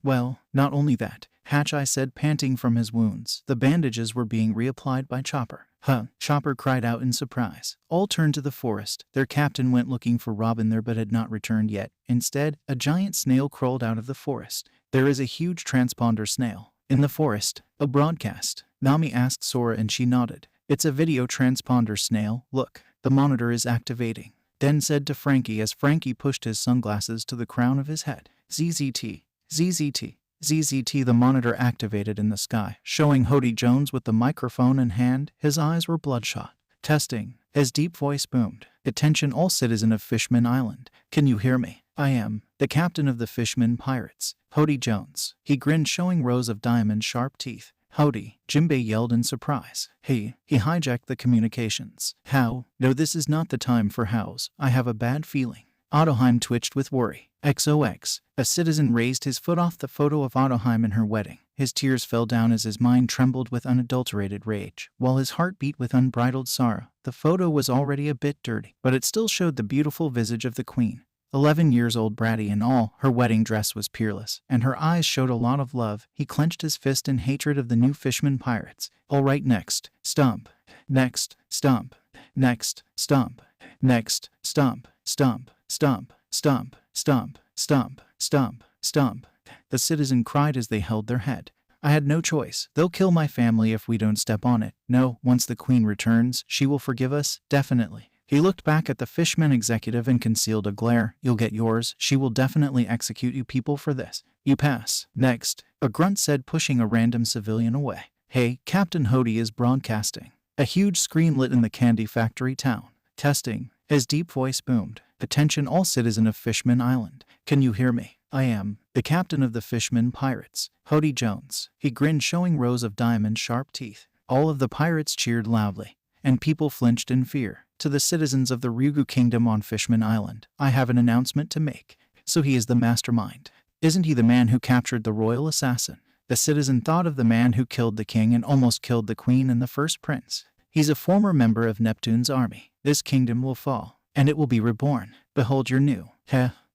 Well, not only that, Hatchai said, panting from his wounds. The bandages were being reapplied by Chopper. Huh, Chopper cried out in surprise. All turned to the forest. Their captain went looking for Robin there but had not returned yet. Instead, a giant snail crawled out of the forest. There is a huge transponder snail in the forest. A broadcast. Nami asked Sora and she nodded. It's a video transponder snail. Look, the monitor is activating, Den said to Frankie as Frankie pushed his sunglasses to the crown of his head. ZZT, ZZT, ZZT. The monitor activated in the sky, showing Hodi Jones with the microphone in hand. His eyes were bloodshot. Testing. His deep voice boomed. Attention all citizen of Fisherman Island. Can you hear me? I am the captain of the Fisherman Pirates, Hodi Jones. He grinned, showing rows of diamond-sharp teeth. Hodi, Jimbe yelled in surprise. He hijacked the communications. How? No, this is not the time for hows. I have a bad feeling. Ottoheim twitched with worry. XOX. A citizen raised his foot off the photo of Ottoheim in her wedding. His tears fell down as his mind trembled with unadulterated rage, while his heart beat with unbridled sorrow. The photo was already a bit dirty, but it still showed the beautiful visage of the queen. 11 years old, bratty and all, her wedding dress was peerless, and her eyes showed a lot of love. He clenched his fist in hatred of the new Fisherman Pirates. All right, next, stump. Next, stump. Next, stump. Next, stump. Stump. Stump. Stump. Stump. Stump. Stump. Stump. The citizen cried as they held their head. I had no choice. They'll kill my family if we don't step on it. No, once the queen returns, she will forgive us, definitely. He looked back at the Fishman executive and concealed a glare. You'll get yours. She will definitely execute you people for this. You pass. Next, a grunt said, pushing a random civilian away. Hey, Captain Hodi is broadcasting. A huge screen lit in the candy factory town. Testing. His deep voice boomed. Attention all citizen of Fisherman Island. Can you hear me? I am the captain of the Fisherman Pirates, Hodi Jones. He grinned, showing rows of diamond-sharp teeth. All of the pirates cheered loudly, and people flinched in fear. To the citizens of the Ryugu Kingdom on Fisherman Island, I have an announcement to make. So he is the mastermind. Isn't he the man who captured the royal assassin? The citizen thought of the man who killed the king and almost killed the queen and the first prince. He's a former member of Neptune's army. This kingdom will fall, and it will be reborn. Behold your new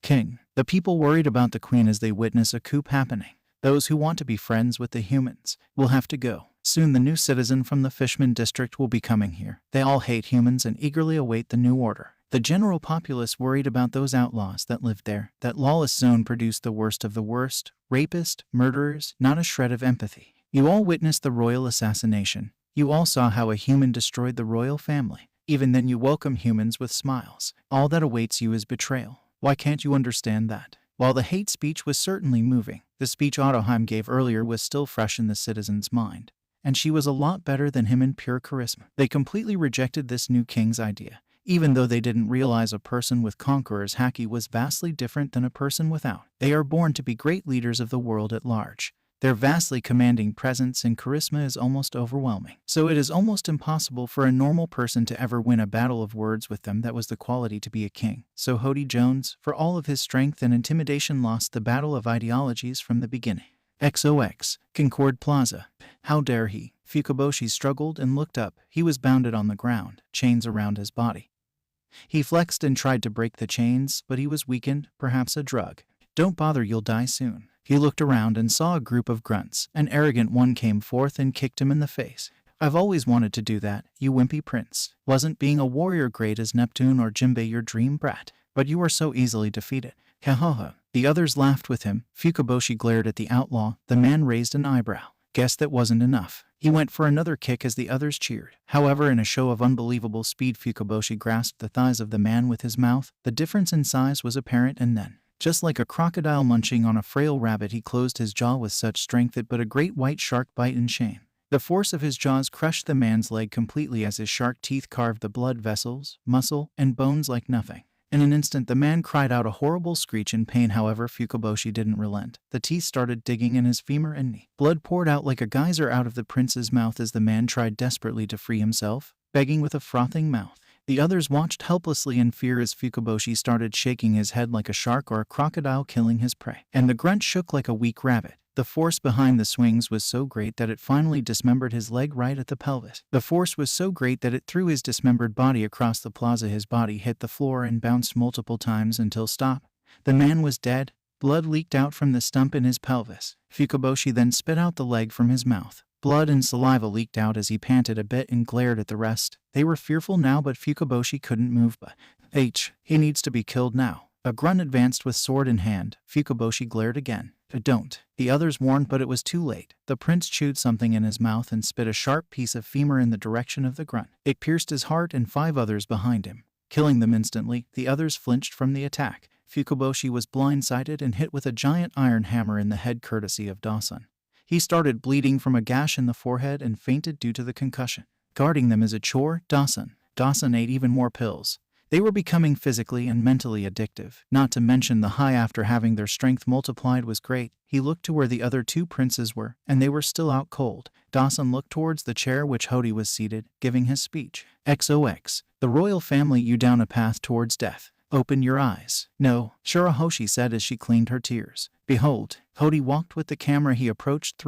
king. The people worried about the queen as they witness a coup happening. Those who want to be friends with the humans will have to go. Soon the new citizen from the Fisherman District will be coming here. They all hate humans and eagerly await the new order. The general populace worried about those outlaws that lived there. That lawless zone produced the worst of the worst. Rapists, murderers, not a shred of empathy. You all witnessed the royal assassination. You all saw how a human destroyed the royal family. Even then you welcome humans with smiles. All that awaits you is betrayal. Why can't you understand that? While the hate speech was certainly moving, the speech Ottoheim gave earlier was still fresh in the citizen's mind, and she was a lot better than him in pure charisma. They completely rejected this new king's idea, even though they didn't realize a person with conqueror's haki was vastly different than a person without. They are born to be great leaders of the world at large. Their vastly commanding presence and charisma is almost overwhelming. So it is almost impossible for a normal person to ever win a battle of words with them that was the quality to be a king. So Hodi Jones, for all of his strength and intimidation, lost the battle of ideologies from the beginning. XOX, Concord Plaza. How dare he? Fukaboshi struggled and looked up. He was bounded on the ground, chains around his body. He flexed and tried to break the chains, but he was weakened, perhaps a drug. Don't bother, you'll die soon. He looked around and saw a group of grunts. An arrogant one came forth and kicked him in the face. I've always wanted to do that, you wimpy prince. Wasn't being a warrior great as Neptune or Jimbe your dream, brat? But you are so easily defeated. Ha. The others laughed with him. Fukaboshi glared at the outlaw. The man raised an eyebrow. Guess that wasn't enough. He went for another kick as the others cheered. However, in a show of unbelievable speed, Fukaboshi grasped the thighs of the man with his mouth. The difference in size was apparent, and then, just like a crocodile munching on a frail rabbit, he closed his jaw with such strength it but a great white shark bite in shame. The force of his jaws crushed the man's leg completely as his shark teeth carved the blood vessels, muscle, and bones like nothing. In an instant, the man cried out a horrible screech in pain. However, Fukaboshi didn't relent. The teeth started digging in his femur and knee. Blood poured out like a geyser out of the prince's mouth as the man tried desperately to free himself, begging with a frothing mouth. The others watched helplessly in fear as Fukaboshi started shaking his head like a shark or a crocodile killing his prey. And the grunt shook like a weak rabbit. The force behind the swings was so great that it finally dismembered his leg right at the pelvis. The force was so great that it threw his dismembered body across the plaza. His body hit the floor and bounced multiple times until stop. The man was dead. Blood leaked out from the stump in his pelvis. Fukaboshi then spit out the leg from his mouth. Blood and saliva leaked out as he panted a bit and glared at the rest. They were fearful now, but Fukaboshi couldn't move. But he needs to be killed now. A grunt advanced with sword in hand. Fukaboshi glared again. Don't. The others warned, but it was too late. The prince chewed something in his mouth and spit a sharp piece of femur in the direction of the grunt. It pierced his heart and 5 others behind him, killing them instantly. The others flinched from the attack. Fukaboshi was blindsided and hit with a giant iron hammer in the head courtesy of Dawson. He started bleeding from a gash in the forehead and fainted due to the concussion. Guarding them is a chore. Dawson ate even more pills. They were becoming physically and mentally addictive. Not to mention the high after having their strength multiplied was great. He looked to where the other 2 princes were, and they were still out cold. Dawson looked towards the chair which Hodi was seated, giving his speech. XOX, the royal family you down a path towards death. Open your eyes. No, Shuroshi said as she cleaned her tears. Behold, Hodi walked with the camera. He approached